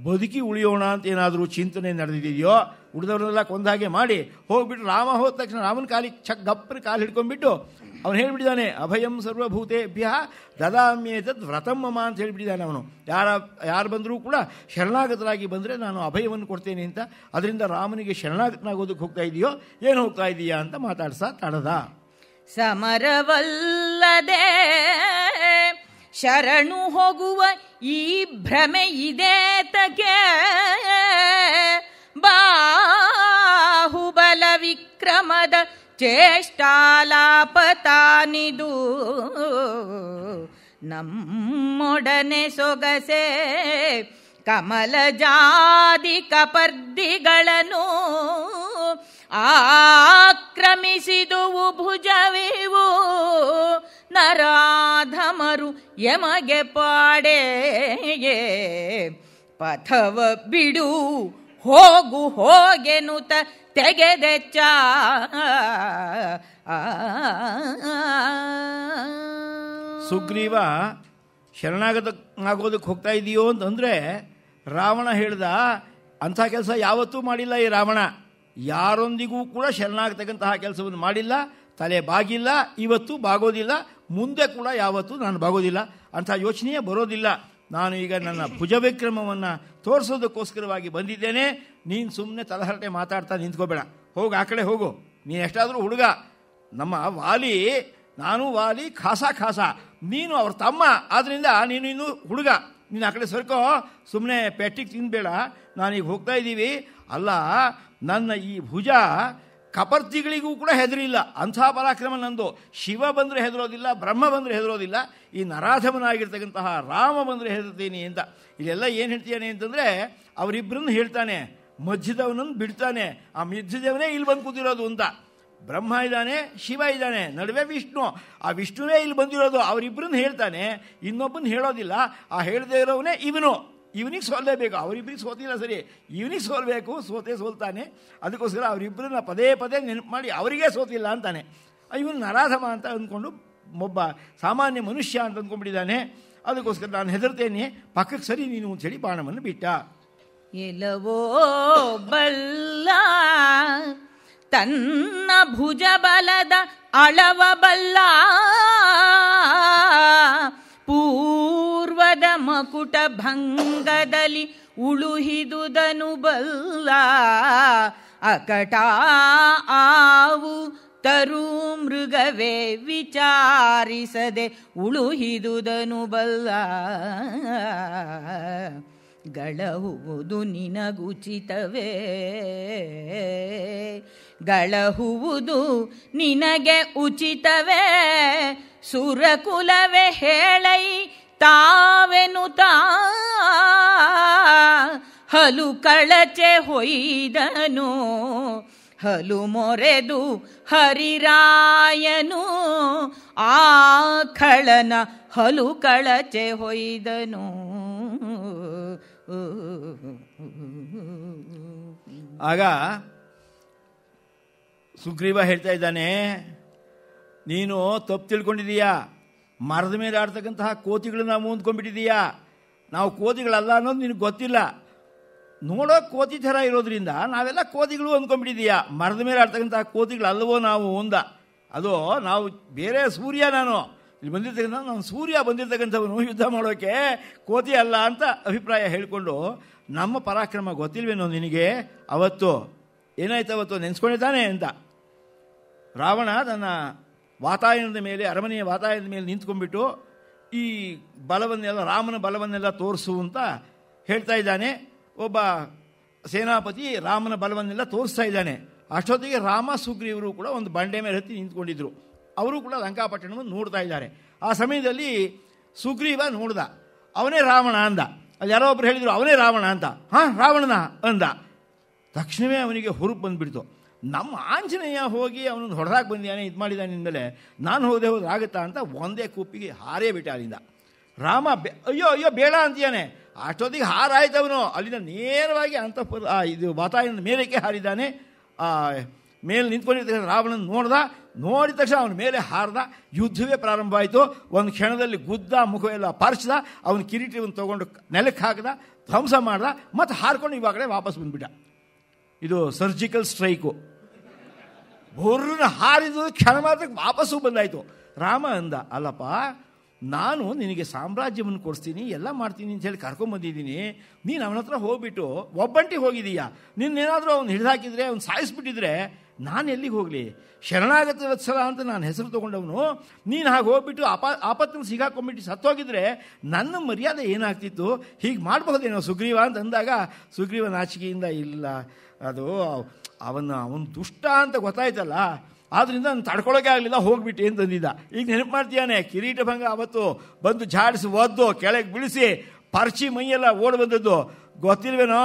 ಬದುಕಿ ಉಳಿಯೋಣ ಅಂತ ಏನಾದರೂ ಚಿಂತನೆ ನಡೆದಿದೆಯೋ? ಉಳಿದವ್ರನ್ನೆಲ್ಲ ಕೊಂದಾಗೆ ಮಾಡಿ ಹೋಗ್ಬಿಟ್ಟು ರಾಮ ಹೋದ ತಕ್ಷಣ ರಾಮನ ಕಾಲಿಗೆ ಗಪ್ಪನ ಕಾಲು ಹಿಡ್ಕೊಂಡ್ಬಿಟ್ಟು ಅವನು ಹೇಳಿಬಿಟ್ಟಿದ್ದಾನೆ, ಅಭಯಂ ಸರ್ವಭೂತೇಭ್ಯ ದದಾಮ್ಯೇತದ್ ವ್ರತಮ್ಮಮ್ಮ ಅಂತ ಹೇಳಿಬಿಟ್ಟಿದ್ದಾನೆ ಅವನು. ಯಾರು ಬಂದರೂ ಕೂಡ ಶರಣಾಗತರಾಗಿ ಬಂದರೆ ನಾನು ಅಭಯವನ್ನು ಕೊಡ್ತೇನೆ ಅಂತ. ಅದರಿಂದ ರಾಮನಿಗೆ ಶರಣಾಗತನಾಗೋದಕ್ಕೆ ಹೋಗ್ತಾ ಇದೆಯೋ, ಏನು ಹೋಗ್ತಾ ಇದೆಯಾ ಅಂತ ಮಾತಾಡ್ಸಾ ತಡದ. ಸಮರವಲ್ಲದೆ ಶರಣು ಹೋಗುವ ಈ ಭ್ರಮೆ ಇದೇತಕ್ಕೆ, ಬಾಹುಬಲ ವಿಕ್ರಮದ ಚೇಷ್ಟಾಲಾಪತಾನಿದು, ನಮ್ಮೊಡನೆ ಸೊಗಸೆ ಕಮಲ ಜಾದಿ ಕಪರ್ದಿಗಳನ್ನು ಆಕ್ರಮಿಸಿದುವು ಭುಜವಿವು, ನರಾಧಮರು ಯಮಗೆ ಪಾಡೆಯೇ, ಪಥವ ಬಿಡು ಹೋಗು ಹೋಗೆನುತ ತೆಗೆದೆಚ್ಚ. ಸುಗ್ರೀವ ಶರಣಾಗತನಾಗೋದಕ್ಕೆ ಹೋಗ್ತಾ ಇದೆಯೋ ಅಂತಂದರೆ ರಾವಣ ಹೇಳ್ದ, ಅಂಥ ಕೆಲಸ ಯಾವತ್ತೂ ಮಾಡಿಲ್ಲ ಈ ರಾವಣ, ಯಾರೊಂದಿಗೂ ಕೂಡ ಶರಣಾಗತಕ್ಕಂತಹ ಕೆಲಸವನ್ನು ಮಾಡಿಲ್ಲ, ತಲೆ ಬಾಗಿಲ್ಲ, ಇವತ್ತು ಬಾಗೋದಿಲ್ಲ, ಮುಂದೆ ಕೂಡ ಯಾವತ್ತೂ ನಾನು ಬಾಗೋದಿಲ್ಲ, ಅಂಥ ಯೋಚನೆಯೇ ಬರೋದಿಲ್ಲ. ನಾನು ಈಗ ನನ್ನ ಭುಜವಿಕ್ರಮವನ್ನು ತೋರಿಸೋದಕ್ಕೋಸ್ಕರವಾಗಿ ಬಂದಿದ್ದೇನೆ. ನೀನು ಸುಮ್ಮನೆ ತಲಹರಟೆ ಮಾತಾಡ್ತಾ ನಿಂತ್ಕೋಬೇಡ, ಹೋಗು ಆ ಕಡೆ ಹೋಗು. ನೀನು ಎಷ್ಟಾದರೂ ಹುಡುಗ, ನಮ್ಮ ವಾಲಿ, ನಾನು ವಾಲಿ ಖಾಸ, ನೀನು ಅವ್ರ ತಮ್ಮ, ಆದ್ದರಿಂದ ನೀನು ಇನ್ನೂ ಹುಡುಗ, ನೀನು ಆ ಕಡೆ ಸರ್ಕೋ, ಸುಮ್ಮನೆ ಪೆಟ್ಟಿಗೆ ತಿನ್ನಬೇಡ. ನಾನೀಗ ಹೋಗ್ತಾ ಇದ್ದೀವಿ. ಅಲ್ಲ, ನನ್ನ ಈ ಭುಜ ಕಪರ್ತಿಗಳಿಗೂ ಕೂಡ ಹೆದರಿಲ್ಲ, ಅಂಥ ಪರಾಕ್ರಮ ನಂದು. ಶಿವ ಬಂದರೆ ಹೆದರೋದಿಲ್ಲ, ಬ್ರಹ್ಮ ಬಂದರೆ ಹೆದರೋದಿಲ್ಲ, ಈ ನರಾಧಮನಾಗಿರ್ತಕ್ಕಂತಹ ರಾಮ ಬಂದರೆ ಹೆದರ್ತೀನಿ ಅಂತ. ಇಲ್ಲೆಲ್ಲ ಏನು ಹೇಳ್ತೀಯಾನೆ ಅಂತಂದರೆ, ಅವರಿಬ್ಬರನ್ನು ಹೇಳ್ತಾನೆ, ಮಧ್ಯದವನನ್ನು ಬಿಡ್ತಾನೆ. ಆ ಮಧ್ಯದವನೇ ಇಲ್ಲಿ ಬಂದು ಕೂತಿರೋದು ಅಂತ. ಬ್ರಹ್ಮ ಇದ್ದಾನೆ, ಶಿವ ಇದ್ದಾನೆ, ನಡುವೆ ವಿಷ್ಣು. ಆ ವಿಷ್ಣುವೇ ಇಲ್ಲಿ ಬಂದಿರೋದು. ಅವರಿಬ್ಬರನ್ನು ಹೇಳ್ತಾನೆ, ಇನ್ನೊಬ್ಬನ ಹೇಳೋದಿಲ್ಲ. ಆ ಹೇಳದೇ ಇರೋವನೇ ಇವನಿಗೆ ಸೋಲ್ಲೇಬೇಕು. ಅವರಿಬ್ಬರಿಗೆ ಸೋತಿಲ್ಲ ಸರಿ, ಇವನಿಗೆ ಸೋಲ್ಬೇಕು, ಸೋಲ್ತಾನೆ. ಅದಕ್ಕೋಸ್ಕರ ಅವರಿಬ್ಬರನ್ನ ಪದೇ ಪದೇ ನೆನಪು ಮಾಡಿ ಅವರಿಗೇ ಸೋತಿಲ್ಲ ಅಂತಾನೆ. ಇವನು ನರಾಧಮ ಅಂತ ಅಂದ್ಕೊಂಡು ಒಬ್ಬ ಸಾಮಾನ್ಯ ಮನುಷ್ಯ ಅಂತ ಅಂದ್ಕೊಂಡ್ಬಿಟ್ಟಿದ್ದಾನೆ. ಅದಕ್ಕೋಸ್ಕರ ನಾನು ಹೆದರ್ತೇನೆ, ಪಕ್ಕಕ್ಕೆ ಸರಿ ನೀನು ಅಂತೇಳಿ ಬಾಣವನ್ನು ಬಿಟ್ಟ. ಎಲವೋ ಬಲ್ಲ ತನ್ನ ಭುಜ ಬಲದ ಅಳವಬಲ್ಲ, ಪೂರ್ವದ ಮಕುಟ ಭಂಗದಲ್ಲಿ ಉಳುಹಿದುದನು ಬಲ್ಲ, ಅಕಟ ಆವು ತರು ಮೃಗವೇ ವಿಚಾರಿಸದೆ ಉಳುಹಿದುದನು ಬಲ್ಲ, ಗಳಹುವುದು ನಿನಗುಚಿತವೇ, ಗಳಹುವುದು ನಿನಗೆ ಉಚಿತವೇ, ಸುರಕುಲವೇ ಹೇಳೈ ತಾವೆನುತಾ, ಹಲು ಕಳಚೆ ಹೊಯ್ದನು ಹಲು ಮೊರೆದು ಹರಿರಾಯನು, ಆ ಖಳನ ಹಲು ಕಳಚೆ ಹೊಯ್ದನು. ಆಗ ಸುಗ್ರೀವ ಹೇಳ್ತಾ ಇದ್ದಾನೆ, ನೀನು ತಪ್ಪು ತಿಳ್ಕೊಂಡಿದೀಯಾ, ಮರದ ಮೇಲೆ ಆಡ್ತಕ್ಕಂತಹ ಕೋತಿಗಳನ್ನ ನಾವು ಅಂದ್ಕೊಂಡ್ಬಿಟ್ಟಿದೀಯಾ. ನಾವು ಕೋತಿಗಳಲ್ಲ ಅನ್ನೋದು ನಿನಗೆ ಗೊತ್ತಿಲ್ಲ. ನೋಡೋ ಕೋತಿ ಥರ ಇರೋದ್ರಿಂದ ನಾವೆಲ್ಲ ಕೋತಿಗಳು ಅಂದ್ಕೊಂಡ್ಬಿಟ್ಟಿದೀಯಾ. ಮರದ ಮೇಲೆ ಆಡ್ತಕ್ಕಂತಹ ಕೋತಿಗಳಲ್ಲವೋ ನಾವು ಒಂದ. ಅದು ನಾವು ಬೇರೆ ಸೂರ್ಯ, ನಾನು ಇಲ್ಲಿ ಬಂದಿರ್ತಕ್ಕಂಥ ನಾನು ಸೂರ್ಯ ಬಂದಿರತಕ್ಕಂಥವನು ಯುದ್ಧ ಮಾಡೋಕ್ಕೆ, ಕೋತಿ ಅಲ್ಲ ಅಂತ ಅಭಿಪ್ರಾಯ ಹೇಳಿಕೊಂಡು ನಮ್ಮ ಪರಾಕ್ರಮ ಗೊತ್ತಿಲ್ವೇನೋ ನಿನಗೆ. ಅವತ್ತು ಏನಾಯ್ತು, ಅವತ್ತು ನೆನೆಸ್ಕೊಂಡಿದ್ದಾನೆ ಅಂತ ರಾವಣ ತನ್ನ ವಾತಾಯನದ ಮೇಲೆ, ಅರಮನೆಯ ವಾತಾಯನದ ಮೇಲೆ ನಿಂತ್ಕೊಂಡ್ಬಿಟ್ಟು ಈ ಬಲವನ್ನೆಲ್ಲ, ರಾಮನ ಬಲವನ್ನೆಲ್ಲ ತೋರಿಸು ಅಂತ ಹೇಳ್ತಾ ಇದ್ದಾನೆ. ಒಬ್ಬ ಸೇನಾಪತಿ ರಾಮನ ಬಲವನ್ನೆಲ್ಲ ತೋರಿಸ್ತಾ ಇದ್ದಾನೆ. ಅಷ್ಟೊತ್ತಿಗೆ ರಾಮ ಸುಗ್ರೀವರು ಕೂಡ ಒಂದು ಬಂಡೆ ಮೇಲೆ ಹತ್ತಿ ನಿಂತ್ಕೊಂಡಿದ್ರು. ಅವರು ಕೂಡ ಲಂಕಾಪಟ್ಟಣವನ್ನು ನೋಡ್ತಾ ಇದ್ದಾರೆ. ಆ ಸಮಯದಲ್ಲಿ ಸುಗ್ರೀವ ನೋಡ್ದ, ಅವನೇ ರಾವಣ ಅಂದ. ಅಲ್ಲಿ ಯಾರೋ ಒಬ್ರು ಹೇಳಿದರು ಅವನೇ ರಾವಣ ಅಂತ. ಹಾಂ, ರಾವಣನ ಅಂದ. ತಕ್ಷಣವೇ ಅವನಿಗೆ ಹುರುಪು ಬಂದುಬಿಡ್ತು. ನಮ್ಮ ಆಂಜನೇಯ ಹೋಗಿ ಅವನನ್ನು ಹೊಡೆದಾಗಿ ಬಂದಿದ್ದಾನೆ, ಇದು ಮಾಡಿದ್ದಾನೆ ಅಂದಮೇಲೆ ನಾನು ಹೋದೆ ಆಗುತ್ತಾ ಅಂತ ಒಂದೇ ಕೂಪಿಗೆ ಹಾರೇ ಬಿಟ್ಟ ಅಲ್ಲಿಂದ. ರಾಮ ಅಯ್ಯೋ ಅಯ್ಯೋ ಬೇಡ ಅಂತೀಯಾನೆ. ಅಷ್ಟೊತ್ತಿಗೆ ಹಾರಾಯ್ತು ಅವನು. ಅಲ್ಲಿಂದ ನೇರವಾಗಿ ಇದು ವಾತಾಯನದ ಮೇಲಕ್ಕೆ ಹಾರಿದ್ದಾನೆ. ಮೇಲೆ ನಿಂತ್ಕೊಂಡಿರ್ತಕ್ಕಂಥ ರಾವಣನ ನೋಡಿದ ತಕ್ಷಣ ಅವನ ಮೇಲೆ ಹಾರ್ದ. ಯುದ್ಧವೇ ಪ್ರಾರಂಭ ಆಯಿತು. ಒಂದು ಕ್ಷಣದಲ್ಲಿ ಗುದ್ದ, ಮುಖವೆಲ್ಲ ಪರ್ಚ್ದ, ಅವನ ಕಿರೀಟವನ್ನು ತೊಗೊಂಡು ನೆಲಕ್ಕೆ ಹಾಕಿದ, ಧ್ವಂಸ ಮಾಡ್ದ, ಮತ್ತು ಹಾರ್ಕೊಂಡು ಇವಾಗ ಕಡೆ ವಾಪಸ್ ಬಂದುಬಿಟ್ಟ. ಇದು ಸರ್ಜಿಕಲ್ ಸ್ಟ್ರೈಕು. ಬೋರ್ರನ್ನ ಹಾರಿದ ಕ್ಷಣ ಮಾತ್ರಕ್ಕೆ ವಾಪಸ್ಸು ಬಂದಾಯಿತು. ರಾಮ ಅಂದ, ಅಲ್ಲಪ್ಪ ನಾನು ನಿನಗೆ ಸಾಮ್ರಾಜ್ಯವನ್ನು ಕೊಡಿಸ್ತೀನಿ, ಎಲ್ಲ ಮಾಡ್ತೀನಿ ಅಂತ ಹೇಳಿ ಕರ್ಕೊಂಬಂದಿದ್ದೀನಿ. ನೀನು ಅವನ ಹತ್ರ ಹೋಗ್ಬಿಟ್ಟು ಒಬ್ಬಂಟಿ ಹೋಗಿದೀಯಾ. ನಿನ್ನೇನಾದರೂ ಅವ್ನು ಹಿಡಿದಾಕಿದ್ರೆ, ಅವ್ನು ಸಾಯಿಸ್ಬಿಟ್ಟಿದ್ರೆ ನಾನು ಎಲ್ಲಿಗೆ ಹೋಗಲಿ? ಶರಣಾಗತ ವತ್ಸಲ ಅಂತ ನಾನು ಹೆಸರು ತೊಗೊಂಡವನು. ನೀನು ಹಾಗೆ ಹೋಗ್ಬಿಟ್ಟು ಆಪತ್ತನ್ನು ಸಿಗಾಕೊಂಡ್ಬಿಟ್ಟು ಸತ್ತೋಗಿದ್ರೆ ನನ್ನ ಮರ್ಯಾದೆ ಏನಾಗ್ತಿತ್ತು? ಹೀಗೆ ಮಾಡಬಹುದೇನೋ ಸುಗ್ರೀವ ಅಂತ ಅಂದಾಗ ಸುಗ್ರೀವ ನಾಚಿಕೆಯಿಂದ, ಇಲ್ಲ ಅದು ಅವನು ದುಷ್ಟ ಅಂತ ಗೊತ್ತಾಯ್ತಲ್ಲ, ಆದ್ದರಿಂದ ನಾನು ತಡ್ಕೊಳ್ಳೋಕೆ ಆಗಲಿಲ್ಲ, ಹೋಗ್ಬಿಟ್ಟು ಏನು ತಂದಿದ್ದ. ಈಗ ನೆನಪು ಮಾಡ್ತೀಯಾನೆ, ಕಿರೀಟ ಭಂಗ ಅವತ್ತು ಬಂದು ಝಾಡಿಸಿ ಒದ್ದು ಕೆಳಗೆ ಬೀಳಿಸಿ ಪರ್ಚಿ ಮೈಯೆಲ್ಲ ಓಡಿ ಬಂದದ್ದು ಗೊತ್ತಿಲ್ವೇನೋ?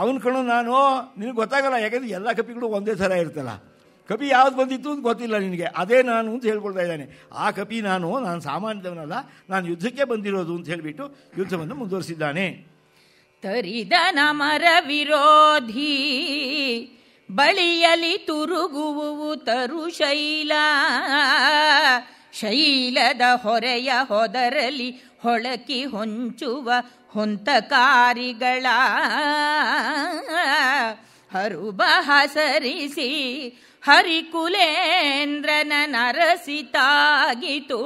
ಅವನ ಕಣ್ಣು ನಾನು, ನಿನಗೆ ಗೊತ್ತಾಗಲ್ಲ, ಯಾಕಂದರೆ ಎಲ್ಲ ಕಪಿಗಳು ಒಂದೇ ಥರ ಇರ್ತಲ್ಲ. ಕಪಿ ಯಾವ್ದು ಬಂದಿತ್ತು ಅಂತ ಗೊತ್ತಿಲ್ಲ ನಿನಗೆ, ಅದೇ ನಾನು ಅಂತ ಹೇಳ್ಕೊಳ್ತಾ ಇದ್ದಾನೆ. ಆ ಕಪಿ ನಾನು ಸಾಮಾನ್ಯದವನಲ್ಲ, ನಾನು ಯುದ್ಧಕ್ಕೆ ಬಂದಿರೋದು ಅಂತ ಹೇಳಿಬಿಟ್ಟು ಯುದ್ಧವನ್ನು ಮುಂದುವರಿಸಿದ್ದಾನೆ. ತರಿದನ ಮರ ವಿರೋಧಿ ಬಳಿಯಲಿ ತುರುಗುವು ತರುಶೈಲ, ಶೈಲದ ಹೊರೆಯ ಹೊದರಲಿ ಹೊಳಕಿ ಹೊಂಚುವ ಹೊಂತಕಾರಿಗಳ ಹರುಬ ಹಸರಿಸಿ ಹರಿಕುಲೇಂದ್ರನ ನರಸಿತಾಗಿತು.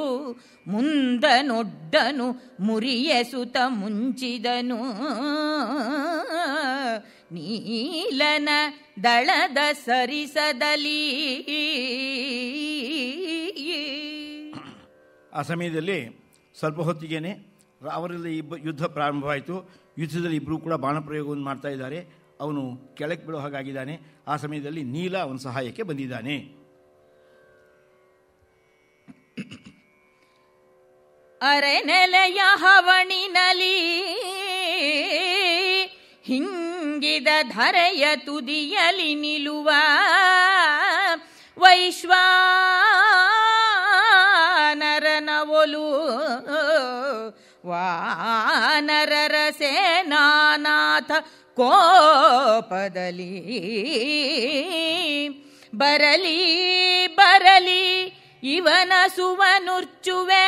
ಮುಂದನೊಡ್ಡನು ಮುರಿಯಸುತ ಮುಂಚಿದನು, ನೀಲನ ದಳದ ಸರಿಸದಲಿ. ಆ ಸಮಯದಲ್ಲಿ ಸ್ವಲ್ಪ ಹೊತ್ತಿಗೆನೆ ಅವರಲ್ಲಿ ಯುದ್ಧ ಪ್ರಾರಂಭವಾಯಿತು. ಯುದ್ಧದಲ್ಲಿ ಇಬ್ಬರು ಕೂಡ ಬಾಣಪ್ರಯೋಗವನ್ನು ಮಾಡ್ತಾ ಇದ್ದಾರೆ. ಅವನು ಕೆಳಕ್ಕೆ ಬೀಳೋ ಹಾಗಾಗಿದ್ದಾನೆ. ಆ ಸಮಯದಲ್ಲಿ ನೀಲ ಅವನ ಸಹಾಯಕ್ಕೆ ಬಂದಿದ್ದಾನೆ. ಅರೆನೆಲೆಯ ಹವಣಿನಲಿ ಹಿಂಗಿದ ಧರೆಯ ತುದಿಯಲಿ ನಿಲುವ ವೈಶ್ವಾನರನ ಒಲು ವಾನರರ ಸೇನಾನಾಥ ಕೋಪದಲ್ಲಿ ಬರಲಿ ಬರಲಿ ಇವನ ಸುವನುರ್ಚುವೆ,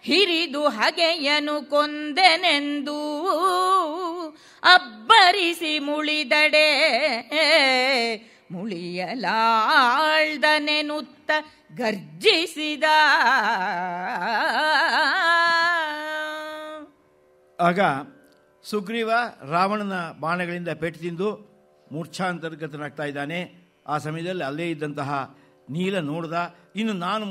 ಹಿರಿದು ಹಗೆಯನು ಕೊಂದೆನೆಂದು ಅಬ್ಬರಿಸಿ ಮುಳಿದಡೆ ಮುಳಿಯಲಾಳ್ದನೆನುತ್ತ ಗರ್ಜಿಸಿದ. ಆಗ ಸುಗ್ರೀವ ರಾವಣನ ಬಾಣಗಳಿಂದ ಪೆಟ್ಟು ತಿಂದು ಮೂರ್ಛಾಂತರ್ಗತನಾಗ್ತಾ ಇದ್ದಾನೆ. ಆ ಸಮಯದಲ್ಲಿ ಅಲ್ಲೇ ಇದ್ದಂತಹ ನೀಲ ನೋಡ್ದ. ಇನ್ನು ನಾನು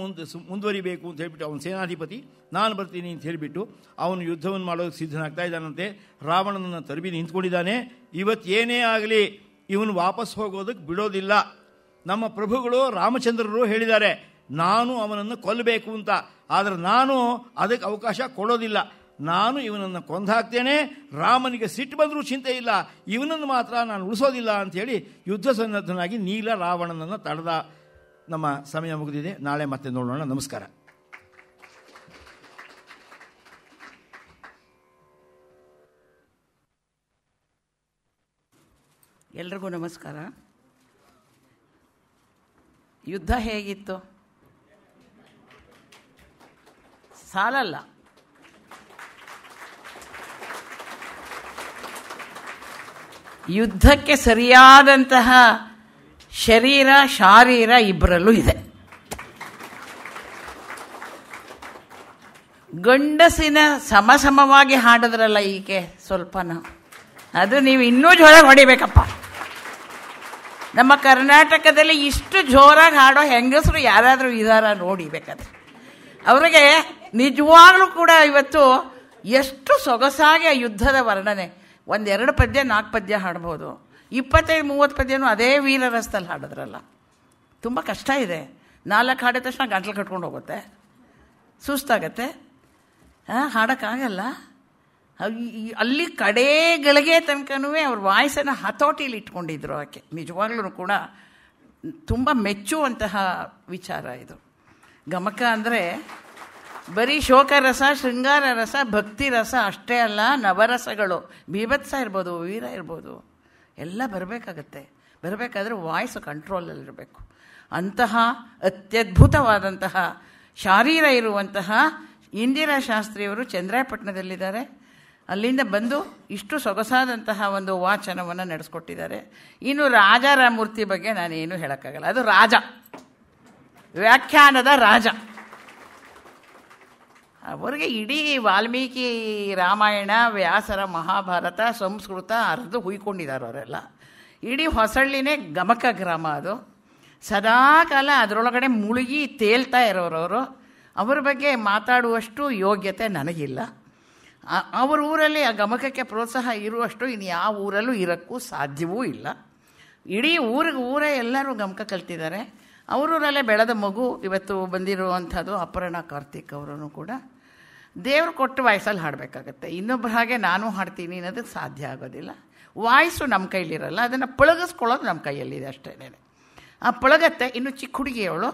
ಮುಂದುವರಿಬೇಕು ಅಂತ ಹೇಳಿಬಿಟ್ಟು ಅವನ ಸೇನಾಧಿಪತಿ ನಾನು ಬರ್ತೀನಿ ಅಂತ ಹೇಳಿಬಿಟ್ಟು ಅವನು ಯುದ್ಧವನ್ನು ಮಾಡೋದಕ್ಕೆ ಸಿದ್ಧನಾಗ್ತಾ ಇದ್ದಾನಂತೆ. ರಾವಣನನ್ನು ತರಬಿ ನಿಂತ್ಕೊಂಡಿದ್ದಾನೆ. ಇವತ್ತೇನೇ ಆಗಲಿ ಇವನು ವಾಪಸ್ ಹೋಗೋದಕ್ಕೆ ಬಿಡೋದಿಲ್ಲ. ನಮ್ಮ ಪ್ರಭುಗಳು ರಾಮಚಂದ್ರರು ಹೇಳಿದ್ದಾರೆ ನಾನು ಅವನನ್ನು ಕೊಲ್ಲಬೇಕು ಅಂತ, ಆದರೆ ನಾನು ಅದಕ್ಕೆ ಅವಕಾಶ ಕೊಡೋದಿಲ್ಲ. ನಾನು ಇವನನ್ನು ಕೊಂದಾಕ್ತೇನೆ, ರಾಮನಿಗೆ ಸಿಟ್ಟು ಬಂದರೂ ಚಿಂತೆ ಇಲ್ಲ, ಇವನನ್ನು ಮಾತ್ರ ನಾನು ಉಳಿಸೋದಿಲ್ಲ ಅಂಥೇಳಿ ಯುದ್ಧ ಸನ್ನದ್ಧನಾಗಿ ನೀಲ ರಾವಣನನ್ನು ತಡೆದ. ನಮ್ಮ ಸಮಯ ಮುಗಿದಿದೆ, ನಾಳೆ ಮತ್ತೆ ನೋಡೋಣ. ನಮಸ್ಕಾರ. ಎಲ್ರಿಗೂ ನಮಸ್ಕಾರ. ಯುದ್ಧ ಹೇಗಿತ್ತು? ಸಾಲಲ್ಲ. ಯುದ್ಧಕ್ಕೆ ಸರಿಯಾದಂತಹ ಶರೀರ ಶಾರೀರ ಇಬ್ಬರಲ್ಲೂ ಇದೆ. ಗಂಡಸಿನ ಸಮಸಮವಾಗಿ ಹಾಡಿದ್ರಲ್ಲ ಈಕೆ ಸ್ವಲ್ಪನ, ಅದು ನೀವು ಇನ್ನೂ ಜೋರಾಗಿ ಹೊಡಿಬೇಕಪ್ಪ. ನಮ್ಮ ಕರ್ನಾಟಕದಲ್ಲಿ ಇಷ್ಟು ಜೋರಾಗಿ ಹಾಡೋ ಹೆಂಗಸರು ಯಾರಾದರೂ ಇದಾರ ನೋಡಿಬೇಕಾದ್ರೆ. ಅವರಿಗೆ ನಿಜವಾಗ್ಲೂ ಕೂಡ ಇವತ್ತು ಎಷ್ಟು ಸೊಗಸಾಗಿ ಆ ಯುದ್ಧದ ವರ್ಣನೆ. 1-2 ಪದ್ಯ 4 ಪದ್ಯ ಹಾಡ್ಬೋದು. 25-30 ಪದ್ಯನೂ ಅದೇ ವೀರರಸದಲ್ಲಿ ಹಾಡಿದ್ರಲ್ಲ. ತುಂಬ ಕಷ್ಟ ಇದೆ. 4 ಹಾಡಿದ ತಕ್ಷಣ ಗಂಟಲು ಕಟ್ಕೊಂಡು ಹೋಗುತ್ತೆ, ಸುಸ್ತಾಗತ್ತೆ, ಹಾಡೋಕ್ಕಾಗಲ್ಲ. ಅಲ್ಲಿ ಕಡೆಗಳಿಗೆ ತನಕನೂ ಅವ್ರ ವಾಯ್ಸನ್ನು ಹತೋಟಿಲಿ ಇಟ್ಕೊಂಡಿದ್ರು. ಆಕೆ ನಿಜವಾಗ್ಲೂ ಕೂಡ ತುಂಬ ಮೆಚ್ಚುವಂತಹ ವಿಚಾರ ಇದು. ಗಮಕ ಅಂದರೆ ಬರೀ ಶೋಕರಸ, ಶೃಂಗಾರ ರಸ, ಭಕ್ತಿ ರಸ ಅಷ್ಟೇ ಅಲ್ಲ, ನವರಸಗಳು, ಬೀಭತ್ಸ ಇರ್ಬೋದು, ವೀರ ಇರ್ಬೋದು, ಎಲ್ಲ ಬರಬೇಕಾಗತ್ತೆ. ಬರಬೇಕಾದ್ರೆ ವಾಯ್ಸ್ ಕಂಟ್ರೋಲಲ್ಲಿರಬೇಕು. ಅಂತಹ ಅತ್ಯದ್ಭುತವಾದಂತಹ ಶಾರೀರ ಇರುವಂತಹ ಇಂದಿರಾ ಶಾಸ್ತ್ರಿಯವರು ಚಂದ್ರಾಯಪಟ್ಟಣದಲ್ಲಿದ್ದಾರೆ. ಅಲ್ಲಿಂದ ಬಂದು ಇಷ್ಟು ಸೊಗಸಾದಂತಹ ಒಂದು ವಾಚನವನ್ನು ನಡೆಸ್ಕೊಟ್ಟಿದ್ದಾರೆ. ಇನ್ನು ರಾಜಾರಾಮೂರ್ತಿ ಬಗ್ಗೆ ನಾನೇನು ಹೇಳೋಕ್ಕಾಗಲ್ಲ. ಅದು ರಾಜ, ವ್ಯಾಖ್ಯಾನದ ರಾಜ. ಅವರಿಗೆ ಇಡೀ ವಾಲ್ಮೀಕಿ ರಾಮಾಯಣ, ವ್ಯಾಸರ ಮಹಾಭಾರತ, ಸಂಸ್ಕೃತ ಅರ್ಧ ಹುಯ್ಕೊಂಡಿದ್ದಾರೆ ಅವರೆಲ್ಲ. ಇಡೀ ಹೊಸಳ್ಳಿನೇ ಗಮಕ ಗ್ರಾಮ. ಅದು ಸದಾಕಾಲ ಅದರೊಳಗಡೆ ಮುಳುಗಿ ತೇಲ್ತಾ ಇರೋರವರು. ಅವರ ಬಗ್ಗೆ ಮಾತಾಡುವಷ್ಟು ಯೋಗ್ಯತೆ ನನಗಿಲ್ಲ. ಅವ್ರ ಊರಲ್ಲಿ ಆ ಗಮಕಕ್ಕೆ ಪ್ರೋತ್ಸಾಹ ಇರುವಷ್ಟು ಇನ್ನು ಯಾವ ಊರಲ್ಲೂ ಇರೋಕ್ಕೂ ಸಾಧ್ಯವೂ ಇಲ್ಲ. ಇಡೀ ಊರೇ ಎಲ್ಲರೂ ಗಮಕ ಕಲ್ತಿದ್ದಾರೆ. ಅವರೂರಲ್ಲೇ ಬೆಳೆದ ಮಗು ಇವತ್ತು ಬಂದಿರುವಂಥದ್ದು ಅಪರ್ಣ ಕಾರ್ತಿಕ್ ಅವರೂ ಕೂಡ. ದೇವರು ಕೊಟ್ಟು ವಾಯ್ಸಲ್ಲಿ ಹಾಡಬೇಕಾಗತ್ತೆ. ಇನ್ನೊಬ್ಬರ ಹಾಗೆ ನಾನು ಹಾಡ್ತೀನಿ ಅನ್ನೋದಕ್ಕೆ ಸಾಧ್ಯ ಆಗೋದಿಲ್ಲ. ವಾಯ್ಸು ನಮ್ಮ ಕೈಲಿರಲ್ಲ, ಅದನ್ನು ಪಳಗಿಸ್ಕೊಳ್ಳೋದು ನಮ್ಮ ಕೈಯಲ್ಲಿದೆ ಅಷ್ಟೇನೆ. ಆ ಪಳಗತ್ತೆ. ಇನ್ನು ಚಿಕ್ಕ ಹುಡುಗಿಯವಳು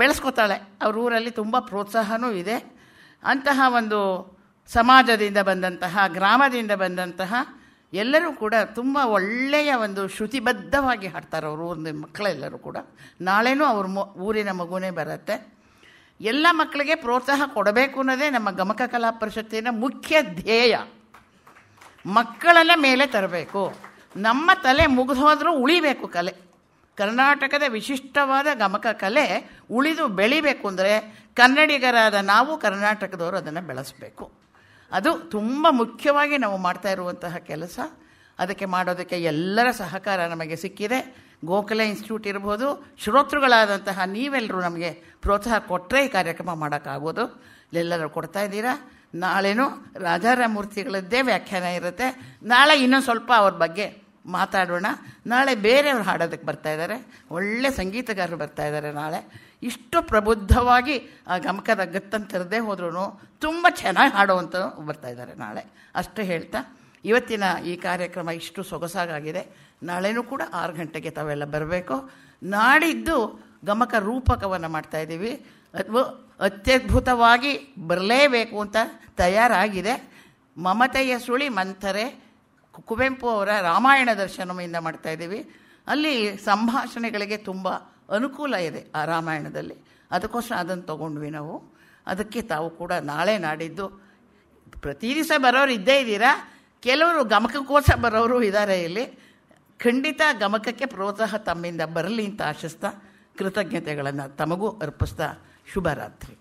ಬೆಳೆಸ್ಕೊತಾಳೆ. ಅವ್ರ ಊರಲ್ಲಿ ತುಂಬ ಪ್ರೋತ್ಸಾಹನೂ ಇದೆ. ಅಂತಹ ಒಂದು ಸಮಾಜದಿಂದ ಬಂದಂತಹ, ಗ್ರಾಮದಿಂದ ಬಂದಂತಹ ಎಲ್ಲರೂ ಕೂಡ ತುಂಬ ಒಳ್ಳೆಯ ಒಂದು ಶ್ರುತಿಬದ್ಧವಾಗಿ ಹಾಡ್ತಾರೆ ಅವರು. ಊರಿನ ಮಕ್ಕಳೆಲ್ಲರೂ ಕೂಡ ನಾಳೆನೂ ಅವ್ರ ಊರಿನ ಮಗುನೇ ಬರುತ್ತೆ. ಎಲ್ಲ ಮಕ್ಕಳಿಗೆ ಪ್ರೋತ್ಸಾಹ ಕೊಡಬೇಕು ಅನ್ನೋದೇ ನಮ್ಮ ಗಮಕ ಕಲಾ ಪರಿಷತ್ತಿನ ಮುಖ್ಯ ಧ್ಯೇಯ. ಮಕ್ಕಳನ್ನ ಮೇಲೆ ತರಬೇಕು. ನಮ್ಮ ತಲೆ ಮುಗಿದು ಹೋದರೂ ಉಳಿಬೇಕು ಕಲೆ. ಕರ್ನಾಟಕದ ವಿಶಿಷ್ಟವಾದ ಗಮಕ ಕಲೆ ಉಳಿದು ಬೆಳಿಬೇಕು ಅಂದರೆ ಕನ್ನಡಿಗರಾದ ನಾವು, ಕರ್ನಾಟಕದವರು ಅದನ್ನು ಬೆಳೆಸಬೇಕು. ಅದು ತುಂಬ ಮುಖ್ಯವಾಗಿ ನಾವು ಮಾಡ್ತಾ ಇರುವಂತಹ ಕೆಲಸ. ಅದಕ್ಕೆ ಮಾಡೋದಕ್ಕೆ ಎಲ್ಲರ ಸಹಕಾರ ನಮಗೆ ಸಿಕ್ಕಿದೆ. ಗೋಖಲೆ ಇನ್ಸ್ಟಿಟ್ಯೂಟ್ ಇರ್ಬೋದು, ಶ್ರೋತೃಗಳಾದಂತಹ ನೀವೆಲ್ಲರೂ ನಮಗೆ ಪ್ರೋತ್ಸಾಹ ಕೊಟ್ಟರೆ ಈ ಕಾರ್ಯಕ್ರಮ ಮಾಡೋಕ್ಕಾಗೋದು. ಎಲ್ಲರೂ ಕೊಡ್ತಾ ಇದ್ದೀರಾ. ನಾಳೆನೂ ರಾಜಾರಾಮೂರ್ತಿಗಳದ್ದೇ ವ್ಯಾಖ್ಯಾನ ಇರುತ್ತೆ. ನಾಳೆ ಇನ್ನೊಂದು ಸ್ವಲ್ಪ ಅವ್ರ ಬಗ್ಗೆ ಮಾತಾಡೋಣ. ನಾಳೆ ಬೇರೆಯವ್ರು ಹಾಡೋದಕ್ಕೆ ಬರ್ತಾಯಿದ್ದಾರೆ, ಒಳ್ಳೆ ಸಂಗೀತಗಾರರು ಬರ್ತಾಯಿದ್ದಾರೆ ನಾಳೆ. ಇಷ್ಟು ಪ್ರಬುದ್ಧವಾಗಿ ಆ ಗಮಕದ ಗತ್ತಂತರದೇ ಹೋದ್ರೂ ತುಂಬ ಚೆನ್ನಾಗಿ ಹಾಡುವಂಥ ಬರ್ತಾಯಿದ್ದಾರೆ ನಾಳೆ. ಅಷ್ಟೇ ಹೇಳ್ತಾ ಇವತ್ತಿನ ಈ ಕಾರ್ಯಕ್ರಮ ಇಷ್ಟು ಸೊಗಸಾಗಿದೆ. ನಾಳೆನೂ ಕೂಡ 6 ಗಂಟೆಗೆ ತಾವೆಲ್ಲ ಬರಬೇಕು. ನಾಡಿದ್ದು ಗಮಕ ರೂಪಕವನ್ನು ಮಾಡ್ತಾಯಿದ್ದೀವಿ. ಅದು ಅತ್ಯದ್ಭುತವಾಗಿ ಬರಲೇಬೇಕು ಅಂತ ತಯಾರಾಗಿದೆ. ಮಮತೆಯ ಸುಳಿ ಮಂಥರೆ ಕುವೆಂಪು ಅವರ ರಾಮಾಯಣ ದರ್ಶನದಿಂದ ಮಾಡ್ತಾಯಿದ್ದೀವಿ. ಅಲ್ಲಿ ಸಂಭಾಷಣೆಗಳಿಗೆ ತುಂಬ ಅನುಕೂಲ ಇದೆ ಆ ರಾಮಾಯಣದಲ್ಲಿ. ಅದಕ್ಕೋಸ್ಕರ ಅದನ್ನು ತೊಗೊಂಡ್ವಿ ನಾವು. ಅದಕ್ಕೆ ತಾವು ಕೂಡ ನಾಳೆ ನಾಡಿದ್ದು ಪ್ರತಿ ದಿವಸ ಬರೋರು ಇದ್ದೇ ಇದ್ದೀರಾ. ಕೆಲವರು ಗಮಕಕ್ಕೋಸ್ಕರ ಬರೋರು ಇದ್ದಾರೆ ಇಲ್ಲಿ. ಖಂಡಿತ ಗಮಕಕ್ಕೆ ಪ್ರೋತ್ಸಾಹ ತಮ್ಮಿಂದ ಬರಲಿ ಅಂತ ಆಶಿಸ್ತಾ ಕೃತಜ್ಞತೆಗಳನ್ನು ತಮಗೂ ಅರ್ಪಿಸ್ತಾ ಶುಭರಾತ್ರಿ.